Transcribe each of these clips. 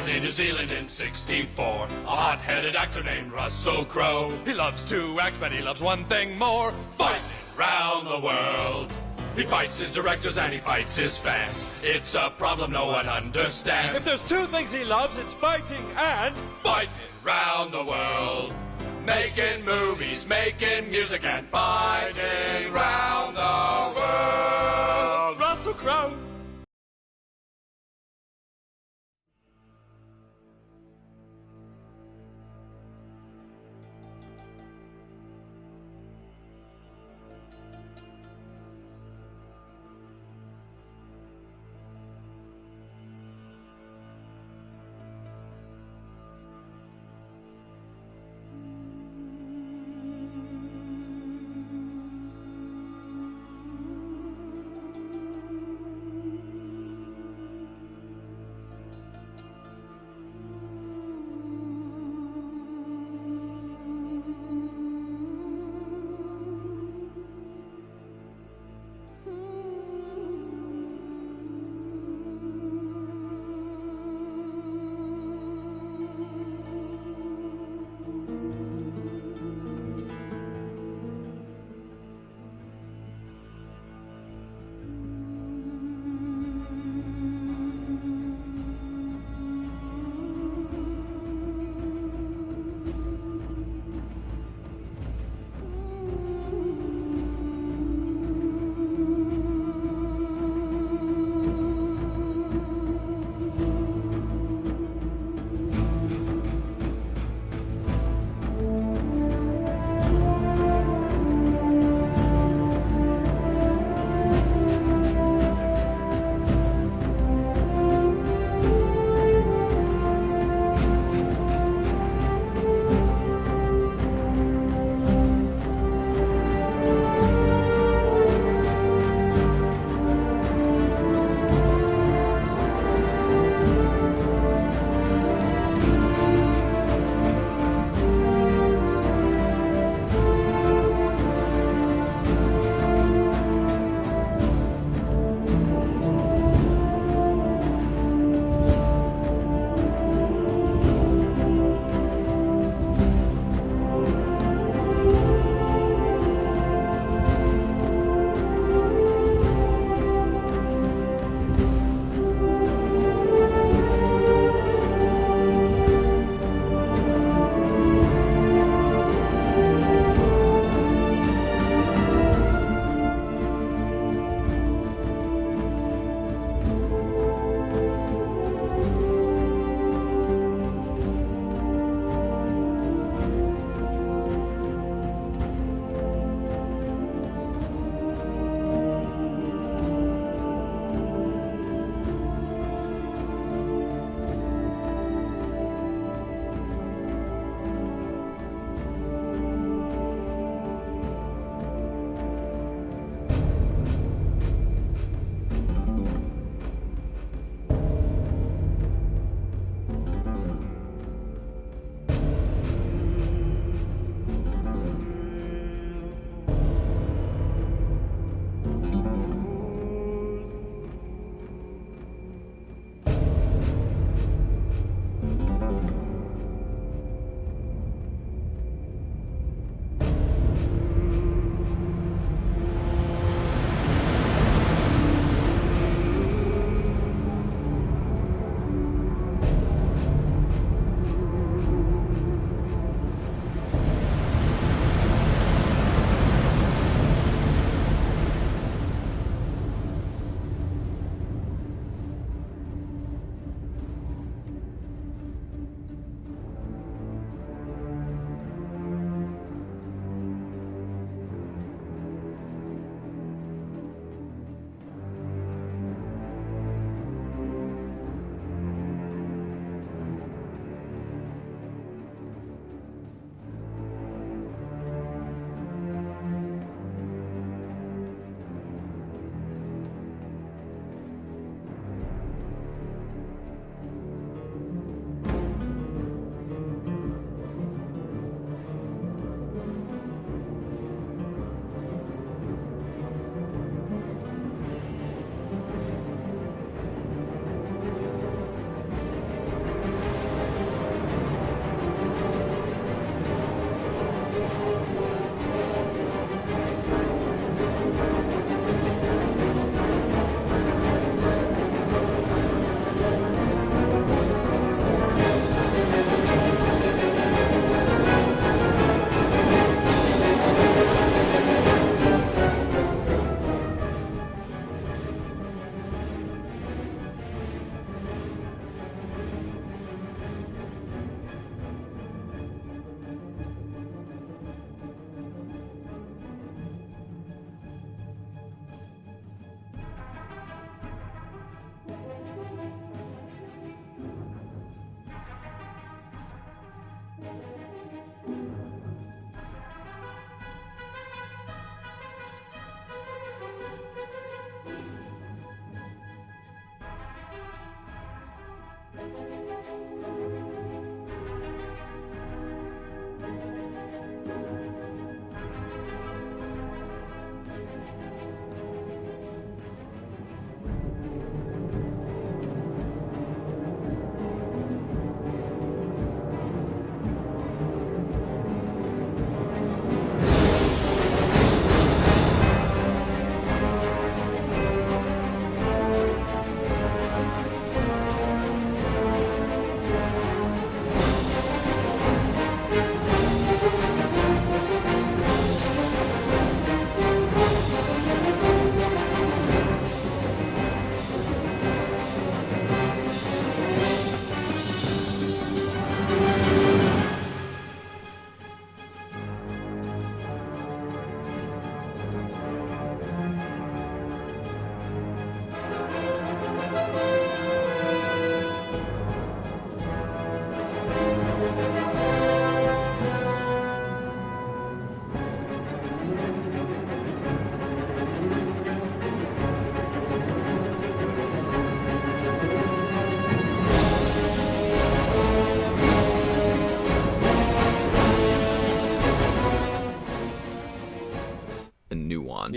Born in New Zealand in '64, a hot-headed actor named Russell Crowe. He loves to act, but he loves one thing more: fighting round the world. He fights his directors and he fights his fans. It's a problem no one understands. If there's two things he loves, it's fighting and fighting round the world. Making movies, making music, and fighting round the world. Russell Crowe.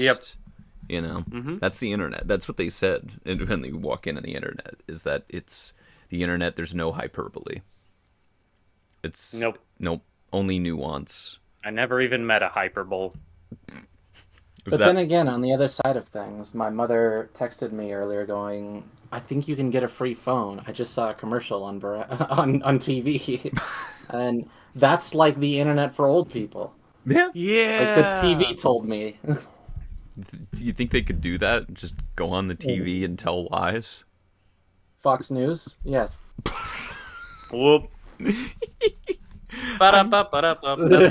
advanced. You know, that's the internet. That's what they said when you walk in on the internet, is that it's the internet. There's no hyperbole. It's nope, only nuance. I never even met a hyperbole. But then again, on the other side of things, my mother texted me earlier going, I think you can get a free phone. I just saw a commercial on TV. And that's like the internet for old people. Yeah. It's like the TV told me. Do you think they could do that? Just go on the TV and tell lies? Fox News? Yes. Whoop.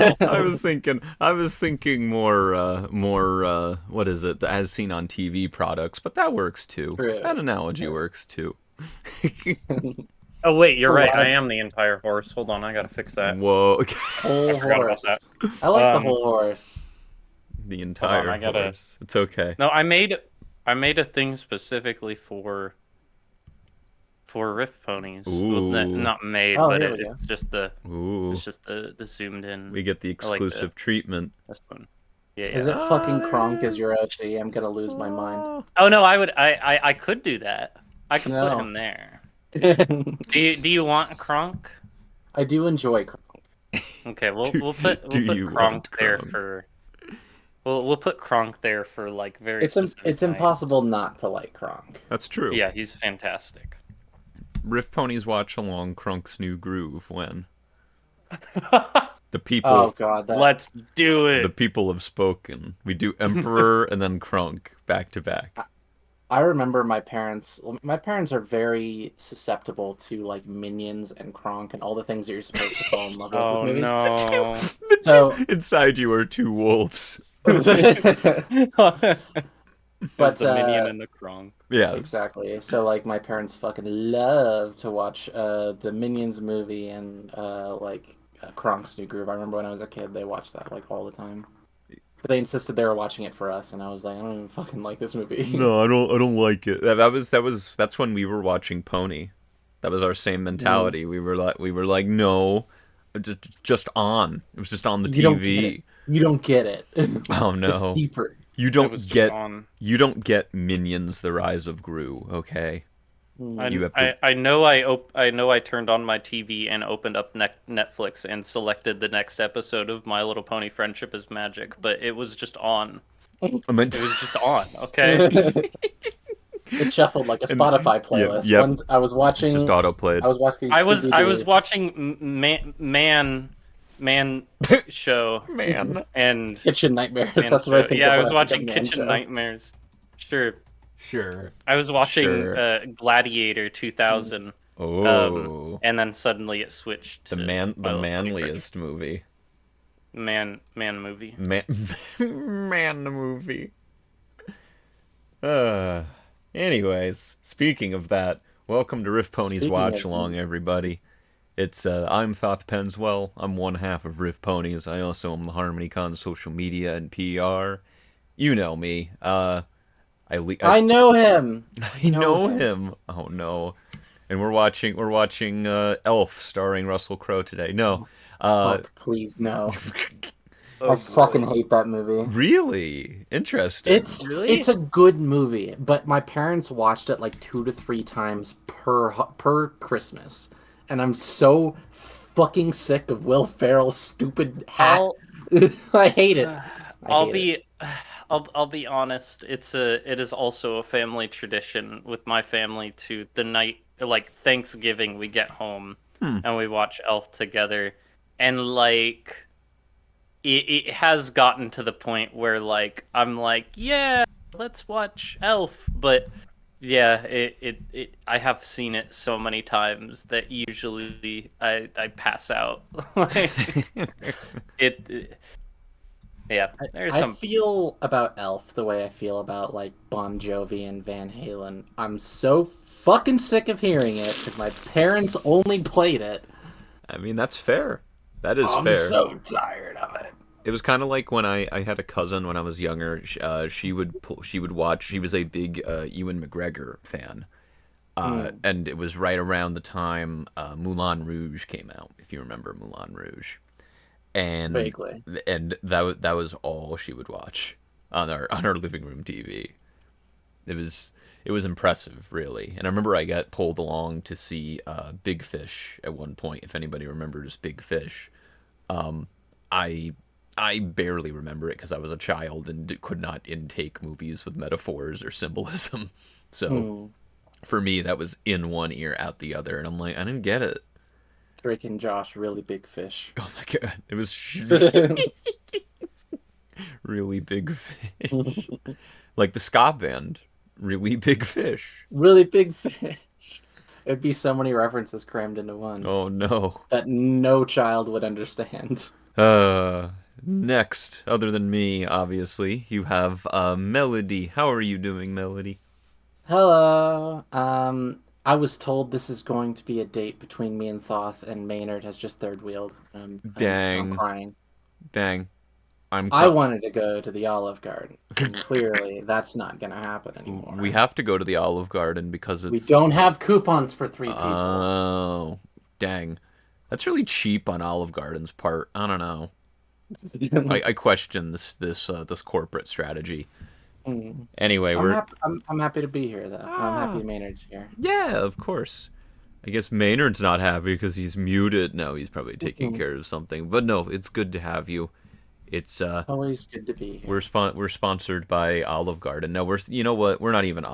I was thinking more what is it? As seen on TV products, but that works too. True. That analogy works too. Oh wait, you're right. I am the entire horse. Hold on, I gotta fix that. Whoa. Whole forgot about horse. that. I like the whole horse. The entire I gotta- horse. It's okay. No, I made a thing specifically for RiffPonies. Ooh. Well, not made, Oh, but here we go. it's just the Ooh. zoomed in. We get the exclusive treatment. This one. Yeah, Is yeah. it fucking Kronk as your OC? I'm gonna lose my mind. Oh no, I could do that. I could put No. him there. Do you want Kronk? I do enjoy Kronk. Okay, we'll Do put you Kronk want there Kronk? for. We'll put Kronk there for like very. It's specific nights. impossible not to like Kronk. That's true. Yeah, he's fantastic. RiffPonies watch along Krunk's new groove when the people Oh god, that Let's do it. the people have spoken. We do Emperor and then Krunk back to back. I remember my parents. My parents are very susceptible to like Minions and Kronk and all the things that you're supposed to fall in love with. Oh with movies. no. So, Inside you are two wolves. but There's the minion and the Kronk. Yeah, exactly. So like my parents fucking love to watch the Minions movie and Kronk's New Groove. I remember when I was a kid, they watched that like all the time. But they insisted they were watching it for us, and I was like, I don't even fucking like this movie. No, I don't like it. That's when we were watching Pony. That was our same mentality. We were like, no, just on. It was just on the TV. You don't get it. Oh no. It's deeper. You It don't was just get on. you don't get Minions: The Rise of Gru, okay? You have to- I know I turned on my TV and opened up Netflix and selected the next episode of My Little Pony Friendship is Magic, but it was just on. I meant It was just on, okay? It's shuffled like a Spotify playlist. yep. I was watching. just auto-played. I was watching. I was Scooby-Doo. watching Man show Man. and Kitchen Nightmares. Man That's what I show. think. Yeah, of I was when watching think of Man Kitchen Show. Nightmares. Sure. Sure. I was watching Sure. Gladiator 2000. Oh. And then suddenly it switched to the My Little Pony manliest movie. Man movie. Man the movie. Anyways, speaking of that, welcome to RiffPonies Speaking Watch of- Along, everybody. It's I'm Thoth Penswell. I'm one half of RiffPonies. I also am the HarmonyCon social media and PR. You know me. I know him. I know him. Oh no. And we're watching Elf starring Russell Crowe today. No. Oh, please no. Oh, I fucking hate that movie. Really? Interesting. It's a good movie, but my parents watched it like 2 to 3 times per Christmas, and I'm so fucking sick of Will Ferrell's stupid hat. I hate it. I'll be honest. It is also a family tradition with my family to the night like Thanksgiving we get home and we watch Elf together, and like it has gotten to the point where like I'm like, yeah, let's watch Elf, but yeah, I have seen it so many times that usually I pass out. Like, yeah, there's I some. feel about Elf the way I feel about like Bon Jovi and Van Halen. I'm so fucking sick of hearing it because my parents only played it. I mean, that's fair. That is I'm fair. so tired of it. It was kind of like when I had a cousin when I was younger. She would watch. She was a big Ewan McGregor fan, and it was right around the time Moulin Rouge came out. If you remember Moulin Rouge, and Vaguely. and that was all she would watch. on our living room TV. It was impressive, really. And I remember I got pulled along to see Big Fish at one point. If anybody remembers Big Fish, I I barely remember it because I was a child and could not intake movies with metaphors or symbolism. So for me, that was in one ear, out the other, and I'm like, I didn't get it. Drake and Josh, really big fish. Oh my god, it was really big fish, like the ska band, really big fish. Really big fish. It'd be so many references crammed into one Oh no. that no child would understand. Next, other than me, obviously, you have Melody. How are you doing, Melody? Hello. I was told this is going to be a date between me and Thoth, and Maynard has just third wheeled. Dang. I'm crying. Dang. I wanted to go to the Olive Garden. And clearly, that's not going to happen anymore. We have to go to the Olive Garden because it's... We don't have coupons for 3 people. Oh, dang. That's really cheap on Olive Garden's part. I don't know. I question this corporate strategy. Anyway, I'm happy to be here, though. I'm happy Maynard's here. Yeah, of course. I guess Maynard's not happy because he's muted. No, he's probably taking care of something. But no, it's good to have you. It's always good to be here. We're sponsored by Olive Garden. No, you know what? We're not even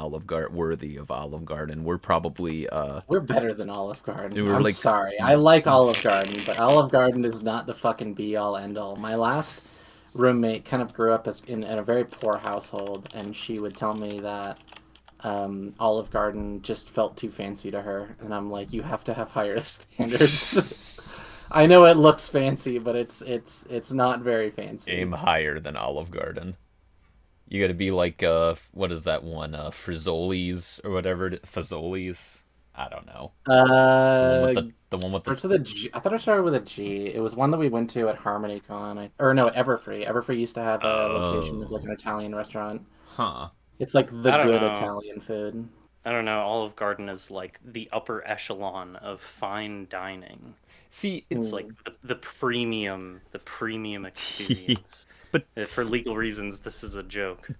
worthy of Olive Garden. We're probably we're better than Olive Garden. We're I'm sorry. I like Olive Garden, but Olive Garden is not the fucking be all end all. My last roommate kind of grew up in a very poor household, and she would tell me that Olive Garden just felt too fancy to her, and I'm like, you have to have higher standards. I know it looks fancy, but it's not very fancy. Aim higher than Olive Garden. You got to be like what is that one? Frizzoli's or whatever. Fazoli's. I don't know. The one with starts with a G. I thought it started with a G. It was one that we went to at HarmonyCon. Or no, at Everfree. Everfree used to have a location with like an Italian restaurant. Huh. It's like the good Italian food. I don't know. Olive Garden is like the upper echelon of fine dining. See, it's like the premium experience. But for legal reasons, this is a joke.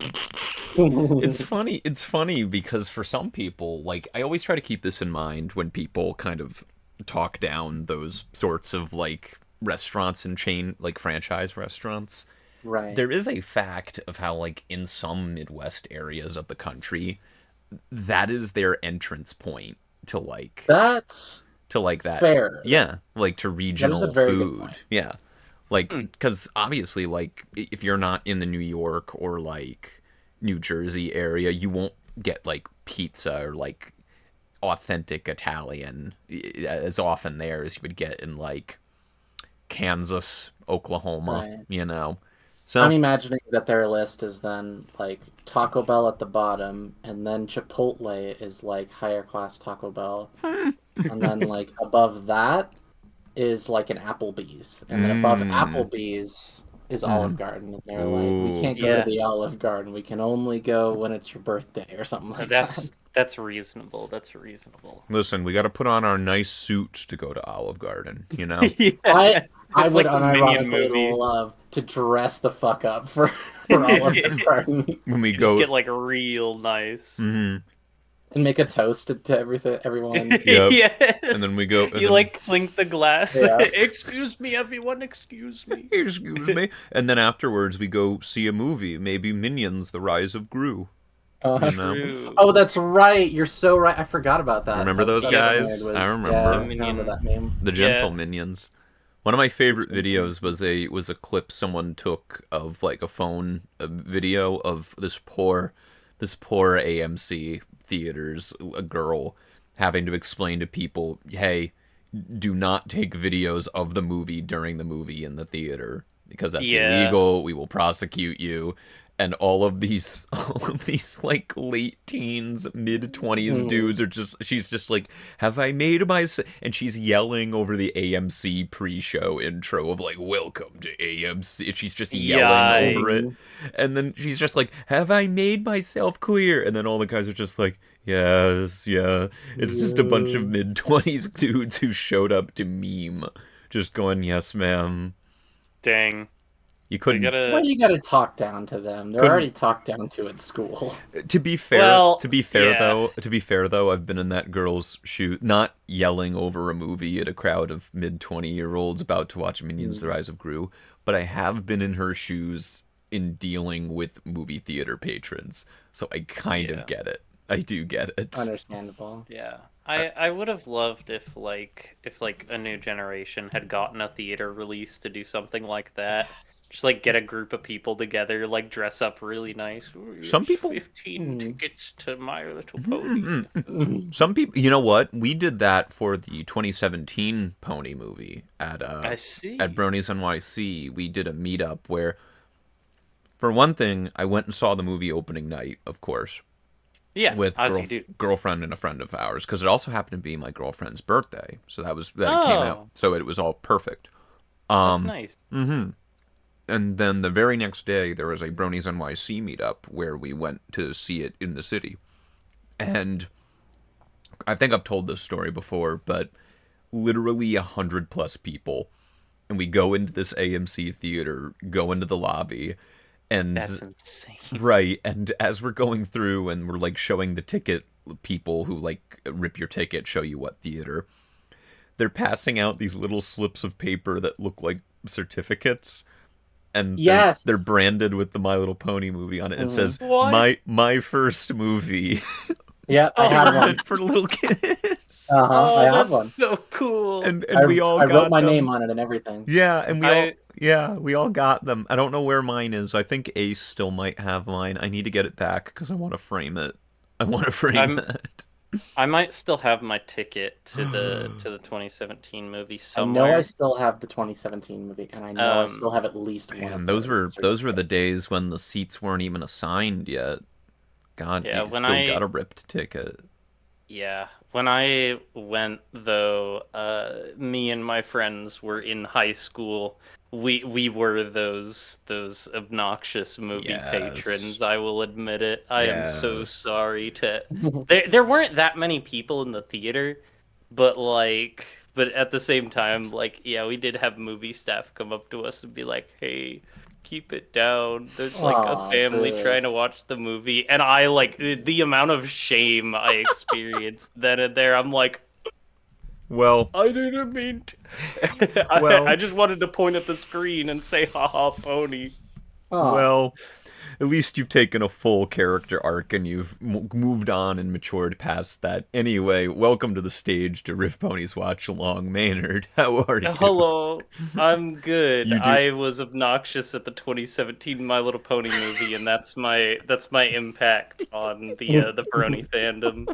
It's funny because for some people, like, I always try to keep this in mind when people kind of talk down those sorts of like restaurants and chain, like franchise restaurants. Right. There is a fact of how, like, in some Midwest areas of the country, that is their entrance point to like that. Fair. Yeah, like to regional food. Yeah. Like, because obviously, like, if you're not in the New York or, like, New Jersey area, you won't get, like, pizza or, like, authentic Italian as often there as you would get in, like, Kansas, Oklahoma, you know? So I'm imagining that their list is then, like, Taco Bell at the bottom, and then Chipotle is, like, higher class Taco Bell. And then, like, above that is like an Applebee's, and then above Applebee's is Olive Garden, and they're like, we can't go to the Olive Garden, we can only go when it's your birthday or something like that. That's reasonable. Listen, we got to put on our nice suits to go to Olive Garden, you know. I would unironically love to dress the fuck up for Olive Garden when we go. Just get like real nice. And make a toast to everyone. Yep. Yes. And then we go. You like clink the glass. Yeah. Excuse me, everyone. Excuse me. Excuse me. And then afterwards, we go see a movie. Maybe Minions: The Rise of Gru. Oh, that's right. You're so right. I forgot about that. Remember those guys? I remember. Remember that meme. The Gentle Minions. One of my favorite videos was a clip someone took of like a video of this poor AMC theaters, a girl having to explain to people, hey, do not take videos of the movie during the movie in the theater because that's illegal. We will prosecute you. And all of these like late teens, mid-20s dudes she's just like, have I made myself? And she's yelling over the AMC pre-show intro of like, welcome to AMC. And she's just yelling over it. And then she's just like, have I made myself clear? And then all the guys are just like, yes, yeah. It's just a bunch of mid-20s dudes who showed up to meme. Just going, yes, ma'am. Dang. You We couldn't. Well, gotta. you gotta talk down to them. They're Couldn't. already talked down to at school. To be fair, Well, to be fair yeah. though, to be fair though, I've been in that girl's shoe, not yelling over a movie at a crowd of mid-20-year-olds about to watch Minions: The Mm. Rise of Gru, but I have been in her shoes in dealing with movie theater patrons, so I kind of Yeah. get it. I do get it. Understandable. Yeah. I would have loved if a new generation had gotten a theater release to do something like that. Just like get a group of people together, like dress up really nice. Ooh, Some here's people, 15 Mm. tickets to My Little Pony. some people, you know what? We did that for the 2017 Pony movie I at see. Bronies NYC. We did a meetup where, for one thing, I went and saw the movie opening night, of course, Yeah, with as you do. girlfriend and a friend of ours, because it also happened to be my girlfriend's birthday, so that it came out, Oh, so it was all perfect. that's nice. And then the very next day, there was a Bronies NYC meetup where we went to see it in the city, and I think I've told this story before, but literally 100+ people, and we go into this AMC theater, go into the lobby, That's and insane. right, and as we're going through and we're like showing the ticket people who like rip your ticket, show you what theater, they're passing out these little slips of paper that look like certificates, and Yes. they're branded with the My Little Pony movie on it. It says What? my first movie Yeah, I have one. for little kids. Uh-huh, I Oh, have one. that's so cool. And we all I wrote got my them. name on it and everything. Yeah, and I we all got them. I don't know where mine is. I think Ace still might have mine. I need to get it back because I want to frame it. I want to frame I'm it. I might still have my ticket to the 2017 movie I know I somewhere. still have the 2017 movie, and I know I still Um, have at least one Man, of those were the certificates. days when the seats weren't even assigned yet. God, yeah, you still got a ripped ticket. when I went though, me and my friends were in high school. We were those obnoxious movie Yes. patrons. I will admit it. I am so Yes. sorry to. There weren't that many people in the theater, but but at the same time, like yeah, we did have movie staff come up to us and be like, "Hey, keep it down. There's like a Aw, family boo. trying to watch the movie," and I like the amount of shame I experienced then and there. I'm like, Well, I didn't mean to. I well, just wanted to point at the screen and say, "Haha, pony." Aw. well. At least you've taken a full character arc and you've moved on and matured past that. Anyway, welcome to the stage to Riff Ponies Watch Along, Maynard. How are you? Hello, I'm good. You do. I was obnoxious at the 2017 My Little Pony movie, and that's my impact on the Brony fandom.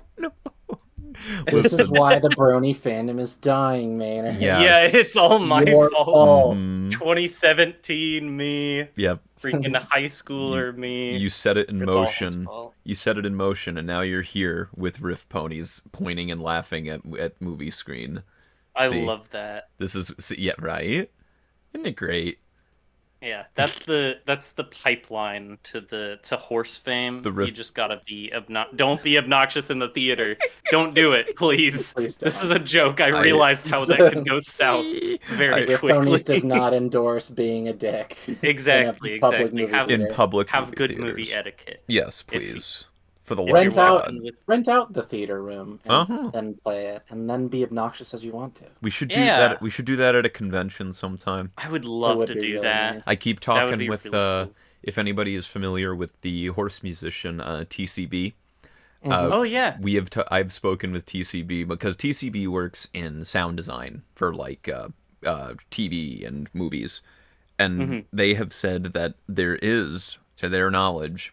This is Listen. why the Brony fandom is dying, man. Yeah, it's Yes. all my Your fault. fault. 2017 me, Yep. freaking high You schooler me. you set it in It's all his motion. fault. You set it in motion, and now you're here with Riff Ponies pointing and laughing at movie screen. I See, love that. this is yeah, right? Isn't it great? Yeah, that's the pipeline to horse fame. The You Riff. just gotta don't be obnoxious in the theater. Don't do it, please. Please This is don't. a joke. I realized how that could go south very I Riff Ponies does quickly. not endorse being a dick in a Exactly, public exactly. movie in theater. public Have movie good movie theaters. etiquette. Yes, If you- please. For the if love you're of walking God. with Rent out the theater room and Uh-huh. then play it, and then be obnoxious as you want to. We should do Yeah, that. We should do that at a convention sometime. I would It love would to be do really that. nice. I keep That would talking be with really cool. if anybody is familiar with the horse musician TCB. Mhm. Oh yeah. I've spoken with TCB because TCB works in sound design for like TV and movies, and they have said that there is, to their knowledge,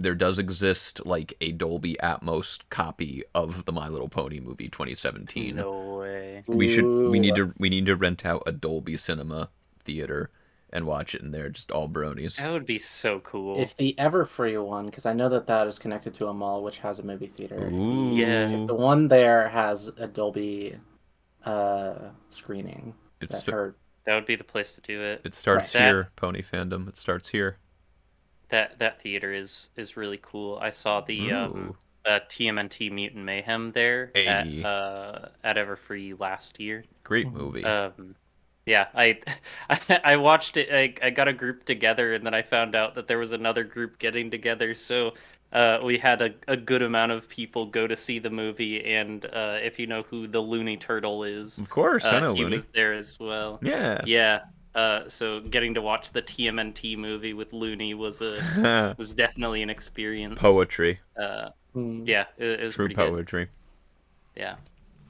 there does exist like a Dolby Atmos copy of the My Little Pony movie 2017. No way. Ooh. We need to rent out a Dolby Cinema theater and watch it in there, just all bronies. That would be so cool. If the ever free one, because I know that is connected to a mall which has a movie theater. If the one there has a Dolby screening, It's That would be the place to do it. it starts Right. here, Pony fandom. It starts here. That theater is really cool. I saw the Ooh. TMNT Mutant Mayhem there Hey. at Everfree last year. Great movie. Um, Yeah, I watched it. I got a group together, and then I found out that there was another group getting together. So we had a good amount of people go to see the movie. And if you know who the Looney Turtle is, Of course, I know he Looney. was there as well. Yeah. Yeah. So getting to watch the TMNT movie with Looney was definitely an experience. Poetry. Yeah, it was True pretty good. poetry. Yeah.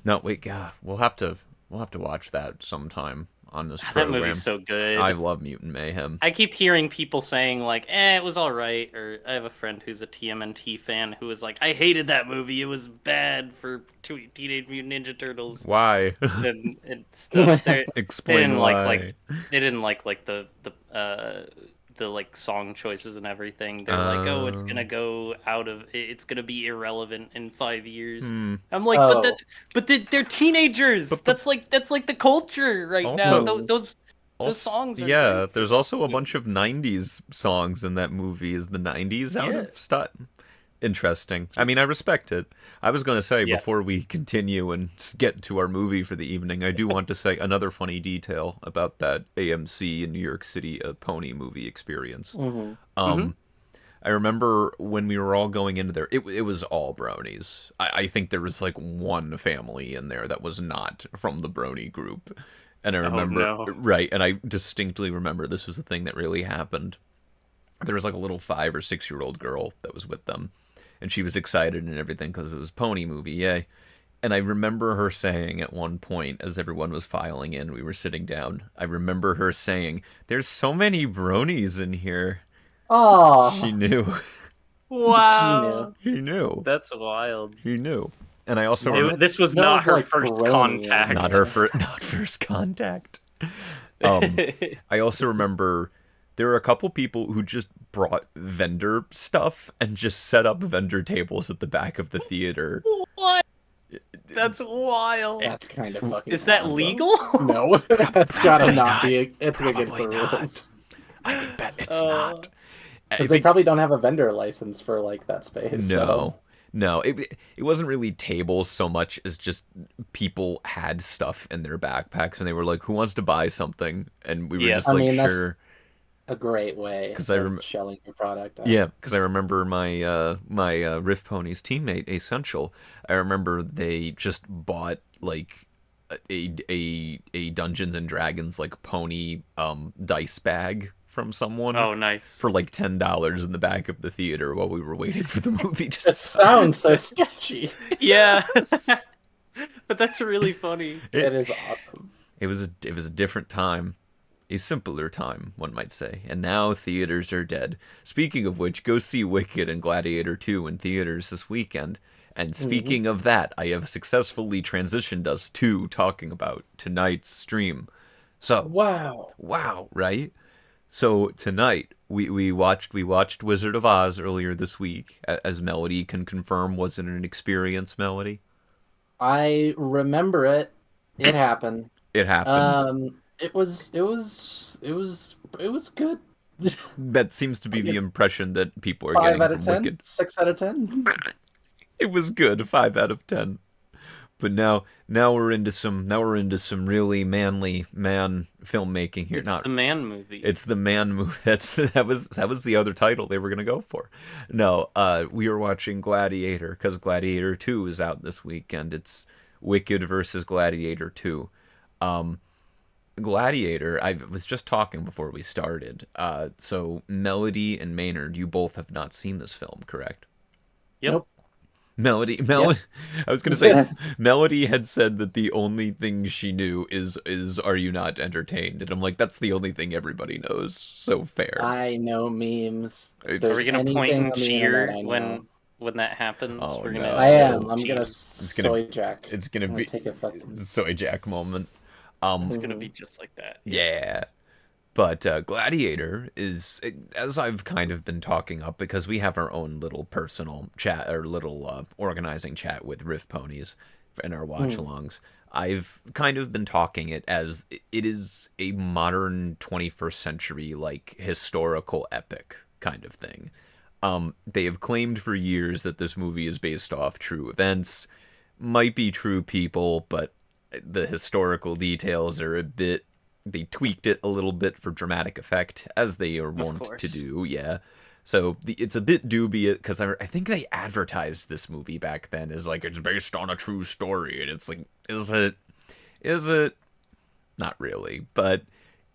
No, wait, yeah, we'll have to watch that sometime on this That program. movie's so good. I love Mutant Mayhem. I keep hearing people saying like, it was all right. Or I have a friend who's a TMNT fan who was like, I hated that movie. It was bad for Teenage Mutant Ninja Turtles Why? and stuff. They Explain didn't why. they didn't like the like song choices and everything. They're like, oh, it's gonna go it's gonna be irrelevant in 5 years. I'm like, Oh. they're teenagers. That's like the culture right now. Also- Those songs are yeah, great. there's also a bunch of 90s songs in that movie. Is the 90s out of Yes. style? Interesting. I mean, I respect it. I was going to say, Yeah. before we continue and get to our movie for the evening, I do want to say another funny detail about that AMC in New York City pony movie experience. I remember when we were all going into there, it was all bronies. I think there was like one family in there that was not from the brony group. And I remember, no. right, and I distinctly remember this was the thing that really happened. There was like a little 5 or 6-year-old girl that was with them, and she was excited and everything because it was a pony movie, yay. And I remember her saying at one point, as everyone was filing in, we were sitting down, I remember her saying, "There's so many bronies in here." Oh, She knew. Wow, He knew. that's wild. He knew. And I also This was That not was her like first brony. contact. not first contact. I also remember there were a couple people who just brought vendor stuff and just set up vendor tables at the back of the theater. What? That's wild. That's kind of fucking. Is that awesome. legal? No, that's gotta not not. be. It's against the Probably not. rules. I would bet it's not. Because they probably don't have a vendor license for like that space. No. No, it wasn't really tables so much as just people had stuff in their backpacks and they were like, "Who wants to buy something?" And we were Yeah. just I like, mean, that's "Sure." a great way 'Cause of shelling your product out. Yeah, because I remember my RiffPonies teammate Essential. I remember they just bought like a Dungeons and Dragons like pony dice bag from someone. Oh, nice. For like $10 in the back of the theater while we were waiting for the movie to It sounds so sketchy. Yeah. But that's really funny. It is awesome. It was a different time. A simpler time, one might say. And now theaters are dead. Speaking of which, go see Wicked and Gladiator 2 in theaters this weekend. And speaking of that, I have successfully transitioned us to talking about tonight's stream. So, Wow, right? So tonight we watched Wizard of Oz earlier this week. As Melody can confirm, was it an experience, Melody? I remember it. It happened. It happened. It was good. That seems to be the impression that people are 5 getting out of from 10. Wicked. 6 out of 10. It was good, 5 out of 10. But now we're into some really manly man filmmaking here. It's the man movie. It's the man movie. That was the other title they were gonna go for. No, we were watching Gladiator because Gladiator 2 is out this weekend. It's Wicked versus Gladiator 2. Gladiator, I was just talking before we started. So Melody and Maynard, you both have not seen this film, correct? Yep. Nope. Melody, Yes. I was gonna say, Melody had said that the only thing she knew is "Are you not entertained?" And I'm like, that's the only thing everybody knows. So fair. I know memes. It's- There's Are we gonna anything point and on the cheer internet I know. when that happens? Oh, We're no. gonna. I am. I'm cheer. gonna gonna- soy jack. It's gonna I'm be take a fucking. Soy Jack moment. It's gonna be just like that. Yeah. But Gladiator is, as I've kind of been talking up, because we have our own little personal chat, or little organizing chat with RiffPonies in our watch-alongs. I've kind of been talking it as it is a modern 21st century, like, historical epic kind of thing. They have claimed for years that this movie is based off true events, might be true people, but the historical details are a bit they tweaked it a little bit for dramatic effect, as they are wont to course. do. Yeah. So it's a bit dubious because I think they advertised this movie back then as like it's based on a true story, and it's like, is it? Is it? Not really, but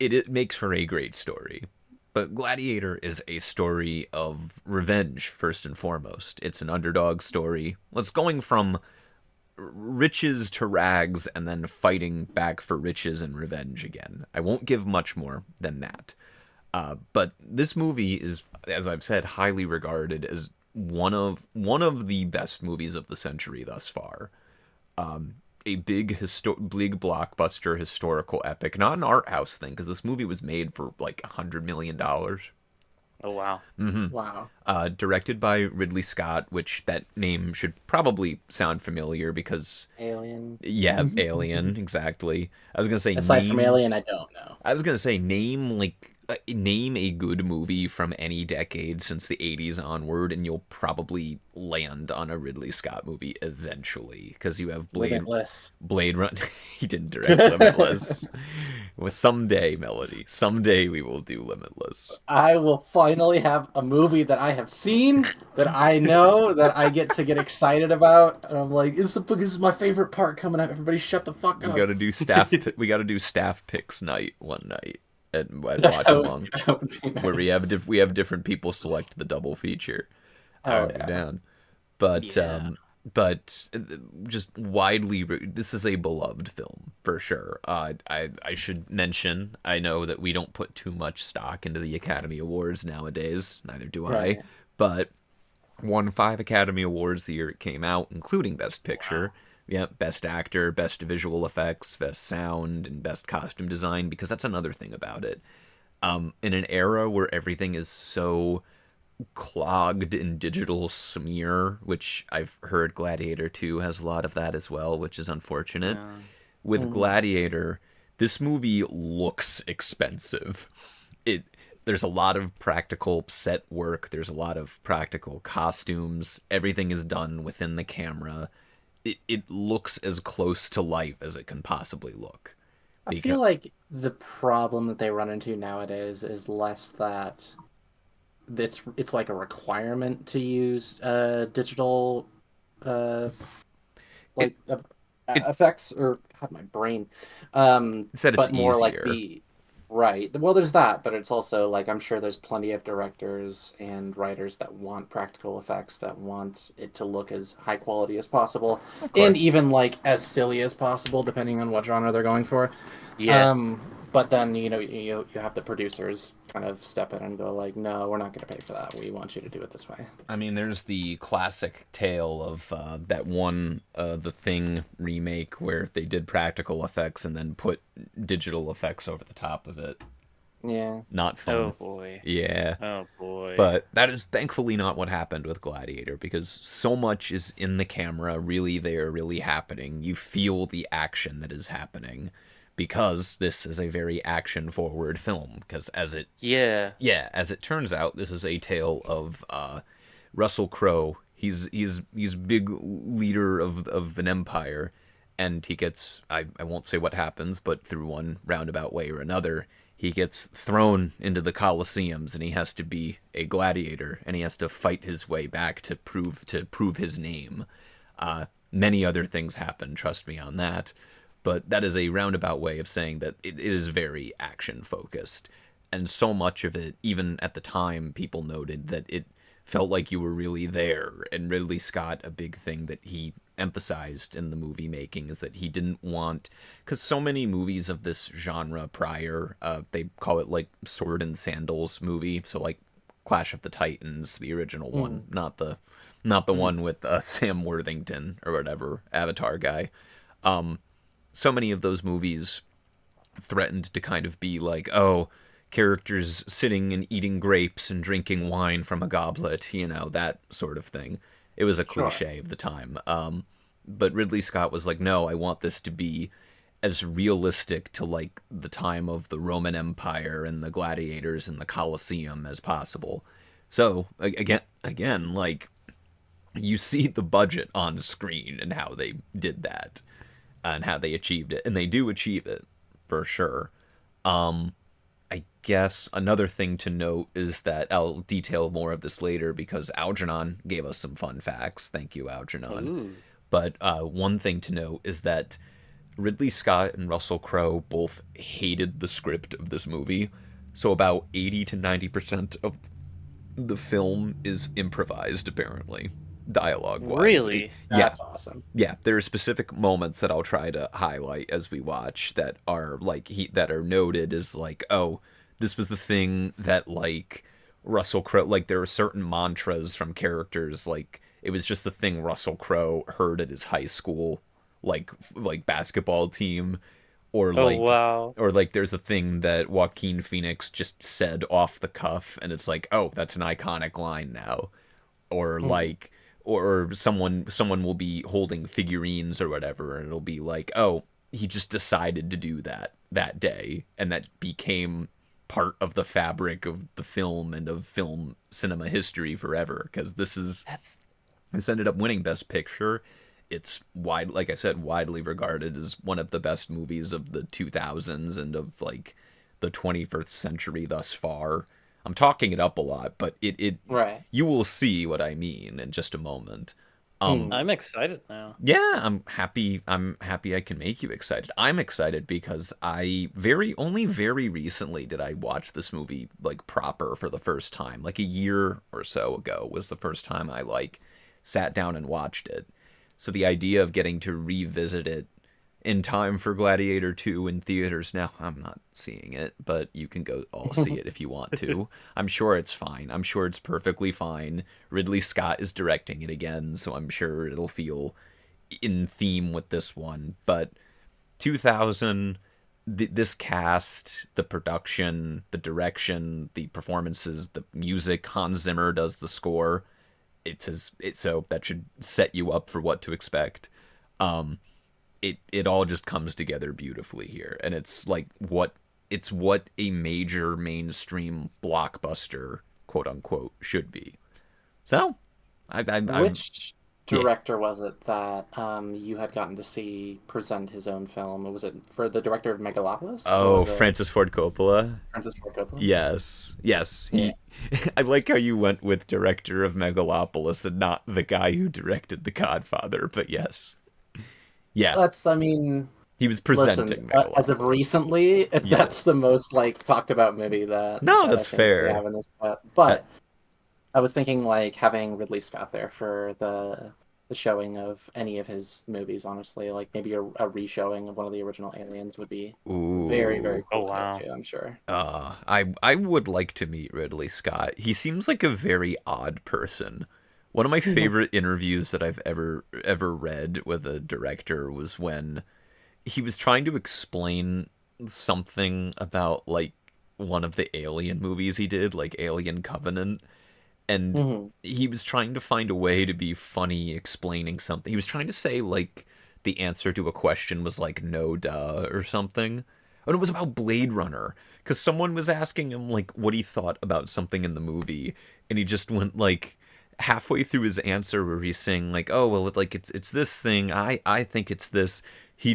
it makes for a great story. But Gladiator is a story of revenge, first and foremost. It's an underdog story. Well, it's going from riches to rags and then fighting back for riches and revenge again. I won't give much more than that. But this movie is, as I've said, highly regarded as one of the best movies of the century thus far. A big blockbuster historical epic, not an art house thing, because this movie was made for like $100 million. Oh wow. Wow. Directed by Ridley Scott, which that name should probably sound familiar because, Alien. yeah, Alien, exactly. I was gonna say Aside from Alien, I don't know. I was gonna say name a good movie from any decade since the 80s onward, and you'll probably land on a Ridley Scott movie eventually, because you have Limitless. Blade Run. He didn't direct Limitless. Well, someday, Melody. Someday we will do Limitless. I will finally have a movie that I have seen, that I know, that I get to get excited about. And I'm like, this is my favorite part coming up. Everybody shut the fuck up. We gotta do staff picks night one night at watch along, where we have different people select the double feature. I would be down. But Yeah. but just widely, this is a beloved film for sure. I should mention, I know that we don't put too much stock into the Academy Awards nowadays, neither do I, Right. but won 5 Academy Awards the year it came out, including Best Picture. Yeah, Best Actor, Best Visual Effects, Best Sound, and Best Costume Design, because that's another thing about it. In an era where everything is so clogged in digital smear, which I've heard Gladiator 2 has a lot of that as well, which is unfortunate. Yeah. With Gladiator, this movie looks expensive. There's a lot of practical set work, there's a lot of practical costumes, everything is done within the camera. It looks as close to life as it can possibly look. I feel like the problem that they run into nowadays is less that it's like a requirement to use digital like effects, or God, my brain. Said it's But more like easier. the right. Well, there's that, but it's also like I'm sure there's plenty of directors and writers that want practical effects, that want it to look as high quality as possible, and even like as silly as possible, depending on what genre they're going for. Yeah. But then you have the producers kind of step in and go like, no, we're not going to pay for that. We want you to do it this way. I mean, there's the classic tale of that one The Thing remake where they did practical effects and then put digital effects over the top of it. Yeah. Not fun. Oh boy. Yeah. Oh boy. But that is thankfully not what happened with Gladiator, because so much is in the camera, really there, really happening. You feel the action that is happening, because this is a very action-forward film. Because as it turns out, this is a tale of Russell Crowe. He's big leader of an empire, and he gets, I won't say what happens, but through one roundabout way or another, he gets thrown into the Colosseums, and he has to be a gladiator, and he has to fight his way back to prove his name. Many other things happen, trust me on that, but that is a roundabout way of saying that it is very action focused, and so much of it, even at the time, people noted that it felt like you were really there. And Ridley Scott, a big thing that he emphasized in the movie making is that he didn't want, because so many movies of this genre prior, they call it like sword and sandals movie, so like Clash of the Titans, the original one, not the one with Sam Worthington or whatever, Avatar guy. So many of those movies threatened to kind of be like, oh, characters sitting and eating grapes and drinking wine from a goblet, that sort of thing. It was a cliche of the time. But Ridley Scott was like, no, I want this to be as realistic to like the time of the Roman Empire and the gladiators and the Colosseum as possible. So again, like, you see the budget on screen and how they did that and how they achieved it, and they do achieve it for sure. I guess another thing to note is that I'll detail more of this later because Algernon gave us some fun facts. Thank you, Algernon. Ooh. But one thing to note is that Ridley Scott and Russell Crowe both hated the script of this movie. So about 80 to 90% of the film is improvised, apparently, dialogue-wise. Really? That's awesome. Yeah, there are specific moments that I'll try to highlight as we watch that are like that are noted as like, oh, this was the thing that like Russell Crowe, like there are certain mantras from characters, like it was just the thing Russell Crowe heard at his high school, like basketball team, or Oh like wow. or like there's a thing that Joaquin Phoenix just said off the cuff, and it's like, oh, that's an iconic line now, or like or someone will be holding figurines or whatever, and it'll be like, oh, he just decided to do that day, and that became part of the fabric of the film and of film cinema history forever, because That's this ended up winning Best Picture. It's like I said, widely regarded as one of the best movies of the 2000s and of like the 21st century thus far. I'm talking it up a lot, but it Right. you will see what I mean in just a moment. I'm excited now. Yeah, I'm happy. I'm happy I can make you excited. I'm excited because only very recently did I watch this movie like proper for the first time. Like a year or so ago was the first time I like sat down and watched it. So the idea of getting to revisit it in time for Gladiator 2 in theaters now, I'm not seeing it, but you can go all see it if you want to. I'm sure it's fine. I'm sure it's perfectly fine. Ridley Scott is directing it again, so I'm sure it'll feel in theme with this one. But 2000, this cast, the production, the direction, the performances, the music, Hans Zimmer does the score. So that should set you up for what to expect. It all just comes together beautifully here, and it's what a major mainstream blockbuster, quote unquote, should be. So, Which director was it that you had gotten to see present his own film? Was it for the director of Megalopolis? Or was it Francis Ford Coppola. Francis Ford Coppola? Yes. Yeah. I like how you went with director of Megalopolis and not the guy who directed The Godfather, but yes. Yeah, I mean, he was listen, presenting as of Megalopolis. recently, that's the most like talked about movie No, that that's I think fair. we have in this. But I was thinking like having Ridley Scott there for the showing of any of his movies. Honestly, like maybe a re-showing of one of the original Aliens would be very, very Ooh. cool Oh to wow. go to, I'm sure. I would like to meet Ridley Scott. He seems like a very odd person. One of my favorite interviews that I've ever read with a director was when he was trying to explain something about like one of the Alien movies he did, like Alien Covenant, and Hmm. he was trying to find a way to be funny explaining something. He was trying to say like the answer to a question was like no duh or something. And it was about Blade Runner because someone was asking him like what he thought about something in the movie, and he just went like halfway through his answer where he's saying like, oh well, like it's this thing. I think it's this. He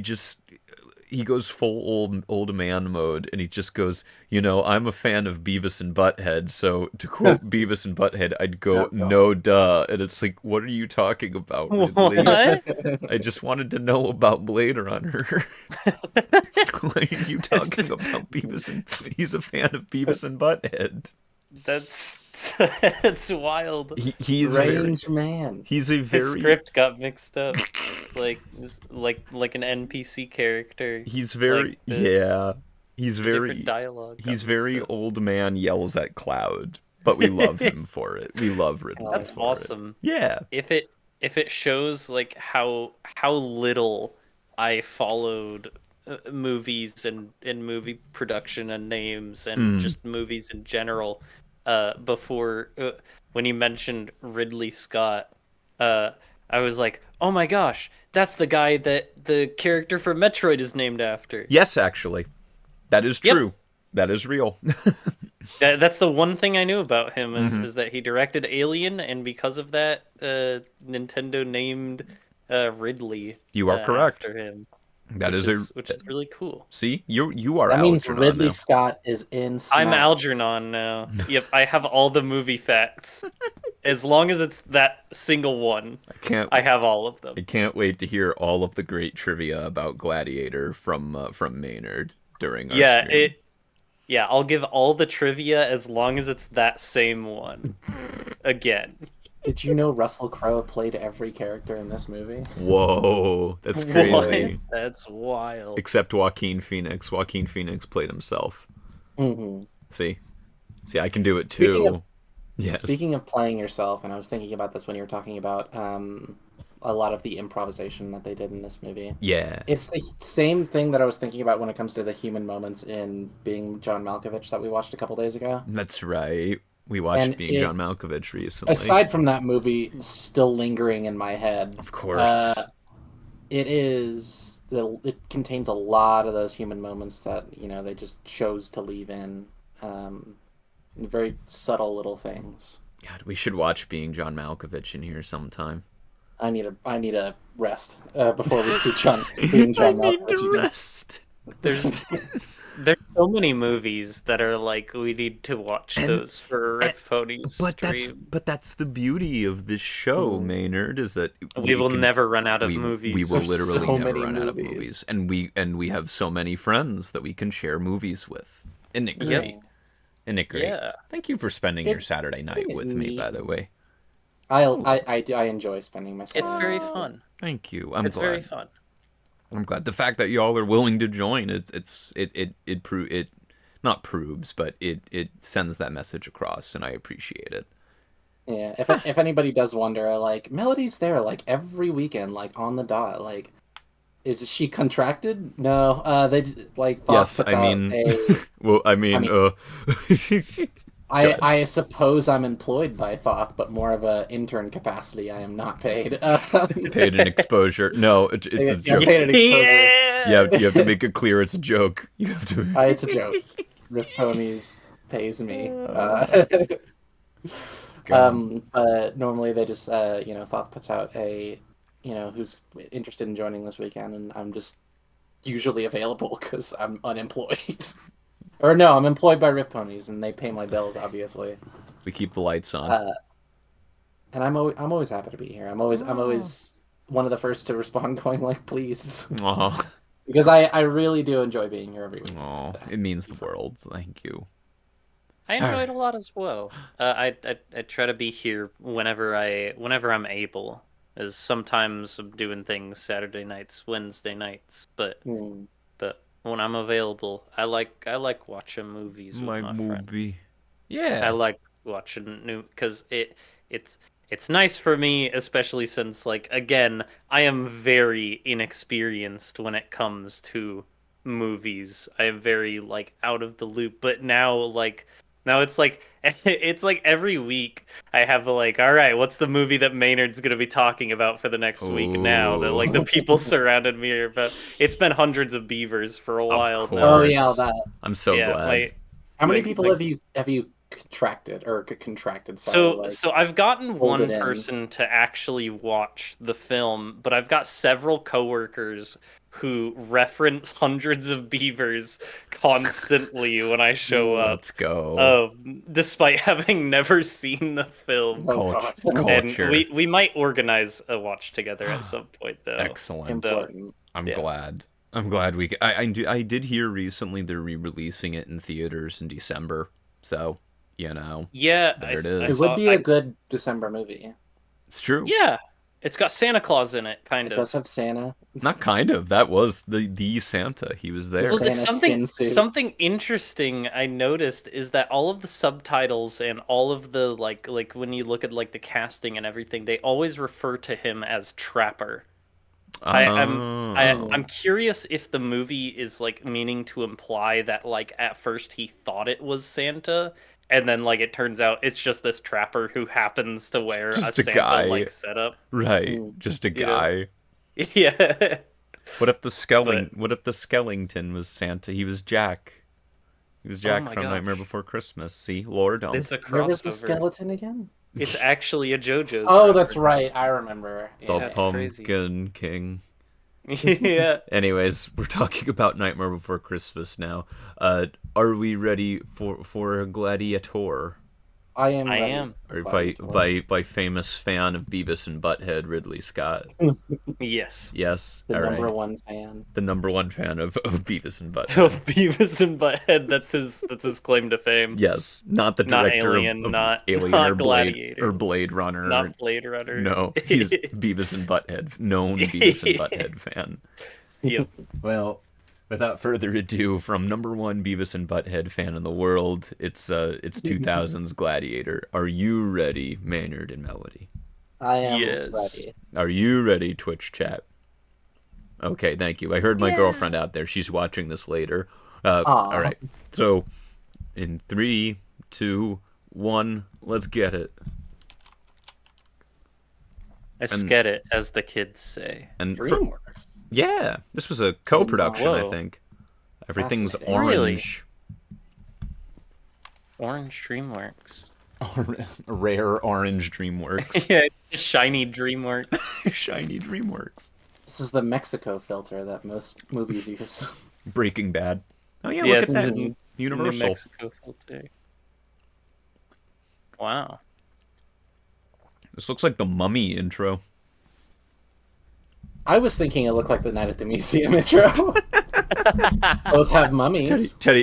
goes full old man mode, and he just goes, I'm a fan of Beavis and Butthead, so to quote Beavis and Butthead, I'd go, Oh, God. no duh. And it's like, what are you talking about, Ridley? What? I just wanted to know about Blade Runner. What are you talking about, Beavis and... He's a fan of Beavis and Butthead. That's that's wild. He's Strange man. He's a His very... script got mixed up. It's like an NPC character. He's very... Like the yeah. He's different very... dialogue. got He's mixed very up. old man yells at cloud, but we love him for it. We love Ridley. That's for it. awesome. Yeah. If it shows like how little I followed movies and movie production and names and just movies in general before when you mentioned Ridley Scott, I was like, oh my gosh, that's the guy that the character for Metroid is named after. Yes, actually, that is Yep. true. That is real. That's the one thing I knew about him is that he directed Alien, and because of that, Nintendo named Ridley. You are correct. After him. That which is which is really cool. See, you are That means Algernon Ridley now. Scott is in Smash. I'm Algernon now. Yep, I have all the movie facts. As long as it's that single one, I have all of them. I can't wait to hear all of the great trivia about Gladiator from Maynard during our stream. Yeah, I'll give all the trivia as long as it's that same one. Again. Did you know Russell Crowe played every character in this movie? Whoa, that's crazy. What? That's wild. Except Joaquin Phoenix. Joaquin Phoenix played himself. Mm-hmm. See, I can do it too. Yes. Speaking of playing yourself, and I was thinking about this when you were talking about a lot of the improvisation that they did in this movie. Yeah. It's the same thing that I was thinking about when it comes to the human moments in Being John Malkovich that we watched a couple days ago. That's right. We watched Being John Malkovich recently. Aside from that movie still lingering in my head. Of course. It contains a lot of those human moments that, they just chose to leave in. Very subtle little things. God, we should watch Being John Malkovich in here sometime. I need a rest before we see Being John Malkovich. I need to rest. There's so many movies that are like, we need to watch those for RiffPonies stream. But that's the beauty of this show, Maynard, is that we will never run out of movies. We will literally so never many run out of movies, and we have so many friends that we can share movies with. Isn't it great? Yep. Isn't it great? Yeah. Thank you for spending your Saturday night with me, by the way. I enjoy spending my Saturday. It's very fun. Thank you. It's very fun. I'm glad the fact that y'all are willing to join it not proves, but it sends that message across, and I appreciate it. Yeah, if anybody does wonder, like, Melody's there like every weekend, like on the dot. Like, is she contracted? No, they like. Yes, I mean, I suppose I'm employed by Thoth, but more of an intern capacity. I am not paid. Paid in exposure. No, it's a joke. Paid in exposure. Yeah, you have to make it clear it's a joke. You have to. It's a joke. RiffPonies pays me. But normally they just, Thoth puts out who's interested in joining this weekend, and I'm just usually available because I'm unemployed. Or no, I'm employed by RiffPonies, and they pay my bills, obviously. We keep the lights on. And I'm always happy to be here. I'm always one of the first to respond, going like, please. Aww. Because I really do enjoy being here every week. Oh, it means the world. Thank you. I enjoy it a lot as well. I try to be here whenever I'm able. As sometimes I'm doing things Saturday nights, Wednesday nights, but when I'm available, I like watching movies with my friends. Yeah. I like watching new because it's nice for me, especially since, like, again, I am very inexperienced when it comes to movies. I am very, like, out of the loop. But now it's like every week I have like, all right, what's the movie that Maynard's gonna be talking about for the next week now that like the people surrounded me are about. It's been Hundreds of Beavers for a while now. Oh yeah, that. I'm so glad. How many people have you contracted? Sorry, so I've gotten one person to actually watch the film, but I've got several coworkers who reference Hundreds of Beavers constantly when I show up. Let's go. Despite having never seen the film. And we might organize a watch together at some point, though. Excellent. Important. I'm glad. I'm glad I did hear recently they're re-releasing it in theaters in December. So, Yeah, there it is. It would be a good December movie. It's true. Yeah. It's got Santa Claus in it, kind of. It does have Santa. Not kind of. That was the Santa. He was there. Well, something interesting I noticed is that all of the subtitles and all of the like when you look at like the casting and everything, they always refer to him as Trapper. I'm curious if the movie is like meaning to imply that like at first he thought it was Santa. And then, like, it turns out it's just this trapper who happens to wear a Santa-like setup. Right, just a guy. Yeah. What if the Skellington was Santa? He was Jack. He was Jack from Nightmare Before Christmas. See, Lord. It's a crossover. Where was the skeleton again? It's actually a JoJo's. Oh, that's right. I remember. The Pumpkin King. Yeah, Anyways, we're talking about Nightmare Before Christmas now. Are we ready for Gladiator? I am I ready. am. Or Gladiator. by famous fan of Beavis and Butthead, Ridley Scott. Yes. Yes. The All number right. one fan. The number one fan of Beavis and So Butthead. Beavis and Butthead, that's his claim to fame. Yes, not the Not director Alien, of not Alien not Gladiator, or Blade Runner. not Blade Runner. No, he's Beavis and Butthead, known Beavis and Butthead fan. Yep. Well, without further ado, from number one Beavis and Butthead fan in the world, it's 2000's Gladiator. Are you ready, Maynard and Melody? I am Yes. ready. Are you ready, Twitch chat? Okay, thank you. I heard my girlfriend out there. She's watching this later. All right. So, in 3, 2, 1, let's get it. I get it, as the kids say. And DreamWorks. yeah, this was a co-production, I Whoa. think. Everything's Fascinating. orange. Orange DreamWorks. Rare orange DreamWorks. Yeah, shiny DreamWorks. Shiny DreamWorks. This is the Mexico filter that most movies use. Breaking Bad. Oh yeah, Yeah, look at it's that. the Universal. New Mexico filter. Wow. This looks like the Mummy intro. I was thinking it looked like the Night at the Museum intro. Both have mummies.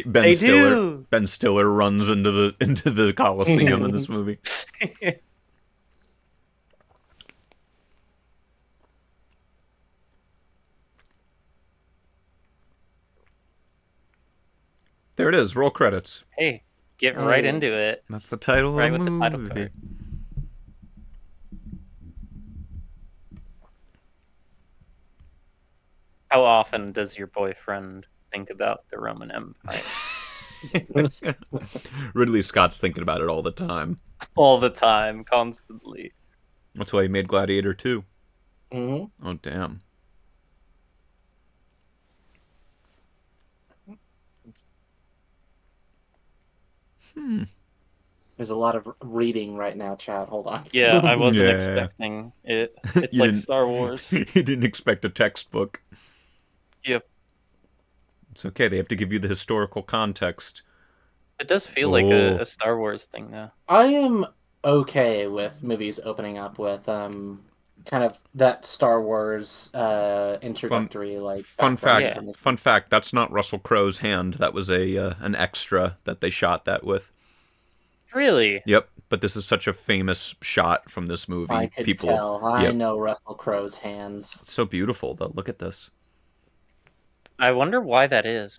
Ben Stiller. do. Ben Stiller runs into the Coliseum in this movie. There it is. Roll credits. Hey, get right into it. That's the title Right of with the the movie. title card. How often does your boyfriend think about the Roman Empire? Ridley Scott's thinking about it all the time. All the time, constantly. That's why he made Gladiator 2. Mm-hmm. Oh, damn. There's a lot of reading right now, Chad. Hold on. Yeah, I wasn't Yeah. expecting it. It's You like didn't- Star Wars. You didn't expect a textbook. Yep. It's okay. They have to give you the historical context. It does feel like Oh. a Star Wars thing, though. I am okay with movies opening up with kind of that Star Wars introductory Fun fact. background. Yeah. Fun fact. That's not Russell Crowe's hand. That was an extra that they shot that with. Really? Yep. But this is such a famous shot from this movie. I could tell. I Yep. know Russell Crowe's hands. It's so beautiful, though. Look at this. I wonder why that is.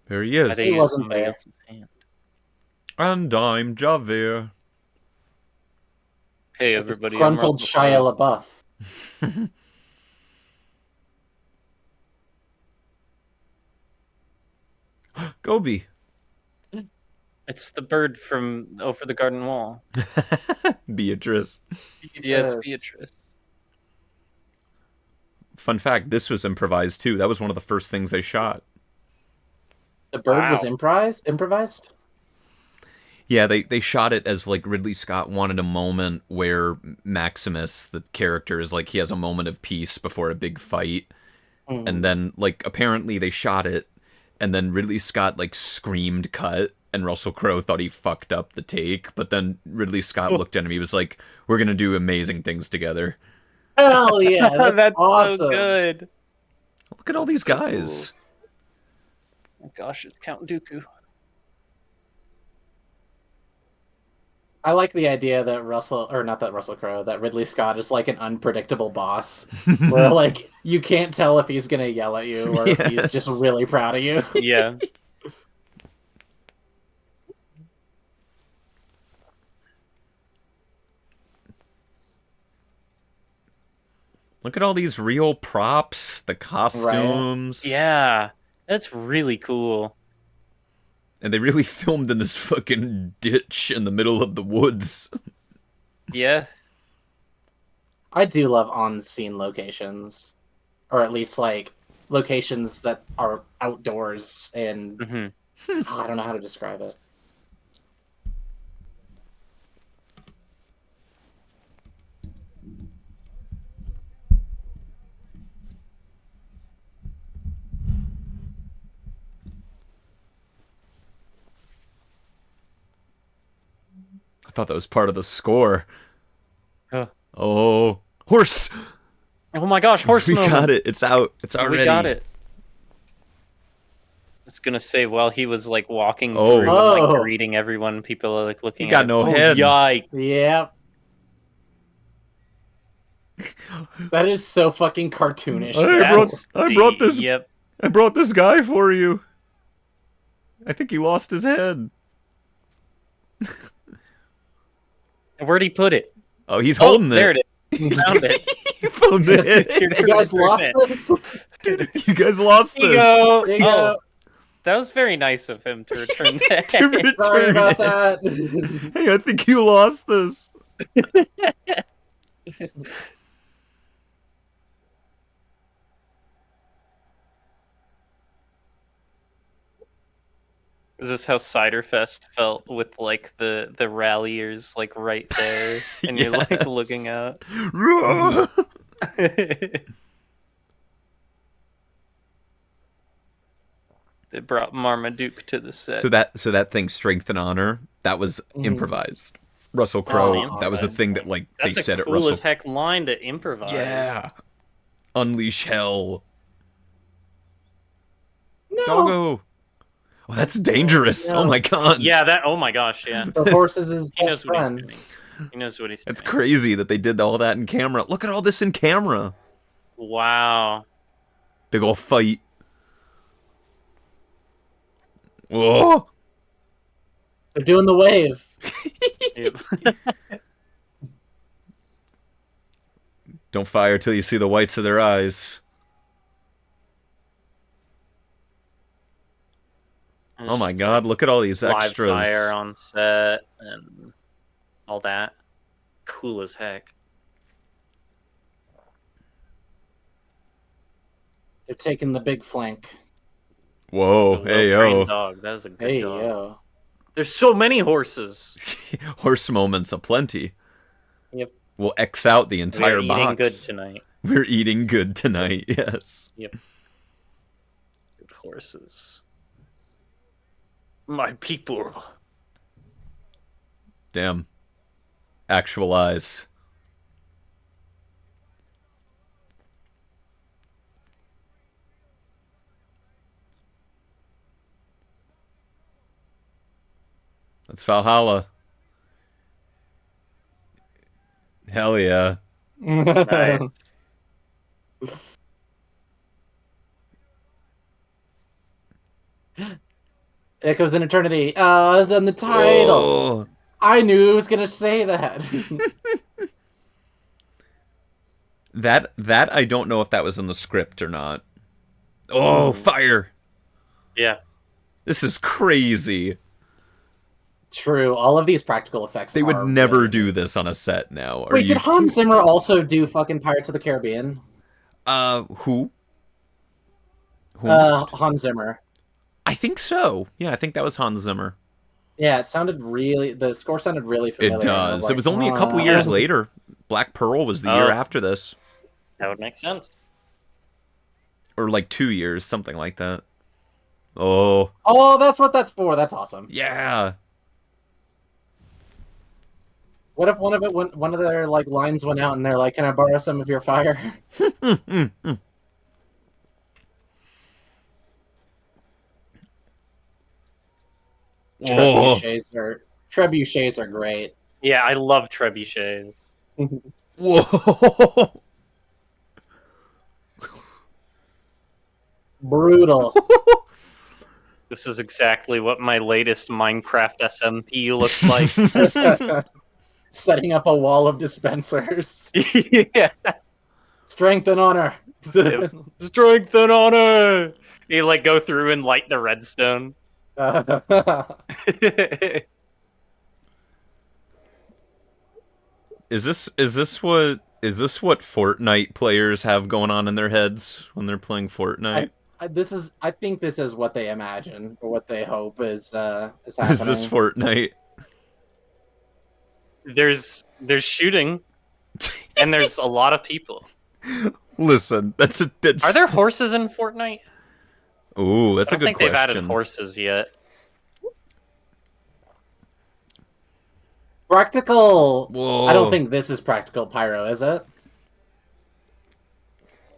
There he Why is. they He use wasn't somebody there. else's hand. And I'm Javir. Hey, Like everybody. I'm disgruntled Russell Shia Crowe. LaBeouf. Gobi. It's the bird from over the garden wall. Beatrice. Yeah, it's Yes. Beatrice. Fun fact, this was improvised too. That was one of the first things they shot. The bird was Wow. improvised? Yeah, they shot it as like Ridley Scott wanted a moment where Maximus, the character, is like he has a moment of peace before a big fight. Mm. And then like apparently they shot it and then Ridley Scott like screamed cut and Russell Crowe thought he fucked up the take, but then Ridley Scott looked at him, he was like, "We're going to do amazing things together." Hell yeah, that's, awesome. so good. Look at all these So guys. Oh gosh, it's Count Dooku. I like the idea that that Ridley Scott is like an unpredictable boss. Where like you can't tell if he's gonna yell at you or if he's just Yes. really proud of you. Yeah. Look at all these real props, the costumes. Yeah. That's really cool. And they really filmed in this fucking ditch in the middle of the woods. Yeah. I do love on-scene locations, or at least like locations that are outdoors and Hmm. I don't know how to describe it. I thought that was part of the score. Huh. Oh, horse! Oh my gosh, horse We moment. got it. It's out. It's already. We got it. I was gonna say while he was like walking Oh. through and like Oh. greeting everyone, people are like looking He got at him. no Oh, head. yikes. Yep. That is so fucking cartoonish. I brought this. Yep. I brought this guy for you. I think he lost his head. Where'd he put it? Oh, he's holding it. There it is. He found it. He found it. You guys lost this? You guys lost Here you this. go. There you Oh, go. that was very nice of him to return that. To return Sorry about it. that. Hey, I think you lost this. Is this how Ciderfest felt with like the ralliers like right there, and you're like Yes. looking out? They brought Marmaduke to the set. So that thing, Strength and Honor, that was improvised. Russell Crowe, that was a thing that like That's they a said cool at Russell. as heck line to improvise. Yeah. Unleash hell. No. Doggo. Oh, that's dangerous. No. Oh my god. Yeah, that. Oh my gosh, yeah. The horse is his He best knows what he's friend. doing. He knows what he's That's doing. crazy that they did all that in camera. Look at all this in camera. Wow. Big ol' fight. Whoa. They're doing the wave. Yep. Don't fire till you see the whites of their eyes. Oh my god, look at all these Live extras. fire on set and all that. Cool as heck. They're taking the big flank. Whoa, A hey well-trained yo. dog. That is a good Hey, dog. yo. There's so many horses. Horse moments aplenty. Yep. We'll X out the We're entire eating box. good tonight. We're eating good tonight, yes. Yep. Good horses. My people. Damn. Actualize. That's Valhalla. Hell yeah. Nice. Echoes in Eternity. Oh, it's in the title. Oh. I knew it was gonna say that. That I don't know if that was in the script or not. Oh, fire. Yeah. This is crazy. True. All of these practical effects. They would are never really do amazing. this on a set now. Are Wait, you did Hans Zimmer also do fucking Pirates of the Caribbean? who? Who? Hans Zimmer. I think so. Yeah, I think that was Hans Zimmer. Yeah, it sounded really. The score sounded really familiar. It and I does. like, It was only a couple years "Ah." later. Black Pearl was the year Oh. after this. That would make sense. Or like 2 years, something like that. Oh, Oh, that's what that's for. That's awesome. yeah. What if one of their like lines went out and they're like, "Can I borrow some of your fire?" Oh. Trebuchets are great. Yeah, I love trebuchets. Whoa. Brutal. This is exactly what my latest Minecraft SMP looks like. Setting up a wall of dispensers. Yeah. Strength and honor. Strength and honor. You like go through and light the redstone. Is this what Fortnite players have going on in their heads when they're playing Fortnite? I think this is what they imagine or what they hope is happening. Is this Fortnite? There's shooting, and there's a lot of people. Listen, that's a bit. Are there horses in Fortnite? Ooh, that's I a don't good think they've added question. horses yet. Practical. Whoa. I don't think this is practical pyro, is it?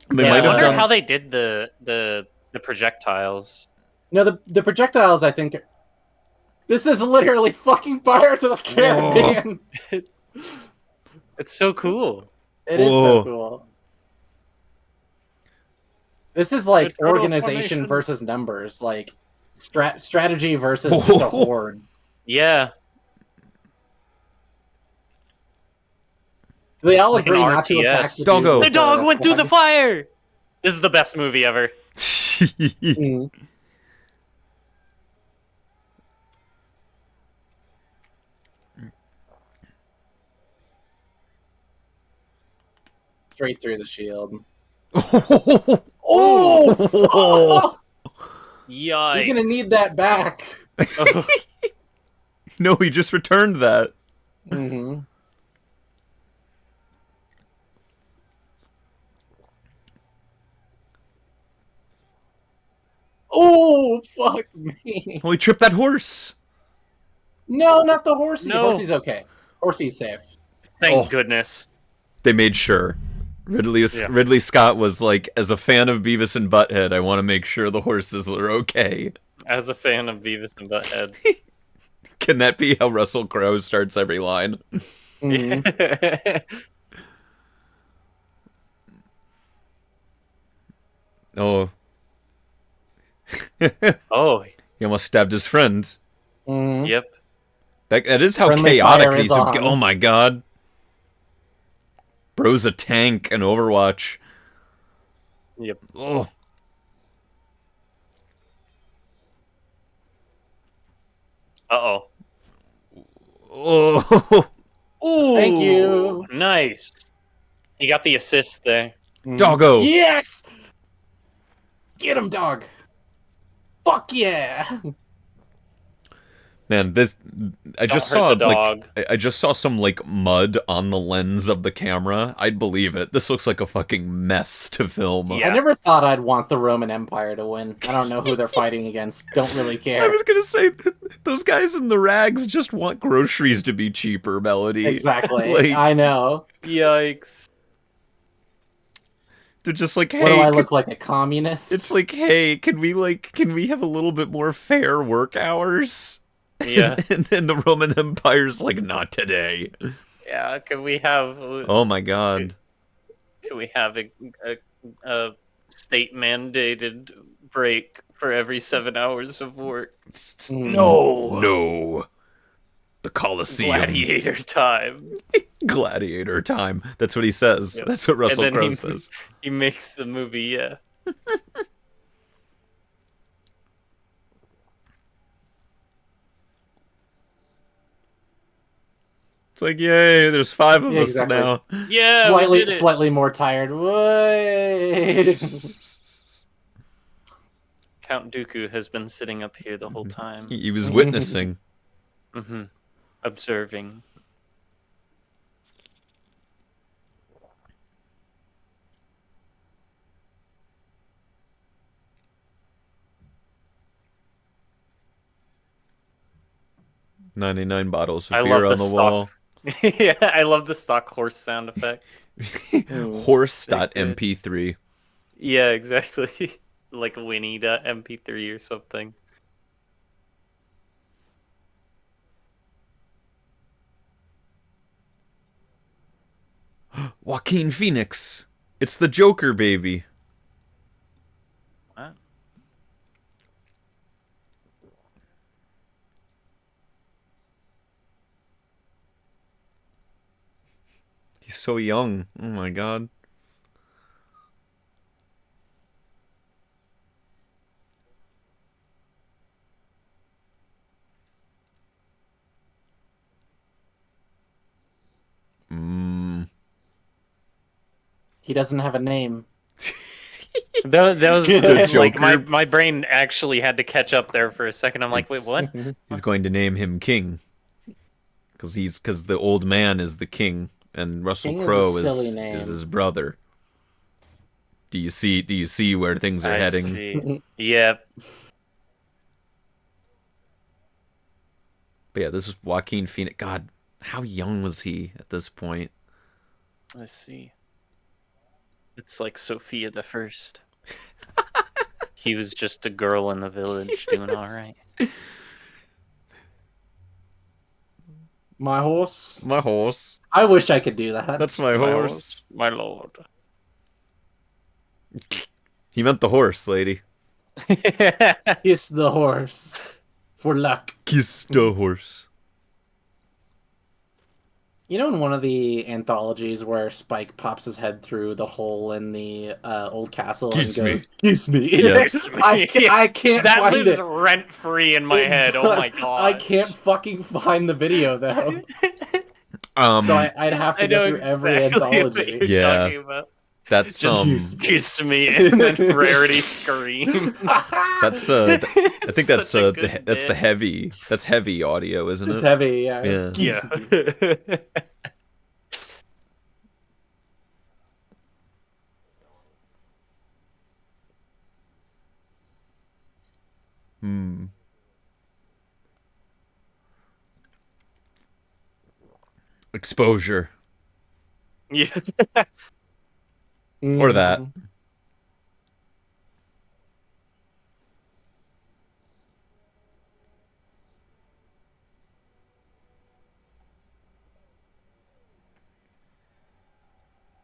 They Yeah, might I have wonder done. how they did the projectiles. No, the projectiles. I think this is literally fucking Pirates of the Caribbean. It's so cool. It is so Whoa. cool. This is like Turtle organization formation. versus numbers, like strategy versus just a horde. Yeah. They all like an agree not to attack RTS. the Doggo. dude The with dog went through the flag. fire. This is the best movie ever. Mm. Straight through the shield. Oh! Yikes. You're gonna need that back. No, he just returned that. Mm-hmm. Oh, fuck me. Oh, he tripped that horse. No, not the horsey. No. Horsey's okay. Horsey's safe. Thank Oh. goodness. They made sure. Ridley Scott was like, as a fan of Beavis and Butthead, I want to make sure the horses are okay. As a fan of Beavis and Butthead. Can that be how Russell Crowe starts every line? Mm-hmm. Oh. Oh, He almost stabbed his friend. Mm-hmm. yep. That is how Friendly chaotic fire these is would on. go. Oh my god. Bro's a tank in Overwatch. Yep. Oh. Uh-oh. Oh. Ooh. Thank you. Nice. He got the assist there. Doggo. Yes! Get him, dog. Fuck yeah! Man, this I just hurt saw the dog. like I just saw some like mud on the lens of the camera. I'd believe it. This looks like a fucking mess to film. Yeah. I never thought I'd want the Roman Empire to win. I don't know who they're fighting against. Don't really I care. was gonna say those guys in the rags just want groceries to be cheaper, Melody. Exactly. Like, I know. Yikes. they're just like, hey, What do I look like, a communist? it's like, hey, can we have a little bit more fair work hours? Yeah. And then the Roman Empire's like, not today. Yeah, can we have Oh my god. a state mandated break for every 7 hours of work? No. No. The Colosseum. Gladiator time. Gladiator time. That's what he says. Yep. That's what Russell And then Crowe says. He makes the movie, yeah. It's like, yay, there's 5 of Yeah, us exactly. now. Yeah, we did it. slightly more tired. Wait. Count Dooku has been sitting up here the whole time. He was witnessing. Mm-hmm. Observing. $99 bottles of I beer love on the the wall. Yeah, I love the stock horse sound effects. Horse.mp3. Yeah, exactly. Like Winnie.mp3 or something. Joaquin Phoenix. It's the Joker, baby. What? He's so young. Oh my god. He doesn't have a name. That was The like Joker. my brain actually had to catch up there for a second. I'm like, wait, what? He's going to name him King. Because the old man is the king, and Russell King is a Crowe silly is name. his brother. Do you see where things are I heading? see. Yeah. But yeah, this is Joaquin Phoenix. God, How young was he at this point? Let's see. It's like Sophia the First. He was just a girl in the village doing all right. My horse. My horse. I wish I could do that. That's my horse. My lord. He meant the horse, lady. Kiss the horse for luck. Kiss the horse. You know, in one of the anthologies where Spike pops his head through the hole in the old castle Kiss and me. goes, "Kiss me." Yes. I can't That find lives it. rent free in my It head. Oh my does. god. I can't fucking find the video though. So I'd have to I know go through every exactly what anthology. you're Yeah. talking about. That's Just kiss me and then Rarity scream. that's I think that's Such a good that's the bit. heavy. That's heavy audio, isn't it? It's heavy, yeah. Yeah. Yeah. Hmm. Exposure. Yeah. Or that.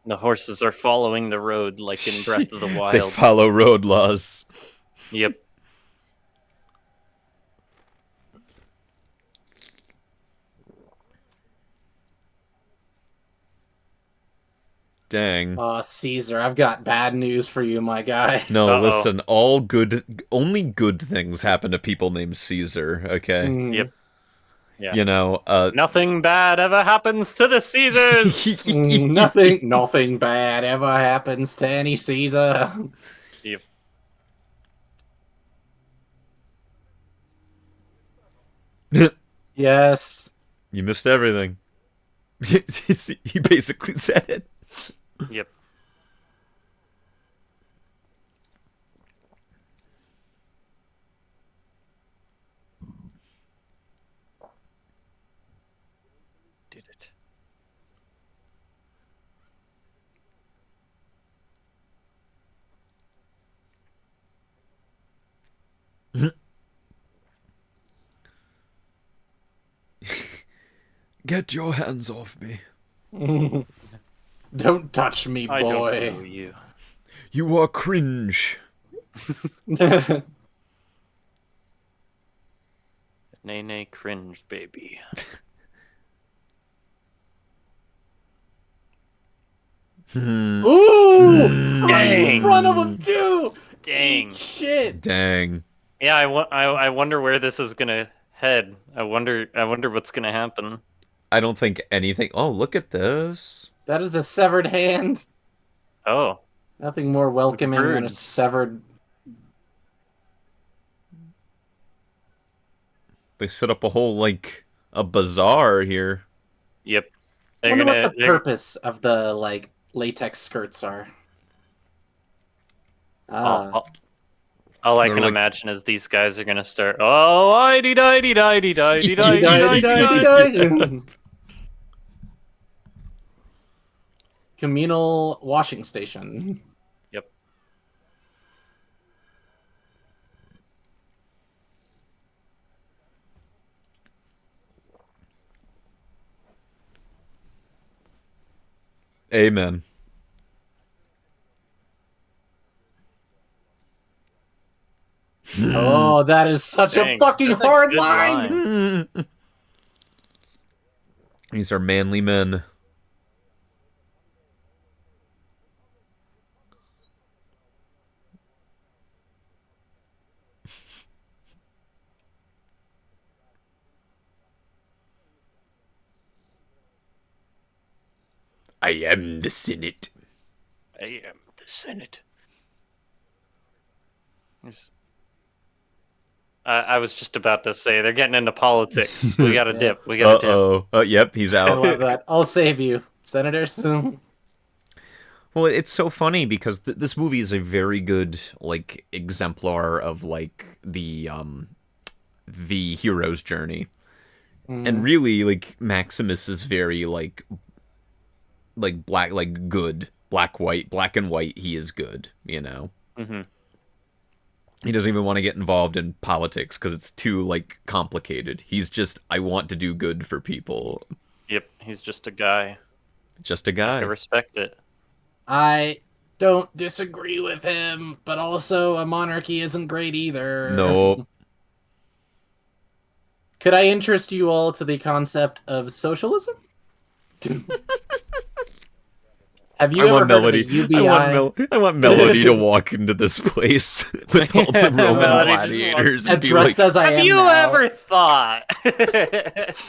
The horses are following the road like in Breath of the They Wild. follow road laws. Yep. Dang. Caesar, I've got bad news for you, my guy. No, Uh-oh. listen, only good things happen to people named Caesar, okay? Mm. Yep. Yeah. You know, Nothing bad ever happens to the Caesars. Nothing bad ever happens to any Caesar. Yep. Yes. You missed everything. He basically said it. Yep. Did it. Get your hands off me. Don't touch me, I don't know boy. you. You are cringe. Nay, cringe, baby. Ooh! Right in Dang. front of him, too! Dang. Eat shit! Dang. Yeah, I wonder where this is gonna head. I wonder what's gonna happen. I don't think anything. Oh, look at this. That is a severed hand. Oh. Nothing more welcoming than a birds. severed... They set up a whole, like, a bazaar here. Yep. I wonder what the purpose of the, like, latex skirts are. All I They're can like- imagine is these guys are gonna start. Oh, di di di di di di di di. Communal washing station. Yep. Amen. Oh, that is such a Dang, fucking that's a hard good line. These are manly men. I am the Senate. I am the Senate. I was just about to say they're getting into politics. We got to dip. We got to dip. Uh-oh. Oh, yep, he's I out. love that. I'll save you, senators. Well, it's so funny because this movie is a very good, like, exemplar of, like, the hero's journey. And really, like, Maximus is very, like black, like, good. Black and white, he is good, you know? Mm-hmm. He doesn't even want to get involved in politics because it's too, like, complicated. He's just, I want to do good for people. Yep, he's just a guy. Just a I guy. respect it. I don't disagree with him, but also a monarchy isn't great either. No. Could I interest you all to the concept of socialism? Have you ever heard of the UBI? I want Melody to walk into this place with all the Roman Melody gladiators and be Dressed like, as I am Have you now, ever thought?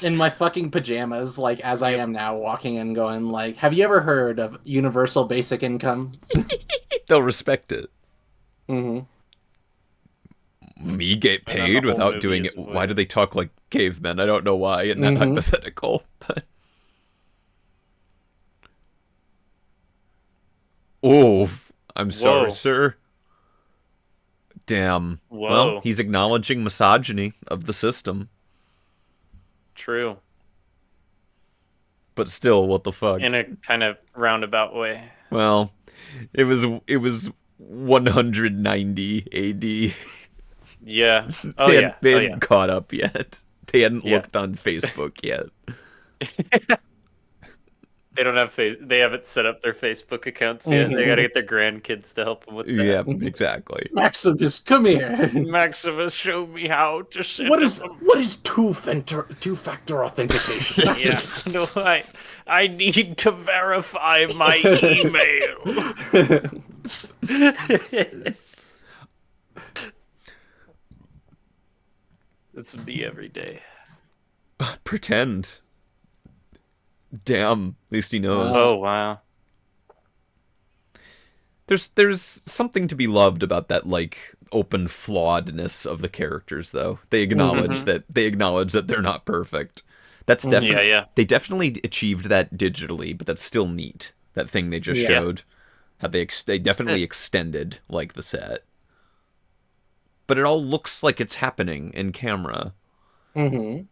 in my fucking pajamas, like as I am now, walking and going like, "Have you ever heard of universal basic income?" they'll respect it. Mm-hmm. Me get then the paid whole without movie doing is it. Why do they talk like cavemen? I don't know why in that Mhm. hypothetical. But oh, I'm sorry, Whoa. sir. Damn. Whoa. Well, he's acknowledging misogyny of the system, True. but still, what the fuck? In a kind of roundabout way. Well, it was 190 AD. Yeah. Oh yeah. They Oh hadn't yeah. caught up yet. They hadn't Yeah. looked on Facebook yet. They don't have they haven't set up their Facebook accounts yet. They gotta get their grandkids to help them with that. Yeah, exactly. Maximus, come here. Maximus, show me how to set What up is two-factor authentication? Yeah, Maximus. no, I need to verify my email. It's me every day. Pretend. Damn, at least he knows. Oh wow. There's something to be loved about that, like, open flawedness of the characters, though. They acknowledge that they're not perfect. That's definitely Yeah. They definitely achieved that digitally, but that's still neat. That thing they just showed, how they definitely extended, like, the set. But it all looks like it's happening in camera. Mm-hmm.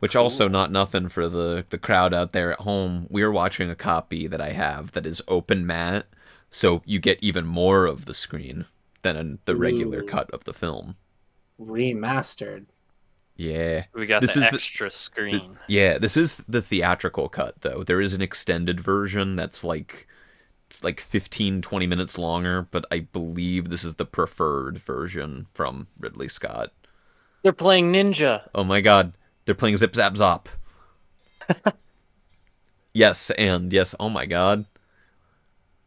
Which cool. also not nothing for the crowd out there at home. We're watching a copy that I have that is open matte, so you get even more of the screen than in the regular cut of the film. Remastered. Yeah. We got this the is extra screen. this is the theatrical cut, though. There is an extended version that's like 15, 20 minutes longer, but I believe this is the preferred version from Ridley Scott. They're playing Ninja. Oh my god. They're playing Zip Zap Zop. Yes, oh my god.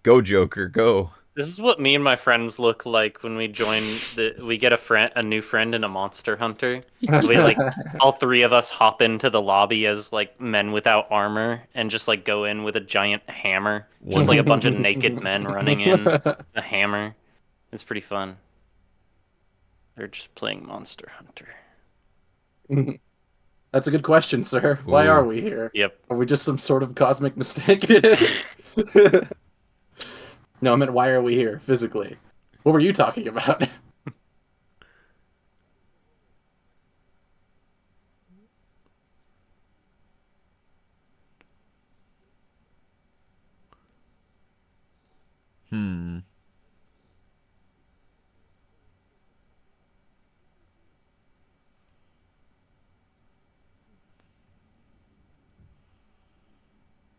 Go, Joker, go. This is what me and my friends look like when we join we get a new friend in a Monster Hunter. We like all three of us hop into the lobby as like men without armor and just like go in with a giant hammer. Just like a bunch of naked men running in a hammer. It's pretty fun. They're just playing Monster Hunter. That's a good question, sir. Why Ooh. are we here? Yep. Are we just some sort of cosmic mistake? No, I meant why are we here physically? What were you talking about?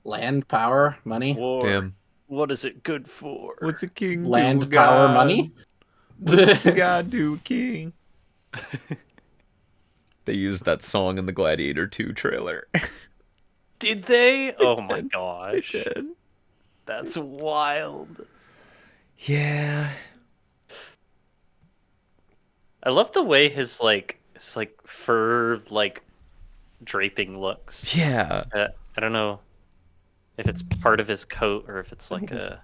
Land, power, money. War. Damn. What is it good for? What's a king Land, do, power, God? money. What's God do, king? They used that song in the Gladiator 2 trailer. Did they? Oh my gosh. They did. That's wild. Yeah. I love the way his fur draping looks. Yeah. I don't know if it's part of his coat or if it's like a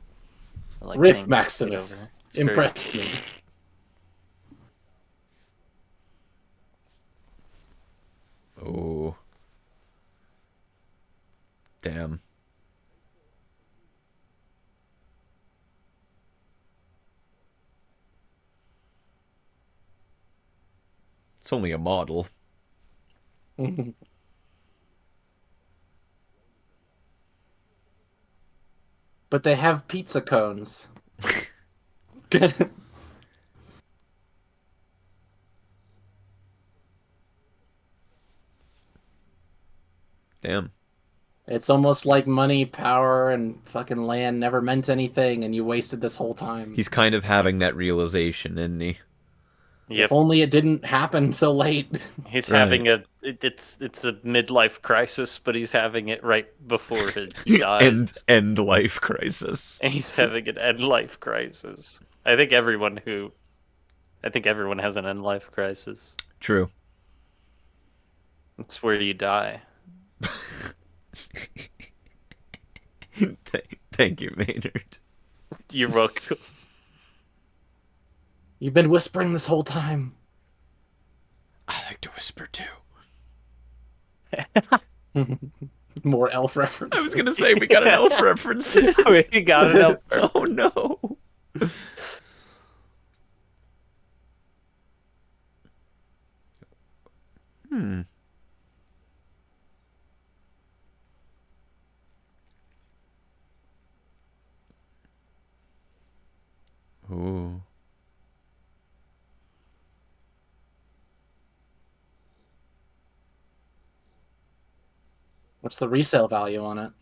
Riff thing Maximus. over. It's very- Impress me. Oh. Damn. It's only a model. But they have pizza cones. Damn. It's almost like money, power, and fucking land never meant anything, and you wasted this whole time. He's kind of having that realization, isn't he? If only it didn't happen so late. He's Right. having it's a midlife crisis, but he's having it right before he dies. End life crisis. And he's having an end life crisis. I think everyone has an end life crisis. True. It's where you die. Thank you, Maynard. You're welcome. You've been whispering this whole time. I like to whisper too. More elf references. I was gonna say we got an elf reference. We got an elf. Oh no. Ooh. What's the resale value on it?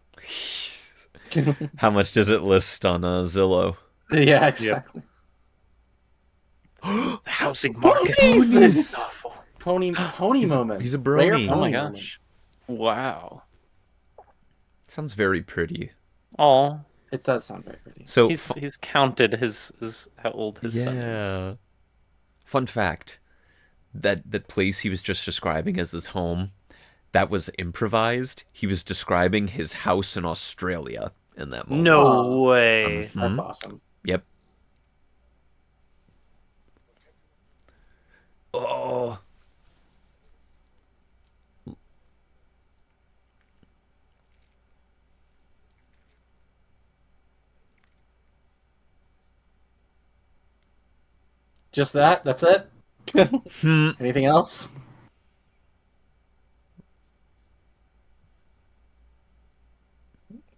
How much does it list on Zillow? Yeah, exactly. The housing market. Ponies! Awful. Pony moment. He's a Rare brony. Oh pony my moment. gosh. Wow. Sounds very pretty. Oh, It does sound very pretty. So he's counted his how old his son is. yeah. Fun fact: that place he was just describing as his home, that was improvised. He was describing his house in Australia in that moment. No Oh. way. That's awesome. Yep. Oh. Just that? That's it? Anything else?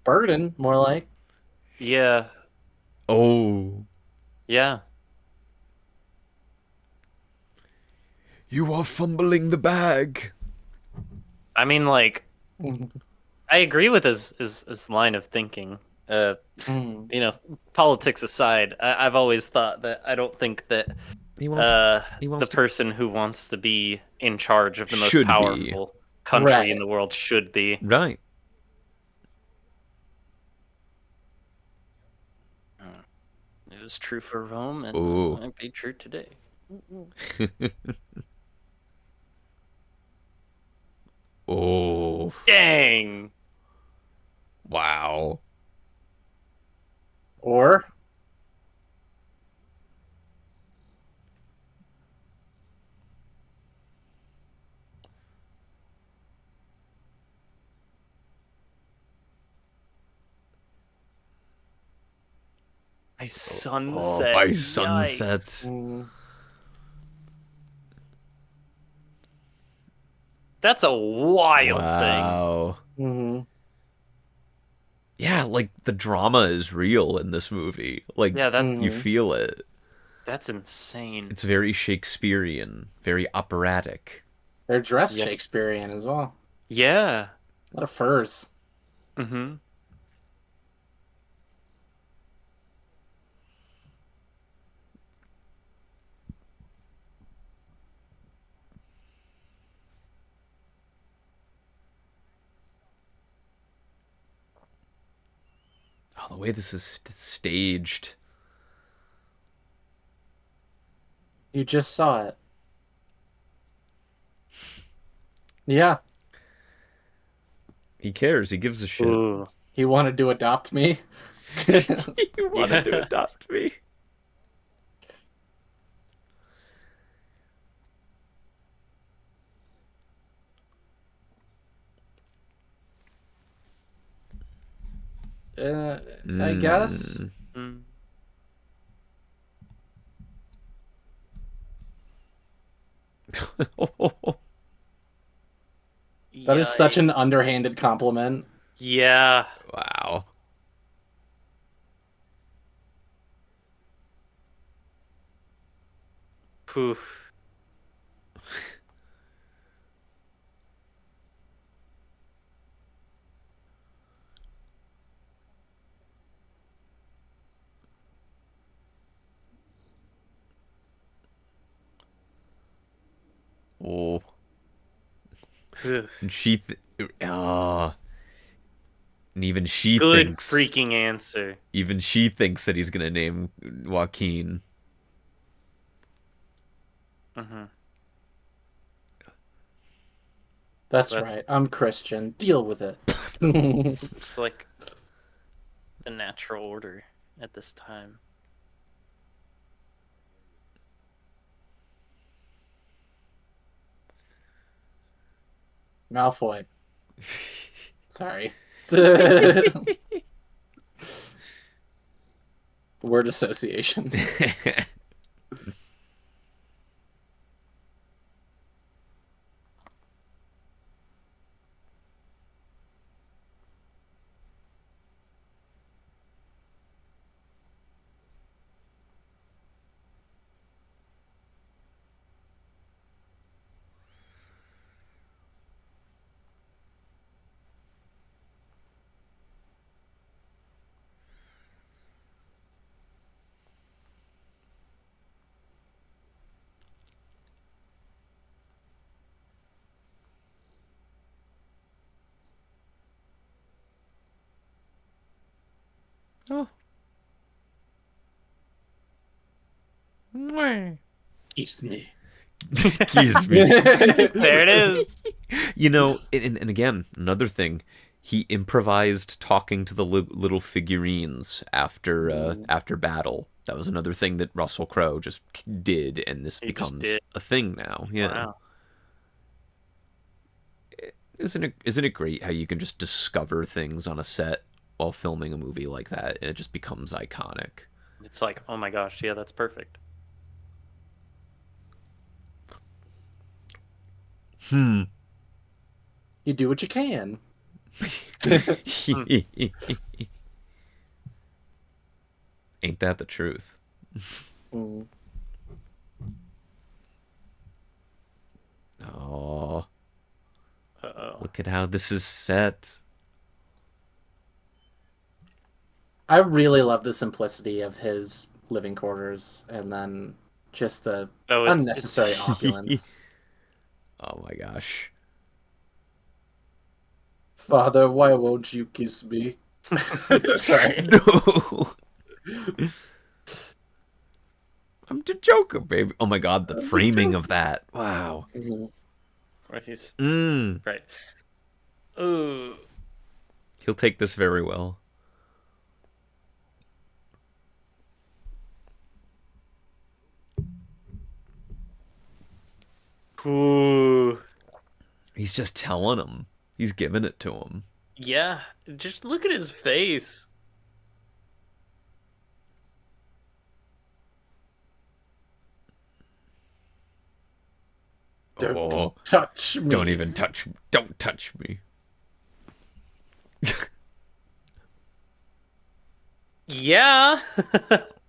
Burden, more like. Yeah. Oh. Yeah. You are fumbling the bag. I mean, like, I agree with his line of thinking. You know, politics aside, I've always thought that I don't think that He wants the to- person who wants to be in charge of the most Should be. powerful country Right. in the world should be. Right. It was true for Rome, and Ooh. it might be true today. Oh. Dang! Wow. Or By Oh, sunset. by Yikes. sunset. That's a wild thing. Wow. Mhm. Yeah, like the drama is real in this movie. Like Yeah, that's you feel it. that's insane. It's very Shakespearean, very operatic. they're dressed Yep. Shakespearean as well. Yeah. A lot of furs. Mm-hmm. Oh, the way this is staged. You just saw it. Yeah, He cares. He gives a shit. Ooh. he wanted to adopt me. He wanted to adopt me. I guess. Mm. That is such an underhanded compliment. Yeah. Wow. Poof. Oh. Poof. And she, and even she Good thinks, freaking answer. even she thinks that he's gonna name Joaquin. Mm-hmm. That's right. I'm Christian. Deal with it. It's like the natural order at this time. Malfoy. Sorry. Word association. Oh. Kiss me. Excuse me. There it is. You know, and again, another thing, he improvised talking to the little figurines after battle. That was another thing that Russell Crowe just did, and this He just becomes did. a thing now. Yeah. Wow. Isn't it great how you can just discover things on a set while filming a movie like that, and it just becomes iconic? It's like, oh my gosh, yeah, that's perfect. Hmm. You do what you can. Ain't that the truth? Mm. Oh, Uh-oh. look at how this is set. I really love the simplicity of his living quarters, and then just the Oh, unnecessary opulence. Oh my gosh. Father, why won't you kiss me? Sorry. No. I'm the Joker, baby. Oh my god, the framing of that. Wow. Mhm. Right, he's Mm. right. Ooh. He'll take this very well. Ooh. He's just telling him. He's giving it to him. Yeah, just look at his face. Don't touch me. Don't even touch. Don't touch me. Yeah.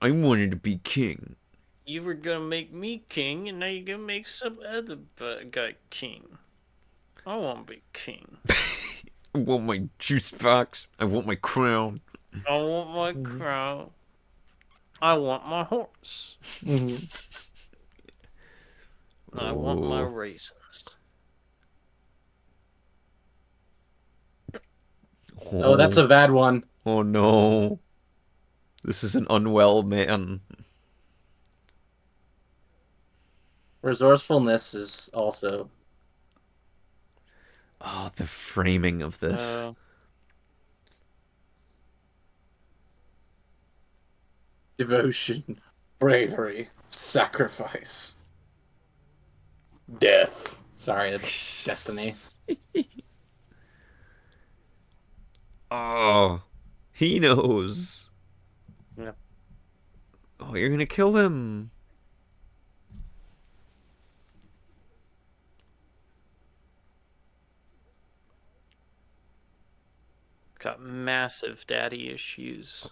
I wanted to be king. You were gonna make me king, and now you're gonna make some other guy king. I want to be king. I want my juice box. I want my crown. I want my crown. I want my horse. Mhm. I want my Oh. raisins. Oh, that's a bad one. Oh no. This is an unwell man. Resourcefulness is also Oh, the framing of this. devotion, bravery, sacrifice, death. Sorry, it's destiny. Oh, he knows. Yeah. Oh, you're gonna kill him. Got massive daddy issues.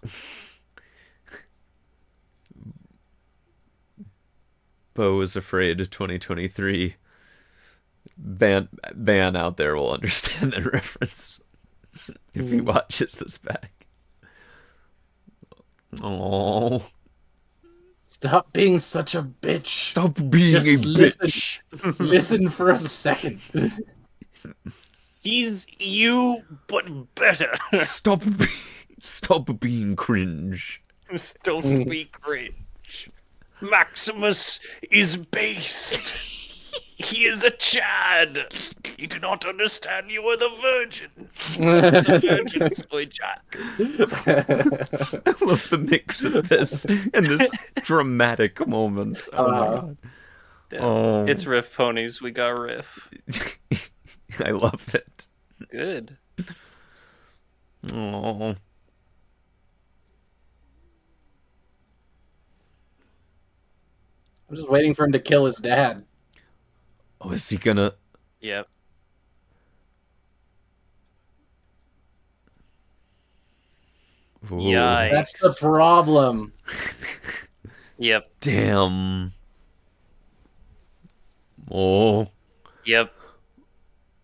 Bo is afraid of 2023. Ban out there will understand that reference if he watches this back. Oh, Stop being such a bitch. stop being Just a listen. bitch. Listen for a second. He's you, but better. Stop being cringe. Don't be cringe. Maximus is based. He is a Chad. You do not understand. You are the virgin. The virgin's boy Jack. I love the mix of this and this dramatic moment. Oh my god. Yeah. It's Riff Ponies. We got Riff. I love it. Good. Oh. I'm just waiting for him to kill his dad. Oh, is he gonna? Yep. Ooh. Yikes. That's the problem. Yep. Damn. Oh. Yep.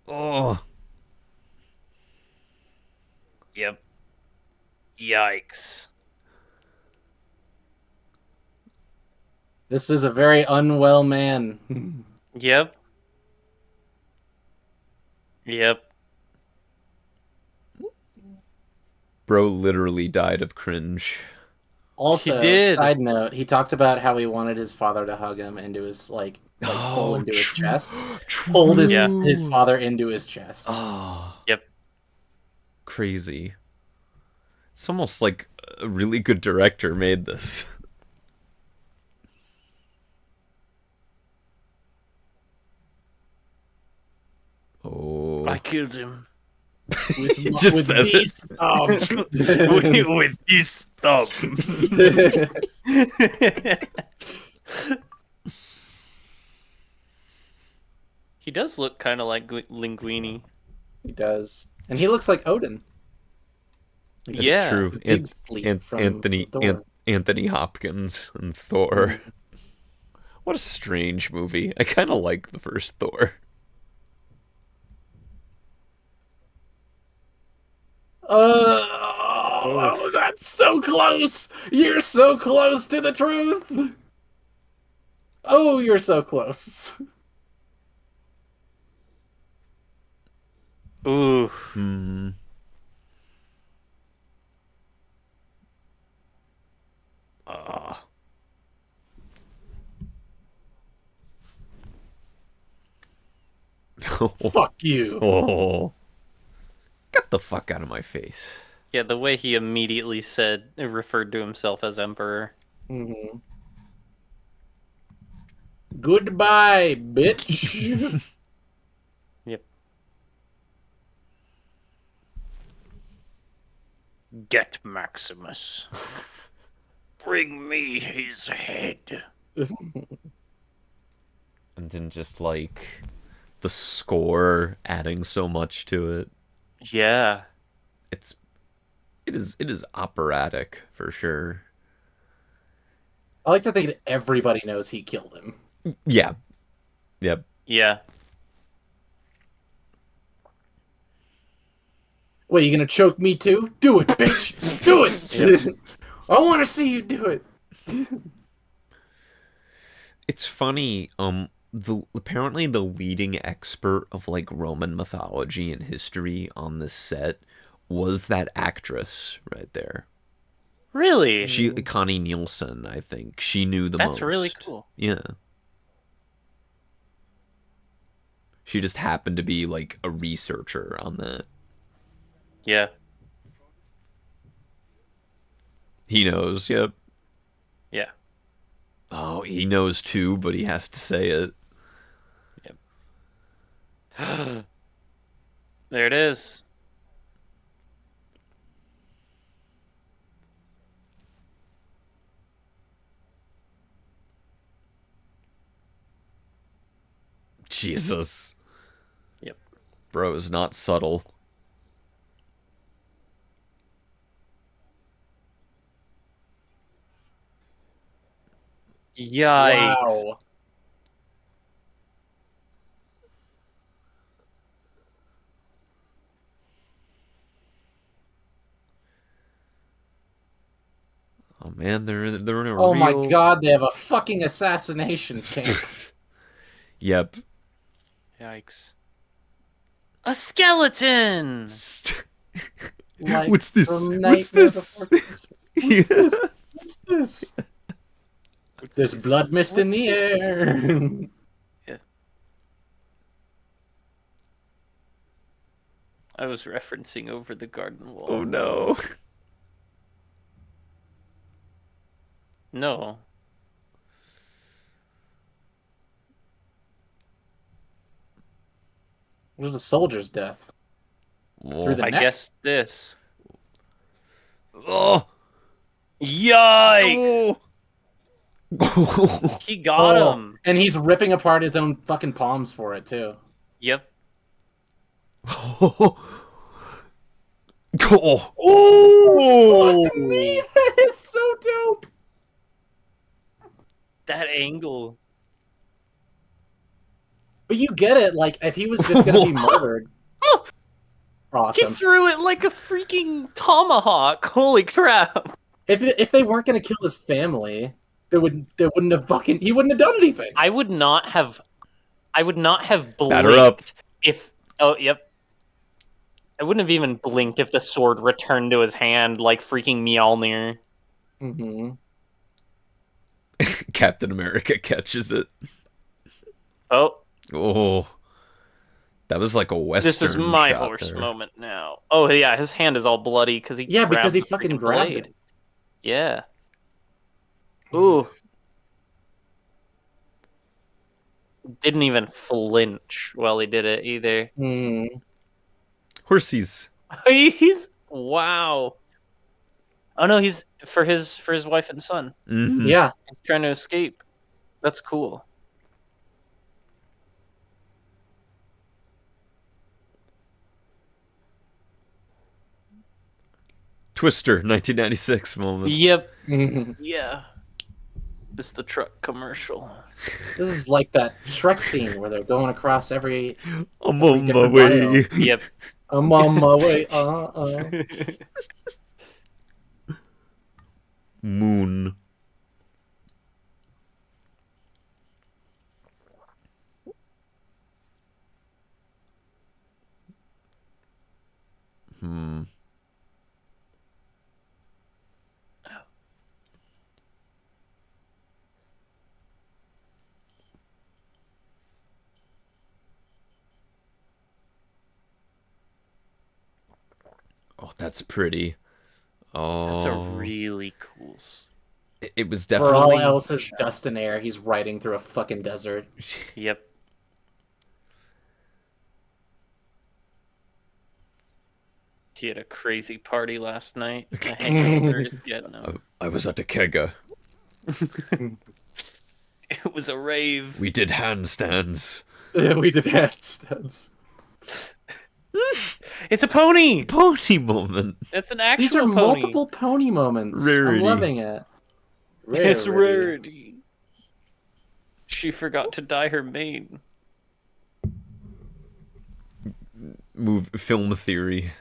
Oh. Yep. Yikes. This is a very unwell man. Yep. Yep. Bro literally died of cringe. Also, He did. side note, he talked about how he wanted his father to hug him into his full into his chest. Pulled his father into his chest. Oh. Yep. Crazy. It's almost like a really good director made this. Oh. I killed him. He just says it. With his thumb. He does look kind of like Linguini. He does. And he looks like Odin. That's Yeah. true. Big sleep from Anthony Hopkins and Thor. What a strange movie. I kind of like the first Thor. Oh, that's so close! You're so close to the truth! Oh, you're so close. Ooh. Hmm. Fuck you. Oh. Get the fuck out of my face. Yeah, the way he immediately referred to himself as Emperor. Mm-hmm. Goodbye, bitch. Yep. Get Maximus. Bring me his head. And then just like the score adding so much to it. Yeah. It is operatic for sure. I like to think that everybody knows he killed him. Yeah. Yep. Yeah. Wait, you gonna choke me too? Do it, bitch! Do it! I want to see you do it. It's funny. Apparently the leading expert of like Roman mythology and history on this set was that actress right there. Really? Connie Nielsen, I think. She knew the most. That's really cool. Yeah. She just happened to be like a researcher on that. Yeah. He knows, yep. Yeah. Oh, he knows too, but he has to say it. Yep. There it is. Jesus. Yep. Bro is not subtle. Yikes. Wow. Oh man, they're in a Oh my real. god, they have a fucking assassination camp. Yep. Yikes. A skeleton! Like What's this? from What's Nightmare this? Before Christmas. What's Yeah. this? What's this? There's this? blood mist in What's the this? air. Yeah. I was referencing Over the Garden Wall. Oh no. No. It was a soldier's death. Through the I neck? guess this. Oh. Yikes! Oh. He got him. And he's ripping apart his own fucking palms for it, too. Yep. Oh. Oh! Fuck me! That is so dope! That angle. But you get it, like, if he was just gonna be murdered. Oh! He Awesome. threw it like a freaking tomahawk. Holy crap. If they weren't gonna kill his family, he wouldn't have done anything. I would not have Batter up. blinked if oh yep. I wouldn't have even blinked if the sword returned to his hand like freaking Mjolnir. Mm-hmm. Captain America catches it. Oh, Oh. That was like a western. this is my shot horse there. moment now. Oh yeah, his hand is all bloody because he Because he grabbed the fucking freaking grabbed blade. it. Yeah. Ooh. Didn't even flinch while he did it either. Mm. Horsies. He's wow. Oh no, he's for his wife and son. Mhm. Yeah. He's trying to escape. That's cool. Twister, 1996 moment. Yep. Mhm. Yeah. It's the truck commercial. This is like that Shrek scene where they're going across every I'm on my different way. bio. Yep. I'm on my way. Moon. Hmm. Oh, that's pretty. Oh. That's a really cool. It was For all definitely. else is dust and air, he's riding through a fucking desert. Yep. He had a crazy party last night. A hangover is getting him. I was at a kegger. It was a rave. We did handstands. We did handstands. It's a pony. Pony moment. It's an actual These are pony. multiple pony moments. Rarity. I'm loving it. It's rarity. She forgot to dye her mane. Film theory.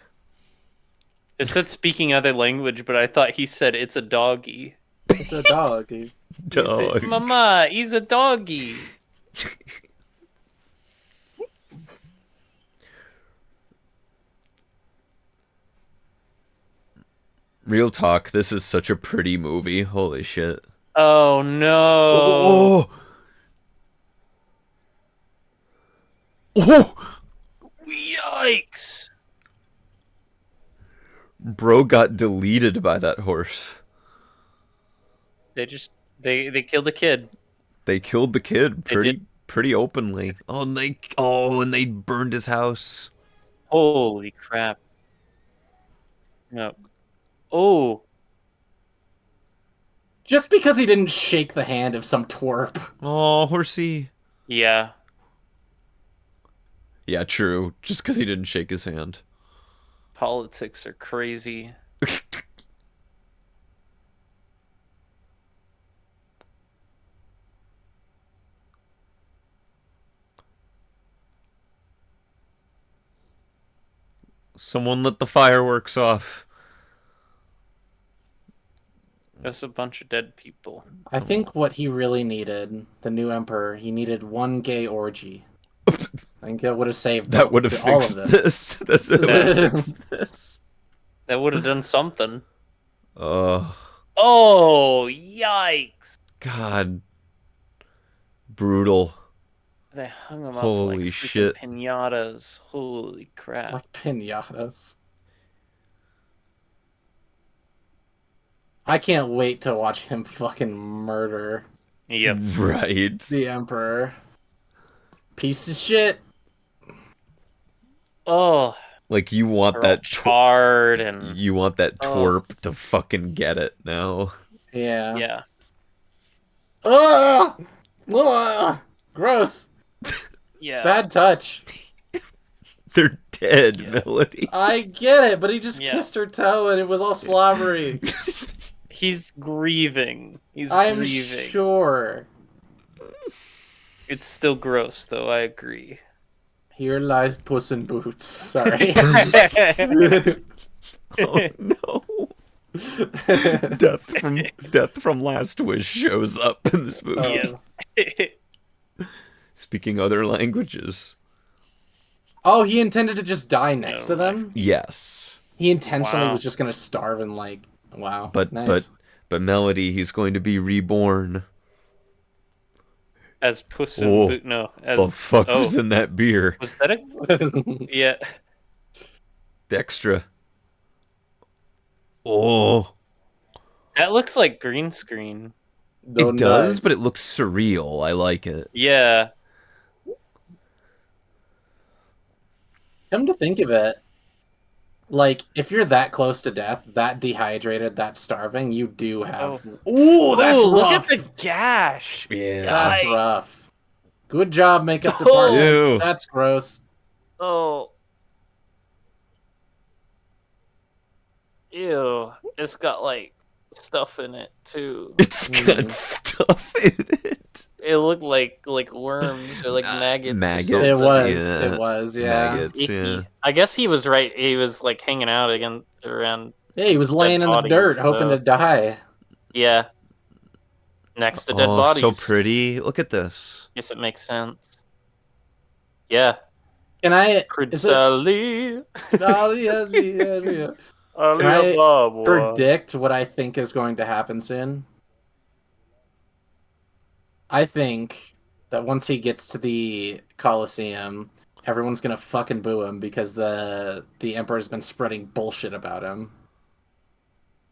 It said speaking other language, but I thought he said it's a doggy. It's a dog. He Dog. said, Mama, he's a doggy. Real talk, this is such a pretty movie. Holy shit. Oh no. Oh! Oh! Yikes. Bro got deleted by that horse. They just they killed the kid. They killed the kid They did. pretty openly. And they burned his house. Holy crap. No. Oh. Just because he didn't shake the hand of some twerp. Oh, horsey. Yeah. Yeah, true. Just because he didn't shake his hand. Politics are crazy. Someone lit the fireworks off. There's a bunch of dead people. I think what he really needed, the new emperor, he needed one gay orgy. I think that would have saved That would have all of fixed this. That would have fixed this. That would have done something. Oh, Oh, yikes! God. Brutal. They hung him up Holy like shit. pinatas. Holy crap. Like pinatas. I can't wait to watch him fucking murder Yep. Right. the emperor. Piece of shit. Oh, Like, you want they're all that charred and you want that Oh. twerp to fucking get it now. Yeah. yeah. Ah! Ah! Gross. Yeah. Bad touch. They're dead, Yeah. Melody. I get it, but he just Yeah. kissed her toe and it was all slobbery. He's grieving. He's I'm grieving. sure. It's still gross, though. I agree. Here lies Puss in Boots. Sorry. Oh no. Death from Last Wish shows up in this movie. Speaking other languages. Oh, he intended to just die next to them? Yes. He intentionally Wow. was just gonna starve and like, wow. But nice. but Melody, he's going to be reborn. As Puss in Whoa. Boot. No. As The fuck was in that beer? Was that a? Yeah. Extra. Oh. That looks like green screen. Don't It does, die. but it looks surreal. I like it. Yeah. Come to think of it, like, if you're that close to death, that dehydrated, that starving, you do have... Ooh, that's Ooh, look rough! at the gash. Yeah. That's Yikes. rough. Good job, makeup department. Ew. That's gross. Oh. Ew. It's got like stuff in it too. It's got stuff in it. It looked like worms or like maggots. maggots. Or something. It was, yeah. Maggots, Icky. yeah. I guess he was right. He was like hanging out again around. Yeah, he was laying in the bodies, dirt, hoping so- to die. Yeah. Next to dead Oh, bodies. so pretty. Look at this. Guess it makes sense. Yeah. Can I... Prince is it- Ali. Can Ali I Ababa. predict what I think is going to happen soon? I think that once he gets to the Colosseum, everyone's gonna fucking boo him because the Emperor's been spreading bullshit about him.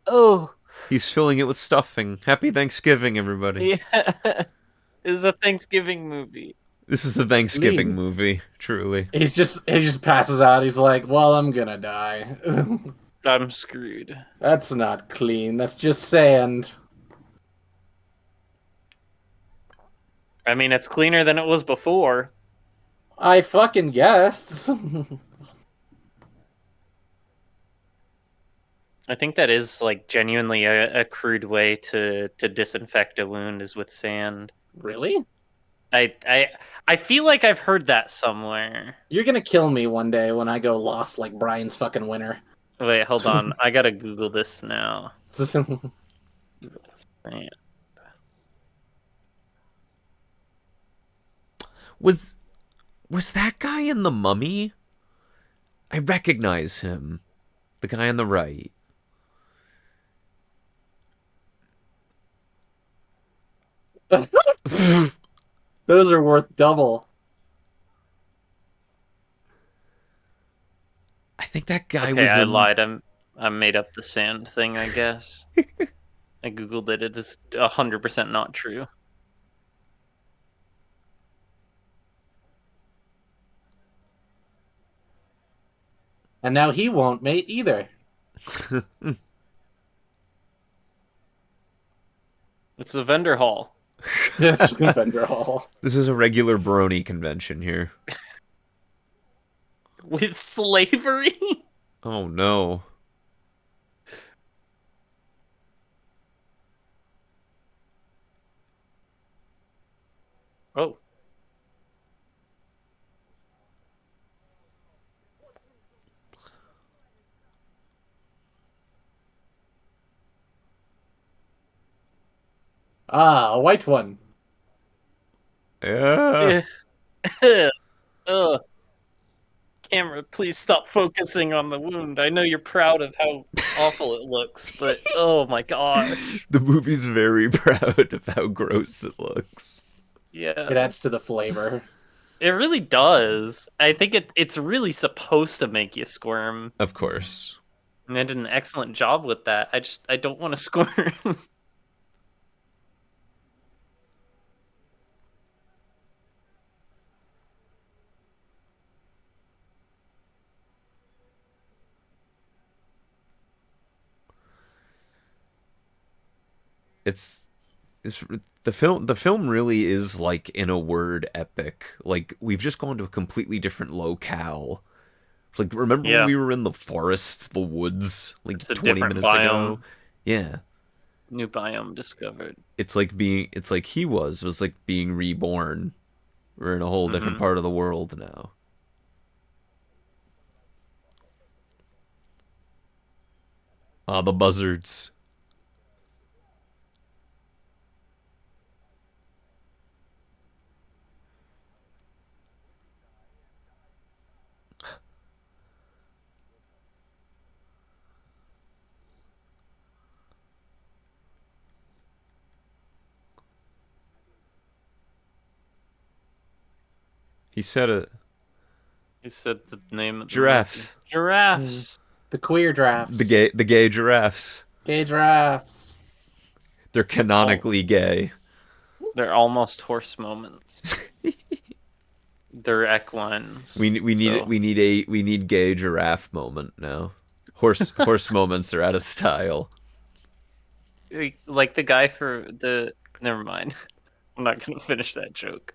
Oh. He's filling it with stuffing. Happy Thanksgiving, everybody. Yeah. This is a Thanksgiving movie. This is a Thanksgiving Lean. movie, truly. He just passes out. He's like, "Well, I'm gonna die." I'm screwed. That's not clean. That's just sand. I mean, it's cleaner than it was before. I fucking guess. I think that is like genuinely a crude way to disinfect a wound is with sand. Really? I feel like I've heard that somewhere. You're gonna kill me one day when I go lost like Brian's fucking winter. Wait, hold on. I gotta Google this now. Sand. Was that guy in The Mummy? I recognize him. The guy on the right. Those are worth double. I think that guy Okay, was I in... lied. I made up the sand thing, I guess. I googled it. It is 100% not true. And now he won't mate either. It's the vendor hall. That's Vendor Hall. This is a regular brony convention here. With slavery? Oh no. Oh. Ah, a white one. Yeah. Ugh. Camera, please stop focusing on the wound. I know you're proud of how awful it looks, but oh my gosh. The movie's very proud of how gross it looks. Yeah. It adds to the flavor. It really does. I think it's really supposed to make you squirm. Of course. And they did an excellent job with that. I don't want to squirm. It's the film really is, like, in a word, epic. Like, we've just gone to a completely different locale. Like, remember when Yeah. we were in the forests, the woods, like It's a 20 different minutes ago? biome. Yeah. New biome discovered. It's like he was like being reborn. We're in a whole different part of the world now. Ah, the buzzards. He said it. He said the name of the Giraffes. movie. Giraffes. The queer drafts. The gay giraffes. Gay drafts. They're canonically gay. They're almost horse moments. They're equines. We need gay giraffe moment now. Horse moments are out of style. Like the guy for the. Never mind. I'm not gonna finish that joke.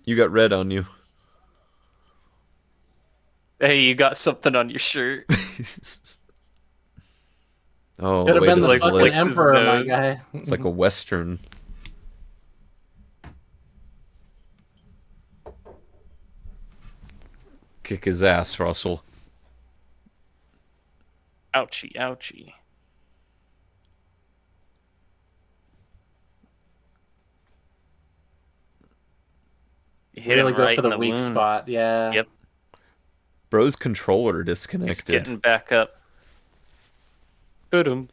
You got red on you. Hey, you got something on your shirt. Oh, Could the have way been this the is fucking lit. emperor, my nose. guy. It's like a western. Kick his ass, Russell. Ouchie, ouchie. You hit really him go right for the in weak wound. spot. Yeah. Yep. Bro's controller He's disconnected. getting back up. Boom.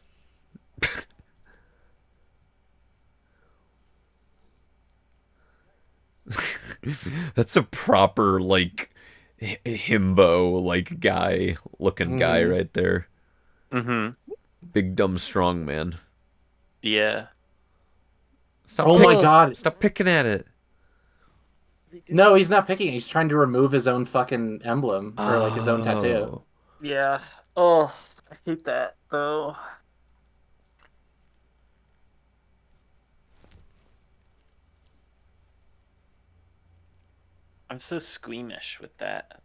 That's a proper, like, himbo, like, guy looking guy right there. Mm-hmm. Big dumb strong man. Yeah. Stop Oh my god. Stop picking at it. No, he's not picking it. He's trying to remove his own fucking emblem. Or like his own tattoo. Oh. Yeah. Oh, I hate that though. I'm so squeamish with that.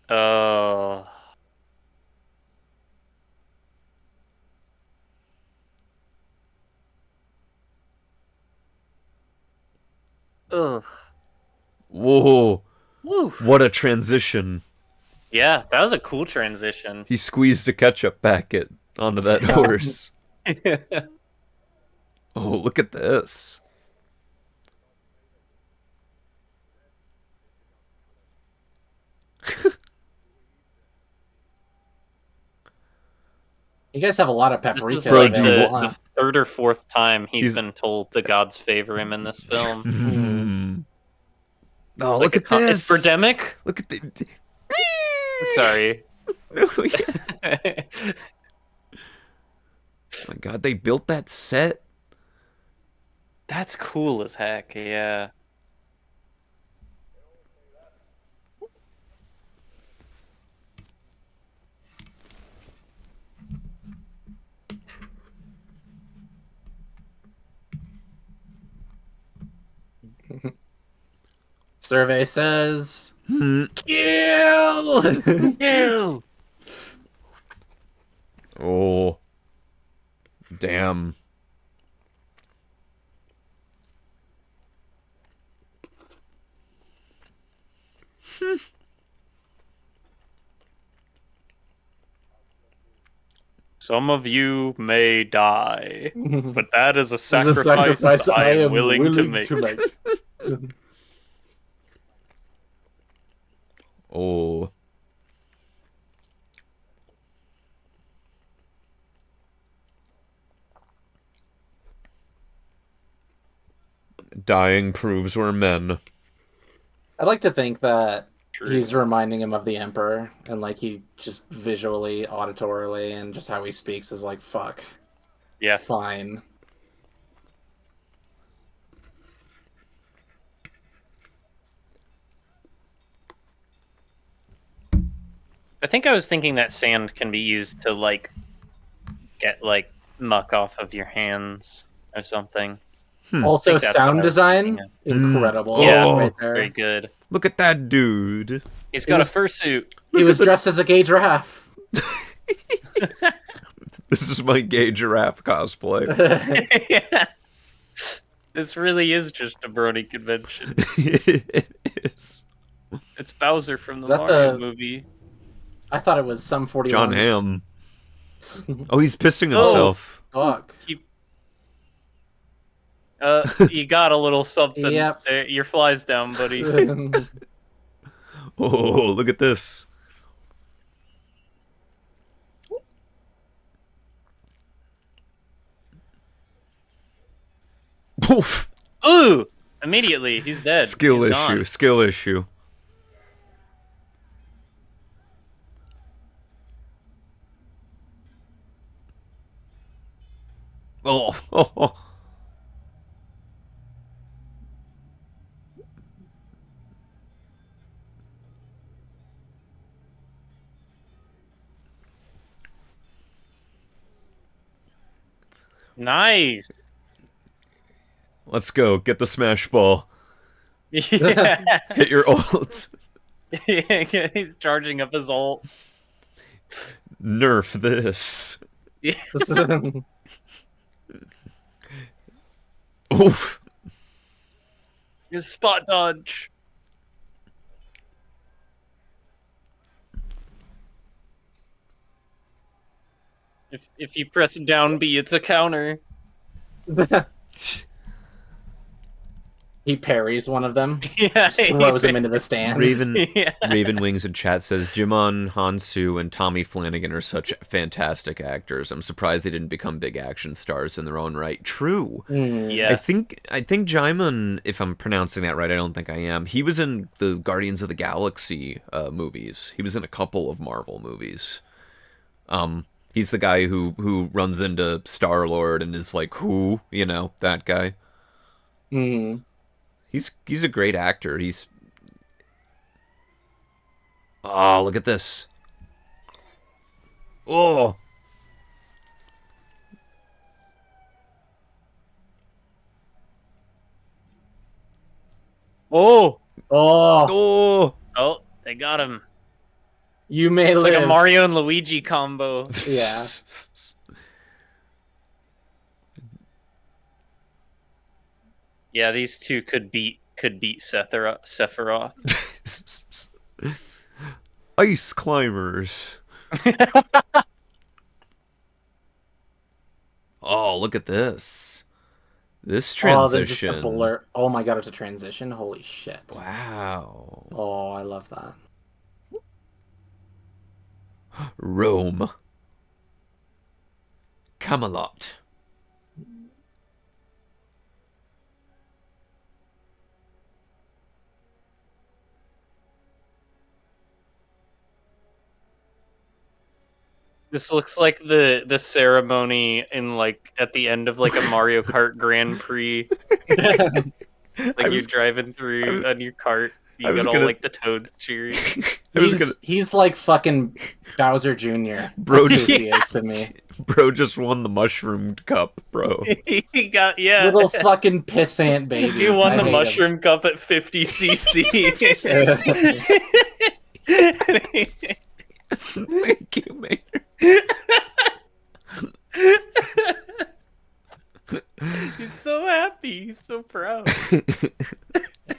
Oh. Ugh. Whoa. Woo. What a transition. Yeah, that was a cool transition. He squeezed a ketchup packet onto that horse. Oh, look at this. You guys have a lot of This paprika. is like available, huh? the third or fourth time He's- he's been told the gods favor him in this film. Oh, It's look like at this. It's Birdemic? Look at the. Sorry. Oh, yeah. Oh my god, they built that set. That's cool as heck, yeah. Survey says Hmm. kill. Ew! Oh. Damn. Some of you may die, but that is a This is a sacrifice I am willing to make. Oh. Dying proves we're men. I like to think that True. he's reminding him of the Emperor, and like he just visually, auditorily, and just how he speaks is like, fuck. Yeah. Fine. I think I was thinking that sand can be used to like get like muck off of your hands or something. Also, I think that's what I sound was design, thinking of. incredible. Yeah, Oh. Right there. very good. Look at that dude. He's got was- a fursuit. He was dressed as a gay giraffe. This is my gay giraffe cosplay. Yeah. This really is just a brony convention. It is. It's Bowser from the that Mario the- movie. I thought it was some 41. John Hamm. Oh, he's pissing himself. Fuck. You got a little something. Yep. There. Your fly's down, buddy. Oh, look at this. Poof. Ooh! Immediately, he's dead. Skill He's issue. gone. Skill issue. Oh, oh, oh. Nice. Let's go. Get the smash ball. Yeah. Hit your ult. He's charging up his ult. Nerf this. Oof. His spot dodge. If you press down B, it's a counter. He parries one of them, Yeah. throws him into the stands. Raven Yeah. Raven Wings in chat says Jimon Hansu and Tommy Flanagan are such fantastic actors. I'm surprised they didn't become big action stars in their own right. True. Yeah. I think Jimon, if I'm pronouncing that right, I don't think I am. He was in the Guardians of the Galaxy movies. He was in a couple of Marvel movies. He's the guy who runs into Star-Lord and is like, who? You know, that guy. Mm. He's a great actor. Oh, look at this. Oh. Oh! Oh, Oh. Oh, they got him. you may It's live. like a Mario and Luigi combo. Yeah. Yeah, these two could beat Sephiroth. Ice climbers. Oh, look at this. This Oh, they're just a transition. blur. Oh my god, it's a transition. Holy shit. Wow. Oh, I love that. Rome. Camelot. This looks like the ceremony in like at the end of like a Mario Kart Grand Prix. Like you're driving through on your cart. I You was got all gonna- like the toads cheering. He's like fucking Bowser Jr. Bro, That's who he is to me. Bro just won the mushroom cup, bro. He got Little fucking pissant baby. He won I the hate him. mushroom cup at 50 cc. Thank you, Mayor. He's so happy. He's so proud.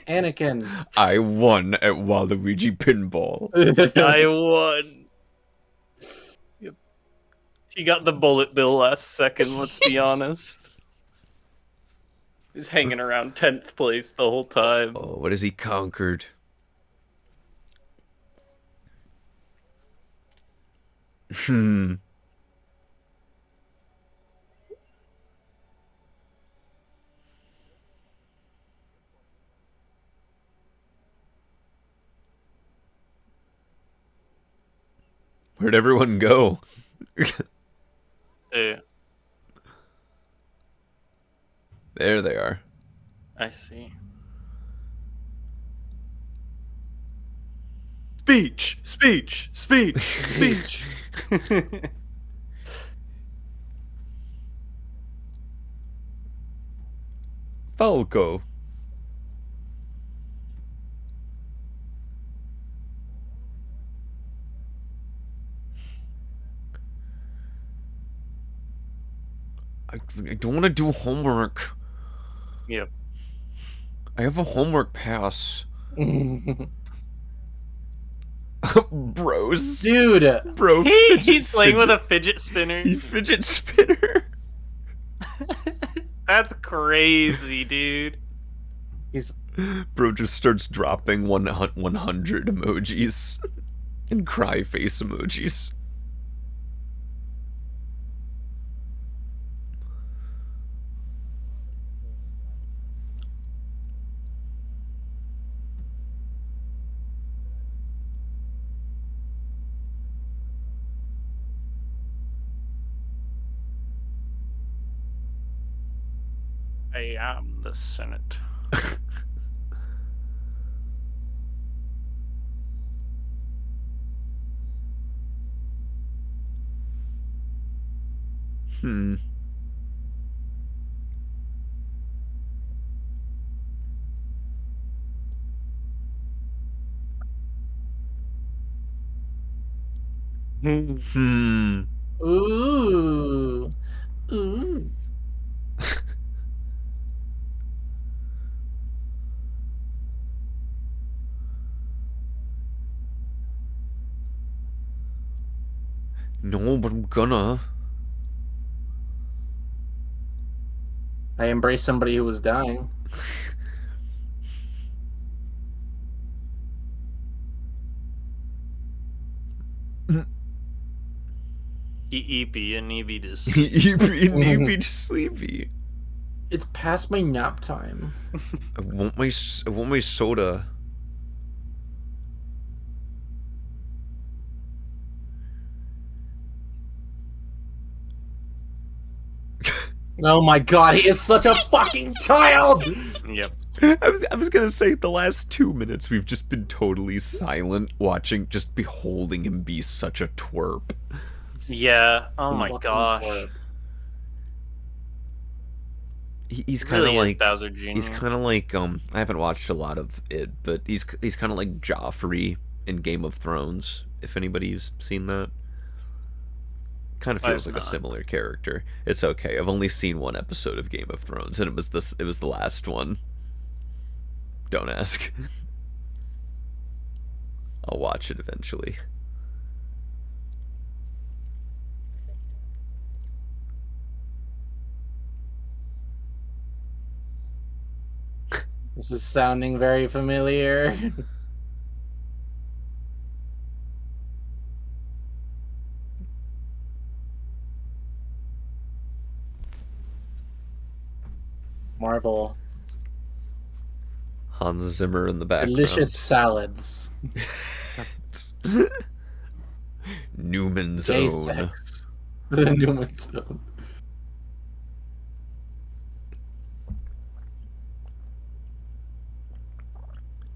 Anakin. I won at Waluigi Pinball. I won. Yep. He got the bullet bill last second, let's be honest. He's hanging around 10th place the whole time. Oh, what has he conquered? Where'd everyone go? Yeah, There they are. I see. Speech, speech, speech, speech. Falco. I don't want to do homework. Yep. I have a homework pass. Bros. Dude, Bro, He's playing with a fidget spinner. He fidget spinner. That's crazy, dude. he's Bro just starts dropping 100 emojis and cry face emojis. I am the Senate. Hmm. Hmm. ooh. No, but I'm gonna. I embraced somebody who was dying. Eepy and Eevee just. You be sleepy. It's past my nap time. I want my soda. Oh my god, he is such a fucking child! Yep. I was gonna say the last 2 minutes we've just been totally silent, watching, just beholding him be such a twerp. Yeah. Oh my Fucking gosh. twerp. He's kind of Really is like Bowser Jr. he's kind of like I haven't watched a lot of it, but he's kind of like Joffrey in Game of Thrones. If anybody's seen that, kind of feels I've like a not. similar character. It's okay. I've only seen one episode of Game of Thrones, and it was the last one. Don't ask. I'll watch it eventually. This is sounding very familiar. Marvel. Hans Zimmer in the background. Delicious salads. Newman's Gay Own. sex. The Newman's Own.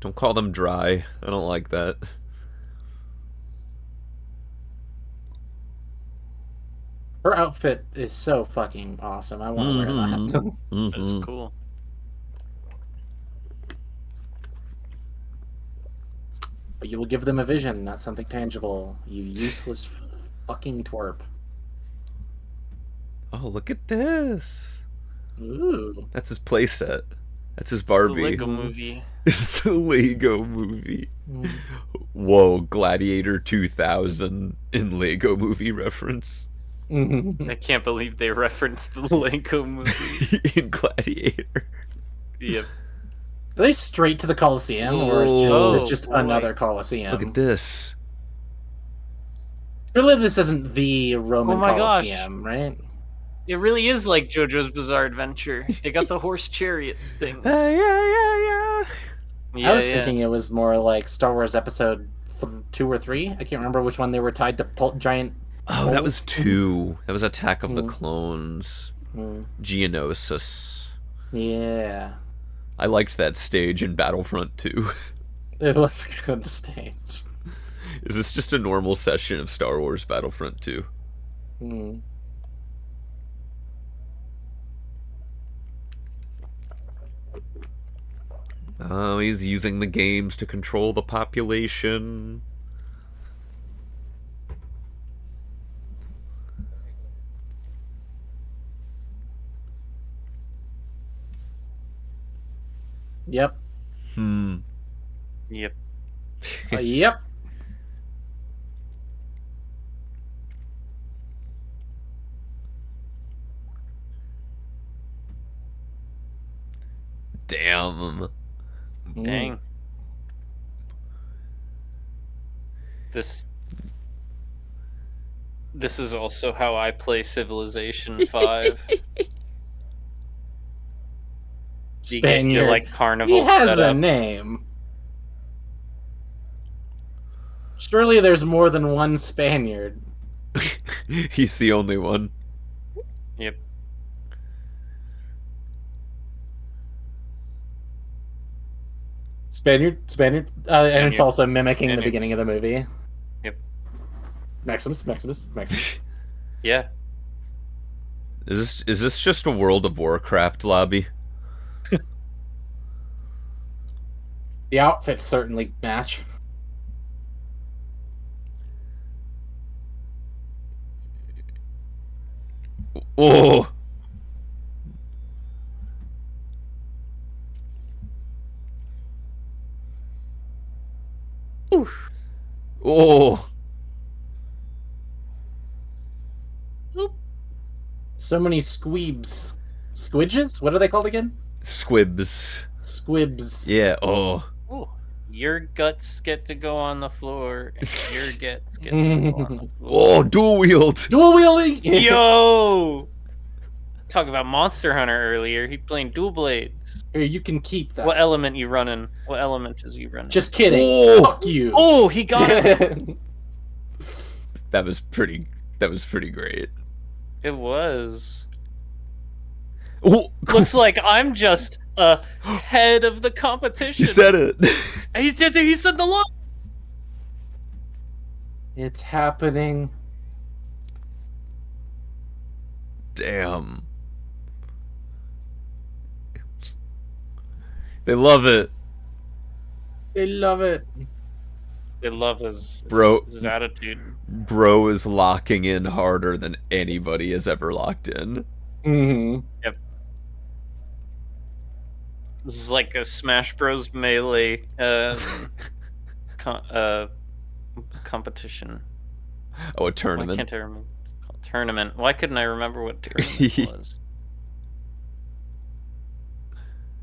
Don't call them dry. I don't like that. Her outfit is so fucking awesome. I want to wear that. That's cool. But you will give them a vision, not something tangible. You useless fucking twerp. Oh, look at this. Ooh. That's his playset. That's his The Barbie. Lego movie. It's the Lego movie. Mm. Whoa, Gladiator 2000 in Lego movie reference. I can't believe they referenced the Lego movie. In Gladiator. Yep. Are they straight to the Colosseum, or is this just boy. another Colosseum? Look at this. Surely this isn't the Roman Oh my gosh. Colosseum, right? It really is like JoJo's Bizarre Adventure. They got the horse chariot things. Yeah. I was thinking it was more like Star Wars Episode 2 or 3. I can't remember which one they were tied to giant. Oh, that was 2. That was Attack of the Clones. Geonosis. Yeah. I liked that stage in Battlefront 2. It was a good stage. Is this just a normal session of Star Wars Battlefront 2? Oh, he's using the games to control the population. Yep. Yep. Yep. Damn. Dang. This is also how I play Civilization 5. You get your, Spaniard. like, carnival He has setup. a name. Surely there's more than one Spaniard. He's the only one. Yep. Spaniard. And it's also mimicking the Spaniard. beginning of the movie. Yep. Maximus. Yeah. Is this just a World of Warcraft lobby? The outfits certainly match. Oh! Oof. Oh! So many squeebs. Squidges? What are they called again? Squibs. Squibs. Yeah, oh. Ooh. Your guts get to go on the floor, and your guts get to go on the floor. Oh, dual wield! Dual wielding! Yo! Talk about Monster Hunter earlier. He playing dual blades. Here, you can keep that. What element you running? What element is you running? Just kidding. Oh! Fuck you. Oh, he got it. That was pretty great. It was. Oh! Looks like I'm just ahead of the competition. You said it! He said the line. It's happening. Damn. They love it. They love it. They love his attitude. Bro is locking in harder than anybody has ever locked in. Mm-hmm. Yep. This is like a Smash Bros. Melee competition. Oh, a Why tournament. can't I remember? It's called tournament. Why couldn't I remember what tournament was?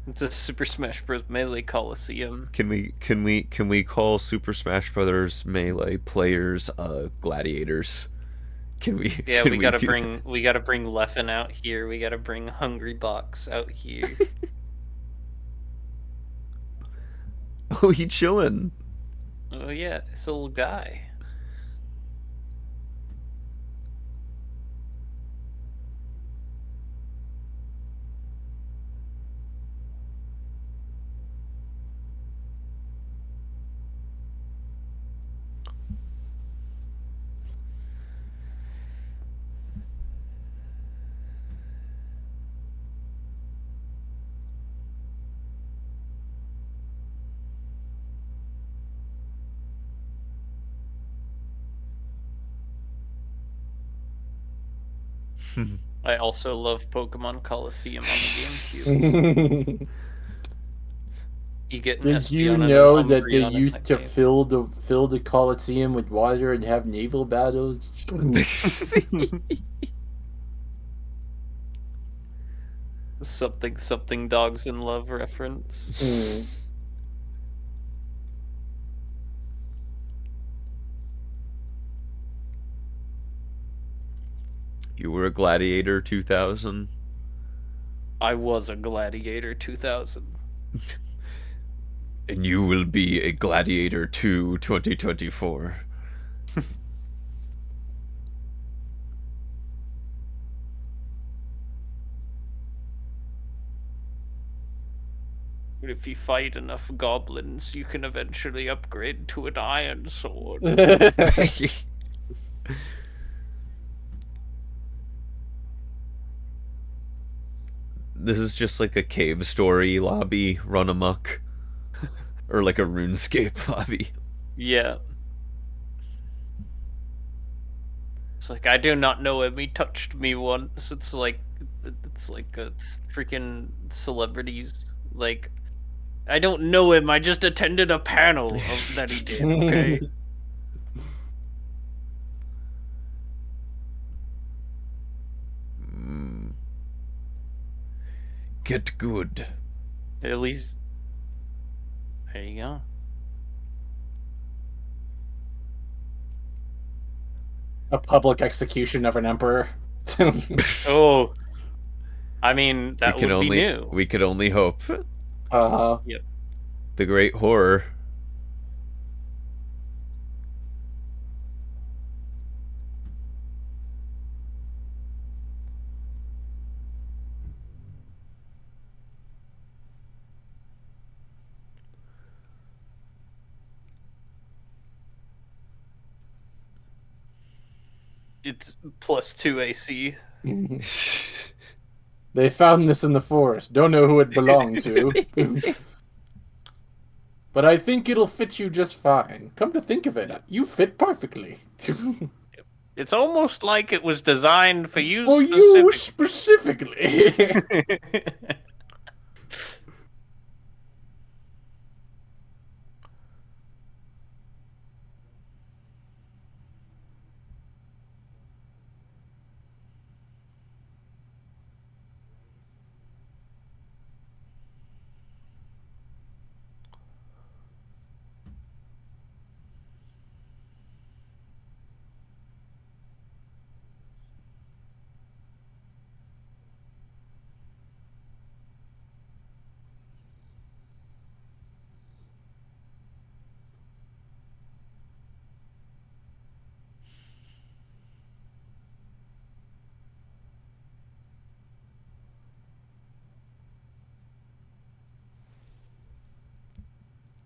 It's a Super Smash Bros. Melee Coliseum. Can we call Super Smash Brothers Melee players gladiators? Can we? Yeah, can we gotta do bring Leffen out here. We gotta bring Hungry Box out here. that? Oh, he chillin'. Oh yeah, this little guy. I also love Pokemon Coliseum on the GameCube. You get an Did you Espeon and an know that they Umbreon in used that to game. fill the Coliseum with water and have naval battles? Something dogs in love reference. You were a Gladiator 2000. I was a Gladiator 2000. And you will be a Gladiator 2 2024. But if you fight enough goblins, you can eventually upgrade to an iron sword. This is just like a cave story lobby run amok. Or like a RuneScape lobby. Yeah. It's like, I do not know him, he touched me once. It's like a freaking celebrities. Like, I don't know him, I just attended a panel that he did, okay? Get good. At least, there you go. A public execution of an emperor. Oh, I mean, that would be new. We could only hope. Yep. The great horror. It's +2 AC. They found this in the forest. Don't know who it belonged to. But I think it'll fit you just fine. Come to think of it, you fit perfectly. It's almost like it was designed for you For you specifically.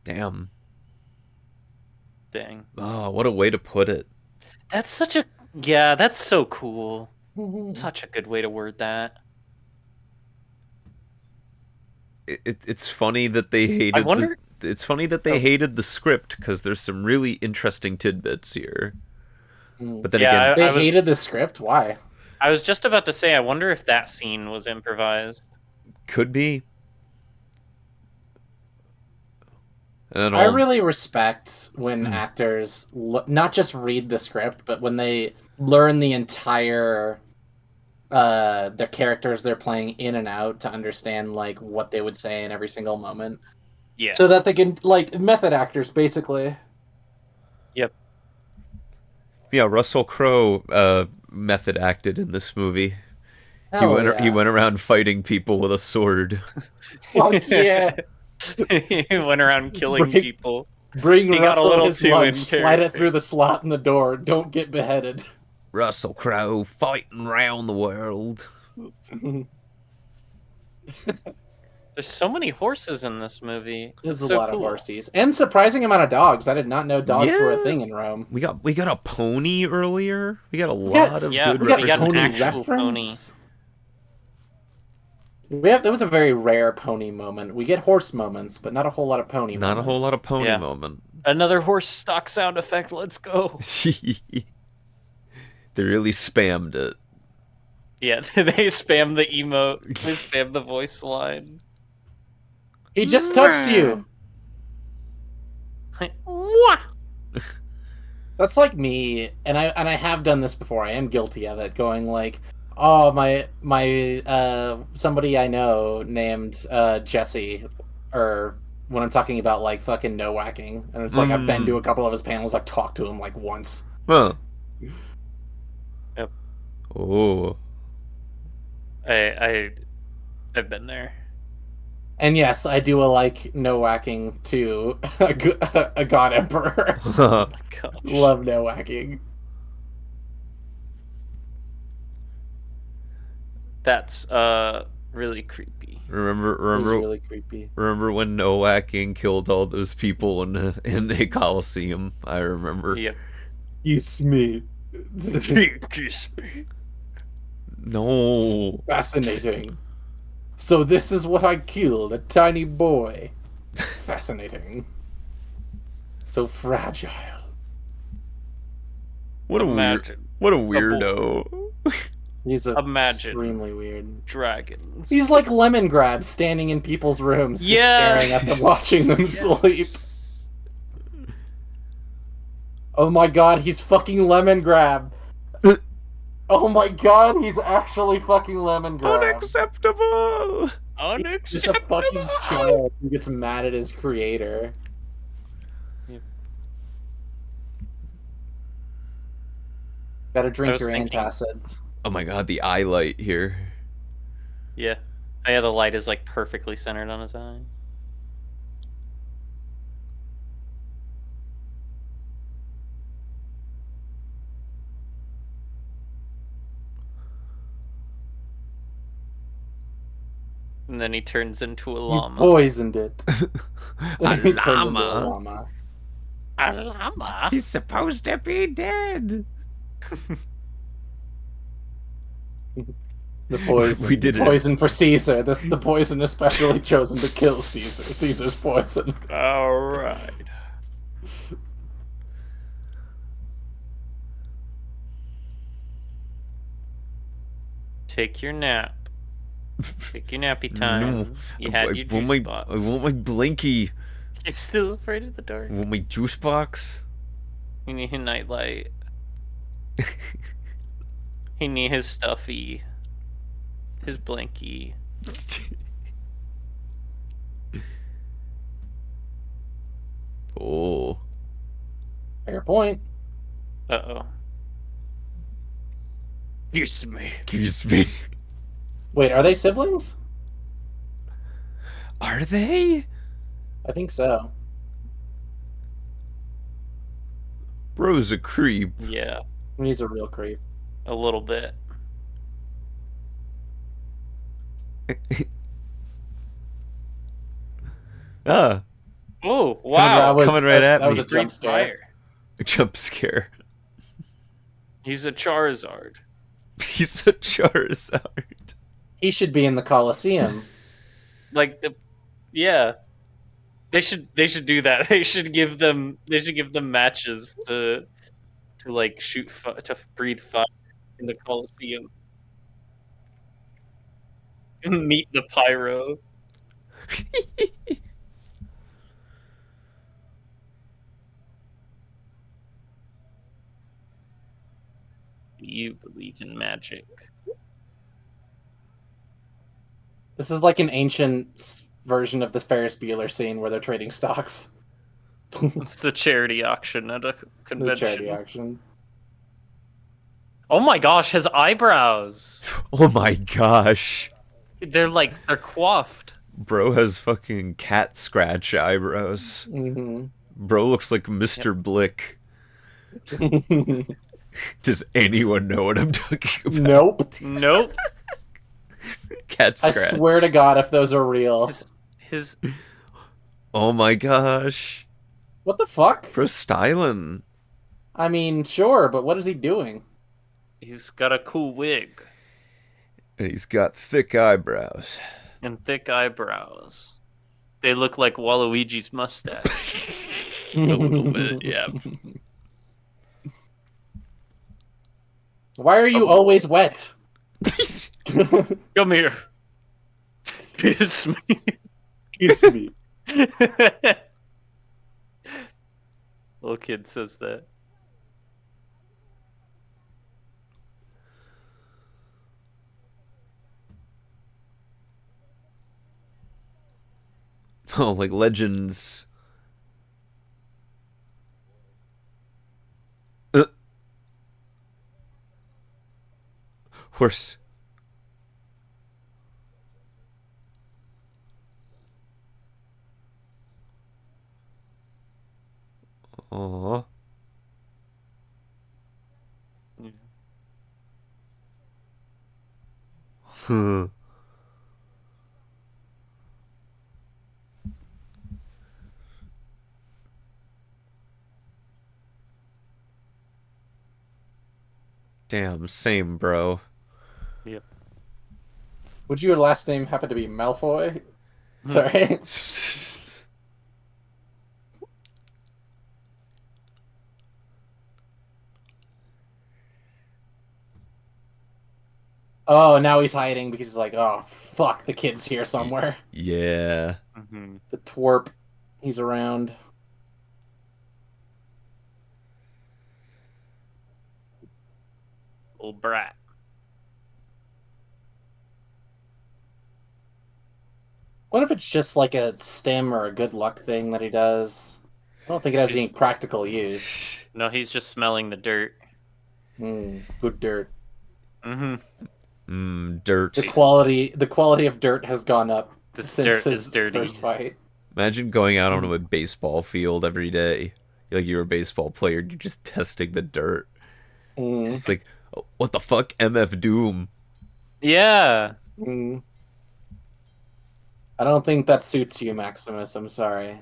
Damn. Dang. Oh, what a way to put it. That's such a... Yeah, that's so cool. Such a good way to word that. It's funny that they hated I wonder... It's funny that they hated the script, because there's some really interesting tidbits here. But then again... They hated the script? Why? I was just about to say, I wonder if that scene was improvised. Could be. I really respect when actors not just read the script, but when they learn the entire the characters they're playing in and out to understand like what they would say in every single moment. Yeah. So that they can like method actors basically. Yep. Yeah, Russell Crowe method acted in this movie. He went around fighting people with a sword. Fuck yeah. He went around killing people. Bring he Russell got a little his too lunch, in slide it through the slot in the door. Don't get beheaded. Russell Crowe fighting round the world. There's so many horses in this movie. There's It's a lot of horses and surprising amount of dogs. I did not know dogs were a thing in Rome. We got a pony earlier. We got a lot of good. We got an actual pony. There was a very rare pony moment. We get horse moments, but not a whole lot of pony moments. Not a whole lot of pony moment. Another horse stock sound effect. Let's go. They really spammed it. Yeah, they spam the emote. They spam the voice line. He just touched you. That's like me, and I have done this before. I am guilty of it. Going like, Oh, somebody I know named Jesse, or when I'm talking about like fucking no whacking, and it's like I've been to a couple of his panels. I've talked to him like once. Huh. Yep. Oh. I've been there. And yes, I do a like no whacking to a god emperor. Oh my gosh. Love no whacking. That's really creepy. It was Remember really creepy. remember when Noaking killed all those people in a coliseum? I remember. Yep. Kiss me. Kiss me. No. Fascinating. So this is what I killed, a tiny boy. Fascinating. So fragile. What a Imagine weirdo. He's Imagine. extremely weird. Dragons. He's like Lemon Grab, standing in people's rooms, just staring at them, watching them sleep. Oh my god, he's fucking Lemon Grab. Oh my god, he's actually fucking Lemon Grab. Unacceptable. Just a fucking child who gets mad at his creator. Yep. Gotta drink was your thinking- antacids. Oh my god, the eye light here. Yeah. Oh, yeah, the light is like perfectly centered on his eye. And then he turns into a You llama. poisoned it. A He turned into a llama? llama. A llama? He's supposed to be dead. The poison. We did the it. poison for Caesar. This is the poison especially chosen to kill Caesar. Caesar's poison. Alright. Take your nap. Take your nappy time. No. You had your juice box. I want my blinky. You're still afraid of the dark? I want my juice box. You need his nightlight. He need his stuffy. His blinky. Oh. Fair point. Uh-oh. Kiss me. Excuse me. Wait, are they siblings? Are they? I think so. Bro's a creep. Yeah, He's a real creep. a little bit. Ah, Oh, wow. coming right at that was me. a jump Breathe scare. fire. a jump scare. He's a Charizard. He's a Charizard. He should be in the Colosseum. Like the, yeah. They should do that. They should give them matches to like to breathe fire in the Colosseum. Meet the pyro. You believe in magic. This is like an ancient version of the Ferris Bueller scene where they're trading stocks. It's the charity auction at a The convention. charity auction. Oh my gosh, his eyebrows. Oh my gosh. They're coiffed. Bro has fucking cat scratch eyebrows. Mm-hmm. Bro looks like Mr. Blick. Does anyone know what I'm talking about? Nope. Nope. Cat I scratch. swear to God, if those are real. His Oh my gosh. What the fuck? Bro styling. I mean, sure, but what is he doing? he's got a cool wig And he's got thick eyebrows. and thick eyebrows. They look like Waluigi's mustache. A little bit, yeah. Why are you Oh. always wet? Come here. Kiss me. Kiss me. Little kid says that. Oh, like Legends. Uh, horse. Aww. Yeah. Huh. Damn, same, bro. Yep. Would your last name happen to be Malfoy? Sorry. Oh, now he's hiding because he's like, oh, fuck, the kid's here somewhere. Yeah. Mm-hmm. The twerp. He's around. Old brat. What if it's just like a stim or a good luck thing that he does? I don't think it has any practical use. No, he's just smelling the dirt. Good dirt. Mm-hmm. Dirt. The quality of dirt has gone up This since dirt his is dirty. first fight. Imagine going out onto a baseball field every day. Like you're a baseball player, you're just testing the dirt. It's like, oh, what the fuck? MF Doom. Yeah. I don't think that suits you, Maximus. I'm sorry.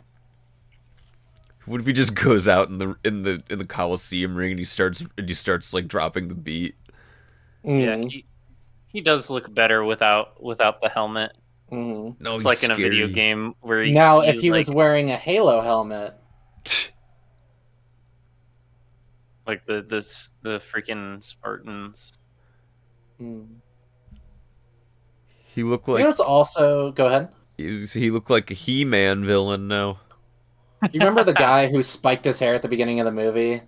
What if he just goes out in the Coliseum ring and he starts like dropping the beat? Yeah, he does look better without the helmet. No, It's he's like in a video scary. game where Now, you if he was like wearing a Halo helmet, the freaking Spartans. He looked you like know, it's also go ahead. he looked like a He-Man villain now. You remember the guy who spiked his hair at the beginning of the movie?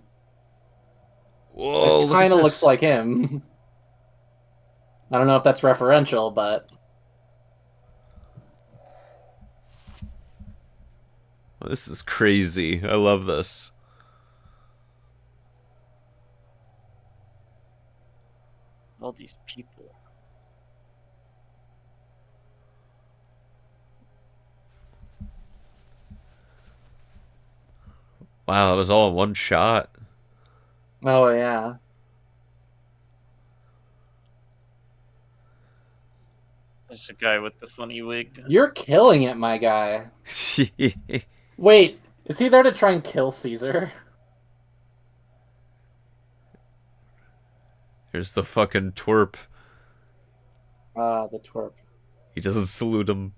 Whoa, It look at kind of this. looks like him. I don't know if that's referential, but This is crazy. I love this. All these people. Wow, that was all in one shot. oh yeah. There's a guy with the funny wig. You're killing it, my guy. Wait, is he there to try and kill Caesar? Here's the fucking twerp. The twerp. He doesn't salute him.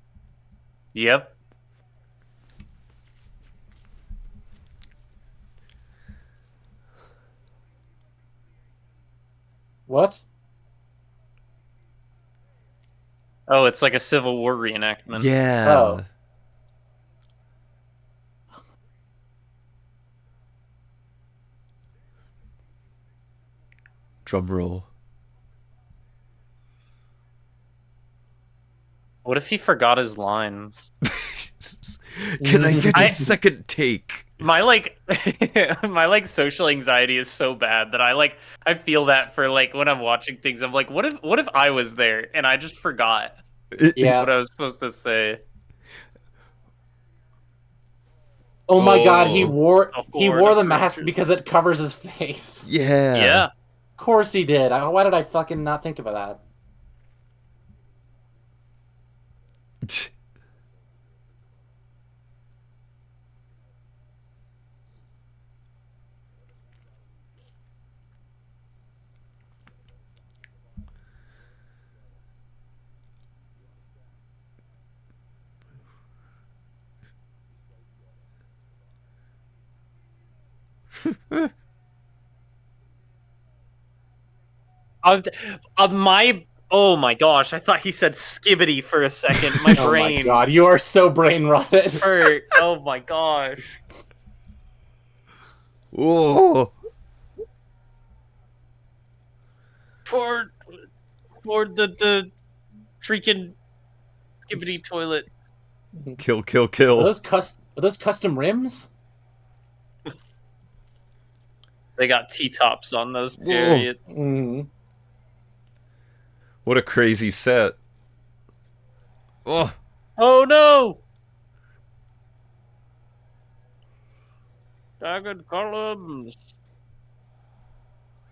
Yep. What? Oh, it's like a Civil War reenactment. Yeah. Oh. Drum roll. What if he forgot his lines? Can I get a second take? My my social anxiety is so bad that I feel that for like when I'm watching things. I'm like, what if I was there and I just forgot Yeah. what I was supposed to say? Oh my god, he Oh. wore the of mask creatures. because it covers his face. Yeah. Yeah. Of course he did. Why did I fucking not think about that? Oh my gosh! I thought he said skibbity for a second. My Oh brain my god, you are so brain rotted. hurt. Oh my gosh! Whoa. For the freaking skibbity toilet. Kill, kill, kill. Are those custom rims? They got T-tops on those Whoa. chariots. Mm. What a crazy set. Oh. Oh no! Staggered columns.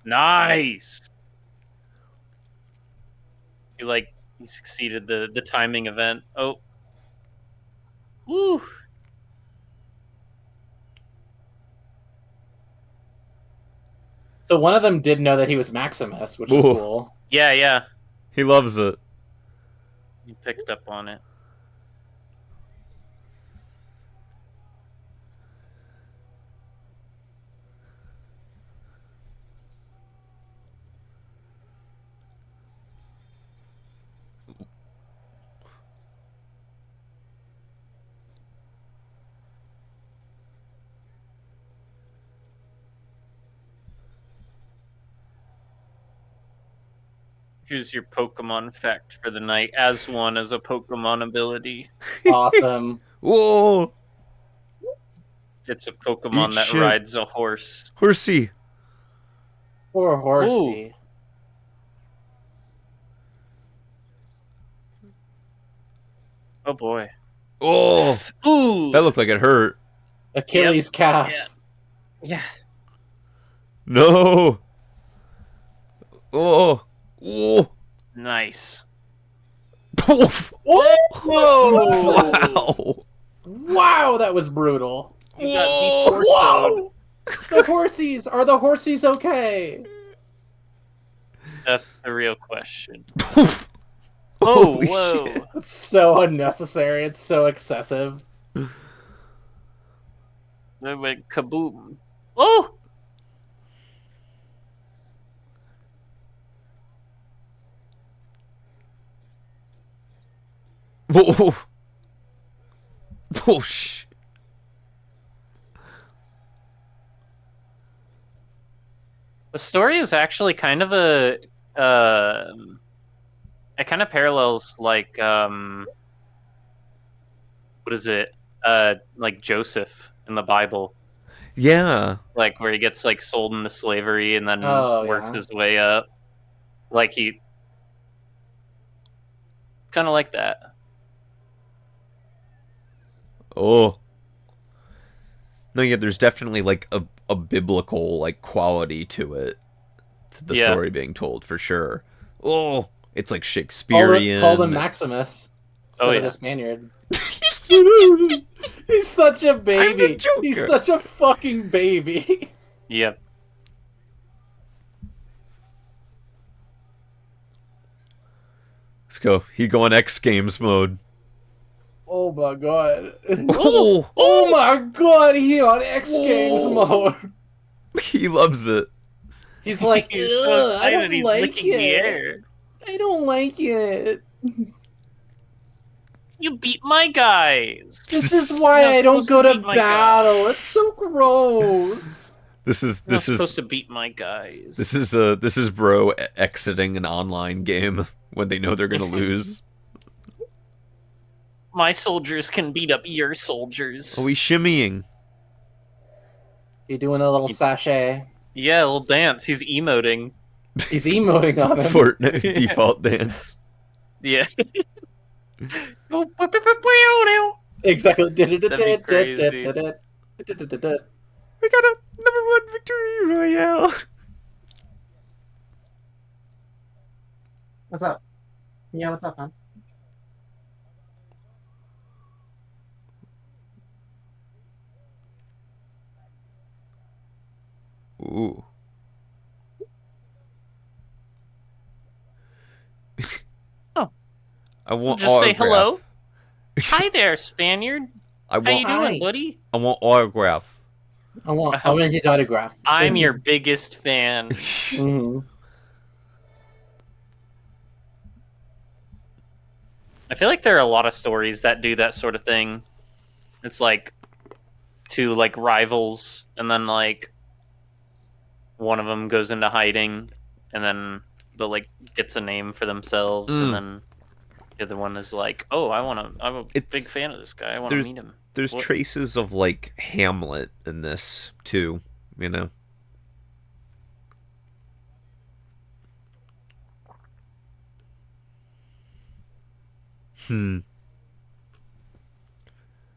Nice. He succeeded the timing event. Oh. Woo. So one of them did know that he was Maximus, which is Ooh. cool. Yeah, yeah. He loves it. He picked up on it. Here's your Pokemon fact for the night. As one as a Pokemon ability. Awesome. Whoa! It's a Pokemon Eat that shit. rides a horse. Horsey. Poor horsey. Oh boy. Oh! Ooh! That looked like it hurt. Achilles calf. Yeah. Yeah. No! Oh! Oh! Nice. Poof! Whoa! Wow! Wow, that was brutal. You got Whoa! de-torsoed. The horsies! Are the horsies okay? That's the real question. Poof! Oh, Holy whoa. shit. It's so unnecessary. It's so excessive. They went kaboom. Oh! Whoa! Oh, shit. The story is actually kind of a... it kind of parallels, like, what is it? Like Joseph in the Bible. Yeah. Like, where he gets, like, sold into slavery and then Oh, works yeah. his way up. Like, he... Kind of like that. Oh. No, yeah, there's definitely, like, a biblical, like, quality to it. To the Yeah. story being told, for sure. Oh! It's, like, Shakespearean. Called him it's- Maximus. Oh, Instead yeah. of the Spaniard. He's such a baby. Joker. He's such a fucking baby. Yep. Let's go. He go on X Games mode. Oh my god. Oh! Oh my god, he on X Games Whoa. mode. He loves it. He's like, He's so "Ugh, I excited don't he's like licking the it. air. I don't like it. You beat my guys. This is why You're I don't supposed go to to beat my battle. It's so gross. This is You're not this supposed is to beat my guys. this is bro exiting an online game when they know they're gonna lose. My soldiers can beat up your soldiers. Oh, he's shimmying. You doing a little sachet? Yeah, a little dance. He's emoting. He's emoting on him. Fortnite default dance. Yeah. Exactly. That'd be crazy. We got a #1 victory royale. What's up? Yeah, what's up, man? Ooh. Oh. I want Just say autograph. hello. Hi there, Spaniard. I How you want doing, Hi. buddy? I want autograph. I want his autograph. I'm your biggest fan. Mhm. I feel like there are a lot of stories that do that sort of thing. It's like two like rivals, and then like one of them goes into hiding, and then the like gets a name for themselves, and then The other one is like, oh, I'm a big fan of this guy. I want to meet him. There's traces of like Hamlet in this too, you know.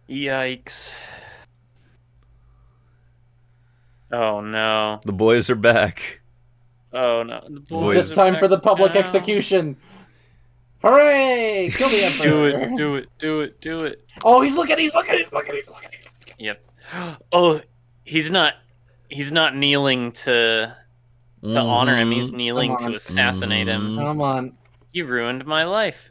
Yikes. Oh no. The boys are back. Oh no. The boys It's time for the public execution. Hooray! Kill the emperor. Do it. Oh, he's looking. Yep. Oh, he's not kneeling to honor him. He's kneeling to assassinate him. Come on. You ruined my life.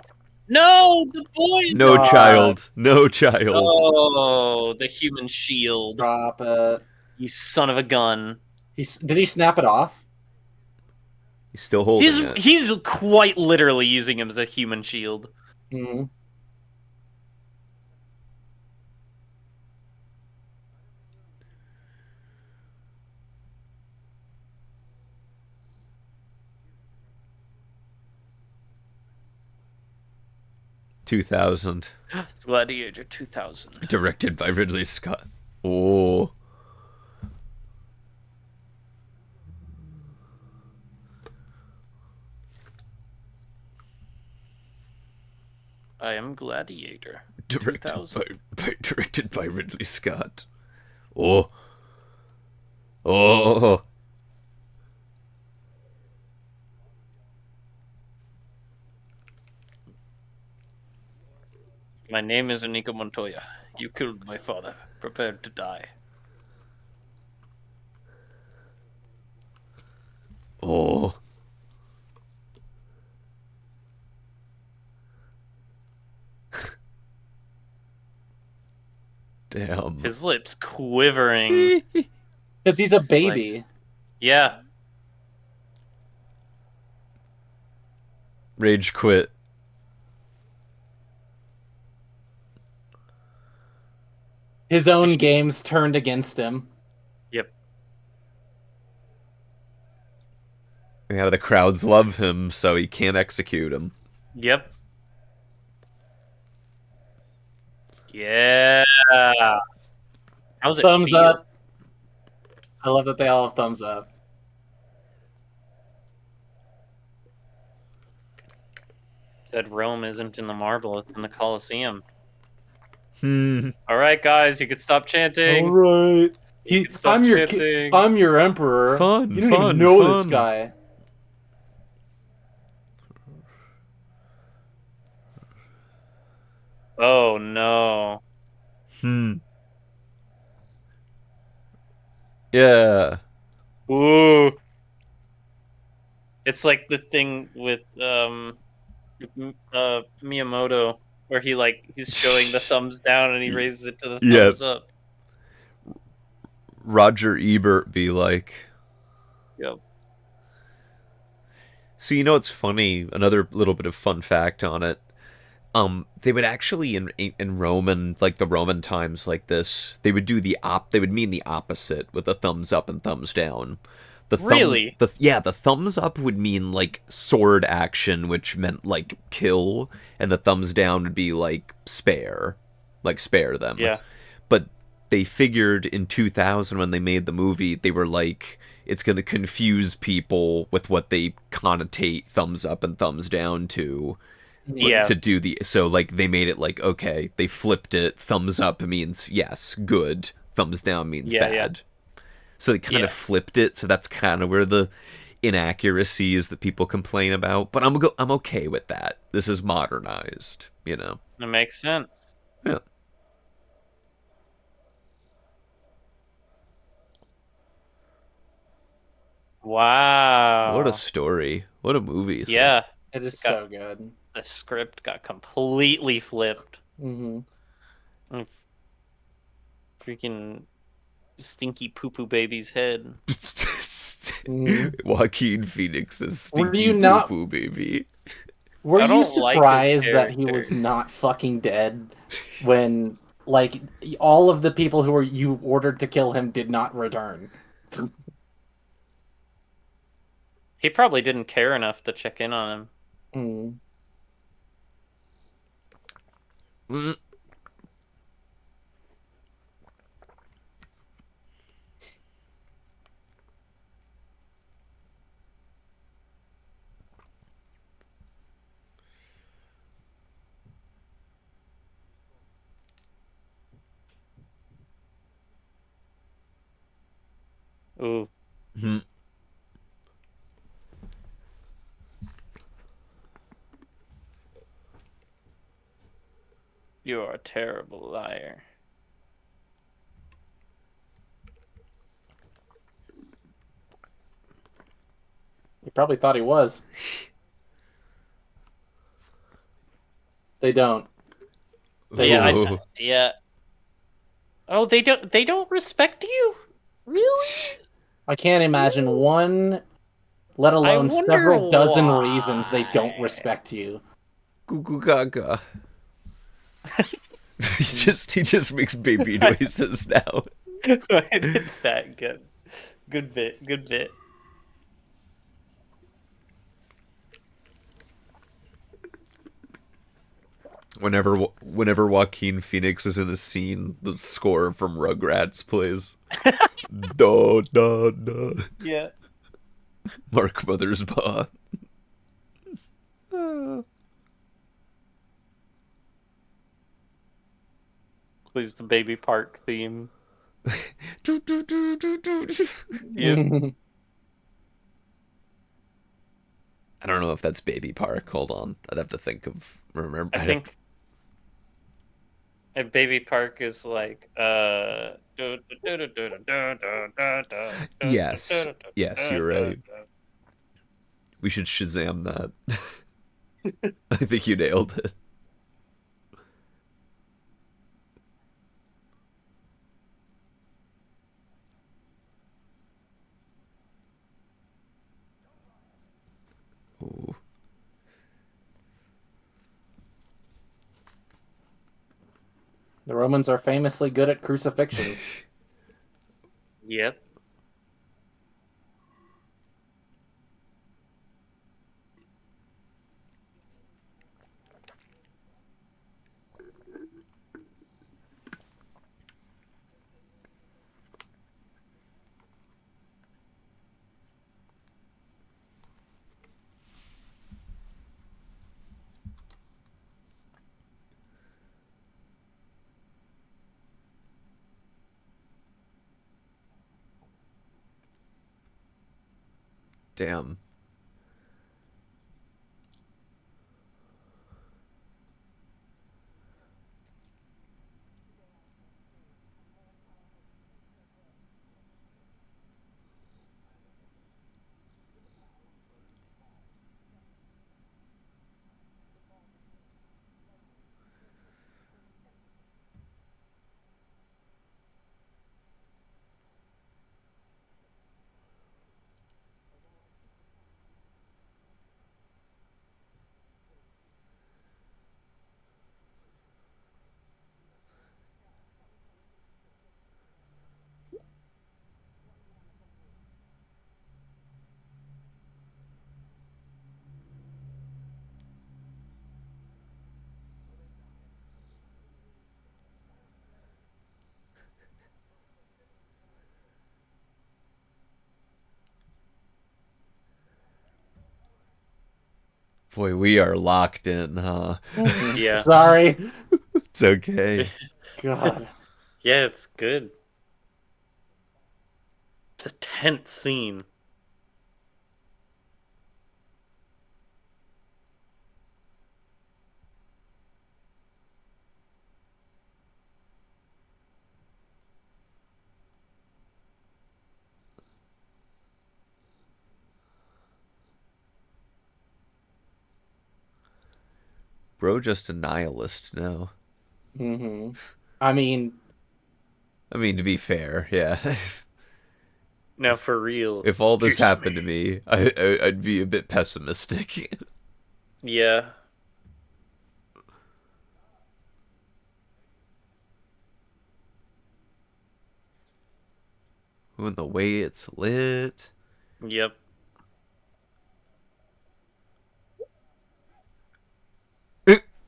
No, the boy. No child. No child. Oh, the human shield. Drop it. You son of a gun. Did he snap it off? He's still holding it. He's quite literally using him as a human shield. Mm-hmm. $2,000. Gladiator 2000. Directed by Ridley Scott. Oh. I am Gladiator. Directed by Ridley Scott. Oh. Oh. My name is Inigo Montoya. You killed my father. Prepare to die. Oh. Damn. His lips quivering. Because he's a baby. Like, yeah. Rage quit. His own games turned against him. Yep. Yeah, the crowds love him, so he can't execute him. Yep. Yeah. How's it Thumbs feel? up. I love that they all have thumbs up. Said Rome isn't in the marble, it's in the Colosseum. Hmm. All right, guys, you can stop chanting. All right. Stop chanting. I'm your emperor. Fun, You don't fun, even know fun. this guy. Oh no. Yeah. Ooh. It's like the thing with Miyamoto where he's showing the thumbs down and he raises it to the thumbs up. Roger Ebert be like. Yep. So you know what's funny? Another little bit of fun fact on it. They would actually in Roman, like the Roman times like this, they would do they would mean the opposite with the thumbs up and thumbs down. Really? The thumbs up would mean like sword action, which meant like kill, and the thumbs down would be like spare them. Yeah. But they figured in 2000 when they made the movie, they were like, it's going to confuse people with what they connotate thumbs up and thumbs down to. Yeah. To do so like they made it like, okay, they flipped it. Thumbs up means yes, good. Thumbs down means bad. Yeah. So they kind of flipped it. So that's kind of where the inaccuracies that people complain about. But I'm okay with that. This is modernized, you know. It makes sense. Yeah. Wow. What a story. What a movie. Yeah. It is so good. The script got completely flipped. Mm-hmm. Freaking stinky poo-poo baby's head. Joaquin Phoenix's stinky poo-poo baby. Were you surprised that he was not fucking dead when, like, all of the people who you ordered to kill him did not return? He probably didn't care enough to check in on him. Mm. Ooh, Hmm. you are a terrible liar. He probably thought he was. They don't. They Yeah, Ooh. yeah. Oh, they don't respect you? Really? I can't imagine one, let I alone wonder several dozen reasons they don't why. respect you. Goo goo gaga. He just makes baby noises now. I did that good. Good bit. Good bit. Whenever Joaquin Phoenix is in a scene, the score from Rugrats plays. Da da da. Yeah. Mark Mothersbaugh. Plays the Baby Park theme. Do, do, do, do, do. Yep. I don't know if that's Baby Park. Hold on, I'd have to think of remember. I think a Baby Park is like Yes, yes, you're right. We should Shazam that. I think you nailed it. Ooh. The Romans are famously good at crucifixions. Yep. Damn. Boy, we are locked in, huh? Yeah. Sorry. It's okay. God. Yeah, it's good. It's a tense scene. Bro, just a nihilist now. hmm I mean, I mean, to be fair, yeah. Now for real. If all this Kiss happened to me, I'd be a bit pessimistic. Yeah. When the way it's lit. Yep.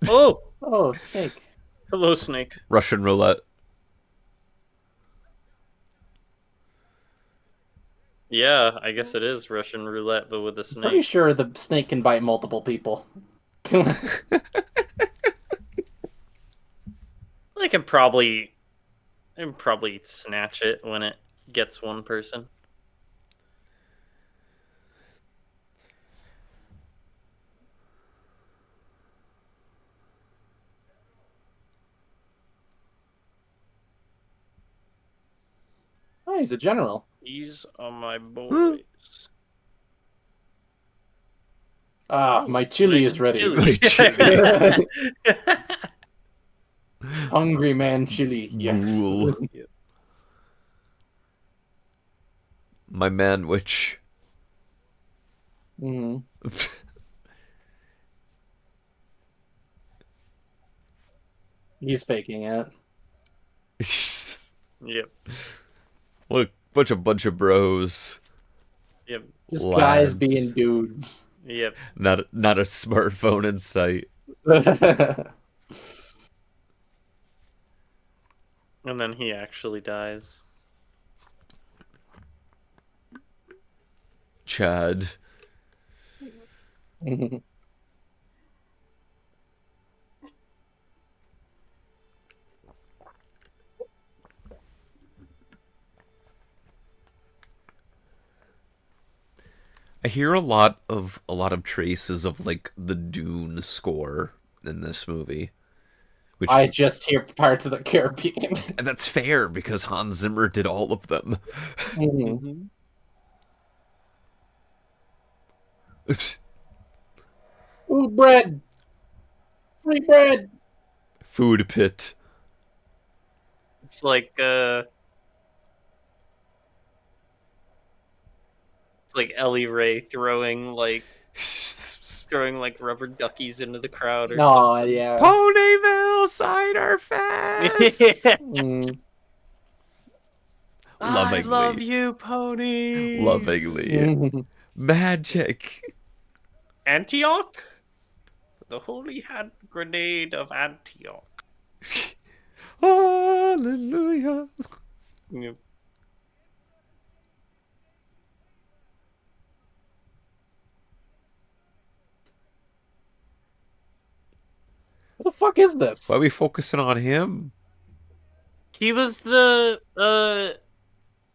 Oh! oh, snake. Hello, Snake. Russian roulette. Yeah, I guess it is Russian roulette, but with a snake. Pretty sure the snake can bite multiple people. I can probably snatch it when it gets one person. Oh, he's a general. These are my boys. Ah, my chili Nice is ready. chili. chili. Hungry man chili. Yes. Ghoul. My man witch. Mhm. He's faking it. Yep. Look, bunch of bros. Yep. Just Lads. guys being dudes. Yep. Not a smartphone in sight. And then he actually dies. Chad. I hear a lot of traces of like the Dune score in this movie. Which I just hear parts of the Caribbean. and that's fair because Hans Zimmer did all of them. Mhm. Ooh, bread! Free bread! Food pit. It's like Ellie Ray throwing like rubber duckies into the crowd or No, something. yeah. Ponyville Cider Fest. Mm. Lovingly. I love you, ponies. Lovingly. Magic. Antioch? The holy hand grenade of Antioch. Hallelujah. Yep. What the fuck is this? Why are we focusing on him? He was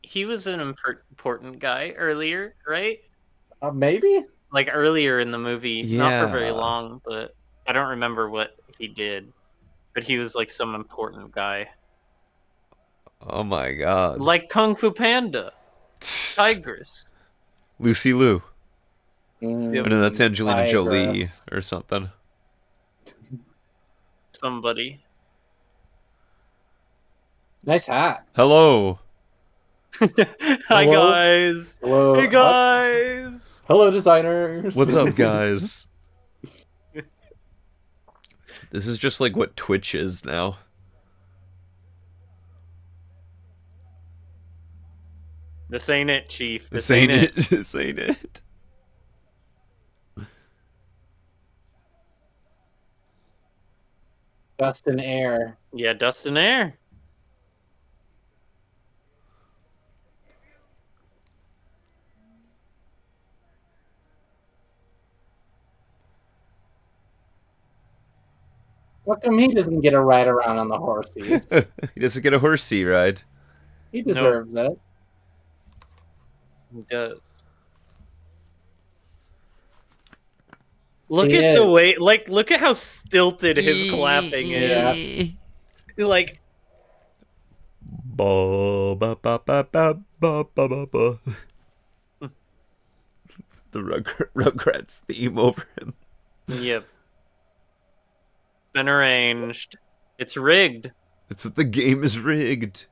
he was an important guy earlier, right? Maybe? Like earlier in the movie, not for very Yeah. long, but I don't remember what he did. But he was like some important guy. Oh my god. Like Kung Fu Panda, Tigress. Lucy Liu. Mm, Oh, no, that's Angelina Jolie Tigress. or something. Somebody. Nice hat. Hello. Hi Hello? guys. Hello. Hey guys. Hello, designers. What's up, guys? This is just like what Twitch is now. This ain't it, Chief. This ain't it. This ain't it. Dust and air. Yeah, dust and air. How come he doesn't get a ride around on the horses? He doesn't get a horsey ride. He deserves it. He does. Look He at the is. way, look at how stilted his clapping is. Like, Ba, ba, ba, ba, ba, ba, ba, ba, ba. The Rugrats theme over him. yep. It's been arranged. It's rigged. That's what the game is rigged.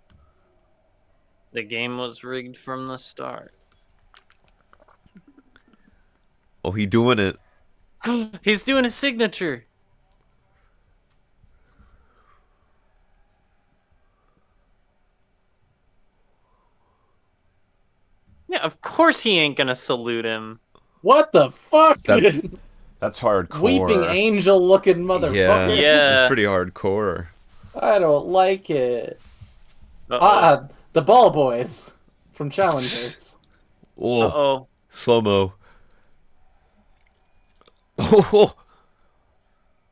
The game was rigged from the start. Oh, he doing it. He's doing a signature. Yeah, of course he ain't gonna salute him. What the fuck? That's hardcore. Weeping angel looking motherfucker. Yeah, Yeah. it's pretty hardcore. I don't like it. Uh-oh. The Ball Boys from Challengers. Oh, Uh-oh. slow-mo. Oh,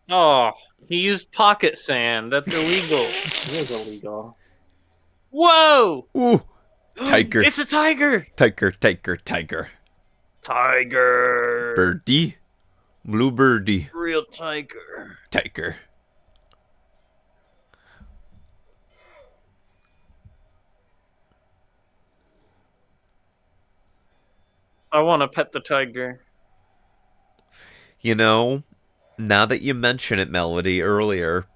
Oh, he used pocket sand. That's illegal. It is illegal. Whoa! ooh. Tiger. It's a tiger! Tiger, tiger, tiger. Tiger! Birdie. Blue birdie. Real tiger. Tiger. I want to pet the tiger. You know, now that you mention it, Melody, earlier,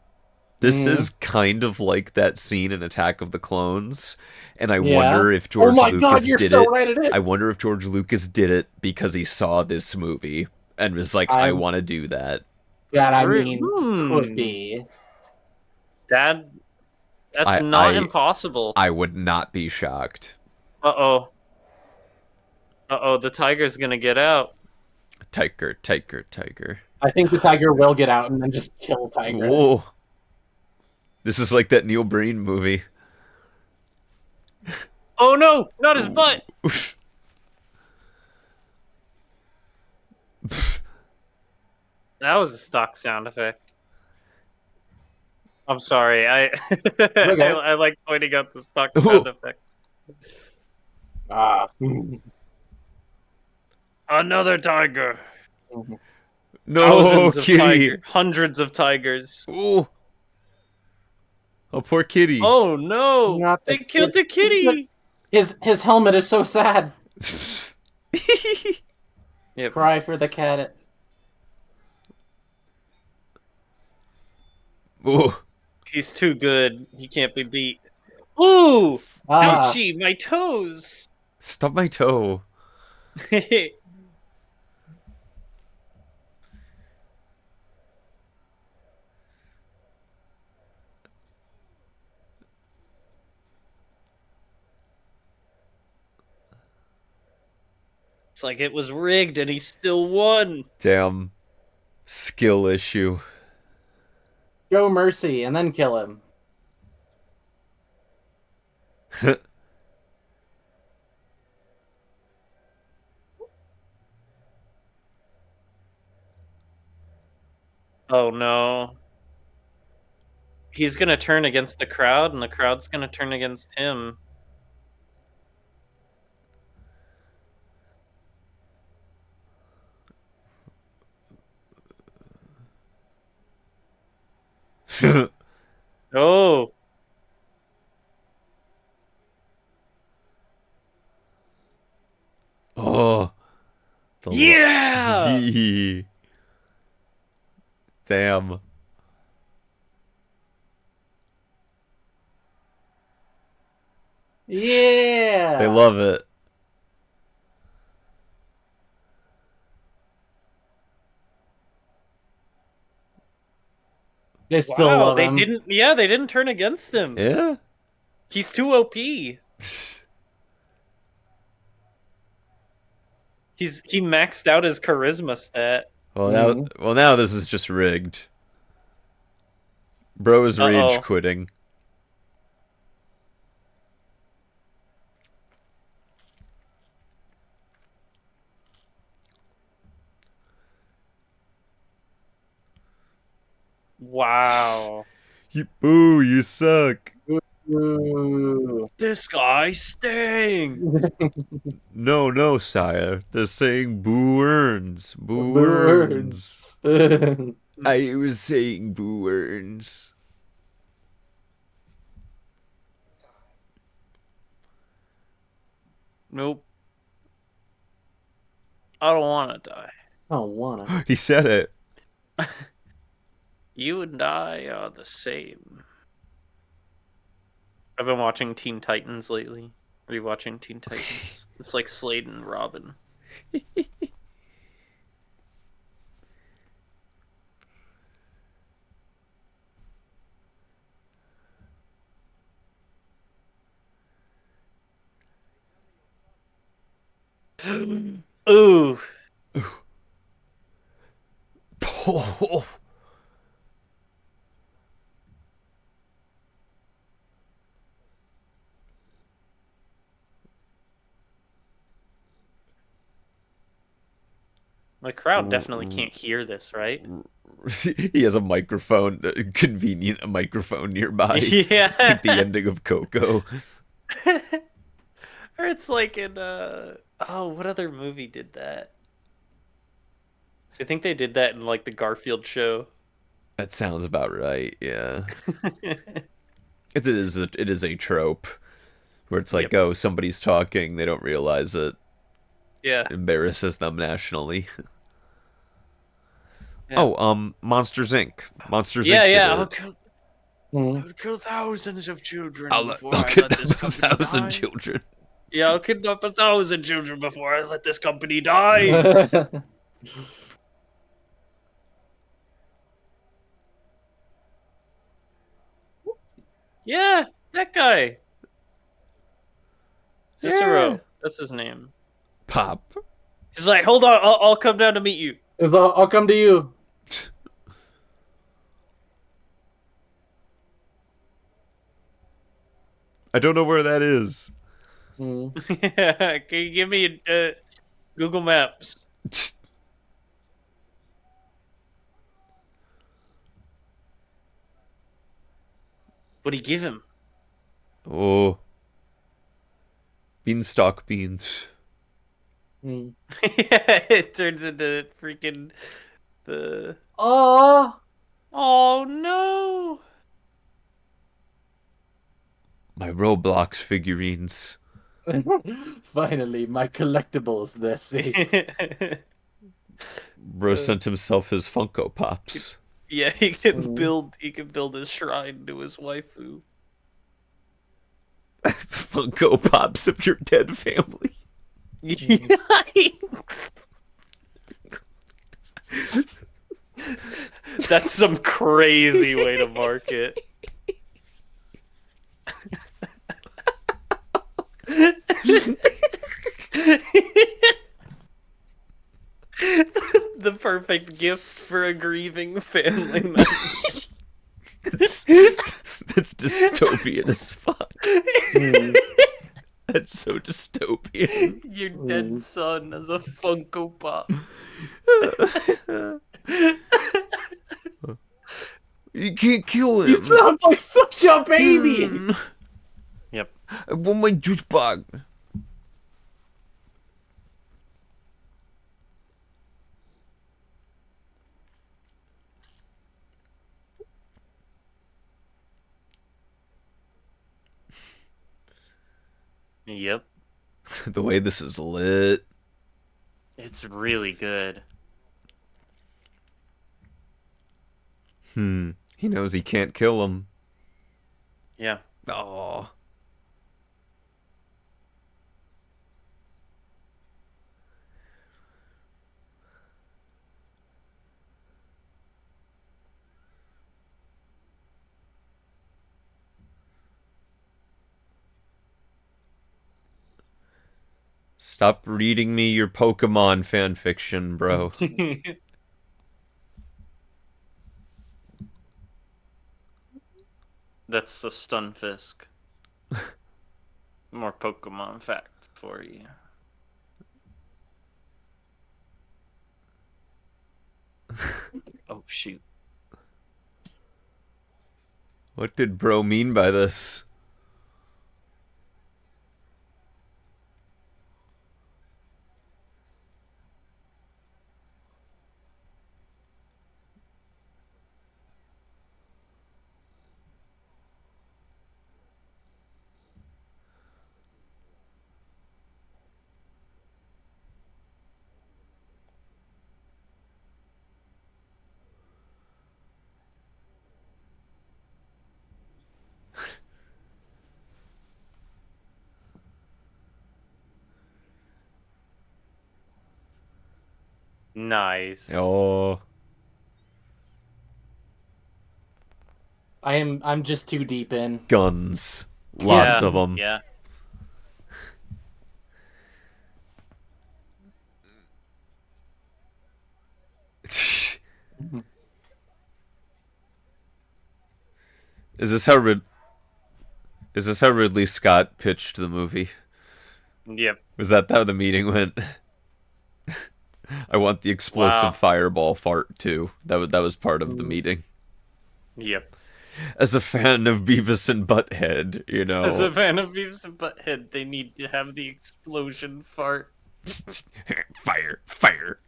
this is kind of like that scene in Attack of the Clones, and I Yeah. wonder if Oh George my God, Lucas you're did so it. right, it is. I wonder if George Lucas did it because he saw this movie and was like, I I'm want to do that. that I mean could Hmm. be. That's I not I impossible. I would not be shocked. Uh-oh. Uh-oh, the tiger's gonna get out. Tiger, tiger, tiger. I think the tiger will get out and then just kill Tigress. Whoa. This is like that Neil Breen movie. Oh no, not his butt! That was a stock sound effect. I'm sorry, Okay. I like pointing out the stock sound effect. Ah. Another tiger. No, Thousands of kitty. tigers. Hundreds of tigers. Ooh. Oh, poor kitty. Oh no! Not They the killed the kitty! His helmet is so sad. Yep. Cry for the cat. Ooh. He's too good. He can't be beat. Ooh! Ah. Ouchie, my toes! Stub my toe. It's like it was rigged and he still won. Damn. Skill issue. Show mercy and then kill him. Oh no. He's gonna turn against the crowd and the crowd's gonna turn against him. Oh! Oh. Yeah! Damn. Yeah. They love it. They still Wow, love they him. didn't. Yeah, they didn't turn against him. Yeah. He's too OP. He maxed out his charisma stat. Well now this is just rigged. Bro is rage Uh-oh. quitting. Wow. Boo, you suck. Ooh. This guy stinks. No, sire. They're saying boo earns. Boo earns. Birds. I was saying boo earns. Nope. I don't want to die. I don't wanna. He said it. You and I are the same. I've been watching Teen Titans lately. Rewatching Teen Titans. It's like Slade and Robin. Ooh. Oh. The crowd definitely can't hear this, right? He has a microphone, a convenient microphone nearby. Yeah. It's like the ending of Coco. Or it's like in what other movie did that? I think they did that in like the Garfield show. That sounds about right, yeah. It is a trope where it's like, oh, somebody's talking, they don't realize it. Yeah. Embarrasses them nationally. Yeah. Oh, Monsters Inc. Monsters Yeah, Inc. yeah. Mm. I would kill thousands of children I'll before I kidnap let this company 1,000 die. children. Yeah, I'll kidnap 1,000 children before I let this company die. Yeah, that guy. Cicero. Yeah. That's his name. Pop. He's like, hold on, I'll come down to meet you. I'll come to you. I don't know where that is. Mm. Can you give me Google Maps? What'd he give him? Oh. Beanstalk beans. Mm. Yeah, it turns into freaking the... Oh. Oh, no. My Roblox figurines. Finally, my collectibles. They're safe. Bro sent himself his Funko Pops. Yeah, he can build a shrine to his waifu. Funko Pops of your dead family. Yikes. That's some crazy way to market. The perfect gift for a grieving family member. That's dystopian as fuck. That's so dystopian. Your dead son as a Funko Pop. You can't kill him. You sound like such a baby. Yep. I want my juice bag. Yep. The way this is lit. It's really good. He knows he can't kill him. Yeah. Oh. Stop reading me your Pokemon fanfiction, bro. That's a Stunfisk. More Pokemon facts for you. Oh, shoot. What did bro mean by this? Nice. Oh. I'm just too deep in. Guns. Lots Yeah, of them. Yeah. Is this how Ridley Scott pitched the movie? Yep. Was that how the meeting went? I want the explosive Wow. fireball fart too. That was part of the meeting. Yep. As a fan of Beavis and Butthead, you As a know. fan of Beavis and Butthead, they need to have the explosion fart. Fire, fire.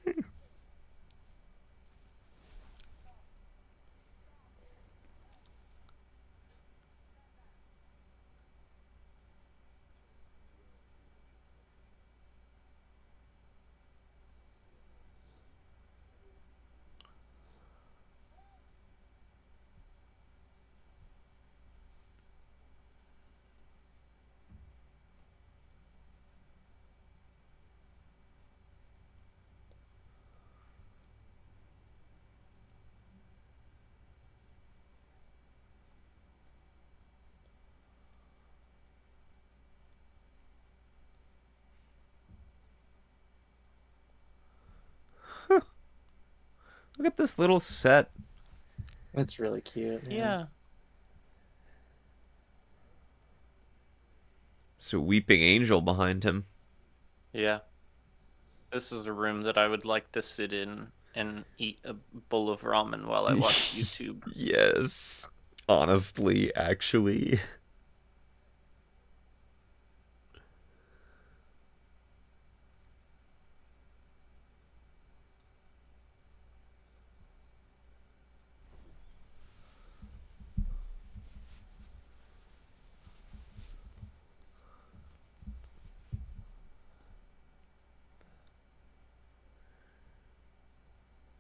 Look at this little set. It's really cute. Yeah. There's a weeping angel behind him. Yeah. This is a room that I would like to sit in and eat a bowl of ramen while I watch YouTube. Yes. Honestly, actually.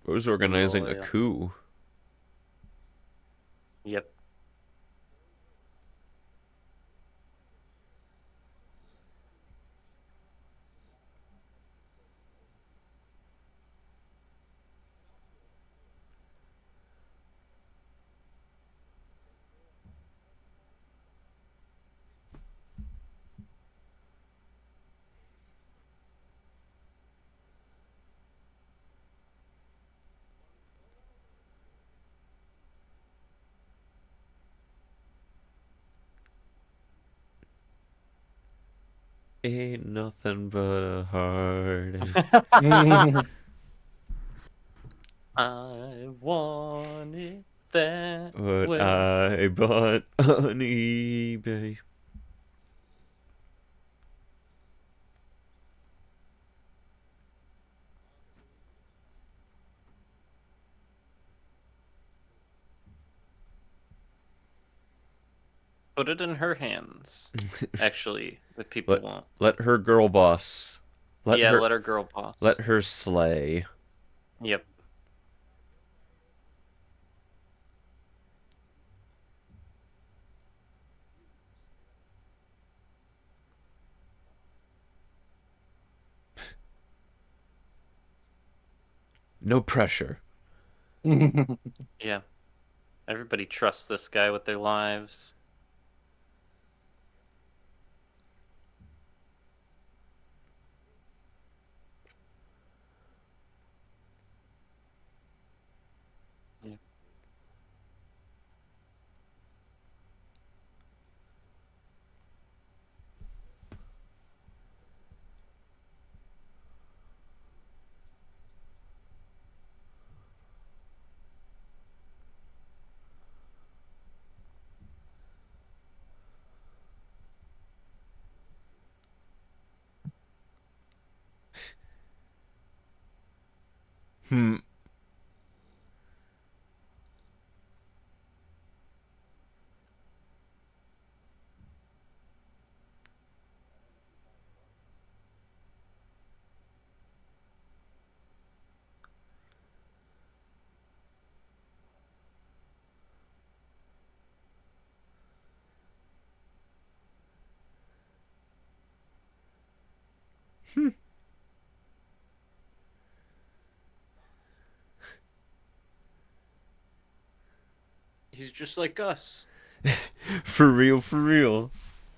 Who's organizing a Yeah. coup? Yep. Ain't nothing but a heartache. I want it that What way. I bought on eBay. Put it in her hands. Actually, if people want. Let her girl boss. Let her girl boss. Let her slay. Yep. No pressure. Yeah. Everybody trusts this guy with their lives. Yeah. Hmm. He's just like us. For real, for real.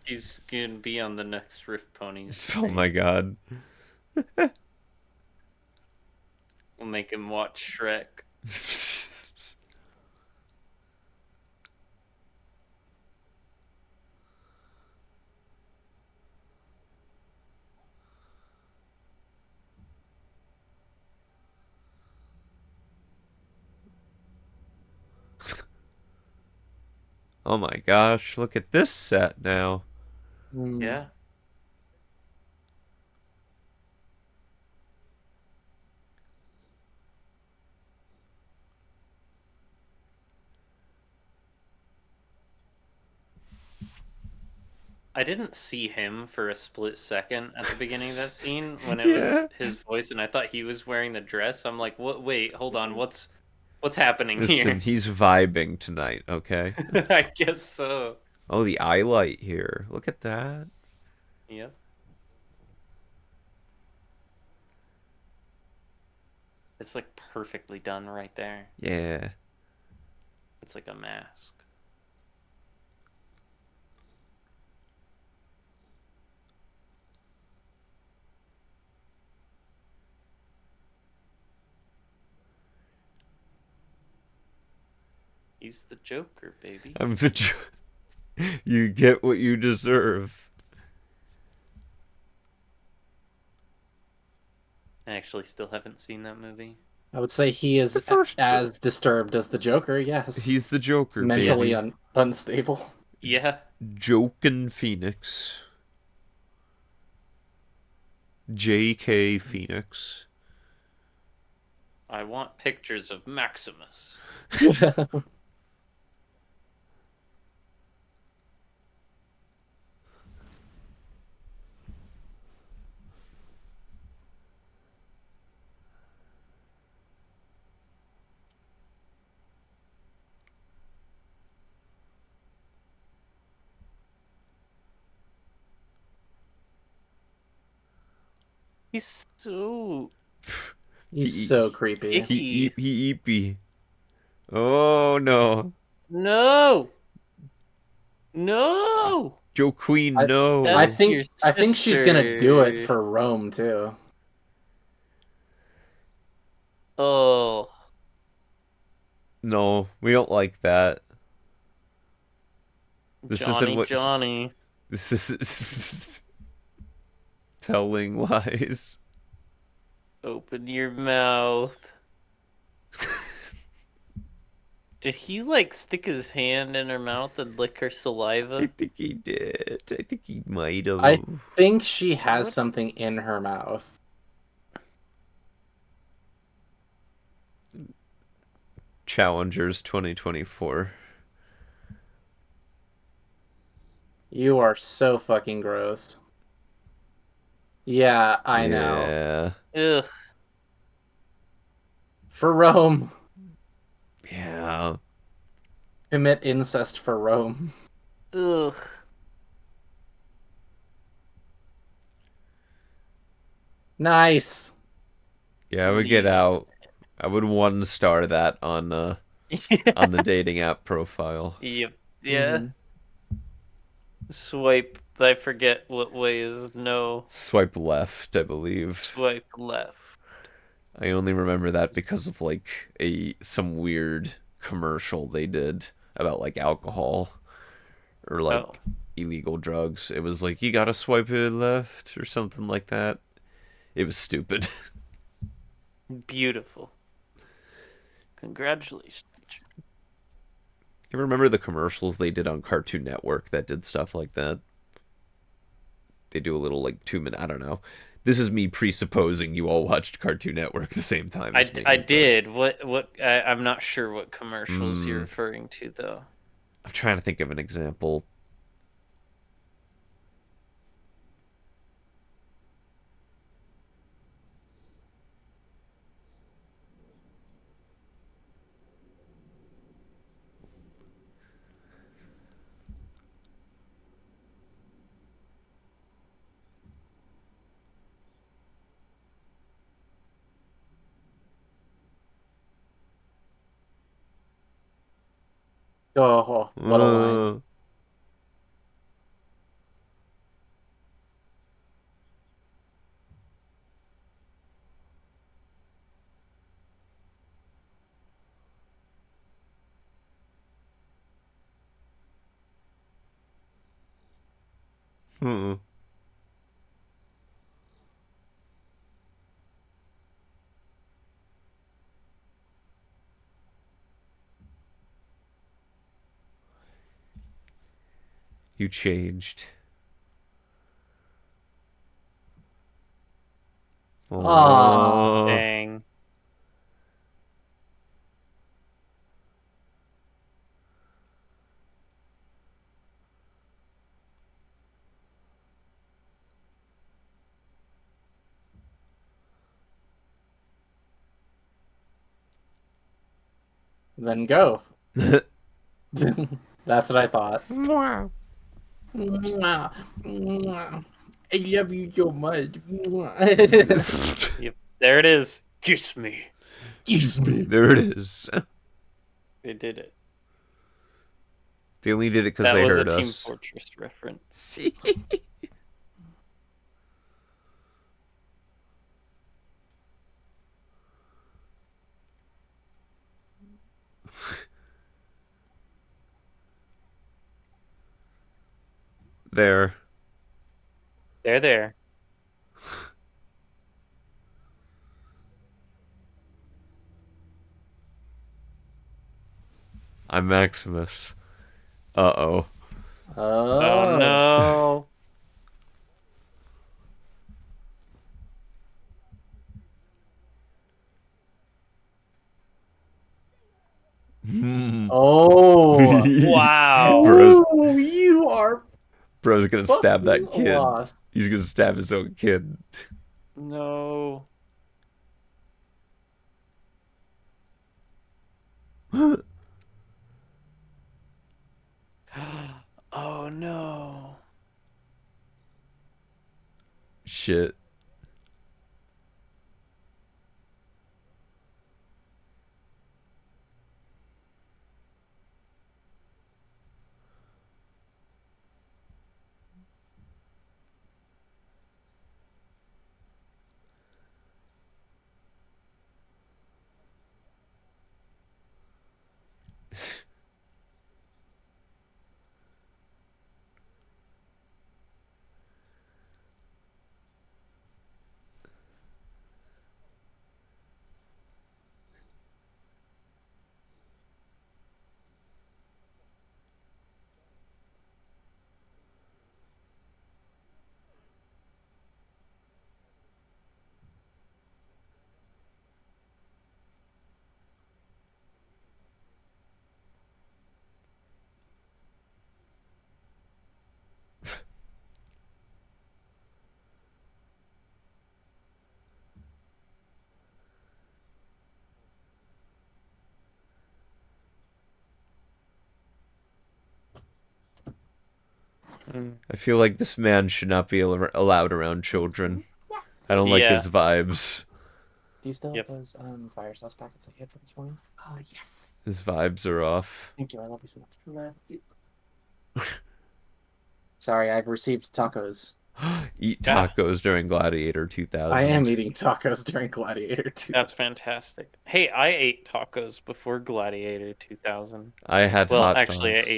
He's gonna be on the next RiffPonies. Oh my god. We'll make him watch Shrek. Oh my gosh, look at this set now. Yeah. I didn't see him for a split second at the beginning of that scene when it Yeah. was his voice, and I thought he was wearing the dress. I'm like, what? Wait, hold on. What's happening Listen, here? he's vibing tonight, okay? I guess so. Oh, the eye light here. Look at that. Yep. It's like perfectly done right there. Yeah. It's like a mask. He's the Joker, baby. I'm the You get what you deserve. I actually still haven't seen that movie. I would say he is The first as disturbed as the Joker. Yes, He's the Joker, mentally baby. unstable. Yeah. Jokin' Phoenix. J.K. Phoenix. I want pictures of Maximus. He's so He's He- so creepy. icky. He eepy. Oh no. No! No! Joe Queen, I, no. I That's your think I think she's gonna do it sister. for Rome too. Oh. No, we don't like that. This isn't Johnny, what Johnny. this is telling lies. Open your mouth. Did he, like, stick his hand in her mouth and lick her I saliva? think he did. I think he might I have. think she has What? something in her mouth. Challengers 2024. You are so fucking gross. Yeah, I know. Yeah. Ugh. For Rome. Yeah. Commit incest for Rome. Ugh. Nice. Yeah, I would get out. I would 1-star that on the dating app profile. Yep. Yeah. Mm-hmm. Swipe. I forget what way is no. Swipe left, I believe. Swipe left. I only remember that because of like some weird commercial they did about like alcohol or like Oh. illegal drugs. It was like you gotta swipe it left or something like that. It was stupid. Beautiful. Congratulations. You remember the commercials they did on Cartoon Network that did stuff like that? They do a little like 2-minute. I don't know. This is me presupposing you all watched Cartoon Network at the same time as me. I did. What? I'm not sure what commercials you're Mm. referring to, though. I'm trying to think of an example. Oh, what a line. Hmm. You changed. Aw. Dang. Then go. That's what I thought. Wow. I love you so much. Yep. There it is. Kiss me. Kiss me. There it is. They did it. They only did it because That they was a heard Team us. Fortress reference. There. There. I'm Maximus. Uh-oh. Oh no. Oh. Wow. Oh, you are Bro's gonna stab that fucking kid. lost. He's gonna stab his own kid. No. Oh no. Shit. I feel like this man should not be allowed around children. I don't like Yeah. his vibes. Do you still Yep. have those fire sauce packets that you had from this morning? Oh, yes. His vibes are off. Thank you. I love you so much. Sorry, I've received tacos. Eat Yeah. tacos during Gladiator 2000. I am eating tacos during Gladiator 2. That's fantastic. Hey, I ate tacos before Gladiator 2000. I had Well, hot actually, dogs.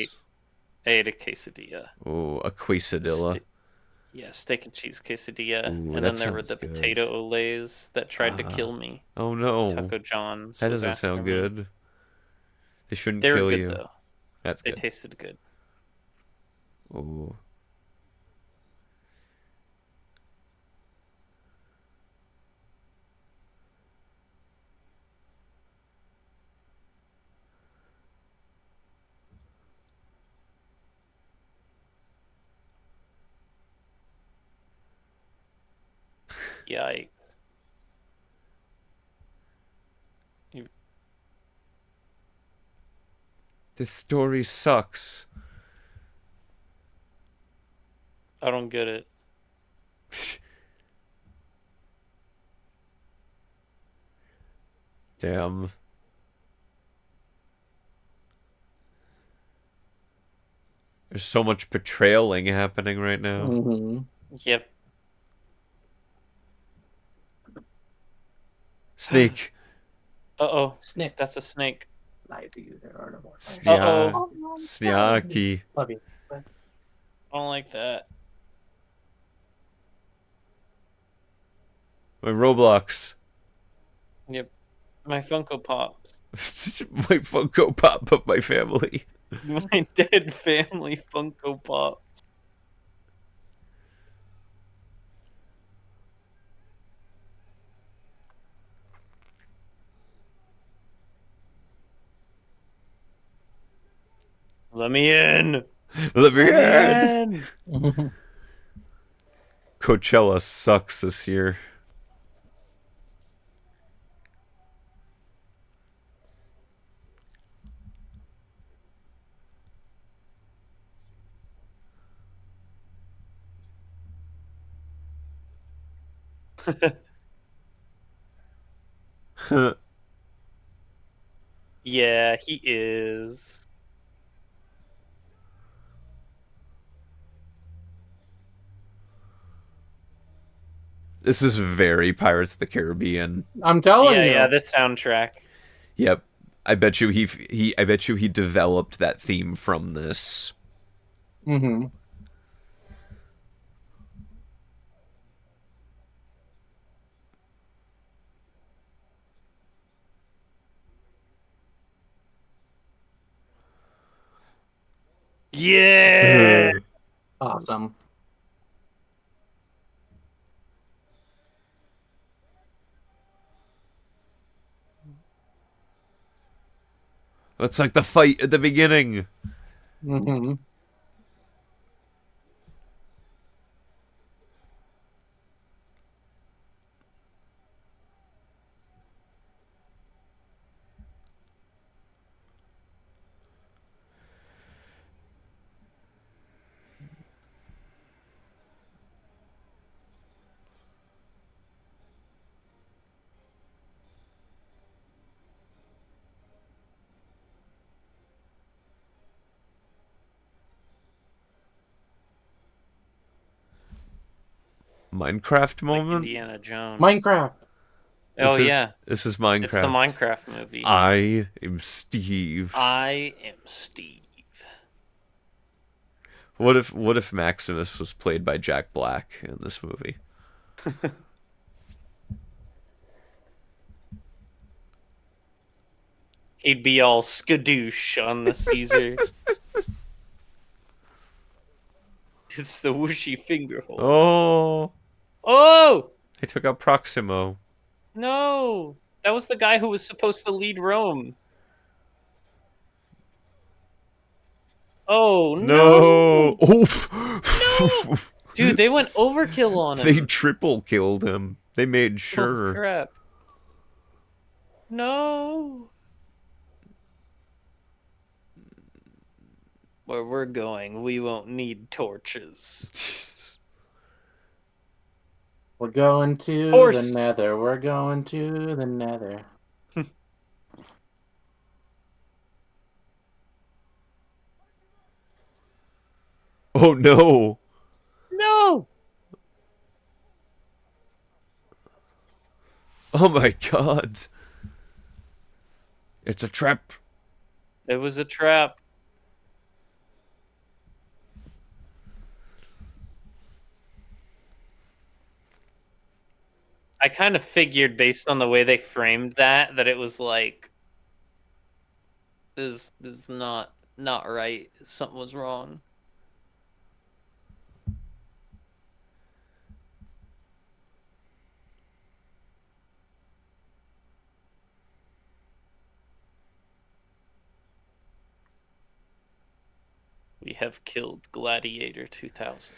I ate a quesadilla. Oh, a quesadilla. Yeah, steak and cheese quesadilla. Ooh, And that then there were sounds the good. potato olays that tried to kill me. Oh no. Taco John's That was doesn't after sound me. good. They shouldn't They were kill good you. though. That's They good. tasted good. Oh. Yikes. This story sucks. I don't get it. Damn. There's so much betrayaling happening right now. Mm-hmm. Yep. Snake. Uh-oh. Snick. That's a snake. Lie to you. There are no more. Uh-oh. Snyaki. Love you. I don't like that. My Roblox. Yep. My Funko Pops. My Funko Pop of my family. My dead family Funko Pop. Let me in. Let me Let in. me in. Coachella sucks this year. Yeah, he is. This is very Pirates of the Caribbean. I'm telling you. Yeah, this soundtrack. Yep. I bet you I bet you he developed that theme from this. Mm-hmm. Yeah. Awesome. That's like the fight at the beginning. Mm-hmm. Minecraft Like moment. Indiana Jones. Minecraft. Oh yeah. This is Minecraft. It's the Minecraft movie. I am Steve. I am Steve. What if Maximus was played by Jack Black in this movie? He'd be all skadoosh on the Caesar. It's the whooshy finger hole. Oh, Oh! they took out Proximo. No! That was the guy who was supposed to lead Rome. Oh, No. no! Oof. Dude, they went overkill on They him. triple killed him. They made Oh, sure. crap. No! Where we're going, we won't need torches. We're going to Horse! the nether. We're going to the nether. Oh no. No! Oh my god. It's a trap. It was a trap. I kind of figured based on the way they framed that it was like this is not right. Something was wrong. We have killed Gladiator 2000.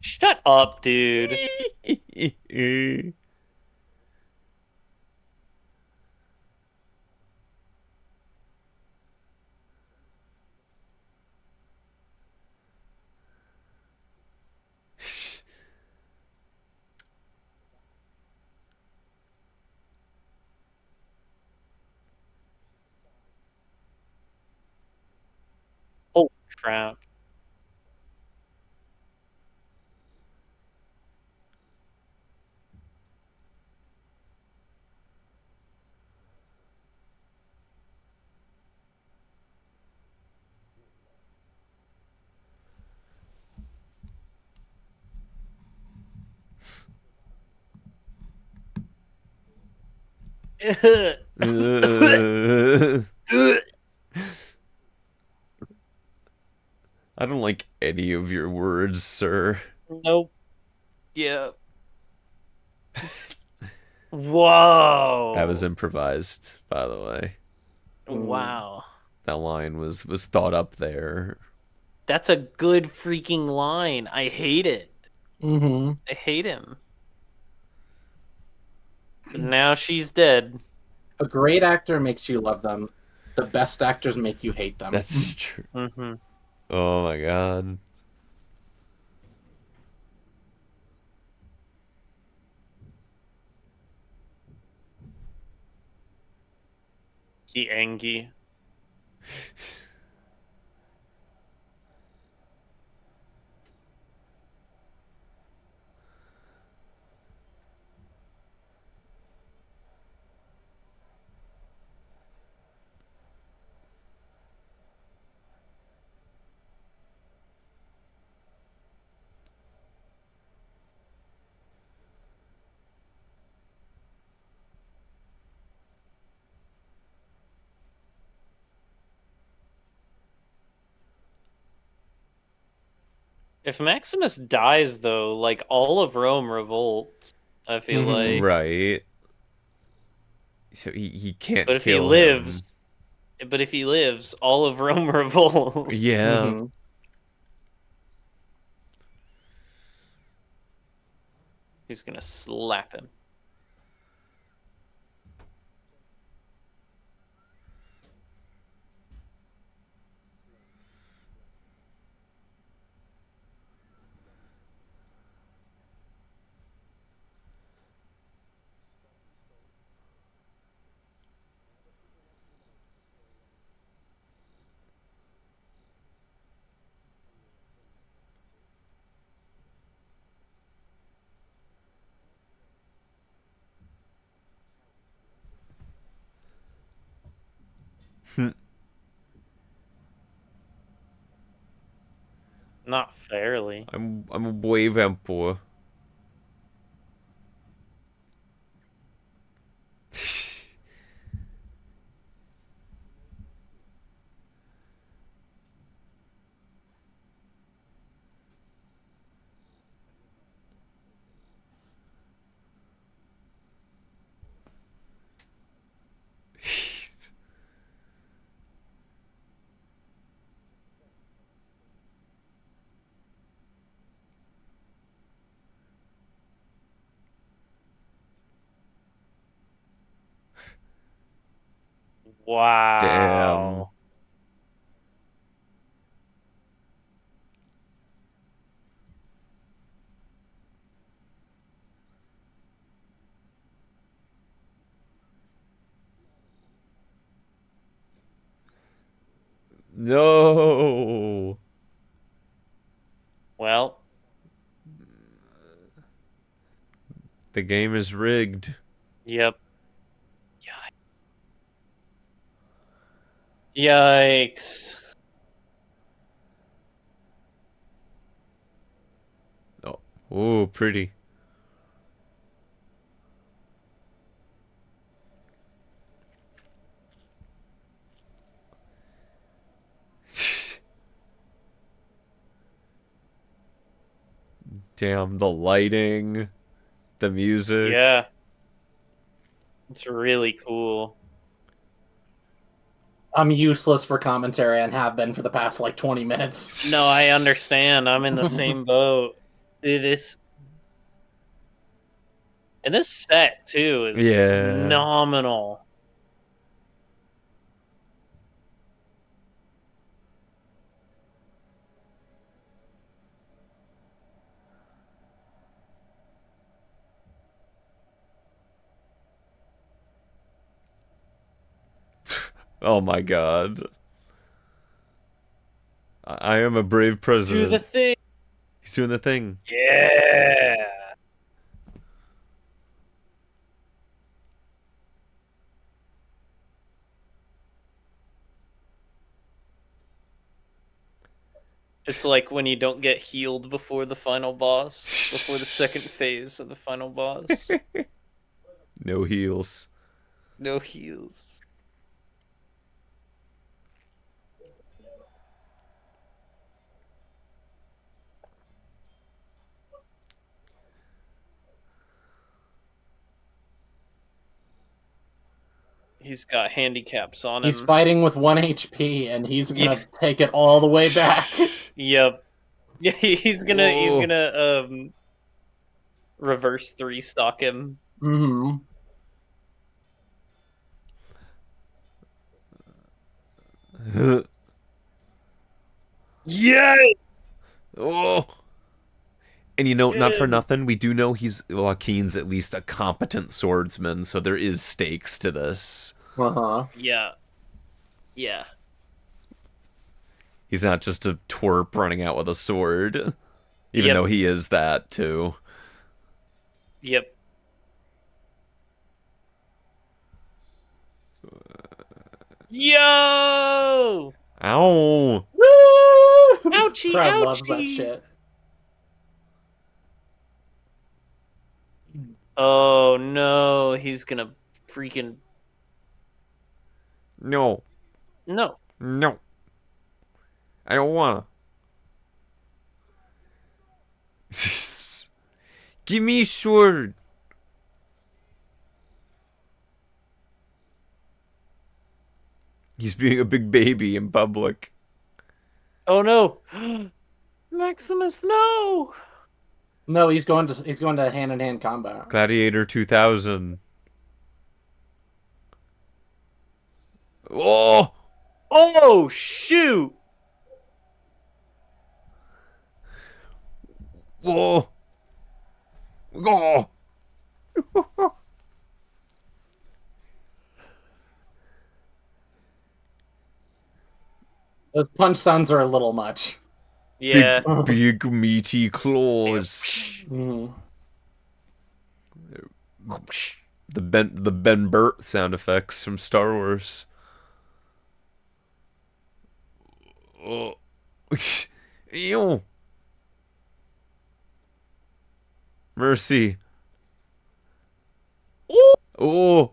Shut up, dude. Holy crap. I don't like any of your words, sir. Nope. Yeah. Whoa. That was improvised, by the way. Wow. That line was thought up there. That's a good freaking line. I hate it. Mm-hmm. I hate him. But now she's dead. A great actor makes you love them. The best actors make you hate them. That's true. Mm-hmm. Oh my god. He Angie. If Maximus dies, though, like, all of Rome revolts, I feel like. Right. So he can't But if he kill him. lives, all of Rome revolts. Yeah. Mm-hmm. He's gonna slap him. Not fairly. I'm a wave emperor. Damn. Wow. No. Well, The game is rigged. yep. Yikes. Oh, oh, pretty. Damn, the lighting, the music. Yeah. It's really cool. I'm useless for commentary and have been for the past like 20 minutes. No, I understand. I'm in the same boat. It is. And this set, too, is Yeah. phenomenal. Oh my god. I am a brave Do president. the thing. He's doing the thing. Yeah. It's like when you don't get healed before the final boss, before the second phase of the final boss. No heals. No heels. He's got handicaps on He's him. fighting with 1 HP, and he's Yeah. gonna take it all the way back. Yep. Yeah, he's Whoa. gonna reverse 3-stock him. Mm-hmm. Yes! Oh. And you know, Get not for him! nothing, we do know Joaquin's at least a competent swordsman, so there is stakes to this. Uh-huh. Yeah. Yeah. He's not just a twerp running out with a sword, even Yep. though he is that too. Yep. Yo! Ow! Woo! Ouchie, Crowd loves that ouchie! shit. Oh no, he's gonna freaking No, no. no, I don't wanna. Give me a sword. He's being a big baby in public. Oh no. Maximus, no! No, he's going to hand-in-hand combat. Gladiator 2000. Oh! Oh shoot! Whoa! Oh! Those punch sounds are a little much. Yeah. Big meaty claws. Mhm. The Ben Burt sound effects from Star Wars. Oh. Ew. Mercy. Oh.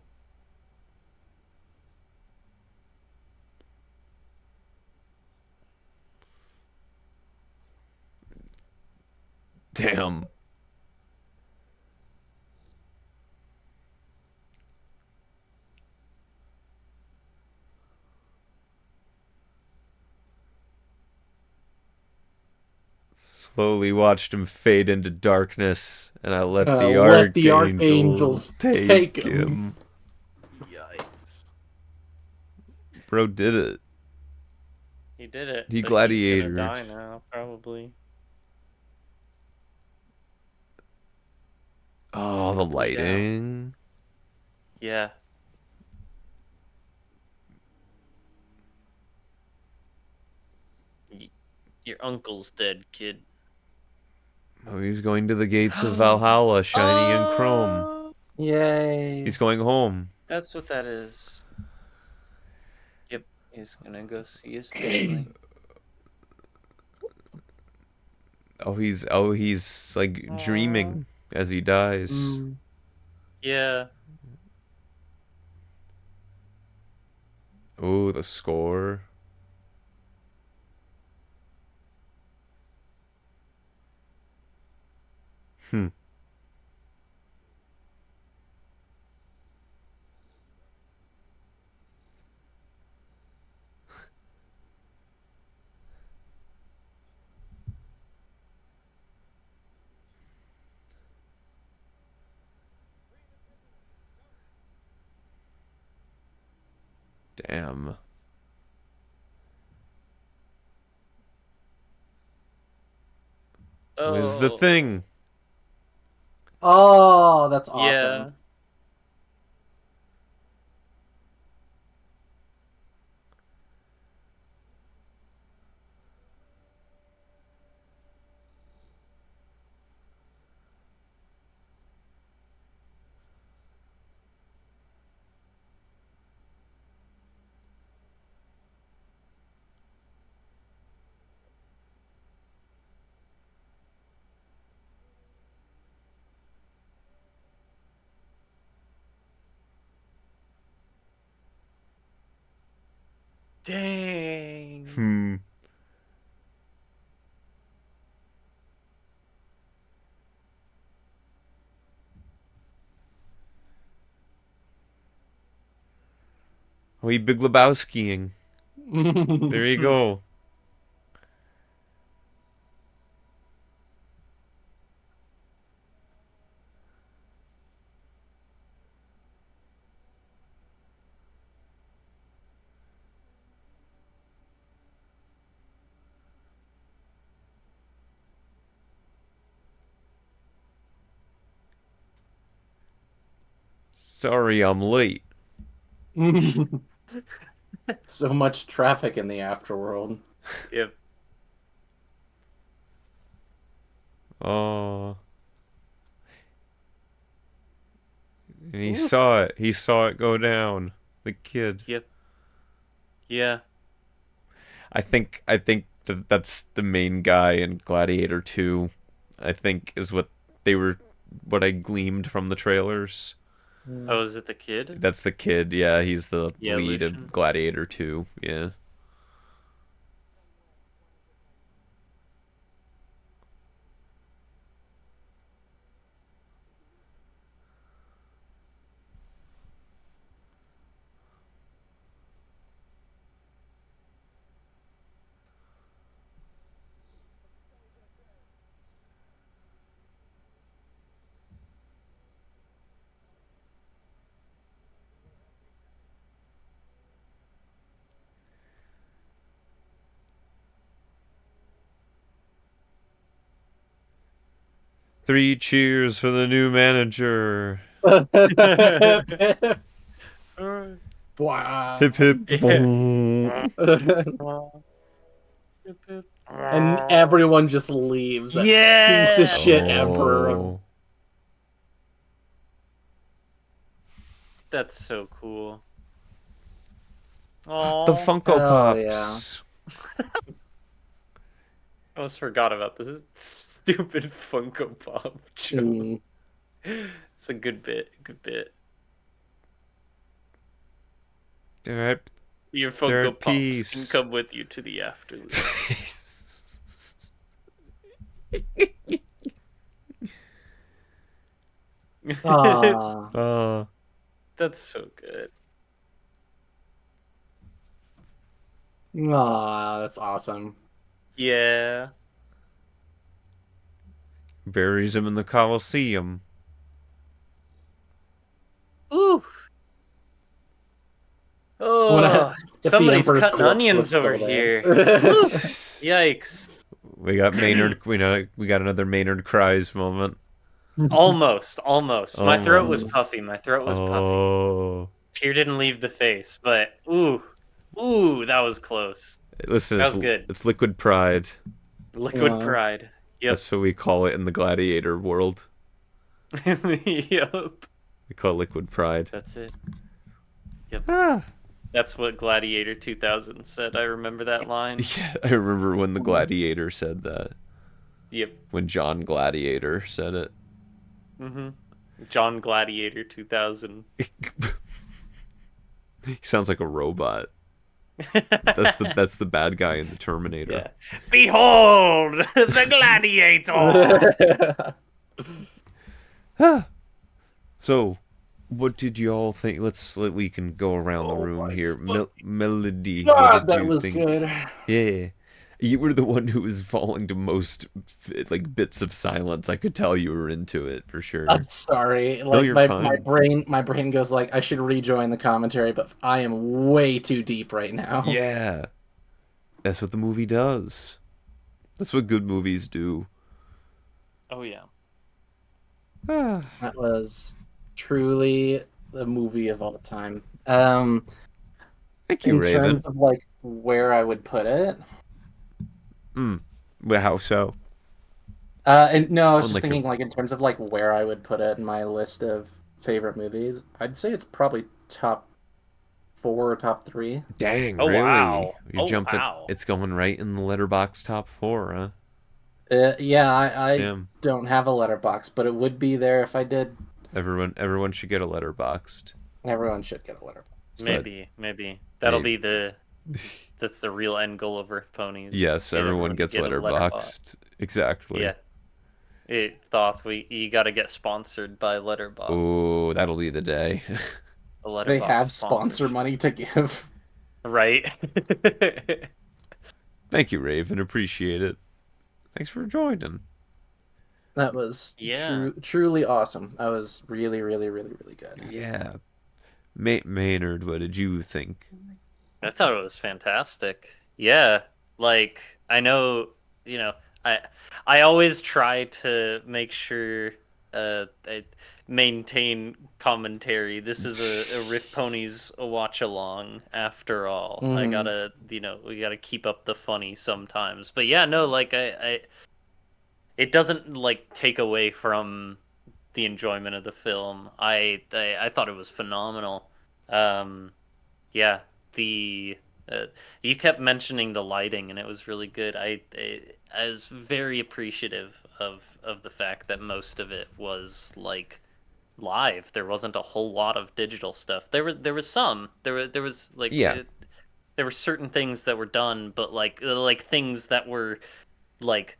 Damn. Slowly watched him fade into darkness, and I let the archangels take him. Yikes. Bro did it. He did it. He But he's gonna gladiatored. die now, probably. Oh, the Go down. lighting. Yeah. Your uncle's dead, kid. Oh, he's going to the gates of Valhalla, shiny and chrome. Yay. He's going home. That's what that is. Yep, he's gonna go see his family. He's like dreaming as he dies. Mm. Yeah. Oh, the score. Hmm. Damn. Oh. Where's the thing? Oh, that's awesome. Yeah. Dang. We Big Lebowskiing. There you go. Sorry, I'm late. So much traffic in the afterworld. Yep. Oh. And he saw it. He saw it go down. The kid. Yep. Yeah. I think that's the main guy in Gladiator 2. I think is what I gleamed from the trailers. Oh, is it the kid? That's the kid. Yeah, he's the Yeah, lead Lucian. of Gladiator 2. Yeah. Three cheers for the new manager. Wow. Hip hip. And everyone just leaves. That piece of shit emperor. Oh. That's so cool. Oh, The Funko hell Pops. I almost forgot about this stupid Funko Pop joke. It's a good bit. Good bit. They're at Your They're Funko at Pops peace. can come with you to the afterlife. Aw. That's so good. Aw, that's awesome. Yeah. Buries him in the Colosseum. Ooh. When Oh, if the somebody's Emperor's cutting corpse was onions still over there. here. Yikes. We got Maynard. We got another Maynard Cries moment. Almost. My throat was Almost. puffy. Puffy. Oh. Tear didn't leave the face, but ooh, that was close. Listen, That was good. it's liquid pride. Liquid Yeah. pride. Yep. That's what we call it in the Gladiator world. Yep. We call it liquid pride. That's it. Yep. Ah. That's what Gladiator 2000 said. I remember that line. Yeah, I remember when the Gladiator said that. Yep. When John Gladiator said it. John Gladiator 2000. He sounds like a robot. That's the bad guy in the Terminator. Yeah. Behold the Gladiator. So, what did y'all think? We can go around the room here. Melody. God, what did that you was think? good. Yeah. You were the one who was falling to most bits of silence. I could tell you were into it for sure. I'm sorry. Like you're my fine. my brain goes like I should rejoin the commentary, but I am way too deep right now. Yeah. That's what the movie does. That's what good movies do. Oh yeah. That was truly the movie of all time. Thank you, In Raven. terms of like where I would put it. Well, how so? And no, I was just Like thinking like in terms of like where I would put it in my list of favorite movies. I'd say it's probably top 4 or top 3. Dang, Oh, really? wow. You Oh, jumped wow. It's going right in the letterbox top 4, huh? Yeah, I Damn. don't have a letterbox, but it would be there if I did. Everyone should get a letterboxed. Everyone should get a letterbox. Maybe. That'll be the That's the real end goal of RiffPonies. Yes, everyone gets get a letterbox. letterboxed. Exactly. Yeah. Thoth, you got to get sponsored by Letterbox. Oh, that'll be the day. The They Letterbox have sponsor sponsorship. money to give. Right? Thank you, Raven. Appreciate it. Thanks for joining. That was Yeah. truly awesome. That was really, really, really, really good. Yeah. Maynard, what did you think? I thought it was fantastic. Yeah, like I know, you know, I I always try to make sure I maintain commentary. This is a Riff Ponies watch along after all. I Mm. gotta, we gotta keep up the funny sometimes. But yeah, no, like it doesn't like take away from the enjoyment of the film. I thought it was phenomenal. Um, yeah, the you kept mentioning the lighting, and it was really good. I was very appreciative of the fact that most of it was like live. There wasn't a whole lot of digital stuff. There was some. There was like Yeah. there were certain things that were done, but like things that were like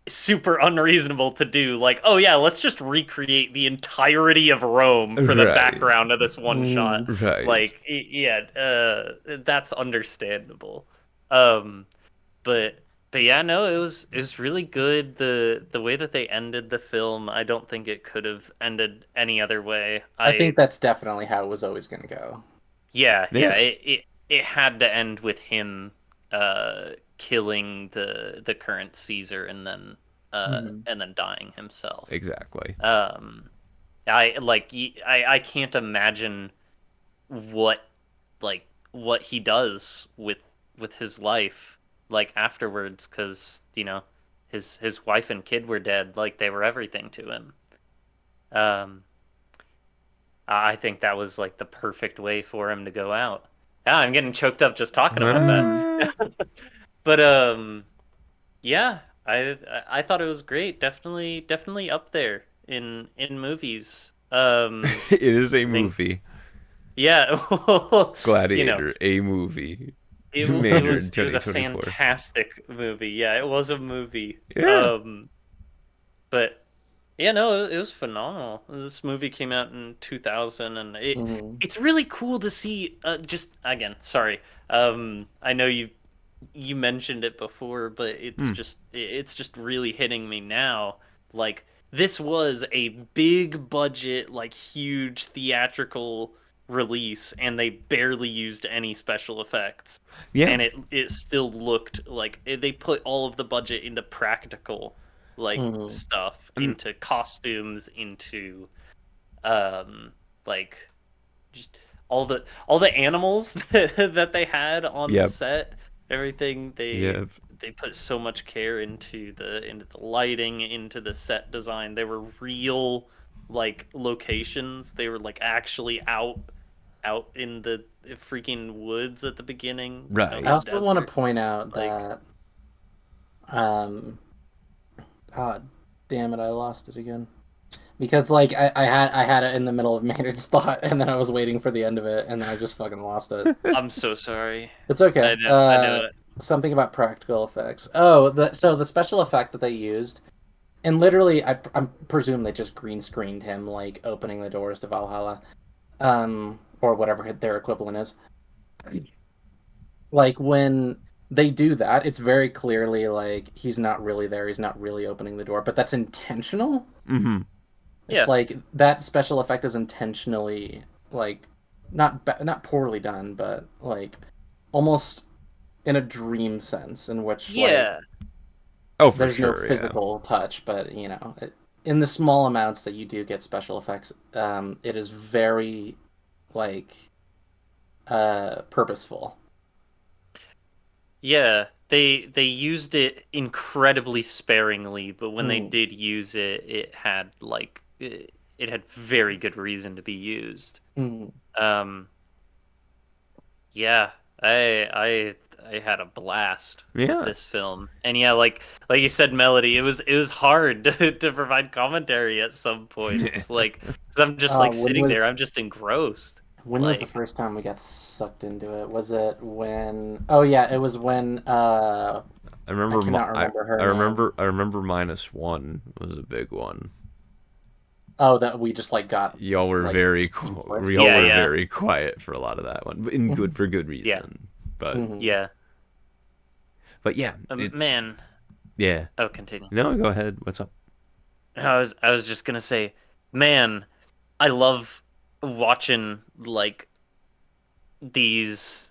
super unreasonable to do. Like, oh yeah, let's just recreate the entirety of Rome for the Right. background of this one shot. Right. Like, yeah, that's understandable. Um, but yeah, no, it was really good. The way that they ended the film, I don't think it could have ended any other way. I think that's definitely how it was always going to go. Yeah, Yeah. it had to end with him killing the current Caesar and then dying himself. Exactly. I can't imagine what what he does with his life like afterwards, because his wife and kid were dead. Like, they were everything to him. um I think that was like the perfect way for him to go out. Ah, I'm getting choked up just talking about that. But yeah, I thought it was great. Definitely up there in movies. It is a I think, movie. yeah, well, Gladiator, a movie. it Maynard, was a 2024. fantastic movie. Yeah, it was a movie. Yeah. But yeah, no, it was phenomenal. This movie came out in 2000, and it's really cool to see. Just again, sorry. I know you mentioned it before, but it's just really hitting me now. Like, this was a big budget, like huge theatrical release, and they barely used any special effects, Yeah. and it still looked like they put all of the budget into practical like stuff, And into costumes, into um like just all the animals that they had on yep. set. Everything Yep. they put so much care into the lighting, into the set design. They were real like locations. They were like actually out in the freaking woods at the beginning, Right. I the also want to desert. point out Like, that, um, ah, damn it, I lost it again. Because like I had it in the middle of Maynard's thought, and then I was waiting for the end of it, and then I just fucking lost it. I'm so sorry. It's okay. I know it. Something about practical effects. Oh, so the special effect that they used, and literally, I presume they just green screened him like opening the doors to Valhalla, or whatever their equivalent is. Like, when they do that, it's very clearly like he's not really there. He's not really opening the door, but that's intentional. Mm-hmm. It's Yeah. like that special effect is intentionally like not poorly done, but like almost in a dream sense, in which like Yeah. Oh, for there's no sure. physical touch, but in the small amounts that you do get special effects, it is very like purposeful. Yeah, they used it incredibly sparingly, but when they Mm. did use it, it had very good reason to be used. Mm. Um, yeah, I had a blast with Yeah. this film, and yeah, like you said, Melody, it was hard to provide commentary at some points, like, 'cause I'm just like When sitting was there, I'm just engrossed. When was the first time we got sucked into it? Was it when? Oh yeah, it was when. I remember. I cannot remember her I remember. name. I remember -1 was a big one. Oh, that we just like got. Y'all were like, very. complicit. Y'all were Yeah. very quiet for a lot of that one, for good reason. But Yeah. but yeah, Man. yeah. Oh, continue. No, go ahead. What's up? I was just gonna say, man, I love watching like these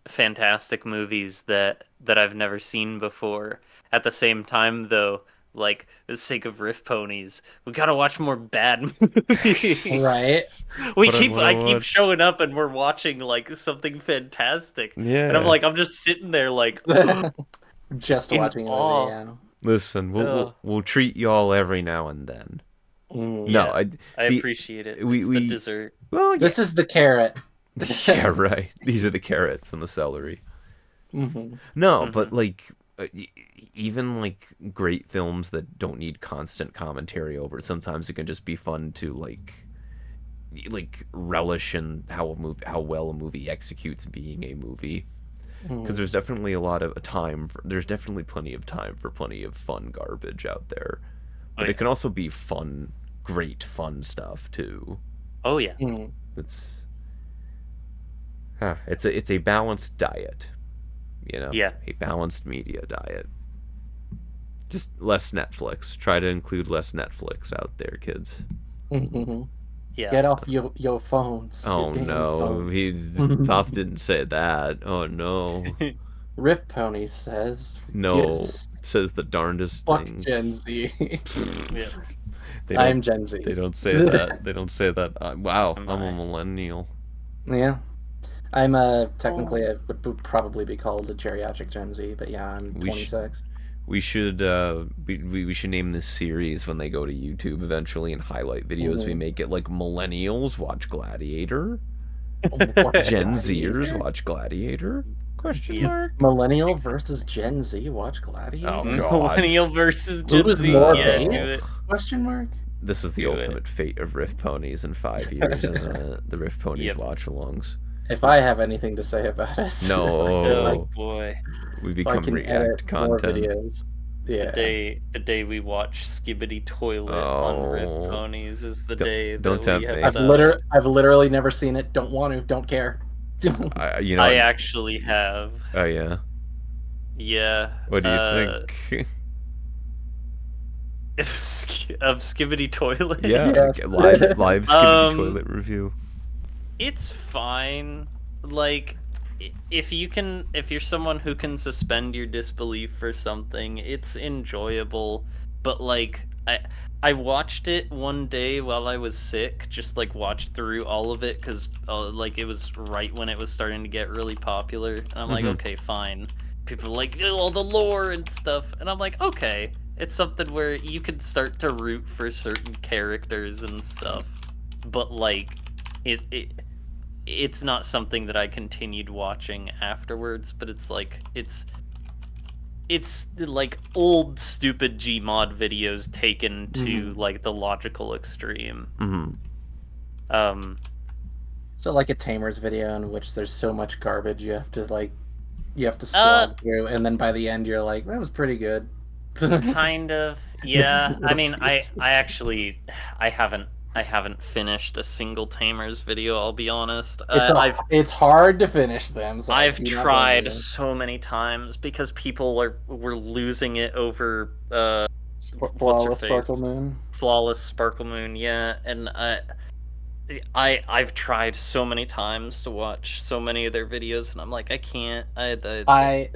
fantastic movies that I've never seen before. At the same time, though, like for the sake of RiffPonies, we gotta watch more bad movies. Right. I keep showing up and we're watching like something fantastic, Yeah. and I'm just sitting there like Just in watching a awe. movie. Yeah. Listen, we'll treat y'all every now and then. Mm. No, I appreciate it. It's the dessert. Well, yeah. This is the carrot. Yeah, right. These are the carrots and the celery. No, but like even like great films that don't need constant commentary over, sometimes it can just be fun to like relish in how well a movie executes being a movie. Because there's definitely there's definitely plenty of time for plenty of fun garbage out there. But it can also be fun, great fun stuff too. Oh yeah. It's it's a balanced diet, you know. Yeah. A balanced media diet. Just less Netflix. Try to include less Netflix out there, kids. Yeah. Get off your phones. Oh your damn no, phones. Puff didn't say that. Oh no. RiffPonies says. No, gives it says the darndest fuck things. Gen Z. Yeah. I'm Gen Z. They don't say that. They don't say that. Wow, So am I'm a I. millennial. Yeah. I'm technically I would probably be called a geriatric Gen Z, but yeah, I'm 26. We should we should name this series when they go to YouTube eventually and highlight videos we make it like millennials watch Gladiator, Gen Zers watch Gladiator? Question mark. Millennial versus Gen Z watch Gladiator. Oh god. Millennial versus Gen Who is Z. more Yeah, bait? do it. Question mark. This is the Do ultimate fate of RiffPonies in 5 years, isn't it? The RiffPonies watch-alongs. If I have anything to say about it. No. Oh boy. We if I become can React edit more content. videos. Yeah. The day we watch Skibbity Toilet on RiffPonies is the day don't that we tempt have me. I've literally never seen it. Don't want to. Don't care. I actually have. Oh yeah. Yeah. What do you think? Of Skibbity Toilet? Yeah, Yes. live Skibbity Toilet review. It's fine. Like, if you're someone who can suspend your disbelief for something, it's enjoyable. But like, I watched it one day while I was sick, just like watched through all of it because like it was right when it was starting to get really popular, and I'm like, okay, fine. People are like all the lore and stuff, and I'm like, okay, it's something where you can start to root for certain characters and stuff, but like, it's not something that I continued watching afterwards. But it's like it's like old stupid Gmod videos taken to like the logical extreme. So like a Tamers video in which there's so much garbage you have to slog through, and then by the end you're like, that was pretty good. Kind of, yeah. I mean, I actually haven't finished a single Tamers video. I'll be honest. It's hard to finish them. So I've tried so many times because people were losing it over Flawless Sparkle Moon. Flawless Sparkle Moon, yeah. And I've tried so many times to watch so many of their videos, and I'm like, I can't. I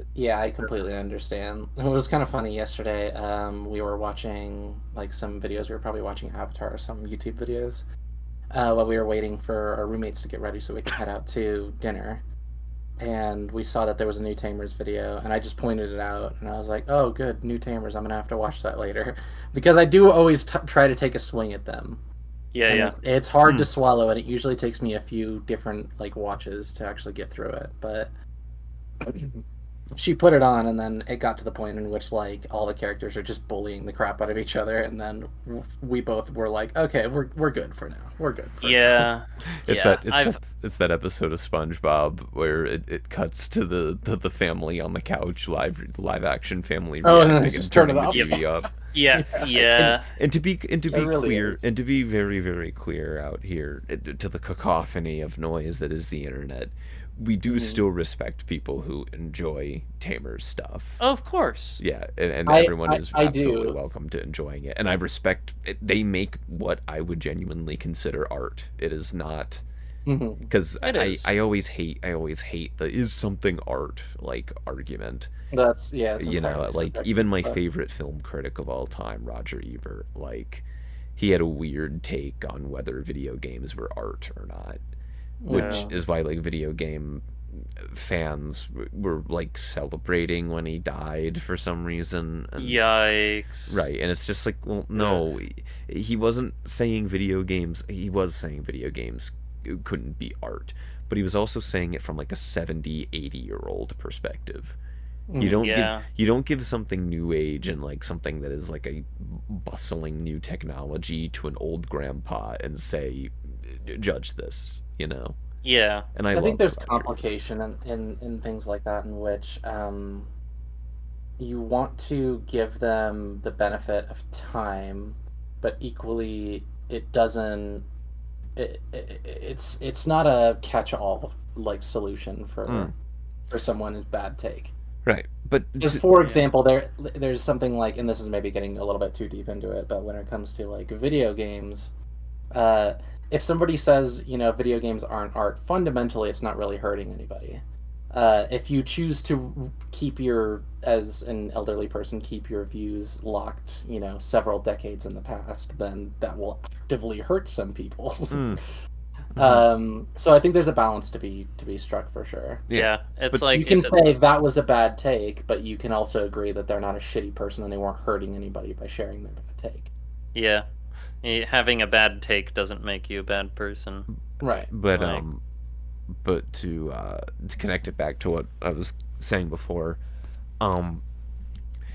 completely understand. It was kind of funny yesterday. We were watching like some videos. We were probably watching Avatar, some YouTube videos, while we were waiting for our roommates to get ready so we could head out to dinner. And we saw that there was a new Tamers video, and I just pointed it out, and I was like, "Oh, good, new Tamers! I'm gonna have to watch that later," because I do always try to take a swing at them. Yeah, and yeah. It's hard to swallow, and it usually takes me a few different like watches to actually get through it. But she put it on, and then it got to the point in which like all the characters are just bullying the crap out of each other, and then we both were like, okay, we're good for now. We're good. For now. Yeah, It's that episode of SpongeBob where it cuts to the family on the couch, live action family reacting and turning the TV up. Yeah. And to be really clear, is. and to be very, very clear out here, to the cacophony of noise that is the internet, we do still respect people who enjoy Tamer's stuff. Of course. Yeah, and everyone is absolutely do. welcome to enjoying it. And I respect it. They make what I would genuinely consider art. It is not... Because I always hate the is something art like argument. That's You know, like subjective, even my but- favorite film critic of all time, Roger Ebert, like he had a weird take on whether video games were art or not, which is why like video game fans were like celebrating when he died for some reason. And, Yikes. right, and it's just like, well, no, he wasn't saying video games. He was saying video games couldn't be art, but he was also saying it from like a 70, 80-year-old perspective. You don't give something new age and like something that is like a bustling new technology to an old grandpa and say, judge this, you know. Yeah. And I love think there's Roger. complication in things like that in which you want to give them the benefit of time, but equally it doesn't. It's not a catch-all like solution for someone's bad take. Right, but Because, for example, there's something like, and this is maybe getting a little bit too deep into it, but when it comes to like video games, if somebody says, you know, video games aren't art, fundamentally it's not really hurting anybody. If you choose to keep as an elderly person, keep your views locked, you know, several decades in the past, then that will actively hurt some people. So I think there's a balance to be struck for sure. Yeah. It's But like You can say that was a bad take, but you can also agree that they're not a shitty person and they weren't hurting anybody by sharing their bad take. yeah. Having a bad take doesn't make you a bad person. Right. but like- but to connect it back to what I was saying before,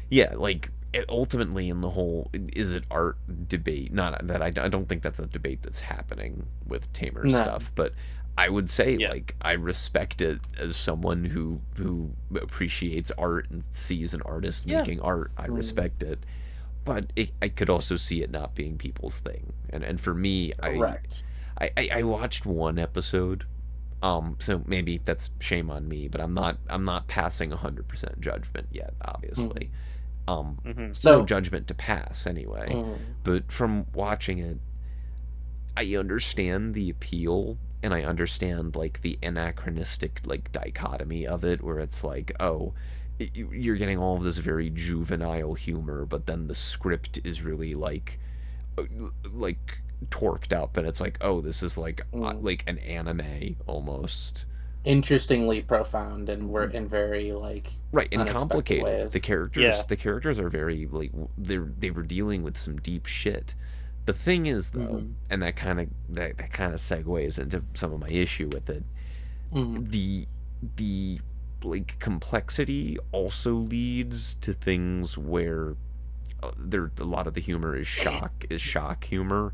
yeah, like ultimately in the whole is it art debate, not that I don't think that's a debate that's happening with Tamer's No. stuff, but I would say Yeah. like I respect it as someone who appreciates art and sees an artist making art. I respect it, but I could also see it not being people's thing, and for me, Correct. I watched one episode, so maybe that's shame on me, but I'm not passing 100% judgment yet, obviously. So No judgment to pass anyway. But from watching it, I understand the appeal, and I understand like the anachronistic like dichotomy of it, where it's like, oh, you're getting all of this very juvenile humor, but then the script is really like torqued up, and it's like, oh, this is like an anime almost. Interestingly profound and we're in very like Right, and unexpected complicated. ways. The characters are very like they were dealing with some deep shit. The thing is though, and that kind of segues into some of my issue with it. The like complexity also leads to things where there a lot of the humor is shock humor,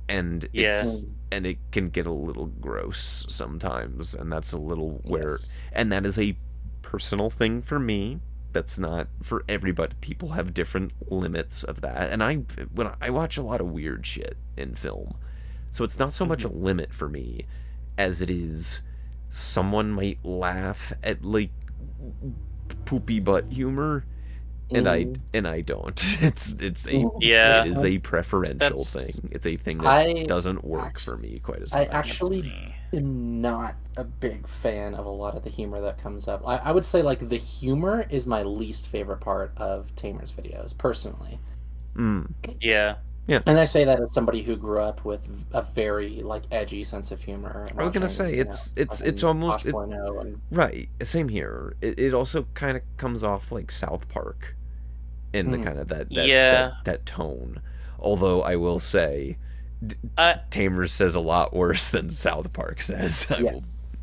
and and it can get a little gross sometimes, and that's a little where and that is a personal thing for me. That's not for everybody. People have different limits of that, and when I watch a lot of weird shit in film, so it's not so much a limit for me as it is someone might laugh at like poopy butt humor, and I don't. It is a preferential thing. It's a thing that doesn't work for me quite as much. I actually am not a big fan of a lot of the humor that comes up. I would say like the humor is my least favorite part of Tamer's videos, personally. Yeah. And I say that as somebody who grew up with a very like edgy sense of humor. I was gonna say it's almost right. Same here. It also kind of comes off like South Park, in the kind of that tone. Although I will say, Tamer says a lot worse than South Park says.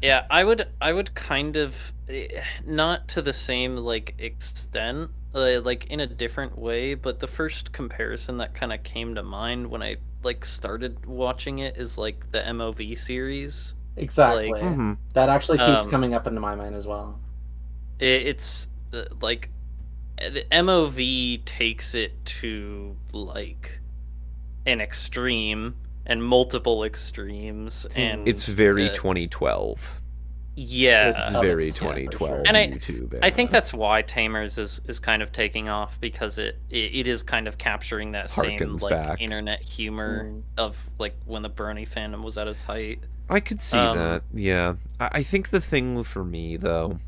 Yeah, I would kind of not to the same like extent, like in a different way, but the first comparison that kind of came to mind when I like started watching it is like the MOV series. Like Exactly. Mm-hmm. That actually keeps um coming up into my mind as well. it's like the MOV takes it to like an extreme and multiple extremes It's and very 2012. It's yeah. very Yeah, for 2012 sure. And YouTube. I think that's why Tamers is kind of taking off because it is kind of capturing that same harkens like back. internet humor Mm. of like when the Bernie fandom was at its height. I could see Um that. Yeah. I think the thing for me though,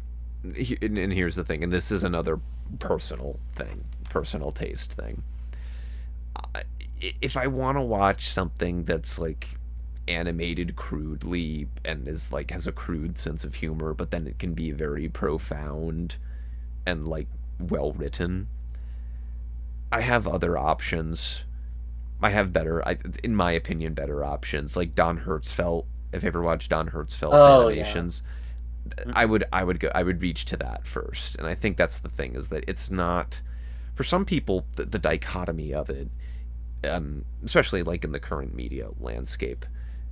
and here's the thing, and this is another personal thing, personal taste thing. I- If I want to watch something that's like animated crudely and is like has a crude sense of humor, but then it can be very profound and like well written, I have other options. I have better, in my opinion, better options like Don Hertzfeldt. If you ever watched Don Hertzfeldt's Oh yeah. animations, I would reach to that first. And I think that's the thing is that it's not for some people the dichotomy of it, especially like in the current media landscape,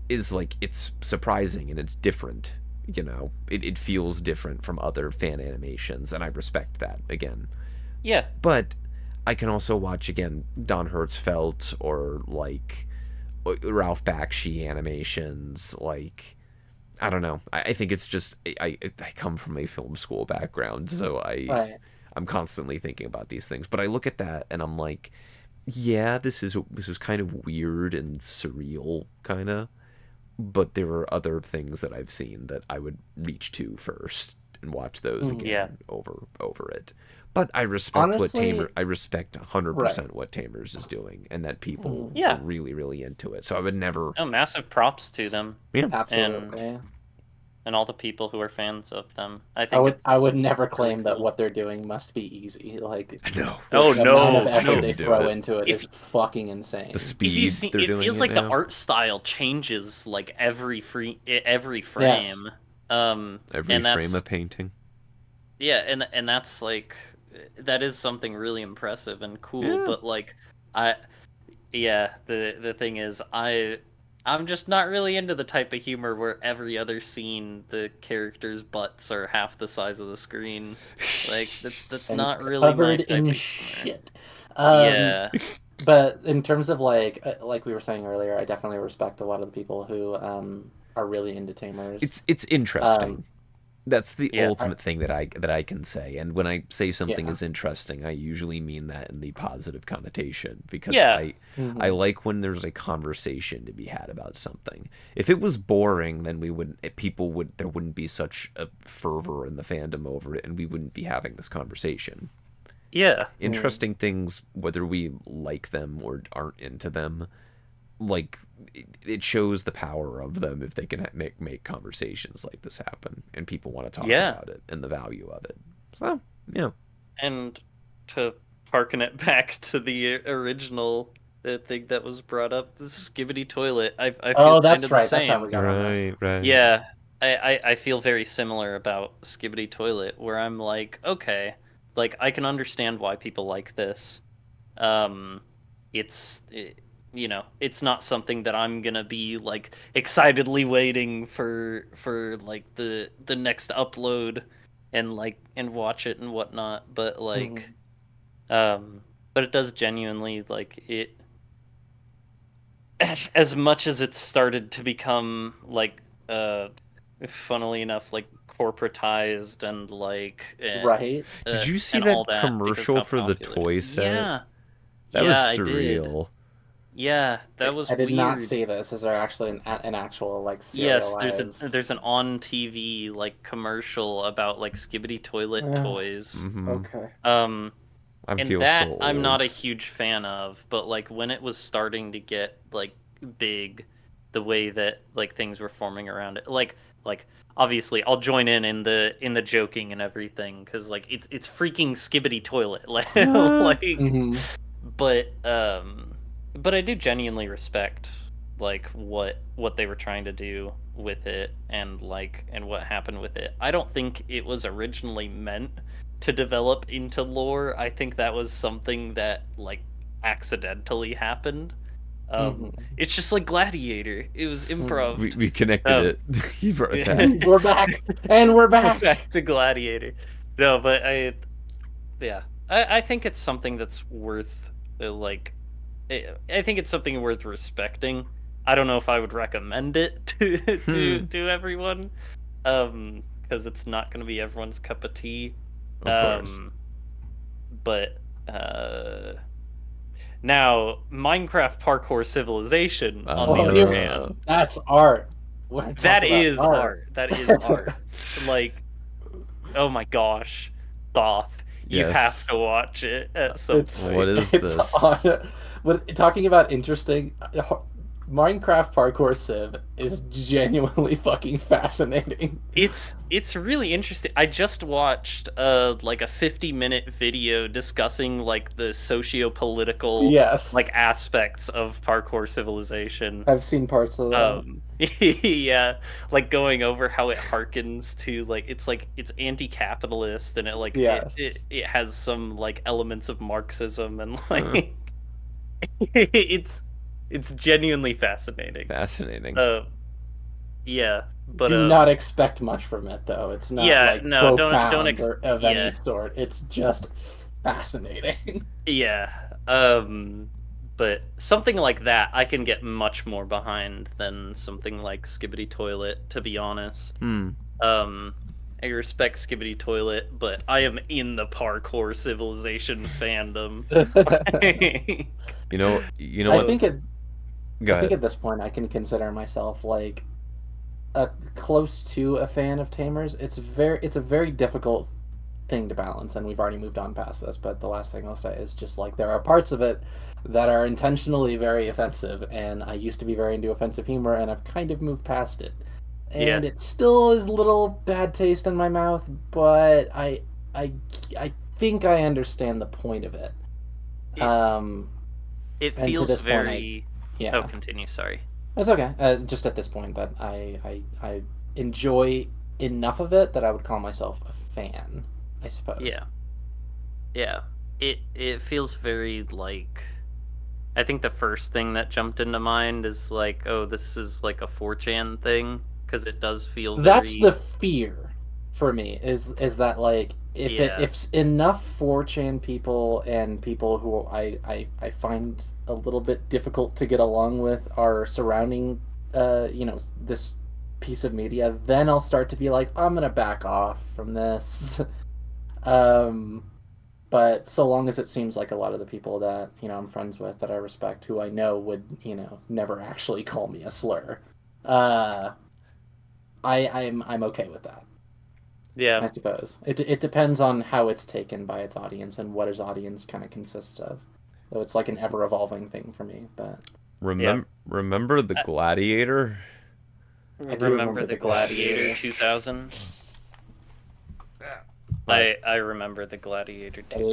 is like it's surprising and it's different. It feels different from other fan animations, and I respect that again. yeah. But I can also watch again Don Hertzfeldt or like Ralph Bakshi animations. Like I don't know. I think it's just I come from a film school background, so Right. I'm constantly thinking about these things. But I look at that and I'm like, yeah, this is kind of weird and surreal, kind of. But there are other things that I've seen that I would reach to first and watch those Yeah. again over it. But I respect Honestly, I respect right. 100% what Tamers is doing, and that people Mhm. are Yeah. really really into it. So I would never, No, massive props to them yeah, Absolutely. and all the people who are fans of them. I think it's I would never really claim that cool. what they're doing must be easy. Like no, Oh the amount of no, I effort no. they couldn't do throw it. into it If is fucking The insane. if you speed see, they're it doing feels it like the now, art style changes like every Yes. frame. every And frame that's of painting. yeah, and that's like that is something really impressive and cool. Yeah, But like, I yeah, the thing is, I'm just not really into the type of humor where every other scene the characters' butts are half the size of the screen. Like that's And not really my covered type in of humor. shit. Um, Yeah, but in terms of like we were saying earlier, I definitely respect a lot of the people who are really into tamers. it's interesting. Um, That's the yeah, I, ultimate thing that I can say. And when I say something yeah. is interesting, I usually mean that in the positive connotation because yeah, I Hmm. like when there's a conversation to be had about something. If it was boring, then we wouldn't people would there wouldn't be such a fervor in the fandom over it and we wouldn't be having this conversation. yeah, Mm. Interesting things, whether we like them or aren't into them, like it shows the power of them if they can make conversations like this happen and people want to talk yeah. about it and the value of it. So yeah, And to harken it back to the original thing that was brought up, the Skibbity Toilet. I feel Oh, kind that's of the right. That's how we same. got on this. right. Yeah, I feel very similar about Skibbity Toilet, where I'm like, okay, like I can understand why people like this. Um, it's it's not something that I'm gonna be like excitedly waiting for like the next upload and like and watch it and whatnot. But like, Hmm. um, but it does genuinely like it. As much as it's started to become like funnily enough like corporatized and like Right. Did you see and all that that because of commercial how for the popular it is. toy set? Yeah, That was yeah, I did. surreal. Yeah, that I was did not weird. see this. Is there actually an actual like Yes, serialized? there's an on TV like commercial about like Skibbity toilet Yeah. toys. Mm-hmm. Okay. Um I and feel so that I'm not a old. huge fan of, but like when it was starting to get like big, the way that like things were forming around it, like obviously I'll join in the joking and everything because like it's freaking Skibbity toilet like Hmm. but but I do genuinely respect like what they were trying to do with it, and what happened with it. I don't think it was originally meant to develop into lore. I think that was something that like accidentally happened. It's just like Gladiator. It was improv. We connected it. You brought it back. We're back, and we're back. Back to Gladiator. No, but I think it's something that's worth I think it's something worth respecting. I don't know if I would recommend it to everyone, because it's not going to be everyone's cup of tea. Of course. But now Minecraft Parkour Civilization, on the other hand, that's art. that is art. That is art. Like, oh my gosh, Thoth, you have to watch it at some point. What is this? But talking about interesting, Minecraft Parkour Civ is genuinely fucking fascinating. It's really interesting. I just watched like a 50-minute video discussing like the socio-political like aspects of Parkour Civilization. I've seen parts of that. Yeah, like going over how it harkens to it's anti-capitalist, and it has some like elements of Marxism, and like it's genuinely fascinating. Yeah, but do not expect much from it, though. It's not profound or of any sort. It's just fascinating. Yeah, but something like that I can get much more behind than something like Skibbity Toilet, to be honest. I respect Skibbity Toilet, but I am in the Parkour Civilization fandom. You know I what? think at this point I can consider myself like a close to a fan of Tamers. It's a very difficult thing to balance, and we've already moved on past this, but the last thing I'll say is just like there are parts of it that are intentionally very offensive, and I used to be very into offensive humor, and I've kind of moved past it. And it still is a little bad taste in my mouth, but I think I understand the point of it. It feels very... Oh, continue, sorry. That's okay. Just at this point that I enjoy enough of it that I would call myself a fan, I suppose. Yeah. It feels very like... I think the first thing that jumped into mind is like, oh, this is like a 4chan thing, because it does feel very... That's the fear for me, is that like if enough 4chan people and people who I find a little bit difficult to get along with are surrounding this piece of media, then I'll start to be like, I'm gonna back off from this. But so long as it seems like a lot of the people that I'm friends with, that I respect, who I know would never actually call me a slur, I'm okay with that. Yeah, I suppose it depends on how it's taken by its audience and what its audience kind of consists of. So it's like an ever evolving thing for me. But remember the Gladiator? Remember the Gladiator 2000? I remember the Gladiator 2000. The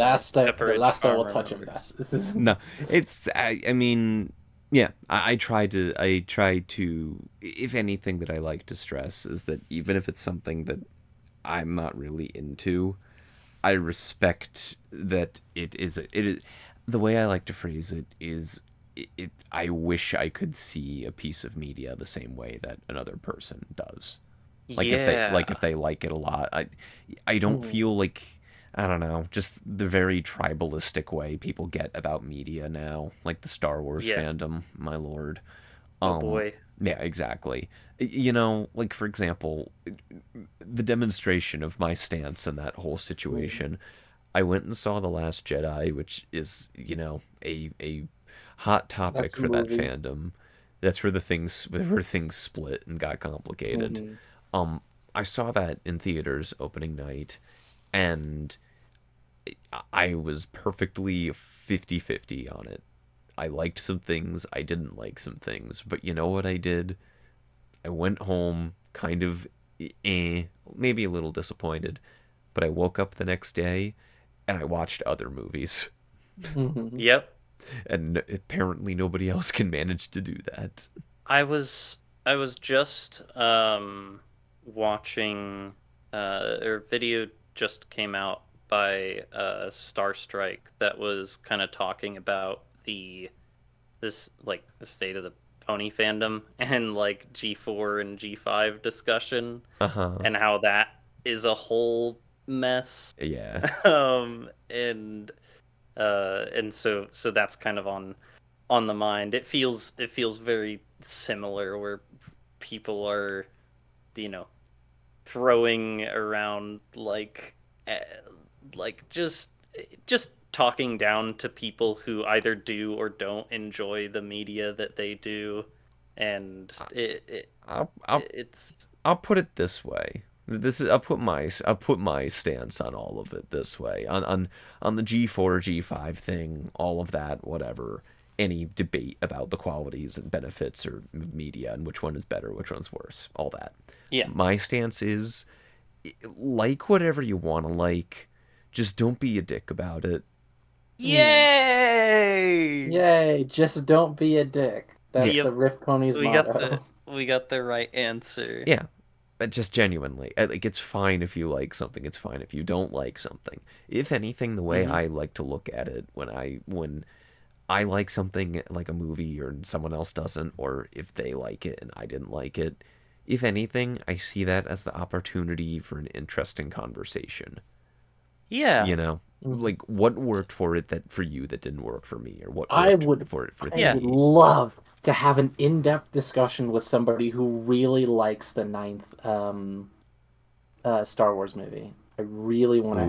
last I will touch him. No, it's I mean, yeah, I try to, if anything that I like to stress is that even if it's something that I'm not really into, I respect that it is the way I like to phrase it is I wish I could see a piece of media the same way that another person does. Like if they like it a lot, I don't feel like, I don't know, just the very tribalistic way people get about media now, like the Star Wars fandom, my lord. Oh boy. Yeah, exactly. Like for example, the demonstration of my stance in that whole situation. I went and saw The Last Jedi, which is, a hot topic for that fandom. That's where things split and got complicated. I saw that in theaters opening night, and I was perfectly 50-50 on it. I liked some things, I didn't like some things, but you know what I did? I went home kind of maybe a little disappointed, but I woke up the next day and I watched other movies. Yep. And apparently nobody else can manage to do that. I was just watching or video just came out by Star Strike that was kind of talking about this like the state of the pony fandom and like G4 and G5 discussion Uh-huh. and how that is a whole mess. Yeah. And so that's kind of on the mind. It feels very similar where people are, you know, throwing around eh, like just talking down to people who either do or don't enjoy the media that they do, and I'll it's I'll put it this way. This is I'll put my stance on all of it this way. On the G4 G5 thing, all of that, whatever. Any debate about the qualities and benefits or media and which one is better, which one's worse, all that. yeah. My stance is like whatever you want to like, just don't be a dick about it. Yay! Yay! Just don't be a dick. That's Yep. the RiffPonies We motto. got the right answer. Yeah, but just genuinely, like it's fine if you like something. It's fine if you don't like something. If anything, the way I like to look at it when I like something like a movie or someone else doesn't, or if they like it and I didn't like it, if anything, I see that as the opportunity for an interesting conversation. Yeah. You know, like what worked for it that for you that didn't work for me, or what I worked would, for it for I would me. love to have an in-depth discussion with somebody who really likes the ninth Star Wars movie. I really want to.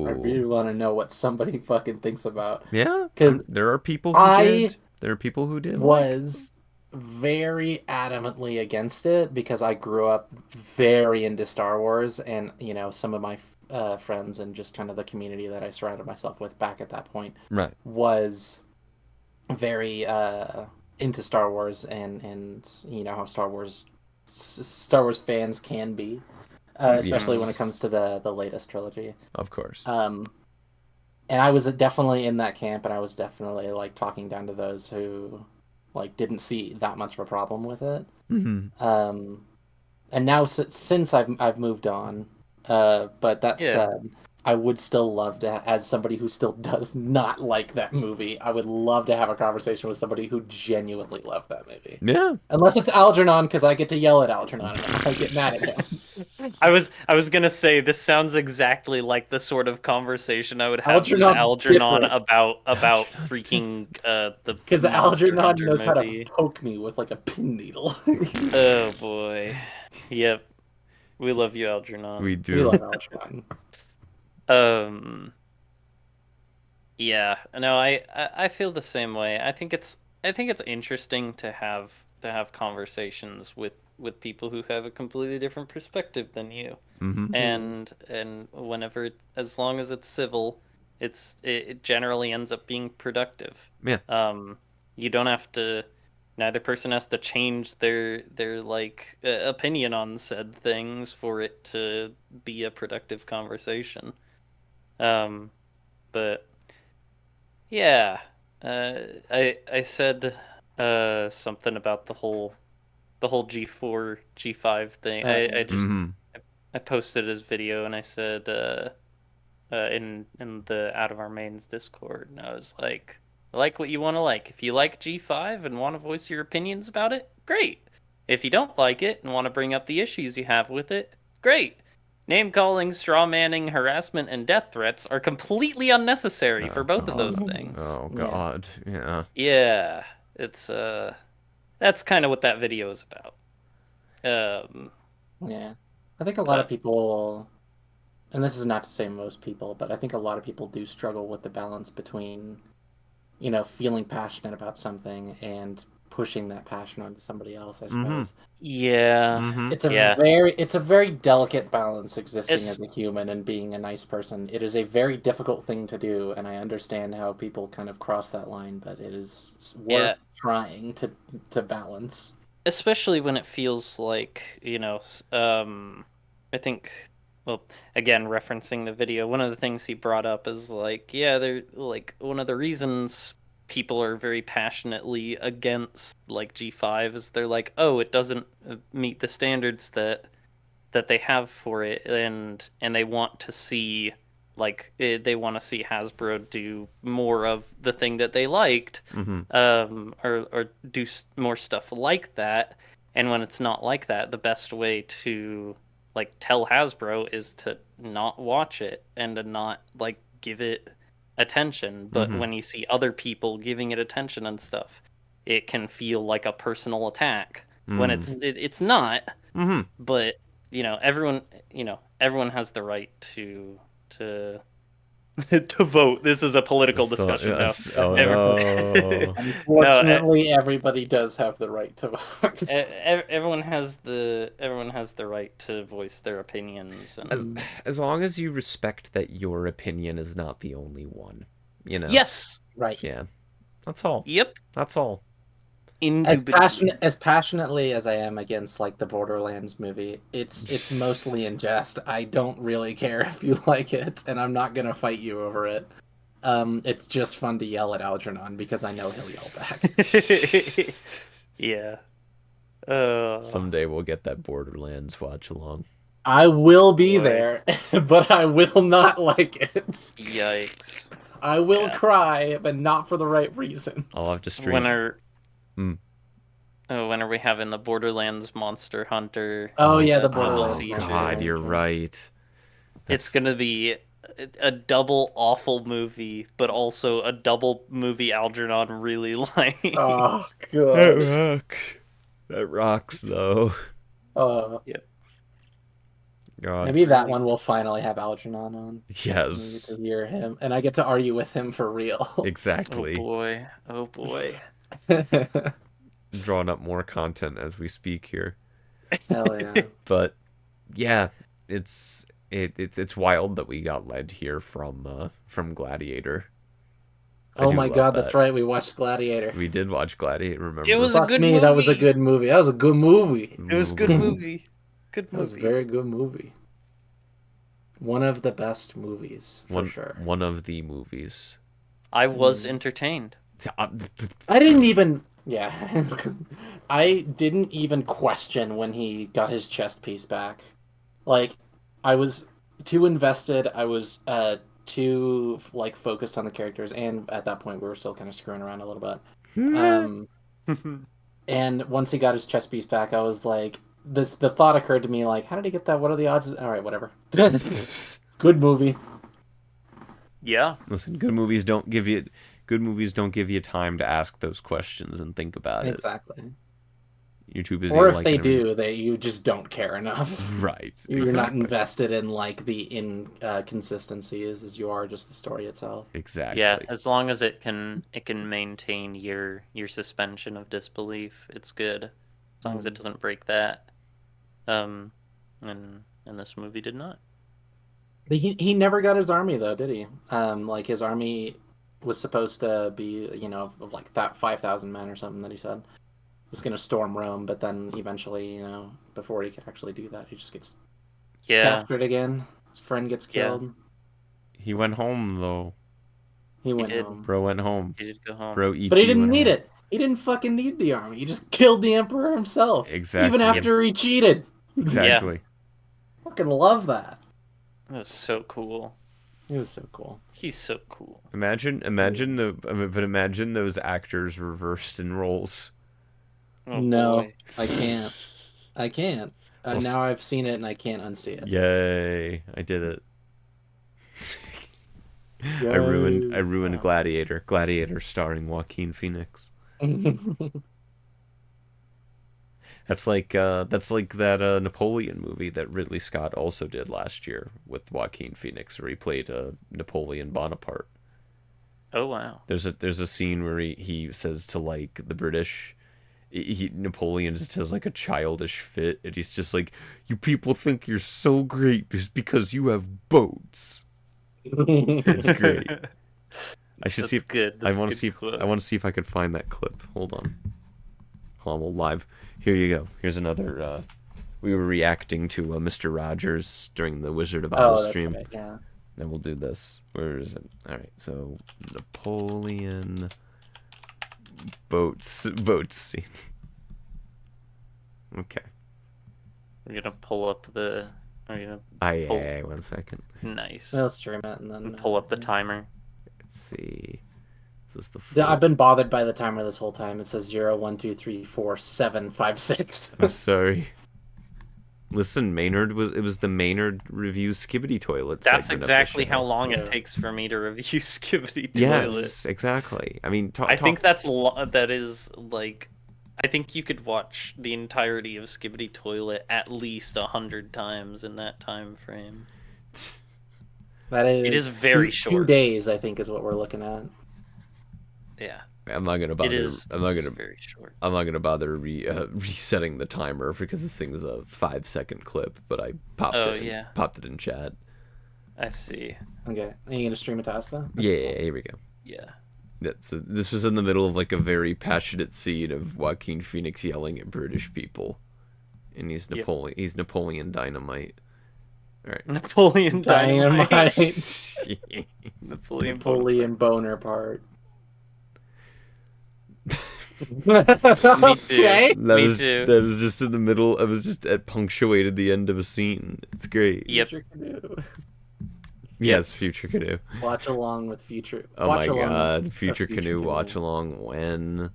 I really Ooh. want to know what somebody fucking thinks about. Yeah, Because there are people who I did. There are people who did like. was very adamantly against it because I grew up very into Star Wars, and you know some of my friends and just kind of the community that I surrounded myself with back at that point Right. was very into Star Wars, and you know how Star Wars fans can be, especially when it Yes. comes to the latest trilogy. Of course. And I was definitely in that camp, and I was definitely like talking down to those who like didn't see that much of a problem with it. Mm-hmm. And now since I've moved on, but that Yeah. said, I would still love to, as somebody who still does not like that movie, I would love to have a conversation with somebody who genuinely loved that movie. Yeah. Unless it's Algernon, because I get to yell at Algernon and I get mad at him. I was gonna say this sounds exactly like the sort of conversation I would have with Algernon's Algernon different. about Algernon's freaking the Because Monster Algernon Hunter knows how to movie. poke me with like a pin needle. Oh boy. Yep. We love you, We Algernon. We do. love Algernon. Yeah. No, I feel the same way. I think it's interesting to have conversations with people who have a completely different perspective than you. Mm-hmm. And whenever as long as it's civil, it generally ends up being productive. Yeah. You don't have to neither person has to change their like opinion on said things for it to be a productive conversation. But yeah, I said something about the whole G4 G5 thing. I just Mm-hmm. I posted his video and I said in the Out of Our Mains Discord, and I was like what you want to like. If you like G5 and want to voice your opinions about it, great. If you don't like it and want to bring up the issues you have with it, great. Name calling, straw manning, harassment, and death threats are completely unnecessary for Oh both of those God. things. Oh God. Yeah. Yeah, it's that's kind of what that video is about. Yeah. I think a lot of But people, and this is not to say most people, but I think a lot of people do struggle with the balance between, you know, feeling passionate about something and pushing that passion onto somebody else, I suppose. yeah, Mm-hmm. yeah. It's a very delicate balance existing It's as a human and being a nice person. It is a very difficult thing to do, and I understand how people kind of cross that line, but it is yeah, worth trying to balance. especially when it feels like, I think, well, again, referencing the video, one of the things he brought up is like, yeah, they're like one of the reasons people are very passionately against like G5 is they're like, oh, it doesn't meet the standards that they have for it, and they want to see they want to see Hasbro do more of the thing that they liked, or do more stuff like that. And when it's not like that, the best way to like tell Hasbro is to not watch it and to not like give it attention. But when you see other people giving it attention and stuff, it can feel like a personal attack when it's not. But everyone has the right to to vote. This is a political discussion now. Oh no. Unfortunately, everybody does have the right to vote. Everyone has the right to voice their opinions. And... As long as you respect that your opinion is not the only one, you know. Yes. Right. Yeah. That's all. Yep. That's all. As passionately as I am against like the Borderlands movie, it's mostly in jest. I don't really care if you like it, and I'm not gonna fight you over it. It's just fun to yell at Algernon because I know he'll yell back. Yeah. Someday we'll get that Borderlands watch along. I will be there, but I will not like it. Yikes. I will cry, but not for the right reason. I'll have to stream. When are we having the Borderlands Monster Hunter? Oh yeah, the Borderlands. Oh God, you're right. It's gonna be a double awful movie, but also a double movie Algernon really likes. Oh God. That rocks though. Yep. God. Maybe that one will finally have Algernon on. Yes. To hear him, and I get to argue with him for real. Exactly. Oh boy. Drawing up more content as we speak here. Hell yeah. But yeah, it's wild that we got led here from Gladiator. Oh my God, that's right. We watched Gladiator. We did watch Gladiator. Remember? It was a good movie. That was a good movie. That was a good movie. It was a good movie. Good movie. That was a very good movie. One of the best movies, for sure. One of the movies. I was entertained. I didn't even... Yeah. I didn't even question when he got his chest piece back. Like, I was too invested. I was too, like, focused on the characters. And at that point, we were still kind of screwing around a little bit. And once he got his chest piece back, I was like... the thought occurred to me, like, how did he get that? What are the odds? All right, whatever. Good movie. Yeah. Listen, good movies don't give you time to ask those questions and think about it. Exactly. You're too busy. Or if they do, you just don't care enough. Right. You're not invested in like the inconsistencies as you are just the story itself. Exactly. Yeah, as long as it can maintain your suspension of disbelief, it's good. As long as it doesn't break that. And this movie did not. But he never got his army though, did he? Like his army was supposed to be, like 5,000 men or something that he said was going to storm Rome, but then eventually, before he could actually do that, he just gets captured again. His friend gets killed. He went home though. He went home. Bro went home. He did go home. Bro, but he didn't need it. He didn't fucking need the army. He just killed the emperor himself. Exactly. Even after he cheated. Exactly. Yeah. Fucking love that. That was so cool. It was so cool. He's so cool. Imagine those actors reversed in roles. Oh, no, boy. I can't. Now I've seen it and I can't unsee it. Yay! I did it. I ruined Gladiator. Gladiator starring Joaquin Phoenix. That's like that Napoleon movie that Ridley Scott also did last year with Joaquin Phoenix, where he played Napoleon Bonaparte. Oh wow! There's a scene where he says to like the British, Napoleon just has like a childish fit, and he's just like, "You people think you're so great just because you have boats." It's great. I should see. Good. I want to see. I want to see if I could find that clip. Hold on. We'll live. Here you go. Here's another. We were reacting to Mr. Rogers during the Wizard of Oz stream. Right, yeah. Then we'll do this. Where is it? All right. So Napoleon boat scene. Okay. We're gonna pull up the. We're gonna. Yeah, 1 second. Nice. I'll stream it and then Pull up the timer. Let's see. Is this the Yeah, full... I've been bothered by the timer this whole time. It says 0, 1, 2, 3, 4, 7, 5, 6. I'm sorry. Listen, Maynard was the Maynard reviews Skibbity Toilet. That's segment of the exactly how show. long Yeah. it takes for me to review Skibbity Toilet. Yes, exactly. I mean, I think that is like, I think you could watch the entirety of Skibbity Toilet at least 100 times in that time frame. That is. It is very 2 short. days, I think, is what we're looking at. Yeah, I'm not gonna bother. it is. I'm not it's gonna. very short. I'm not gonna bother resetting the timer because this thing is a 5-second clip. But I popped popped it in chat. I see. Okay, are you gonna stream it to us though? Yeah, here we go. Yeah. Yeah, so this was in the middle of like a very passionate scene of Joaquin Phoenix yelling at British people, and he's Napoleon. He's Napoleon Dynamite. All right. Napoleon Dynamite. Napoleon Boner part. Me too. Okay. Me too. That was just in the middle. I was just punctuated the end of a scene. It's great. Yep. Future Canoe. Yes, Future Canoe. Watch along with Future. Oh watch my along god, with Future Canoe watch along when.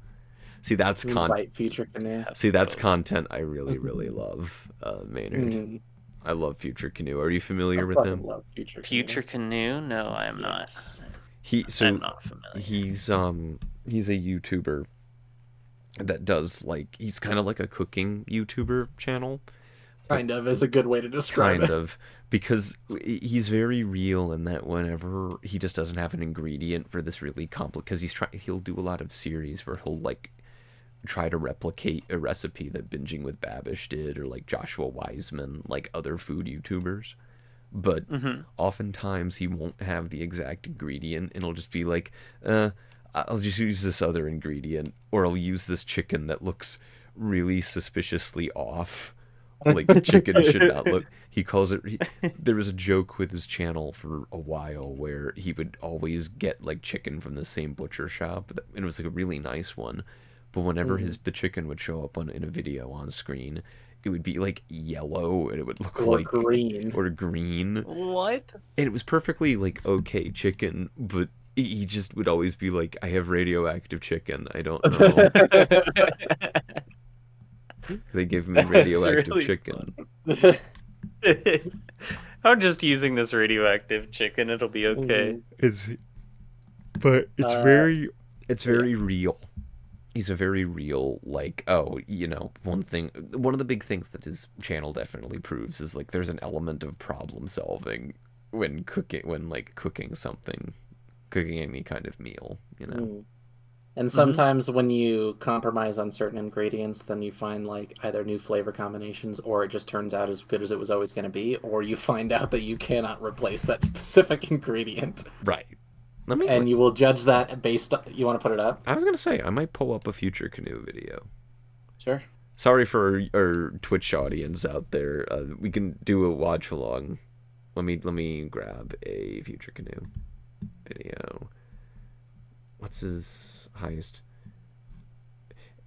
See, that's Invite Future Canoe. See, that's content I really, really love, Maynard. Mm. I love Future Canoe. Are you familiar I with fucking him? love Future Future Canoe? No, I am Yes. not. I'm I'm not familiar. he's a YouTuber that does like he's kind of like a cooking YouTuber channel. Kind of is a good way to describe Kind it. of, because he's very real in that whenever he just doesn't have an ingredient for this really complex, because he'll do a lot of series where he'll like try to replicate a recipe that Binging with Babish did, or like Joshua Wiseman, like other food YouTubers. But oftentimes he won't have the exact ingredient, and it'll just be like, I'll just use this other ingredient, or I'll use this chicken that looks really suspiciously off. Like the chicken should not look. He calls it. There was a joke with his channel for a while where he would always get like chicken from the same butcher shop, and it was like a really nice one. But whenever the chicken would show up in a video on screen, it would be like yellow, and it would look Or like green. or green. What? And it was perfectly like okay chicken, but he just would always be like, "I have radioactive chicken. I don't know." They give me radioactive really chicken. I'm just using this radioactive chicken. It'll be okay. It's very real. He's a very real, like, one of the big things that his channel definitely proves is like there's an element of problem solving when cooking something, cooking any kind of meal, And sometimes when you compromise on certain ingredients, then you find like either new flavor combinations, or it just turns out as good as it was always going to be, or you find out that you cannot replace that specific ingredient. Right. And you will judge that based on... You want to put it up? I was going to say, I might pull up a Future Canoe video. Sure. Sorry for our Twitch audience out there. We can do a watch along. Let me grab a Future Canoe video. What's his highest?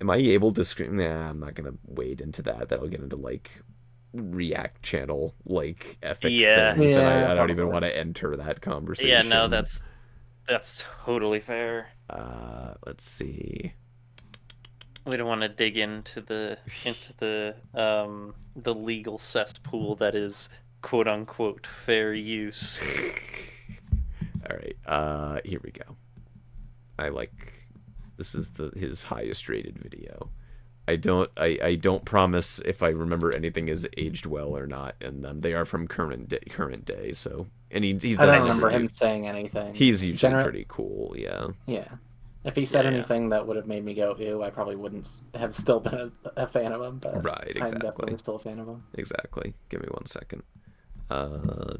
Am I able to scream? Nah, I'm not gonna wade into that. That'll get into like React channel like ethics things, and I don't even want to enter that conversation. Yeah, no, that's totally fair. Let's see. We don't want to dig into the legal cesspool that is quote unquote fair use. All right, here we go. This is his highest rated video. I don't promise if I remember anything is aged well or not, and they are from current day. So, and he's I don't remember him saying anything. He's usually pretty cool, yeah. Yeah. If he said anything that would have made me go ew, I probably wouldn't have still been a fan of him. But right, exactly. I'm definitely still a fan of him. Exactly. Give me 1 second. I'll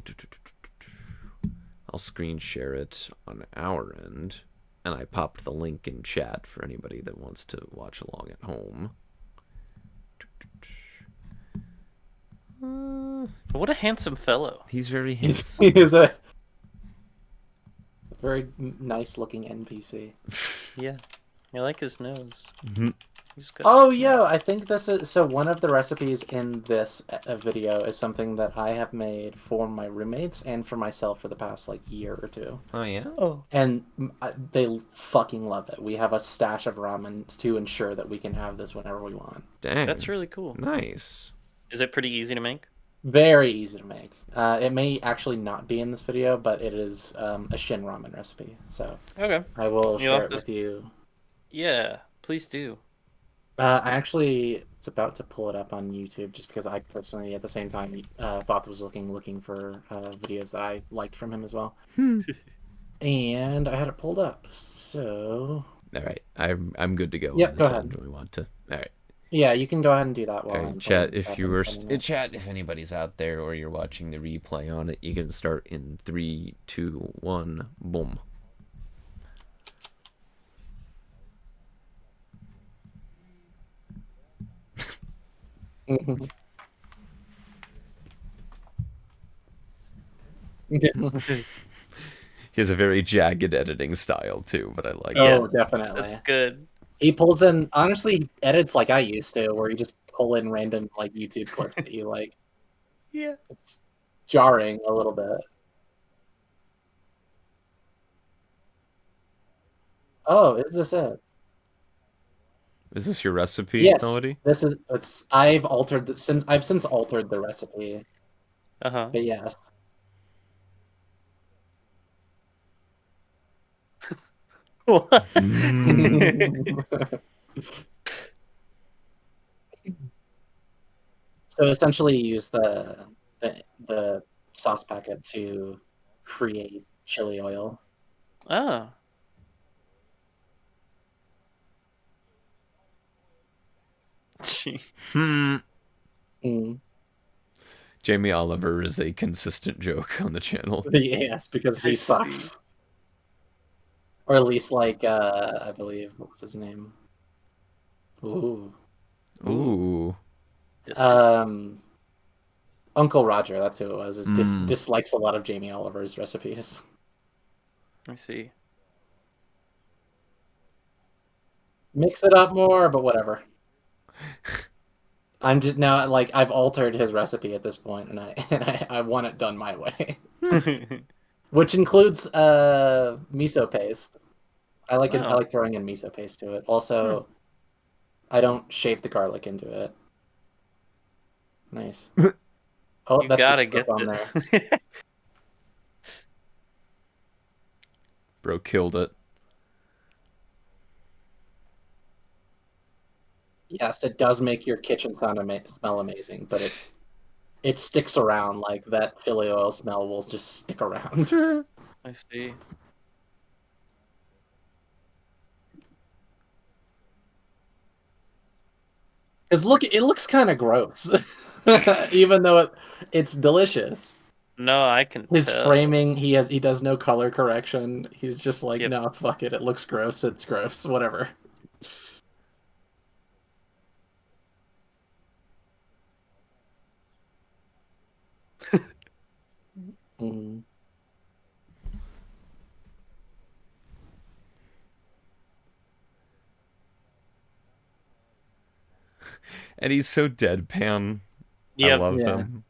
screen share it on our end. And I popped the link in chat for anybody that wants to watch along at home. What a handsome fellow. He's very handsome. He is a very nice looking NPC. Yeah. You like his nose. Mhm. He's good. Oh, yeah, I think this is... So one of the recipes in this video is something that I have made for my roommates and for myself for the past, like, year or two. Oh yeah. Oh. And they fucking love it. We have a stash of ramen to ensure that we can have this whenever we want. Dang. That's really cool. Nice. Is it pretty easy to make? Very easy to make. It may actually not be in this video, but it is a Shin ramen recipe. So Okay. I will You'll share have it to- with you. Yeah, please do. I actually was about to pull it up on YouTube just because I personally, at the same time, thought was looking for videos that I liked from him as well. And I had it pulled up, so... All right, I'm good to go. Yep, on go this ahead. end when we want to. All right. Yeah, you can go ahead and do that while All right, I'm chat. pulling this If up you and were sending it. chat, if anybody's out there or you're watching the replay on it, you can start in 3, 2, 1, boom. He has a very jagged editing style too, but I like it. Oh, definitely. That's good. He pulls in, honestly, he edits like I used to, where you just pull in random like YouTube clips that you like. Yeah. It's jarring a little bit. Oh, is this it? Is this your recipe, Yes, Melody? this is. It's. I've altered since. I've since altered the recipe, Uh-huh. but yes. So essentially, you use the sauce packet to create chili oil. Oh. Gee. Mm. Jamie Oliver is a consistent joke on the channel. Yes, because he I sucks. see. Or at least, like, I believe, what was his name? Ooh. Ooh. This is Uncle Roger, that's who it was. Mm. Dislikes a lot of Jamie Oliver's recipes. I see. Mix it up more, but whatever. I'm just now, like, I've altered his recipe at this point, and I want it done my way. Which includes miso paste. I like it. I Wow. like throwing in miso paste to it. Also, I don't shave the garlic into it. Nice. Oh, You that's gotta just stuff get on there. it. Bro killed it. Yes, it does make your kitchen smell amazing, but it sticks around. Like that chili oil smell will just stick around. I see. Because look, it looks kind of gross, even though it's delicious. No, I can His tell. framing, he does no color correction. He's just like, Yep. no, fuck it. It looks gross. It's gross. Whatever. Mm. And he's so deadpan. I Yep. love Yeah. him.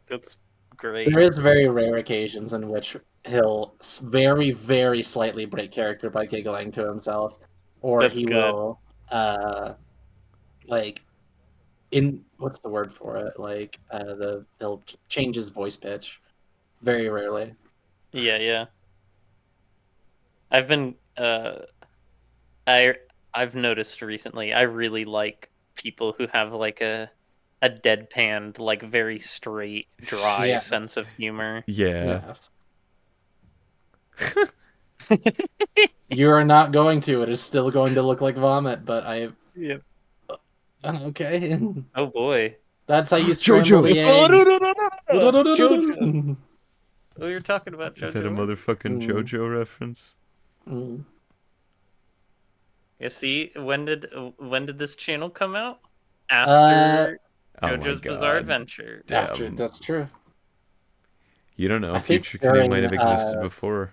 That's great. There is very rare occasions in which he'll very, very slightly break character by giggling to himself, or That's he good. will, like, in what's the word for it? Like, he'll change his voice pitch. Very rarely. Yeah, yeah. I've been I've noticed recently I really like people who have like a deadpanned, like very straight, dry Yes. sense of humor. Yeah. Yes. You are not going to. It is still going to look like vomit, but Yep. okay. Oh boy. That's how you scramble Jojo. the Oh eggs. no! Jojo. Oh, you're talking about JoJo. Is that a right? motherfucking Mm. JoJo reference? Mm. Yeah, see, when did this channel come out? After Oh my JoJo's Bizarre God. Adventure. After Damn. that's true. You don't know. I think Future Kenny might during, have existed before.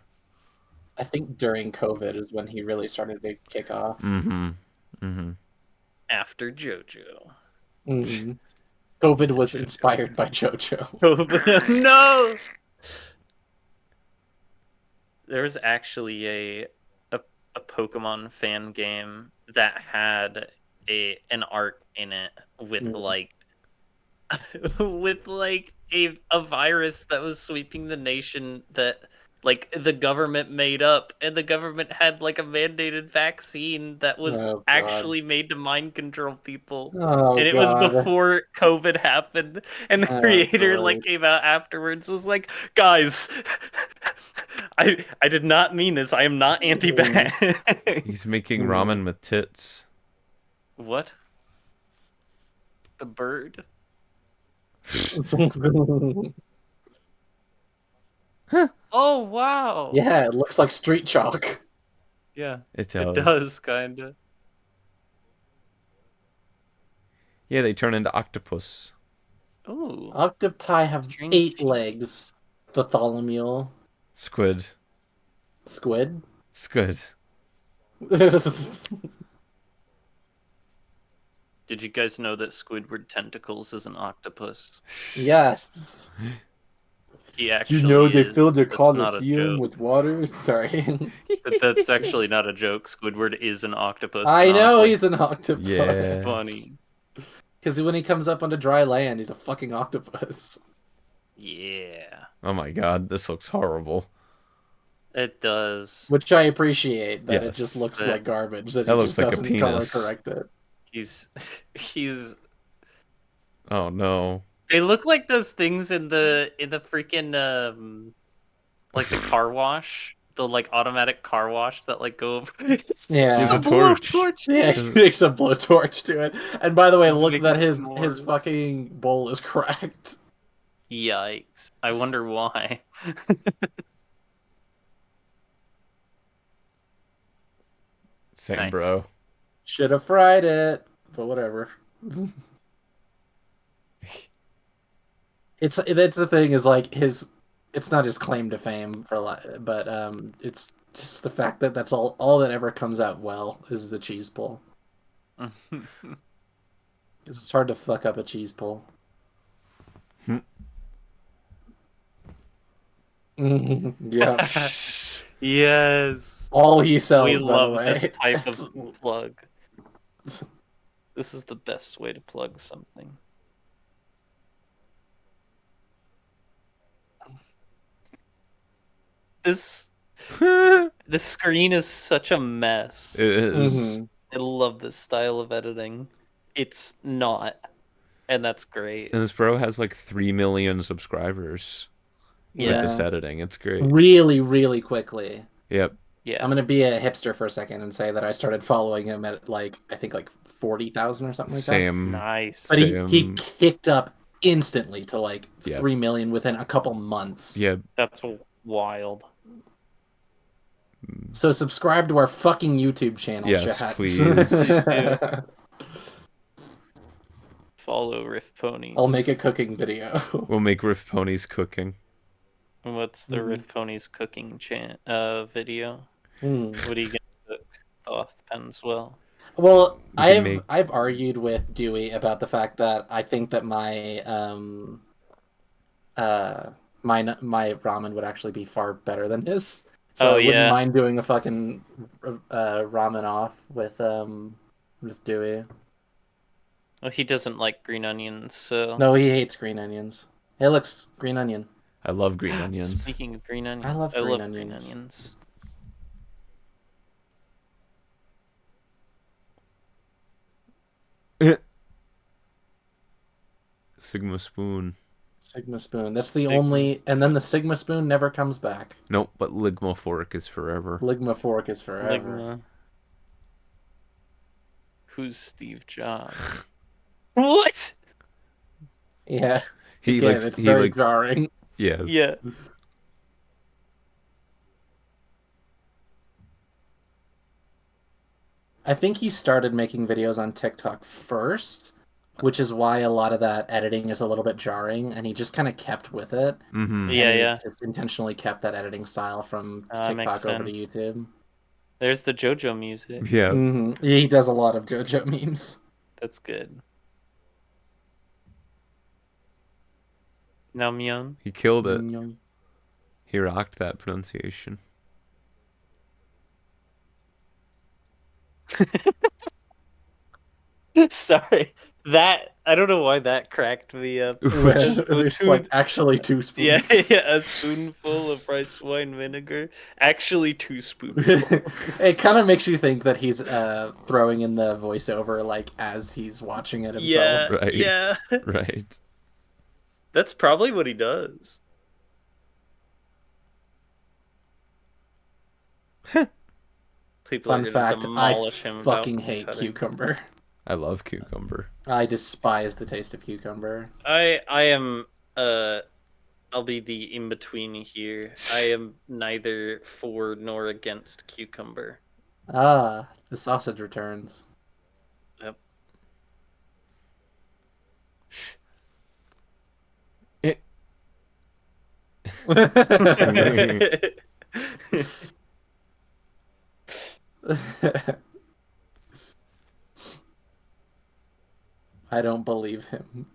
I think during COVID is when he really started to kick off. Mm-hmm. Mm-hmm. After JoJo. Mhm. COVID Is it was JoJo? inspired by JoJo. No. There's actually a Pokemon fan game that had an art in it with Mm. like with like a virus that was sweeping the nation that like the government made up, and the government had like a mandated vaccine that was Oh, God. actually made to mind control people. Oh, And it was God. before COVID happened, and the Oh, creator like great. came out afterwards was like, "Guys, I did not mean this. I am not anti-vax." He's making Mm. ramen with tits. What? The bird? Oh wow! Yeah, it looks like street chalk. Yeah, It it does. does kinda. Yeah, they turn into octopus. Ooh, Octopi have strange 8 shape. legs. Bartholomew. Squid. Squid? Squid. Did you guys know that Squidward Tentacles is an octopus? Yes. He You actually know they is. filled the That's not a Colosseum joke. with water? Sorry. That's actually not a joke. Squidward is an octopus. I know Canonically. he's an octopus. Yeah. Funny. Because when he comes up onto dry land, he's a fucking octopus. Yeah, Oh my god, this looks horrible. it does. Which I appreciate, that it just Yes. looks But like garbage, that That he looks just like a doesn't color penis. correct it. He's he's. Oh no. They look like those things in the freaking like the car wash, the like automatic car wash that like go over. It's Yeah. He has a a torch. blowtorch, Yeah, dude. he makes a blowtorch to it. And by the way, He's look making that his s'mores. fucking bowl is cracked. Yikes! I wonder why. Same, Nice. bro. Should have fried it, but whatever. That's the thing, is like it's not his claim to fame but it's just the fact that that's all that ever comes out well is the cheese pull. 'Cause it's hard to fuck up a cheese pull. Yeah. Yes. All he sells, We by the love way. this type of plug. This is the best way to plug something. This the screen is such a mess. It is. Mhm. I love this style of editing. It's not, and that's great. And this bro has like 3 million subscribers with this Yeah. editing. It's great. Really, really quickly. Yep. Yeah. I'm gonna be a hipster for a second and say that I started following him at like I think like 40,000 or something like that. Same. Nice. But he Same. kicked up instantly to like Yep. 3 million within a couple months. Yep. That's wild. So subscribe to our fucking YouTube channel, Yes, chat. please. Follow RiffPonies. I'll make a cooking video. We'll make RiffPonies cooking. What's the RiffPonies cooking video? Hmm. What are you gonna cook? Off pens well. Well, We can make- I've argued with Dewey about the fact that I think that my my ramen would actually be far better than his. So Oh, I wouldn't yeah. mind doing a fucking ramen off with Dewey. Well, he doesn't like green onions, so. No, he hates green onions. Hey, looks green onion. I love green onions. Speaking of green onions, I love green green onions. onions. Sigma spoon. Sigma spoon. That's the only, and then the Sigma spoon never comes back. Nope, but Ligma fork is forever. Ligma fork is forever. Ligma. Who's Steve Jobs? What? Yeah. He Again, likes it's he very like jarring. yes. Yeah. I think he started making videos on TikTok first, which is why a lot of that editing is a little bit jarring, and he just kind of kept with it. Mm-hmm. Yeah, And he yeah. just intentionally kept that editing style from That makes TikTok over to sense. YouTube. There's the JoJo music. Yeah. He does a lot of JoJo memes. That's good. Namyeon. He killed it. He rocked that pronunciation. Sorry, that I don't know why that cracked me up. It's like actually 2 Yeah, spoons. yeah, a spoonful of rice wine vinegar. Actually, 2 spoonfuls. It kind of makes you think that he's throwing in the voiceover like as he's watching it himself. Yeah, Right. yeah. Right. That's probably what he does. People are Fun gonna fact, I demolish him. fucking about hate cutting. cucumber. I love cucumber. I despise the taste of cucumber. I am I'll be the in between here. I am neither for nor against cucumber. Ah, the sausage returns. Yep. It, I don't believe him.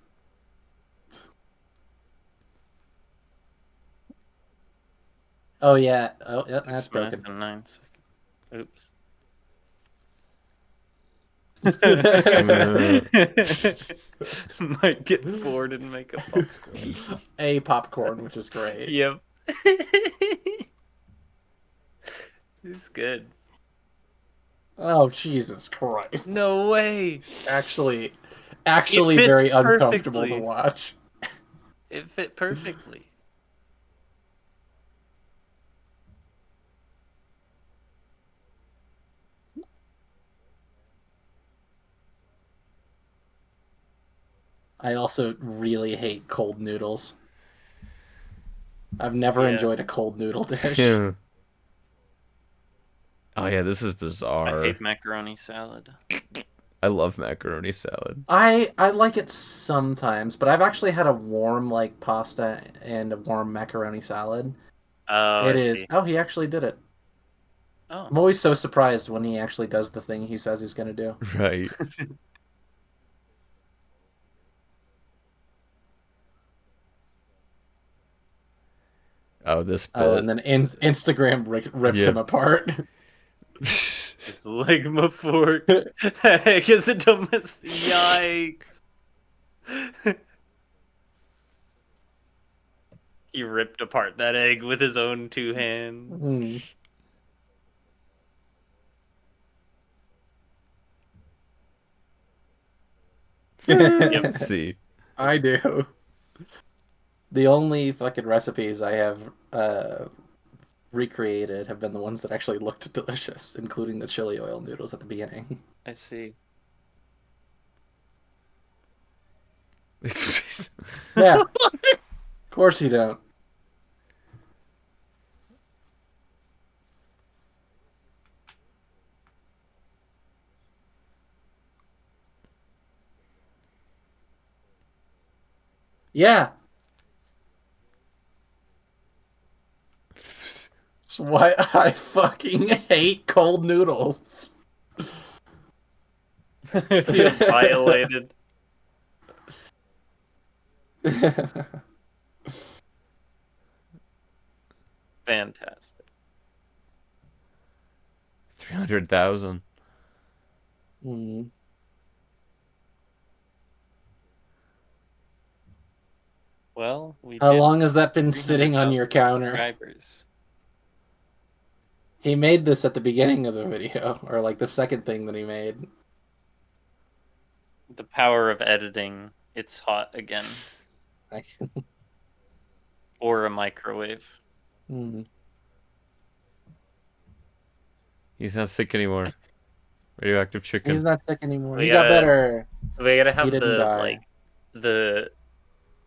Oh yeah. Oh yeah, that's 6 minutes broken. and 9 seconds. Oops. Might get bored and make a popcorn. A popcorn, which is great. Yep. It's good. Oh Jesus Christ! No way. Actually It fits very uncomfortable perfectly. to watch. It fit perfectly. I also really hate cold noodles. I've never enjoyed a cold noodle dish. yeah. Oh yeah, this is I bizarre. hate macaroni salad. I love macaroni salad. I like it sometimes, but I've actually had a warm like pasta and a warm macaroni salad. Oh, It I is. see. Oh, he actually did it. Oh. I'm always so surprised when he actually does the thing he says he's gonna do. Right. Oh, this bit. Oh, and then Instagram rips him apart. It's like my fork. I guess the dumbest. Yikes. He ripped apart that egg with his own 2 hands. Let's see. I do. The only fucking recipes I have recreated have been the ones that actually looked delicious, including the chili oil noodles at the beginning. I see. Yeah. Of course you don't. Yeah. That's why I fucking hate cold noodles. Feel violated. Fantastic. 300,000. Well, we How did long has that been sitting on 300,000 your counter? subscribers. He made this at the beginning of the video, or like the second thing that he made. The power of editing. It's hot again. Or a microwave. He's not sick anymore. Radioactive chicken. He's not sick anymore. We He got gotta- better. We gotta have didn't the die. the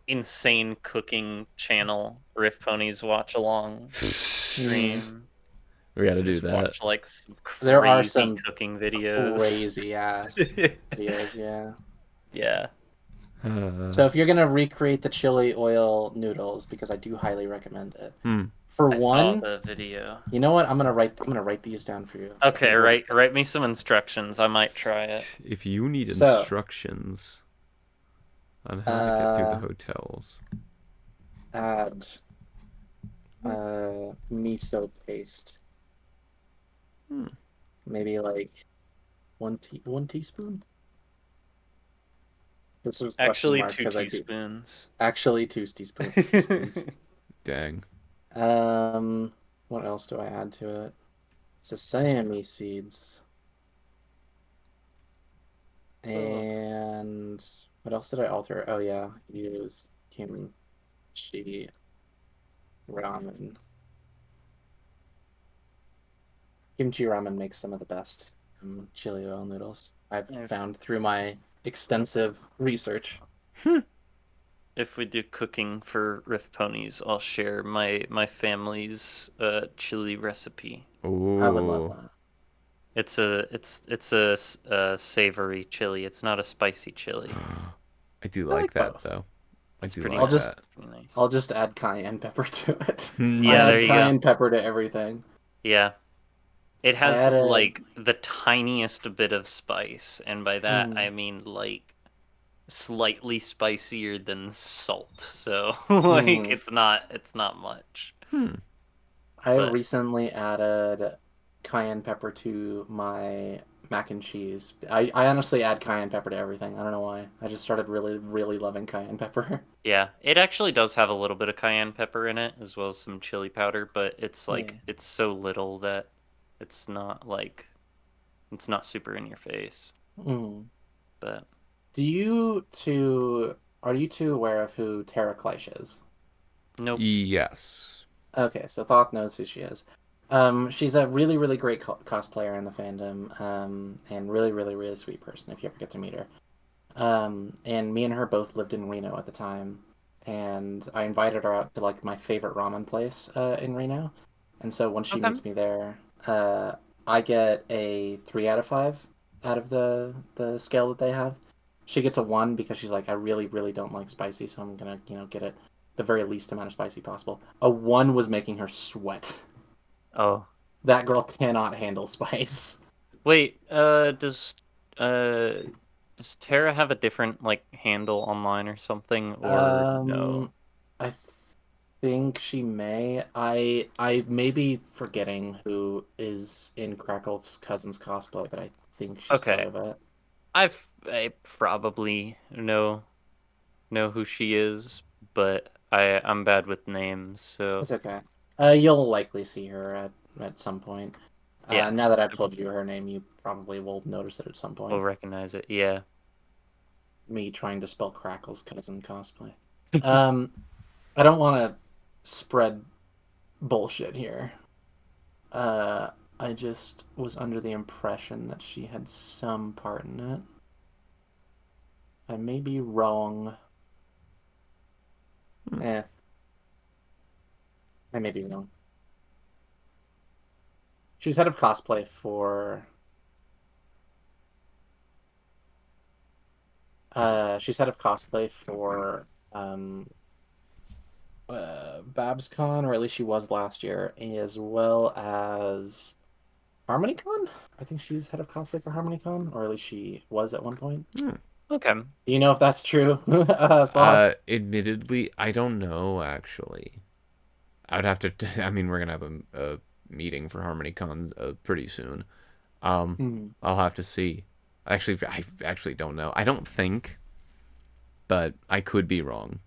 insane cooking channel RiffPonies watch along stream. We gotta do Just that. watch like some There are crazy some cooking videos. Crazy ass videos, yeah. Yeah. So if you're gonna recreate the chili oil noodles, because I do highly recommend it. Hmm. For I saw one, the video. you know what? I'm gonna write these down for you. Okay, write me some instructions. I might try it. If you need So, instructions on how to get through the hotels. add miso paste. Hmm. Maybe like one teaspoon. This was question Actually, mark two because I do teaspoons. actually two teaspoons. Dang. What else do I add to it? Sesame seeds. And what else did I alter? Oh yeah, use kimchi ramen. Kimchi ramen makes some of the best chili oil noodles I've found through my extensive research. If we do cooking for Riff Ponies, I'll share my family's chili recipe. I would love Oh. that. It's a savory chili. It's not a spicy chili. I do I like like that both. though. I It's do pretty like nice. that. Pretty nice. I'll just add cayenne pepper to it. I Yeah, there add you go. cayenne pepper to everything. Yeah. It I has added like the tiniest bit of spice, and by that mm, I mean like slightly spicier than salt. So like mm. it's not much. Hmm. I But recently added cayenne pepper to my mac and cheese. I honestly add cayenne pepper to everything. I don't know why. I just started really, really loving cayenne pepper. yeah, it actually does have a little bit of cayenne pepper in it as well as some chili powder, but it's Yeah. like it's so little that it's not like it's not super in your face. Mm. But Are you two aware of who Tara Kleich is? nope. Yes. Okay, so Thoth knows who she is. She's a really, really great cosplayer in the fandom, and really, really, really sweet person if you ever get to meet her. And me and her both lived in Reno at the time, and I invited her out to like my favorite ramen place in Reno. And so when she Okay. meets me there, I get a 3 out of 5 out of the scale that they have. She gets a 1 because she's like, I really, really don't like spicy, so I'm gonna, get it the very least amount of spicy possible. A 1 was making her sweat. Oh. That girl cannot handle spice. Wait, uh does Tara have a different like handle online or something or no? I think she may. I may be forgetting who is in Crackle's cousin's cosplay, but I think she's part Okay. of it. I probably know who she is, but I'm bad with names, so It's okay. You'll likely see her at some point. yeah, Now that I've told you her name, you probably will notice it at some we'll point. recognize it. Yeah. Me trying to spell Crackle's cousin cosplay. Um, I don't want to spread bullshit here. I just was under the impression that she had some part in it. I may be wrong. Eh, I may be wrong. She's head of cosplay for. She's head of cosplay for BabsCon, or at least she was last year, as well as HarmonyCon. I think she's head of cosplay for HarmonyCon, or at least she was at one point. Okay. Do you know if that's true? Thought? Admittedly, I don't know actually. I would have to. I mean, we're gonna have a meeting for HarmonyCon pretty soon. I'll have to see. I actually don't know. I don't think, but I could be wrong.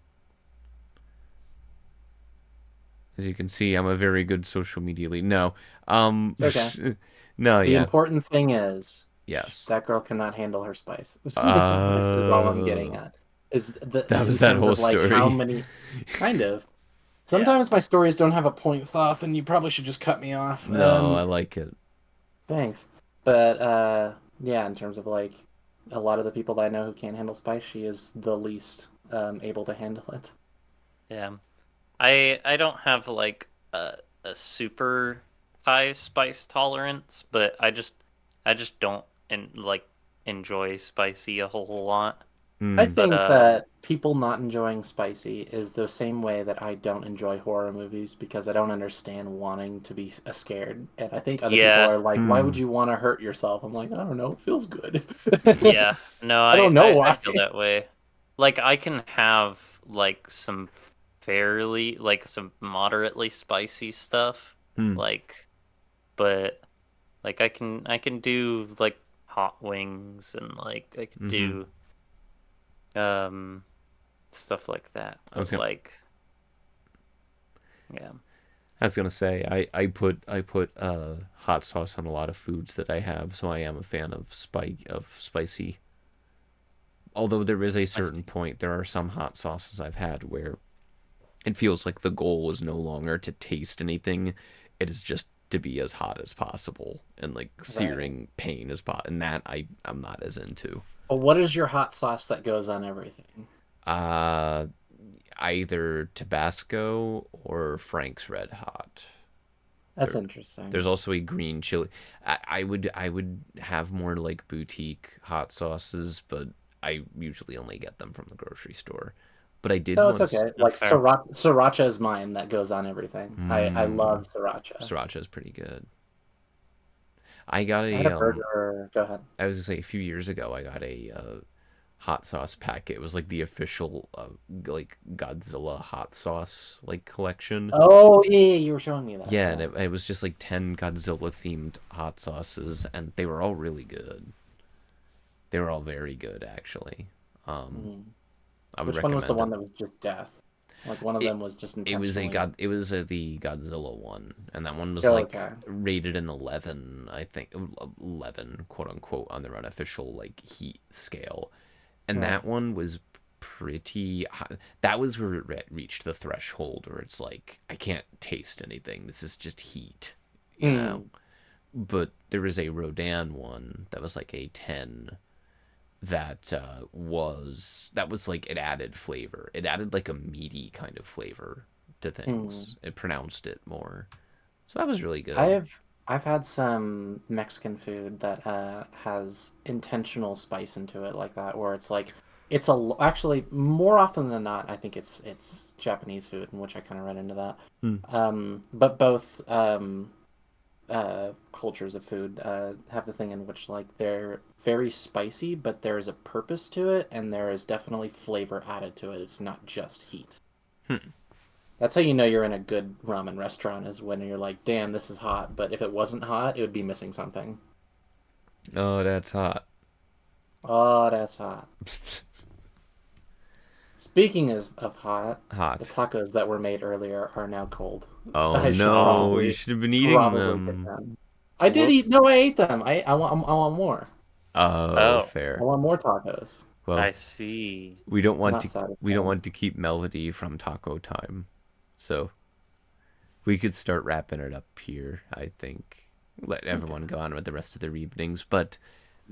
As you can see, I'm a very good social media lead. No, It's okay. no, The yeah, important thing is yes. that girl cannot handle her spice. This is all I'm getting Uh, at. Is the that in was that terms whole of like how story. many kind of. Yeah. Sometimes my stories don't have a point, Thoth, and you probably should just cut me off. No, I like it. Thanks. But yeah, in terms of like a lot of the people that I know who can't handle spice, she is the least able to handle it. Yeah. I don't have like a super high spice tolerance, but I just don't like enjoy spicy a whole lot. I Mm. think But that people not enjoying spicy is the same way that I don't enjoy horror movies because I don't understand wanting to be scared. And I think other people yeah, are like, why would Hmm. you want to hurt yourself? I'm like, I don't know, it feels good. yeah. No, I don't know I why. feel that way. Like I can have like some fairly like some moderately spicy stuff. Hmm. Like but like I can do like hot wings and like I could Mm-hmm. do um stuff like that. I was But gonna like yeah. I was gonna say I put hot sauce on a lot of foods that I have, so I am a fan of spicy. Although there is a I certain see. point, there are some hot sauces I've had where it feels like the goal is no longer to taste anything; it is just to be as hot as possible and like Right. searing pain as possible, and that I'm not as into. But what is your hot sauce that goes on everything? Uh, Either Tabasco or Frank's Red Hot. That's There, interesting. there's also a green chili. I would have more like boutique hot sauces, but I usually only get them from the grocery store. But I did No, it's once. okay. No, Like fair. sriracha is mine that goes on everything. I love Mmm, sriracha. Sriracha is pretty good. I got I had a a burger. Go ahead. I was gonna say a few years ago I got a hot sauce packet. It was like the official like Godzilla hot sauce like collection. Oh yeah, you were showing me that. Yeah, and Yeah. it was just like 10 Godzilla themed hot sauces, and they were all really good. They were all very good, actually. Um, Mm. I would Which one was the recommend one it. that was just death? Like one of It them was just it was a intentionally. god. It was the Godzilla one, and that one was Oh, like okay. rated an 11, I think, 11 quote unquote on their unofficial like heat scale, and Right. that one was pretty hot. That was where it reached the threshold where it's like I can't taste anything. This is just heat, you know. Mm. But there was a Rodan one that was like a 10 that was like it added flavor. It added like a meaty kind of flavor to Mm. things. It pronounced it more. So that was really good. I've I've had some Mexican food that has intentional spice into it like that, where it's like actually more often than not, I think it's Japanese food, in which I kind of read into that. Hmm. But both cultures of food have the thing in which like they're very spicy, but there is a purpose to it, and there is definitely flavor added to it. It's not just heat. Hmm. That's how you know you're in a good ramen restaurant is when you're like, damn, this is hot. But if it wasn't hot, it would be missing something. Oh, that's hot. Oh, that's hot. Speaking of hot, the Hot. tacos that were made earlier are now cold. Oh I should Oh, no, you should have been eating get them. them. I did eat. No, whoops. I ate them. I want more. Oh, Oh, I fair. want more tacos. Well, I see. Not we don't satisfied. want to keep Melody from taco time. So, we could start wrapping it up here, I think. Let Okay. everyone go on with the rest of their evenings. But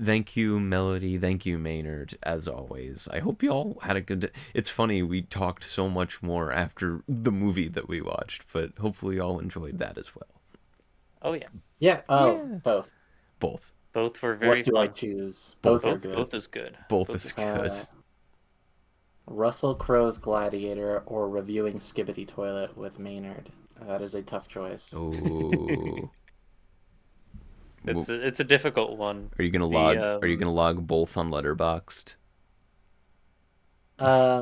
thank you, Melody. Thank you, Maynard, as always. I hope you all had a good. It's funny, we talked so much more after the movie that we watched, but hopefully, you all enjoyed that as well. Oh yeah. Yeah. Oh, Yeah. both. Both. Both were very What do I fun. choose? Both Both. are Both good. both is good. Both Both is is good. good. Russell Crowe's Gladiator or reviewing Skibbity Toilet with Maynard. That is a tough choice. Oh. It's a difficult one. Are you gonna The log? Are you gonna log both on Letterboxd?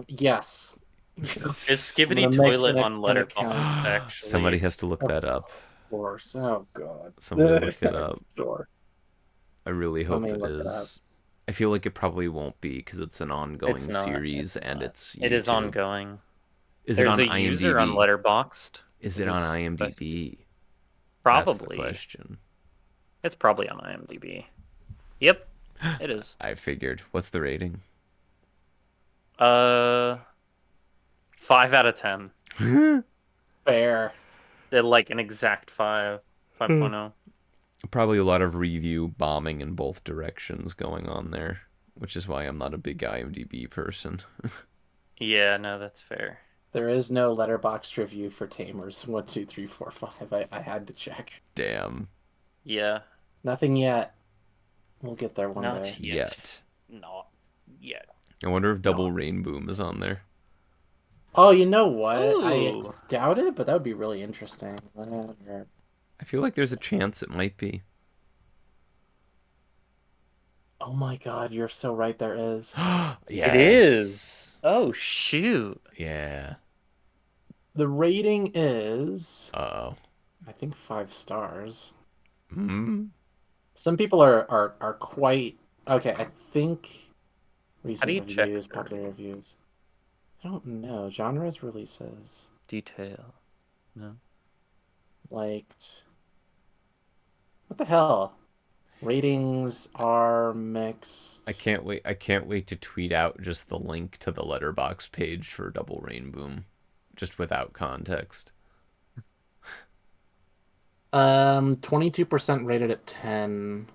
Yes. is I'm gonna Skibbity make Toilet on an Letterboxd account. Somebody actually? has to look Of that up. course. Oh God. Somebody look it up. Sure. I really Let hope me it look it up. is. I feel like it probably won't be because it's an It's ongoing not. series It's and not. it's It is YouTube. ongoing. Is it There's on a user on IMDb? Letterboxd Is it on who's IMDb? That's the probably question. it's probably on IMDb. Yep, it is. I figured. What's the rating? Uh, 5 out of 10. Fair. They're like an exact 5, 5.0. Probably a lot of review bombing in both directions going on there, which is why I'm not a big IMDb person. Yeah, no, that's fair. There is no letterboxd review for Tamers 1, 2, 3, 4, 5. I had to check. Damn. Yeah, Nothing yet. We'll get there one day. not yet. Yet. Not yet. I wonder if Double Rainbow is on there. Oh, you know what? I Ooh. doubt it, but that would be really interesting. Whatever. I feel like there's a chance it might be. Oh my god, you're so right, there is. Yes. It is. Oh shoot. Yeah. The rating is, Uh-oh. I think, 5 stars. Hmm. Some people are quite okay. I think How recent do you check reviews, the popular reviews. I don't know. Genres, releases, detail? No. liked. What the hell? Ratings are mixed. I can't wait. I can't wait to tweet out just the link to the letterbox page for Double Rainbow, just without context. 22% rated at 10.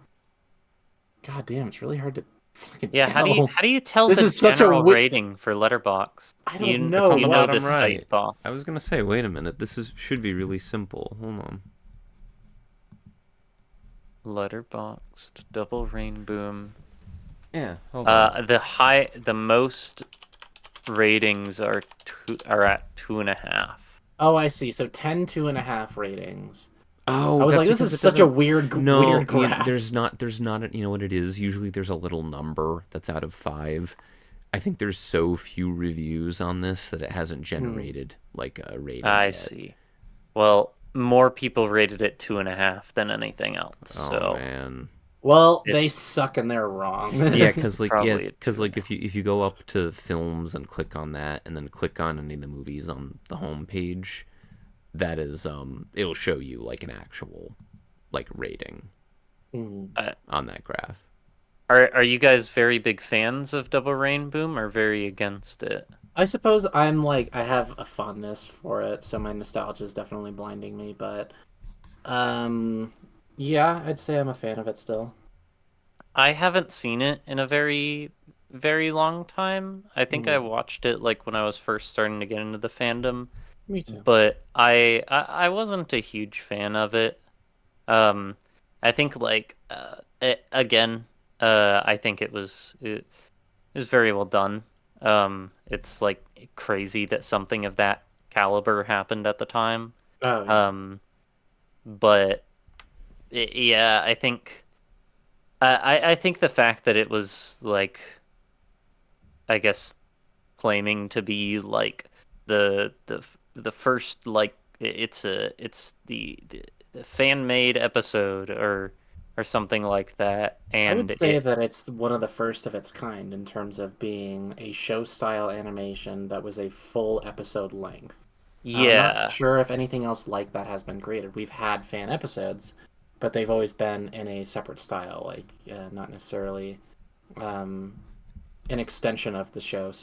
God damn, it's really hard to fucking Yeah, tell. how do you tell This the is such a general rating for Letterboxd? I don't You know. It's on you the know bottom this right. site, Paul. I was gonna say, wait a minute. Should be really simple. Hold on. Letterboxd Double Rainbow. Yeah. Hold on. The most ratings are at 2.5. Oh, I see. So 10, 2.5 ratings. Oh, I was that's like, this because is it such a doesn't- weird No, graph. there's not. You know what it is? Usually, there's a little number that's out of 5. I think there's so few reviews on this that it hasn't generated like a rating I yet. see. Well, more people rated it 2.5 than anything else. Oh So man. Well, they It's- suck and they're wrong. Yeah, because Probably a if you go up to films and click on that, and then click on any of the movies on the home page, that is it'll show you like an actual like rating on that graph. Are you guys very big fans of Double Rainbow or very against it? I suppose I'm like, I have a fondness for it, so my nostalgia is definitely blinding me, but yeah, I'd say I'm a fan of it still. I haven't seen it in a very, very long time. I think I watched it like when I was first starting to get into the fandom, Me too. but I wasn't a huge fan of it. I think like I think it was very well done. It's like crazy that something of that caliber happened at the time. Oh, yeah. But yeah, I think I think the fact that it was like, I guess, claiming to be like the first like it's the fan made episode or something like that, I and would say that it's one of the first of its kind in terms of being a show-style animation that was a full episode length. I'm yeah. not sure if anything else like that has been created. We've had fan episodes, but they've always been in a separate style, like not necessarily an extension of the show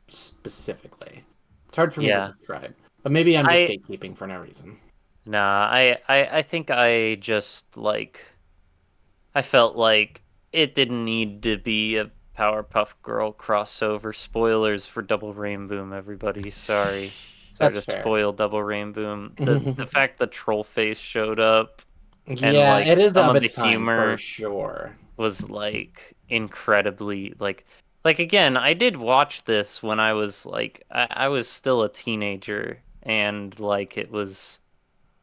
specifically. It's hard for me to describe, but maybe I'm just gatekeeping for no reason. Nah, I think I just like I felt like it didn't need to be a Powerpuff Girl crossover. Spoilers for Double Rainbow, everybody. Sorry. Sorry That's to fair. spoil Double Rainbow. The fact that Trollface showed up and Yeah, like it is some of of its the time for humor sure. was like incredibly like again, I did watch this when I was like I was still a teenager, and like it was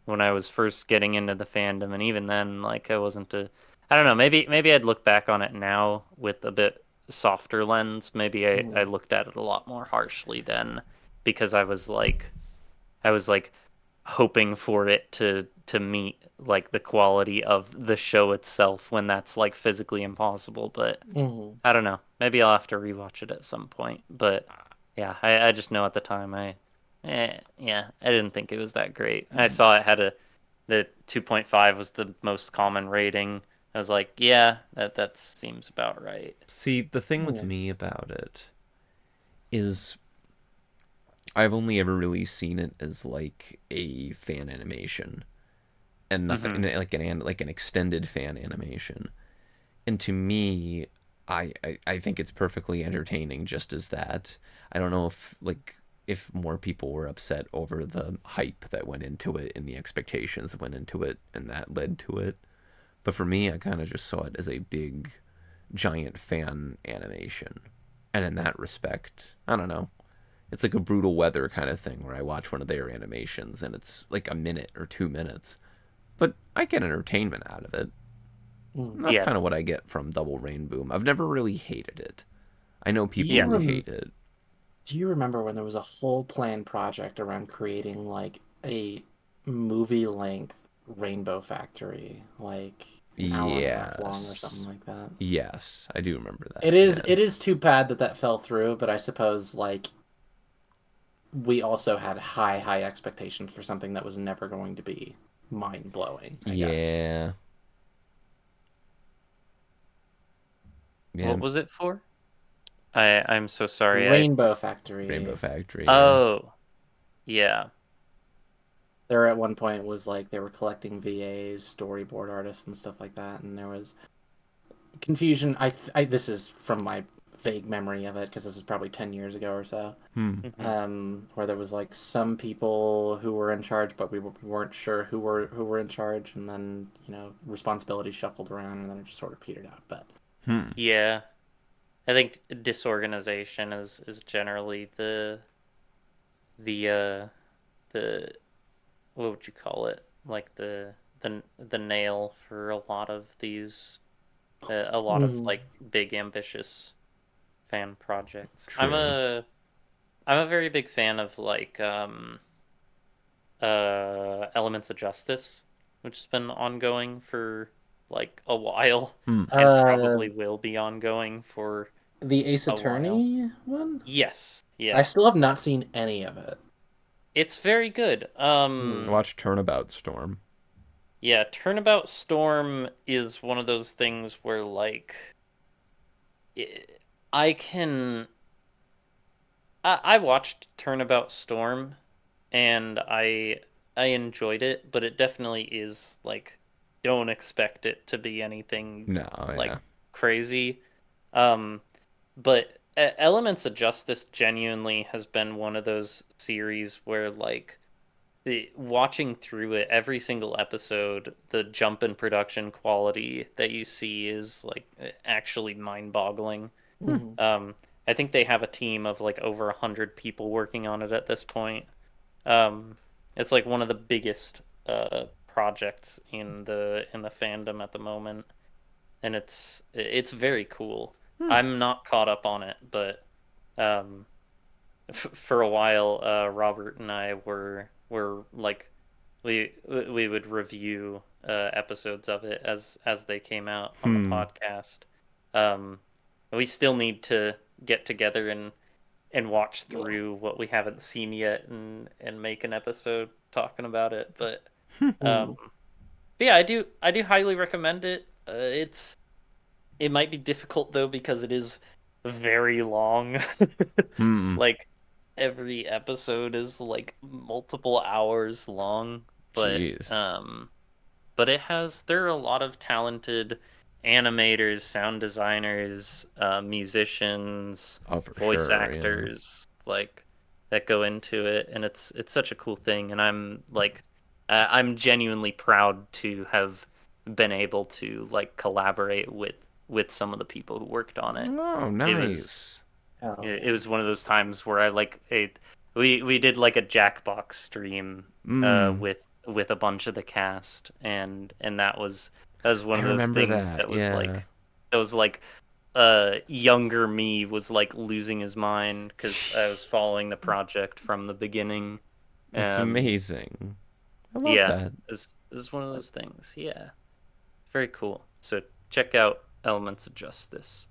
when I was first getting into the fandom, and even then like I don't know, maybe I'd look back on it now with a bit softer lens. Maybe I looked at it a lot more harshly then, because I was like hoping for it to meet like the quality of the show itself when that's like physically impossible. But I don't know. Maybe I'll have to rewatch it at some point. But yeah, I just know at the time yeah, I didn't think it was that great. I saw it had the 2.5 was the most common rating. I was like, yeah, that seems about right. See, the thing with me about it is I've only ever really seen it as like a fan animation and nothing like an extended fan animation. And to me, I think it's perfectly entertaining just as that. I don't know if more people were upset over the hype that went into it and the expectations that went into it and that led to it. But for me, I kind of just saw it as a big, giant fan animation. And in that respect, I don't know. It's like a brutal weather kind of thing where I watch one of their animations and it's like a minute or 2 minutes, but I get entertainment out of it. And that's Yeah. kind of what I get from Double Rain Boom. I've never really hated it. I know Do people you who rem- hate it. do you remember when there was a whole planned project around creating like a movie length Rainbow Factory, like an hour and a half long or something Yes. like that? Yes, I do remember that. It is Yeah. it is too bad that that fell through, but I suppose like we also had high expectations for something that was never going to be mind blowing, I guess. Yeah. Yeah. What was it for? I'm so sorry. Rainbow Rainbow Factory. Factory, yeah. Oh, yeah. There at one point was like they were collecting VAs, storyboard artists, and stuff like that, and there was confusion. This is from my vague memory of it because this is probably 10 years ago or so. Hmm. Where there was like some people who were in charge, but we weren't sure who were in charge, and then responsibilities shuffled around, and then it just sort of petered out. But Hmm. Yeah. I think disorganization is generally the the what would you call it? Like the nail for a lot of these a lot of Mhm. like big ambitious fan projects. True. I'm a very big fan of like Elements of Justice, which has been ongoing for like a while Hmm. and uh, probably will be ongoing for the Ace a while. Attorney one. Yes, I yeah. still have not seen any of it. It's very good. I Hmm. watched Turnabout Storm. Yeah, Turnabout Storm is one of those things where like I I can I watched Turnabout Storm and I enjoyed it, but it definitely is like don't expect it to be anything No, like yeah. crazy. Um, but Elements of Justice genuinely has been one of those series where like watching through it every single episode, the jump in production quality that you see is like actually mind-boggling. Mhm. Um, I think they have a team of like over 100 people working on it at this point. Um, it's like one of the biggest projects in the fandom at the moment, and it's very cool. Hmm. I'm not caught up on it, but um, for a while, Robert and I were like we would review episodes of it as they came out on the Hmm. podcast. Um, we still need to get together and watch through what we haven't seen yet and make an episode talking about it. But Mhm. yeah, I do highly recommend it. It might be difficult though because it is very long. Hmm. Like every episode is like multiple hours long, but Jeez. there are a lot of talented animators, sound designers, musicians, Oh, for voice sure, yeah. actors like that go into it, and it's such a cool thing. And I'm genuinely proud to have been able to like collaborate with some of the people who worked on it. Oh, It was nice. Hell it yeah. was one of those times where I like it. We did like a Jackbox stream Hmm. with a bunch of the cast, and that was one I of those remember things that, yeah. that was like younger me was like losing his mind because I was following the project from the beginning. That's Um, amazing. I love yeah, that. it's one of those things. Yeah, very cool. So check out Elements of Justice.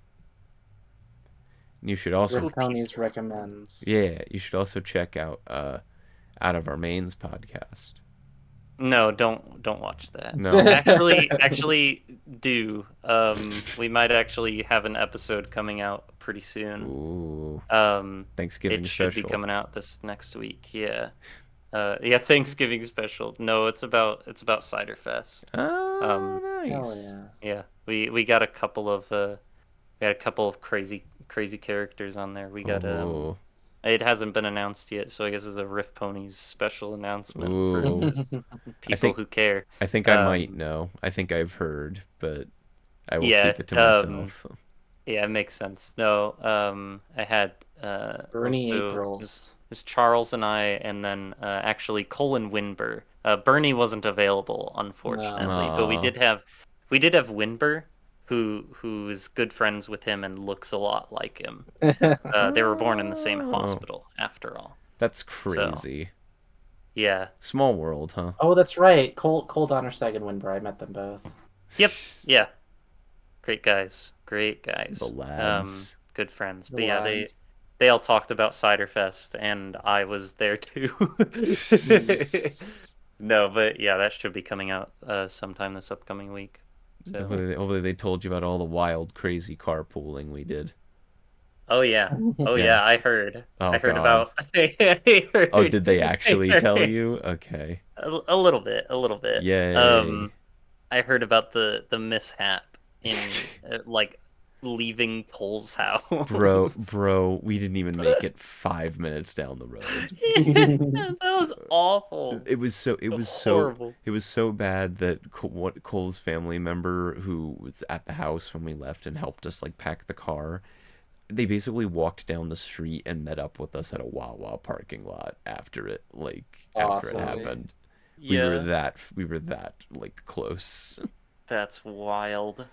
You should also, Cool RiffPonies people. recommends. yeah, you should also check out Out of Our Mains podcast. No, don't watch that. No? Actually do. We might actually have an episode coming out pretty soon. Ooh, It Thanksgiving should be special. coming out this next week. Yeah. Yeah, Thanksgiving special. No, it's about Cider Fest. Oh, Um, Hell nice. yeah. yeah. We got a couple of crazy characters on there. We got Oh, it hasn't been announced yet, so I guess it's a Riff Ponies special announcement for ooh. just I people think who care. I think I might Um, know. I think I've heard, but I will yeah, keep it to myself. Yeah, it makes sense. No, I had Bernie also Aprils. it was Charles and I, and then actually Colin Winber. Bernie wasn't available, No. unfortunately, but we did have Winber, who is good friends with him and looks a lot like him. They were born in the same Oh, hospital, after all. that's So crazy. yeah, Small world, huh? Oh, that's right. Cole Donnerstag and Winber. I met them both. yep, yeah, great guys, great The guys. lads. Good friends. The But yeah, lads. they all talked about Cider Fest, and I was there too. No, but yeah, that should be coming out sometime this upcoming week. So, Hopefully they told you about all the wild, crazy carpooling we did. oh yeah, oh yeah, Yes. I Oh heard God. about, I Oh, heard, did they I actually tell heard you? Okay. a little bit, a little bit. Yay. I heard about the mishap in like leaving Cole's house. Bro, we didn't even make it 5 minutes down the road. That was awful. Horrible. It was so bad that Cole's family member who was at the house when we left and helped us like pack the car, they basically walked down the street and met up with us at a Wawa parking lot after it, after it Awesome. happened. Yeah, We were that like close. that's wild.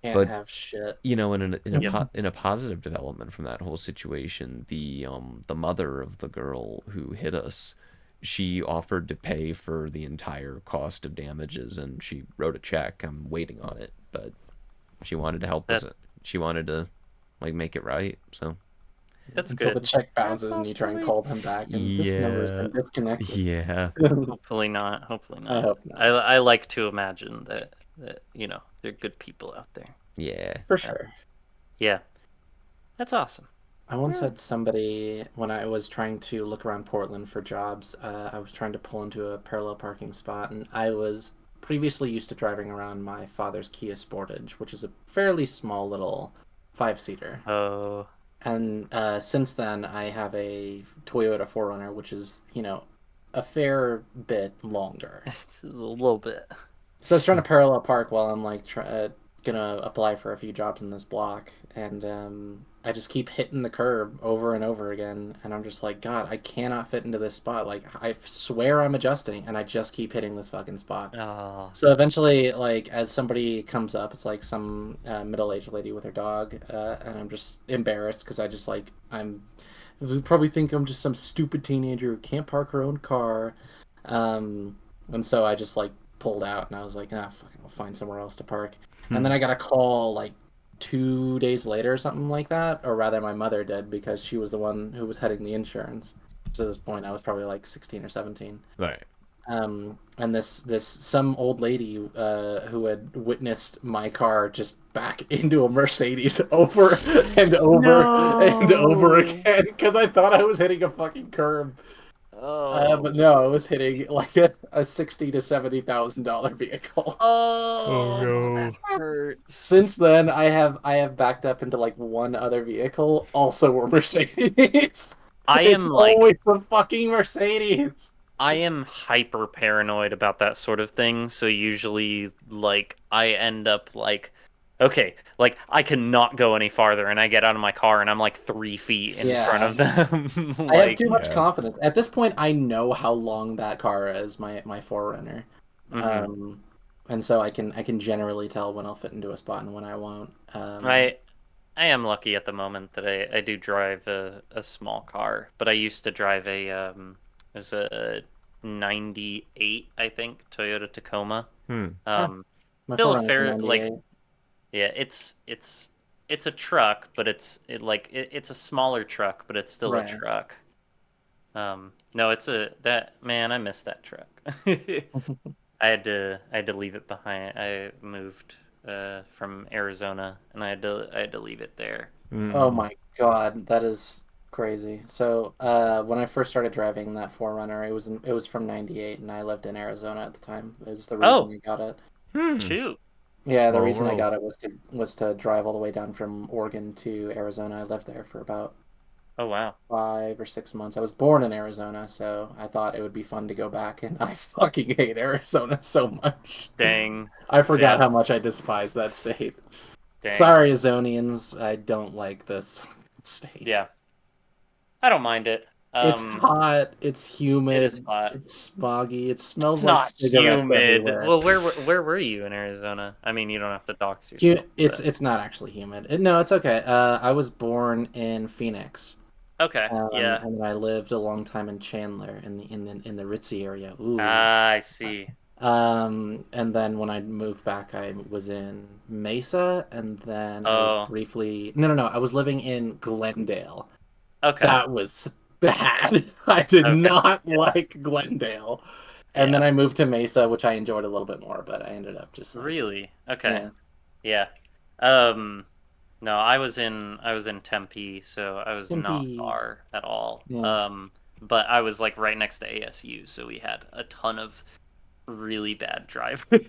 Can't But have shit. you know, Yep. in a positive development from that whole situation, the mother of the girl who hit us, she offered to pay for the entire cost of damages, and she wrote a check. I'm waiting on it, but she wanted to help us. That She wanted to like make it right. So that's Until the good. check bounces and you try and hopefully. call them back, and this number has Yeah, been disconnected. yeah, Hopefully not. Hopefully I not. hope I not. I like to imagine that they're good people out there. yeah. For sure. Yeah, that's awesome. I once had somebody, when I was trying to look around Portland for jobs, I was trying to pull into a parallel parking spot, and I was previously used to driving around my father's Kia Sportage, which is a fairly small little five-seater. Oh, And since then, I have a Toyota 4Runner, which is, a fair bit longer. it's a little bit. So I was trying to parallel park while I'm like gonna apply for a few jobs in this block, and I just keep hitting the curb over and over again, and I'm just like, God, I cannot fit into this spot. Like I swear I'm adjusting, and I just keep hitting this fucking spot. Oh, So eventually, like as somebody comes up, it's like some middle-aged lady with her dog, and I'm just embarrassed because I just like they probably think I'm just some stupid teenager who can't park her own car, and so I just like pulled out and I was like, ah, fucking, I'll find somewhere else to park. And then I got a call like 2 days later or something like that, or rather, my mother did because she was the one who was heading the insurance. So at this point, I was probably like 16 or 17. Right. And this some old lady who had witnessed my car just back into a Mercedes over and over and over again because I thought I was hitting a fucking curb. But no, I was hitting like a $60,000 to $70,000 vehicle. oh, that hurts. Since then, I have backed up into like one other vehicle, also a Mercedes. I It's am like always a fucking Mercedes. I am hyper paranoid about that sort of thing, so usually like I end up like okay, like I cannot go any farther and I get out of my car and I'm like 3 feet in Yeah. front of them. I have Like too much yeah. confidence. At this point, I know how long that car is, my Forerunner. mhm. And so I can generally tell when I'll fit into a spot and when I won't. I am lucky at the moment that I do drive a small car, but I used to drive it was a 98, I think, Toyota Tacoma. Hmm. My Still a Forerunner's a fair like 98. yeah, it's a truck, but it's a smaller truck, but it's still a Right. truck. No, it's a that man, I miss that truck. I had to leave it behind. I moved from Arizona, and I had to leave it there. Oh my God, that is crazy. So, when I first started driving that Forerunner, it was from '98, and I lived in Arizona at the time. Is the reason Oh, I got it. shoot. Yeah, the Small reason I got world. it was to drive all the way down from Oregon to Arizona. I lived there for about Oh wow. 5 or 6 months. I was born in Arizona, so I thought it would be fun to go back, and I fucking hate Arizona so much. Dang. I forgot Yeah. how much I despise that state. Dang. Sorry, Azonians, I don't like this state. Yeah. I don't mind it. It's hot, it's humid, It is hot. it's smoggy, it smells It's like not cigarettes humid. everywhere. Well, where were you in Arizona? I mean, you don't have to dox yourself. It's not actually humid. No, it's okay. I was born in Phoenix. Okay. Yeah. And then I lived a long time in Chandler in the ritzy area. Ooh. Ah, I see. And then when I moved back, I was in Mesa, and then I was Oh. briefly no, I was living in Glendale. Okay. That was bad. I did Okay. not like Glendale. And then I moved to Mesa, which I enjoyed a little bit more, but I ended up just like, Really? Okay. yeah. Yeah. No, I was in Tempe, so I was not Tempe. far at all. Yeah. But I was like right next to ASU, so we had a ton of really bad drivers.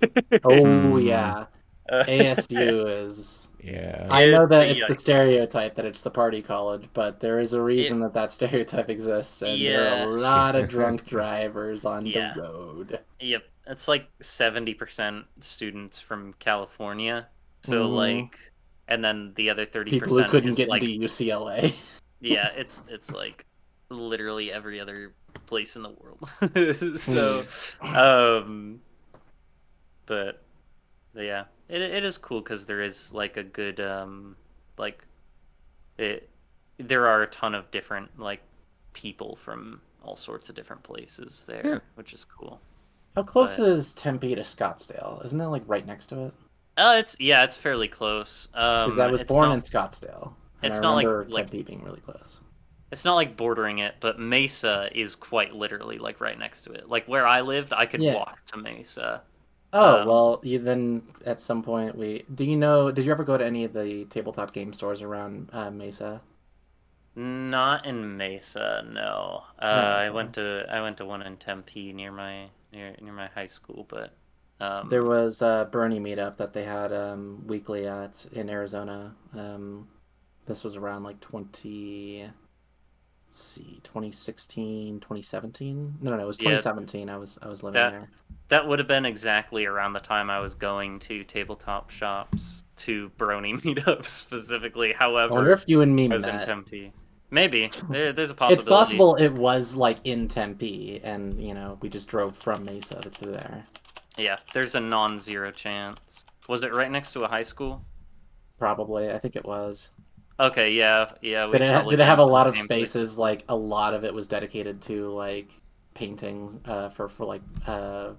Oh yeah. ASU is. Yeah. I know that it's the Yikes. stereotype that it's the party college, but there is a reason It- that stereotype exists, and there are a Yeah. lot of drunk drivers on Yeah. the road. Yep, it's like 70% students from California. So Mhm. like, and then the other People who 30% couldn't is get like, into UCLA. yeah, it's like literally every other place in the world. So, but yeah, it is cool because there is like a good like it. There are a ton of different like people from all sorts of different places there, Yeah. which is cool. How close But- is Tempe to Scottsdale? Isn't it like right next to it? It's fairly close. Because I was It's born not, in Scottsdale, and it's I not like- remember like- Tempe being really close. It's not like bordering it, but Mesa is quite literally like right next to it. Like where I lived, I could Yeah. walk to Mesa. Oh, well, you then at some point did you ever go to any of the tabletop game stores around Mesa? Not in Mesa, no. I went to one in Tempe near my high school, but There was a Bernie meetup that they had weekly in Arizona. This was around like 2016, 2017. No, it was Yeah. 2017. I was living That- there. that would have been exactly around the time I was going to tabletop shops to Brony meetups specifically. I wonder However, if you and me I was in met. Tempe. Maybe there's a possibility. It's possible it was like in Tempe, and we just drove from Mesa to there. Yeah, there's a non-zero chance. Was it right next to a high school? Probably, I think it was. Okay, yeah. Did it have a lot of spaces? Like a lot of it was dedicated to like painting for like Warhammer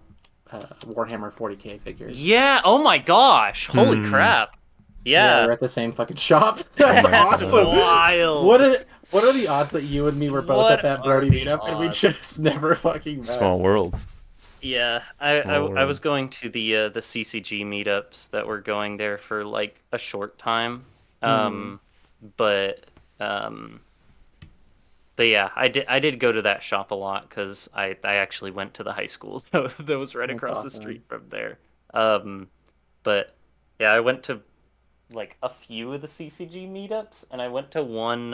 40K figures. Yeah. Oh my gosh! Holy crap! Yeah, we're Yeah. at the same fucking shop. That's That's awesome. wild. What are the odds that you and me were both What at that are Brody the meetup and we odds? just never fucking met? Small worlds. Yeah, Small I world. was going to the CCG meetups that were going there for like a short time, but yeah, I did go to that shop a lot because I actually went to the high school that was right That's across the awesome. street from there. But yeah, I went to like a few of the CCG meetups, and I went to one.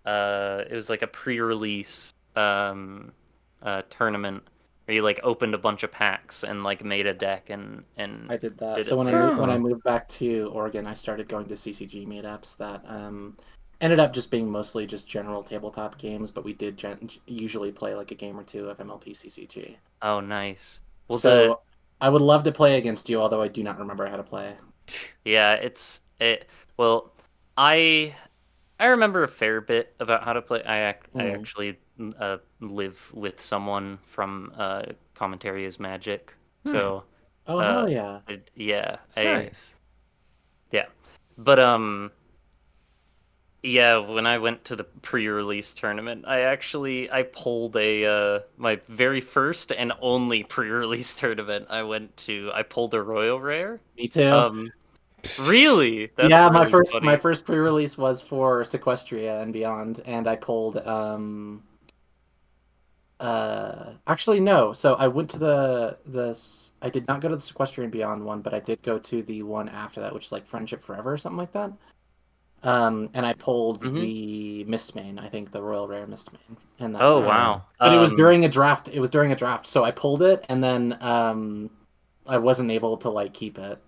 It was like a pre-release tournament where you like opened a bunch of packs and like made a deck and I did that. Did So it when I moved back to Oregon, I started going to CCG meetups that ended up just being mostly just general tabletop games, but we did usually play like a game or two of MLP CCG. Oh, nice. Well, So I would love to play against you, although I do not remember how to play. yeah, well, I remember a fair bit about how to play. I actually live with someone from Commentary is Magic, so Oh hell yeah! Nice. yeah, but yeah, when I went to the pre-release tournament, I pulled my very first and only pre-release tournament I pulled a Royal Rare. Me too. Really? That's yeah, really funny. my first pre-release was for Sequestria and Beyond, and I pulled actually no. So I went to I did not go to the Sequestria and Beyond one, but I did go to the one after that, which is like Friendship Forever or something like that. And I pulled the Mistmane, I think the Royal Rare Mistmane. And that Oh wow! But it was during a draft. It was during a draft, so I pulled it, and then I wasn't able to like keep it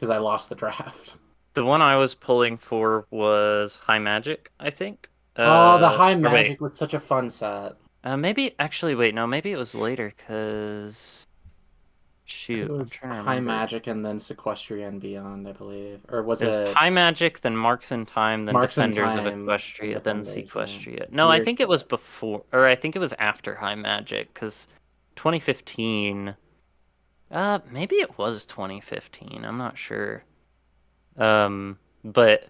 because I lost the draft. The one I was pulling for was High Magic, I think. Oh, the High Or wait, Magic was such a fun set. maybe actually wait, no, maybe it was later because I think shoot, it I'm was trying to High remember. Magic and then Sequestria and Beyond, I believe. Or was It was it High Magic, then Marks in Time, then Marks in Defenders of Time and Equestria, then Defenders? Yeah. Sequestria. No, I Weird think it was set. before, or I think it was after High Magic, because 2015. Maybe it was 2015. I'm not sure. But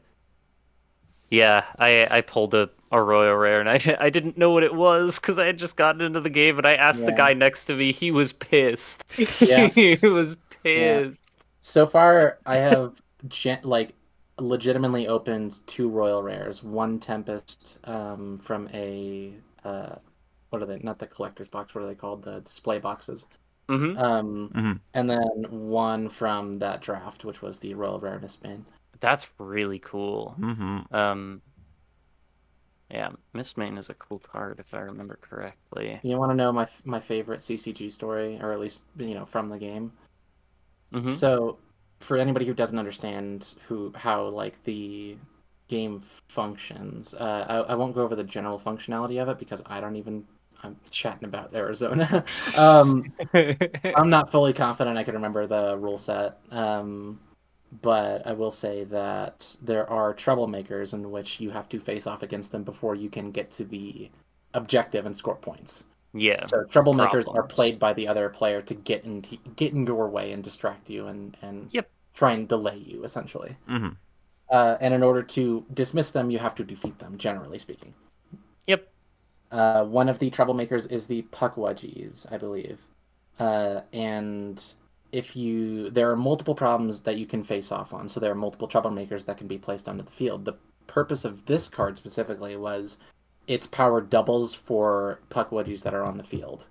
yeah, I pulled a Royal Rare, and I didn't know what it was because I had just gotten into the game, and I asked the Yeah. guy next to me. He was pissed. Yeah. He was Yeah. pissed. So far, I have like legitimately opened 2 Royal Rares. One Tempest from a what are they? Not the collector's box. What are they called? The display boxes. Hmm. And then one from that draft, which was the Royal Rare Mistbane. That's really cool. Mm-hmm. Yeah, Mistmane is a cool card if I remember correctly. You want to know my favorite CCG story, or at least from the game? Hmm. So, for anybody who doesn't understand how like the game functions, I won't go over the general functionality of it because I'm chatting about Arizona. I'm not fully confident I can remember the rule set. But I will say that there are troublemakers in which you have to face off against them before you can get to the objective and score points. Yeah, So troublemakers are problems. played by the other player to get in your way and distract you and Yep. try and delay you essentially. Mm-hmm. And in order to dismiss them, you have to defeat them. Generally speaking, Yep. one of the troublemakers is the Puckwudgies, I believe, and there are multiple problems that you can face off on. So there are multiple troublemakers that can be placed onto the field. The purpose of this card specifically was its power doubles for Puckwudgies that are on the field.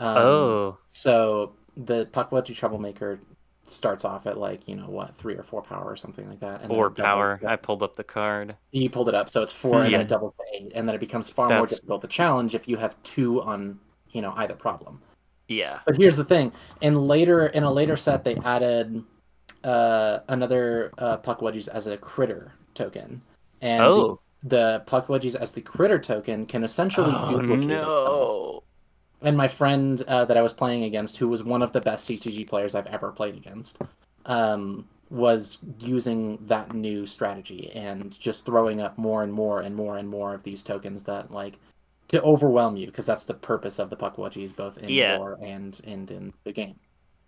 Oh. So the Puckwudgie troublemaker starts off at 3 or 4 power or something like that, and then 4 it doubles. power. I pulled up the card. You pulled it up, so it's 4, and then Yeah. it doubles to 8, and then it becomes far more That's difficult to challenge if you have 2 on either problem. yeah. But here's the thing: in a later set, they added another Puckwudgies as a critter token, and Oh. the Puckwudgies as the critter token can essentially Oh duplicate itself. no. And my friend that I was playing against, who was one of the best CCG players I've ever played against, was using that new strategy and just throwing up more and more and more and more of these tokens that to overwhelm you, because that's the purpose of the Puckwudgies, both in Yeah. lore and in the game.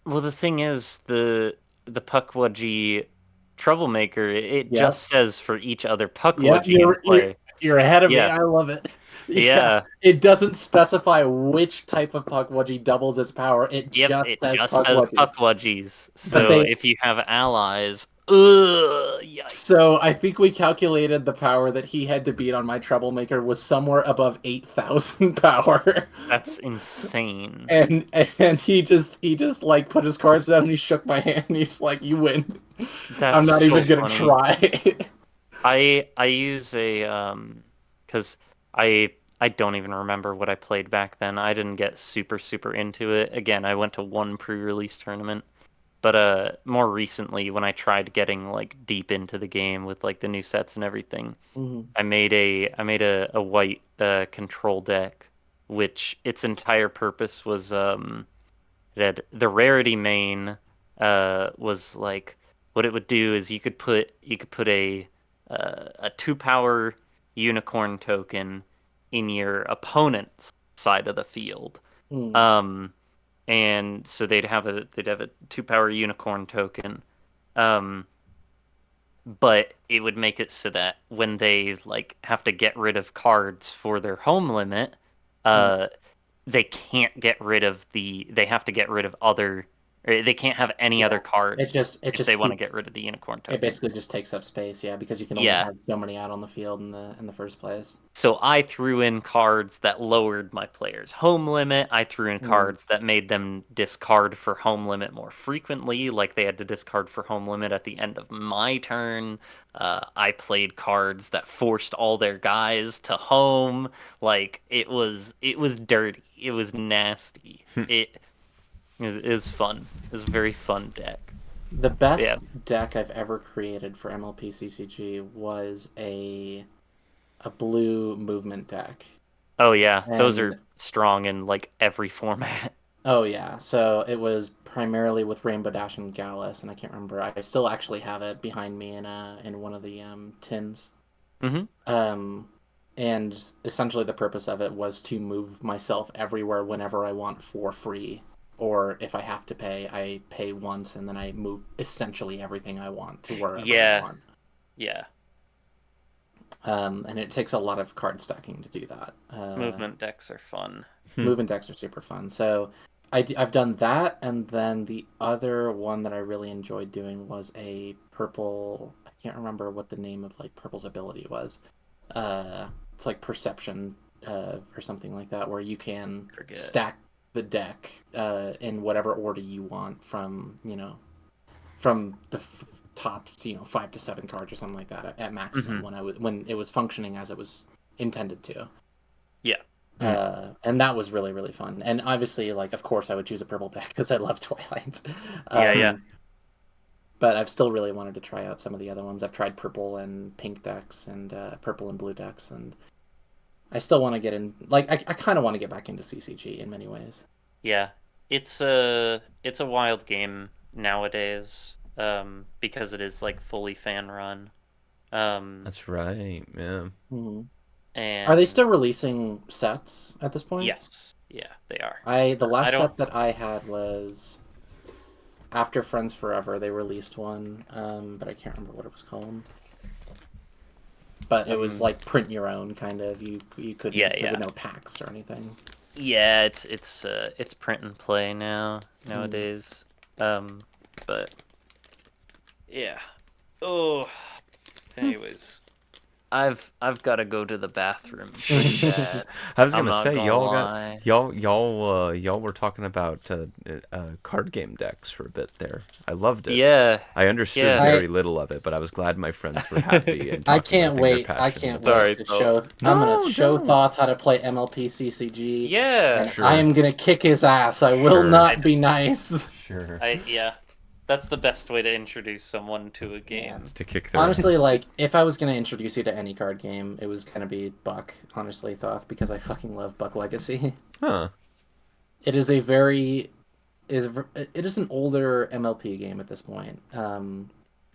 Well, the thing is, the Puckwudgie troublemaker, it Yep. just says for each other Yep, Puckwudgie in play. you're ahead of me. Yeah. I love it. Yeah. It doesn't specify which type of Puckwudgie doubles its power. It Yep, just it says just says Puckwudgies. Puckwudgies. But So if you have allies, yikes. So I think we calculated the power that he had to beat on my troublemaker was somewhere above 8,000 power. That's insane. And he just put his cards down and he shook my hand and he's like, "You win." That's I'm not so even gonna funny. try. I use a because I don't even remember what I played back then. I didn't get super into it. Again, I went to one pre-release tournament. But more recently, when I tried getting deep into the game with the new sets and everything, I made a white control deck, which its entire purpose was that the rarity main was what it would do is you could put a 2 power unicorn token in your opponent's side of the field. And so they'd have a 2 power unicorn token, but it would make it so that when they have to get rid of cards for their home limit, they can't get rid of they have to get rid of other, or they can't have any other cards It if they want to get rid of the unicorn token. It basically just takes up space, yeah, because you can only have so many out on the field in the first place. So I threw in cards that lowered my player's home limit. I threw in cards that made them discard for home limit more frequently, like they had to discard for home limit at the end of my turn. I played cards that forced all their guys to home. It was dirty. It was nasty. It was fun. It was a very fun deck. The best Yeah. deck I've ever created for MLP CCG was a blue movement deck. Oh yeah, those And are strong in like every format. oh yeah, so it was primarily with Rainbow Dash and Gallus, and I can't remember. I still actually have it behind me in one of the tins. Mm-hmm. Um, and essentially the purpose of it was to move myself everywhere whenever I want for free. Or if I have to pay, I pay once and then I move essentially everything I want to wherever I Yeah. want. Yeah. And it takes a lot of card stacking to do that. Movement decks are fun. Movement decks are super fun. So I've done that, and then the other one that I really enjoyed doing was a purple. I can't remember what the name of like purple's ability was. It's like perception or something like that, where you can Forget. stack the deck in whatever order you want from from the top 5 to 7 cards or something like that at maximum when it was functioning as it was intended to. Yeah. And that was really really fun. And obviously, like, of course I would choose a purple deck because I love Twilight. Yeah. But I've still really wanted to try out some of the other ones. I've tried purple and pink decks and purple and blue decks, and I still want to get in. Like, I kind of want to get back into CCG in many ways. Yeah. It's a wild game nowadays, because it is like fully fan run. That's right, yeah. Mm-hmm. And Are they still releasing sets at this point? Yes. Yeah, they are. The last don't- set that I had was after Friends Forever. They released one, but I can't remember what it was called. But it was like print your own kind of. You couldn't. There were no packs or anything. Yeah, it's print and play nowadays. But yeah. Oh. Anyways, I've got to go to the bathroom. Pretty bad. I was I'm gonna not say gonna lie. y'all were talking about card game decks for a bit there. I loved it. Yeah. I understood Yeah. very little of it, but I was glad my friends were happy. And I talking can't about things wait. they're I passionate can't about. Sorry, wait to Thoth. show. I'm No, gonna show don't. Thoth how to play MLP CCG. Yeah. And Sure. I am gonna kick his ass. I will Sure. not be nice. Sure. That's the best way to introduce someone to a game. It's to kick their Honestly, ass. like, if I was gonna introduce you to any card game, it was gonna be Buck. Honestly, Thoth, because I fucking love Buck Legacy. Huh. It is it is an older MLP game at this point,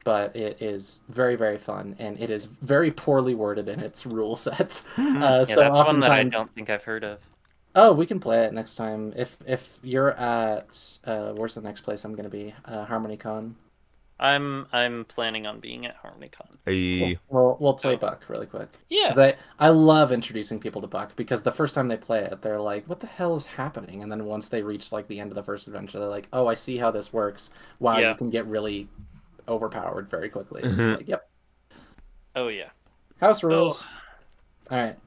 but it is very very fun, and it is very poorly worded in its rule sets. Yeah, So that's one that I oftentimes, don't think I've heard of. oh, we can play it next time. If you're at where's the next place I'm gonna be? HarmonyCon. I'm planning on being at HarmonyCon. We'll play Buck really quick. Yeah. 'Cause I love introducing people to Buck because the first time they play it, they're like, "What the hell is happening?" And then once they reach like the end of the first adventure, they're like, "Oh, I see how this works. Wow, Yeah. you can get really overpowered very quickly." It's like, "Yep, Oh yeah. house rules." All right.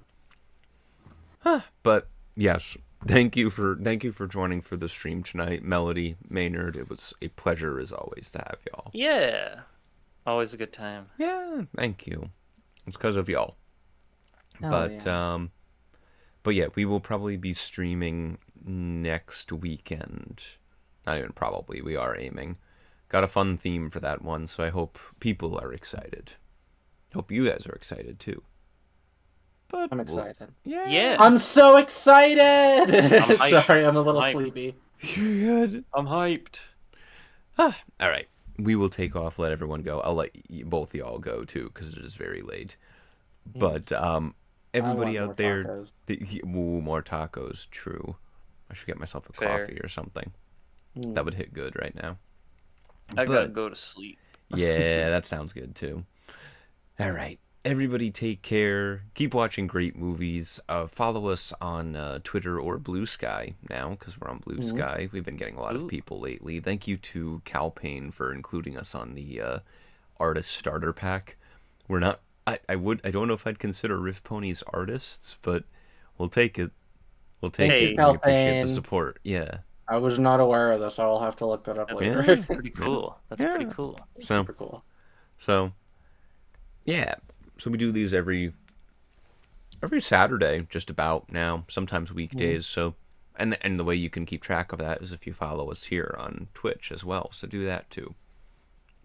But yes, thank you for joining for the stream tonight, Melody, Maynard. It was a pleasure as always to have y'all. Yeah. Always a good time. Yeah, thank you. It's because of y'all. Hell But yeah. but yeah, we will probably be streaming next weekend. Not even probably, we are aiming. Got a fun theme for that one, so I hope people are excited. Hope you guys are excited too. But I'm excited. Yeah. I'm so excited. hyped. Sorry, I'm a little I'm hyped. sleepy. You're good. I'm hyped. All right, we will take off. Let everyone go. I'll let both y'all go too, because it is very late. But everybody want out more there, tacos. ooh, more tacos. True. I should get myself a Fair. coffee or something. That would hit good right now. I gotta But- go to sleep. Yeah, that sounds good too. All right. Everybody take care. Keep watching great movies. Follow us on Twitter or Blue Sky now, because we're on Blue Sky. We've been getting a lot of people lately. Thank you to Cal Payne for including us on the artist starter pack. We're not. I don't know if I'd consider RiffPonies artists, but we'll take it. We'll take Hey, it. Cal We appreciate Payne. the support. Yeah. I was not aware of this. I'll have to look that up later. Yeah. Pretty cool. That's pretty cool. So- Super cool. So, yeah. So we do these every Saturday, just about now. Sometimes weekdays. So, and the way you can keep track of that is if you follow us here on Twitch as well. So do that too.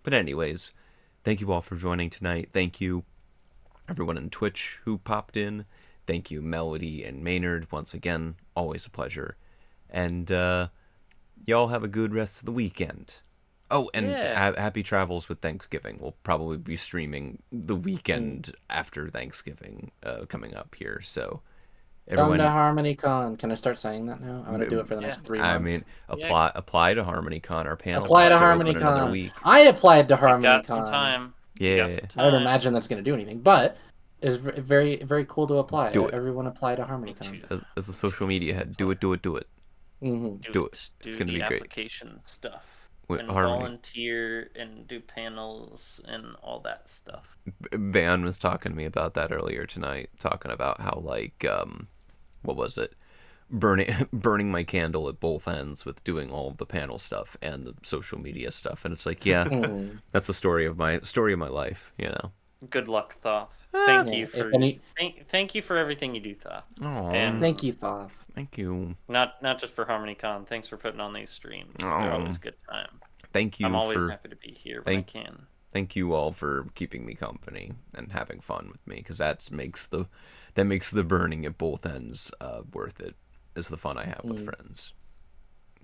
But anyways, thank you all for joining tonight. Thank you, everyone on Twitch who popped in. Thank you, Melody and Maynard, once again. Always a pleasure. And y'all have a good rest of the weekend. Oh, and happy travels with Thanksgiving. We'll probably be streaming the weekend after Thanksgiving coming up here. So, everyone. Come to HarmonyCon. Can I start saying that now? I'm gonna do it for the next 3 months. I mean, apply to HarmonyCon. Our panel apply to open another HarmonyCon. week. I applied to Got HarmonyCon. some time. Yeah. I don't imagine that's gonna do anything, but it's very very cool to apply. Do it. Everyone apply to HarmonyCon. As a social media head, do it. Do it. Do it. Do it. It's gonna be great. Application stuff. With And Harmony. volunteer and do panels and all that stuff. Ban was talking to me about that earlier tonight, talking about how like what was it? Burning my candle at both ends with doing all of the panel stuff and the social media stuff, and it's like, yeah, that's the story of my life, you know. Good luck, Thoth. Thank you for thank you for everything you do, Thoth. Oh, and thank you, Thoth. Thank you. Not just for HarmonyCon. Thanks for putting on these streams. They're always a good time. Thank you. I'm always happy to be here when I can. Thank you all for keeping me company and having fun with me, because that makes the burning at both ends worth it. Is the fun I have with friends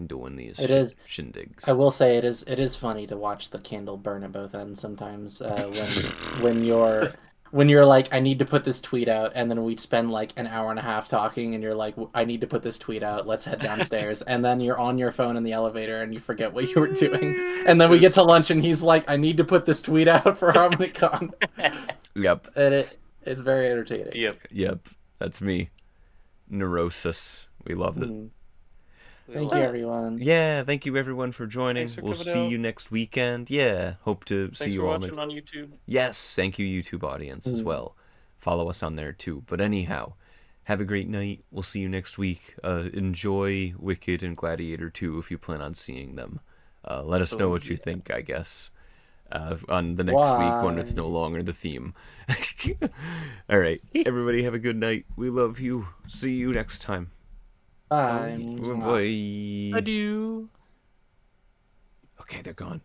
doing these shindigs. I will say it is funny to watch the candle burn at both ends sometimes. When you're like, I need to put this tweet out, and then we'd spend like an hour and a half talking, and you're like, I need to put this tweet out, let's head downstairs. And then you're on your phone in the elevator and you forget what you were doing. And then we get to lunch and he's like, I need to put this tweet out for HarmonyCon. Yep. And it's very entertaining. Yep. That's me. Neurosis. We love it. Thank you, everyone. Yeah, thank you everyone for joining. We'll see you next weekend. Yeah, hope to see you all next. Thanks for watching on YouTube. Yes, thank you YouTube audience as well. Follow us on there too. But anyhow, have a great night. We'll see you next week. Enjoy Wicked and Gladiator 2 if you plan on seeing them. Let us know what you think, I guess. On the next week when it's no longer the theme. All right, everybody have a good night. We love you. See you next time. Bye. Bye. Adieu. Okay, they're gone.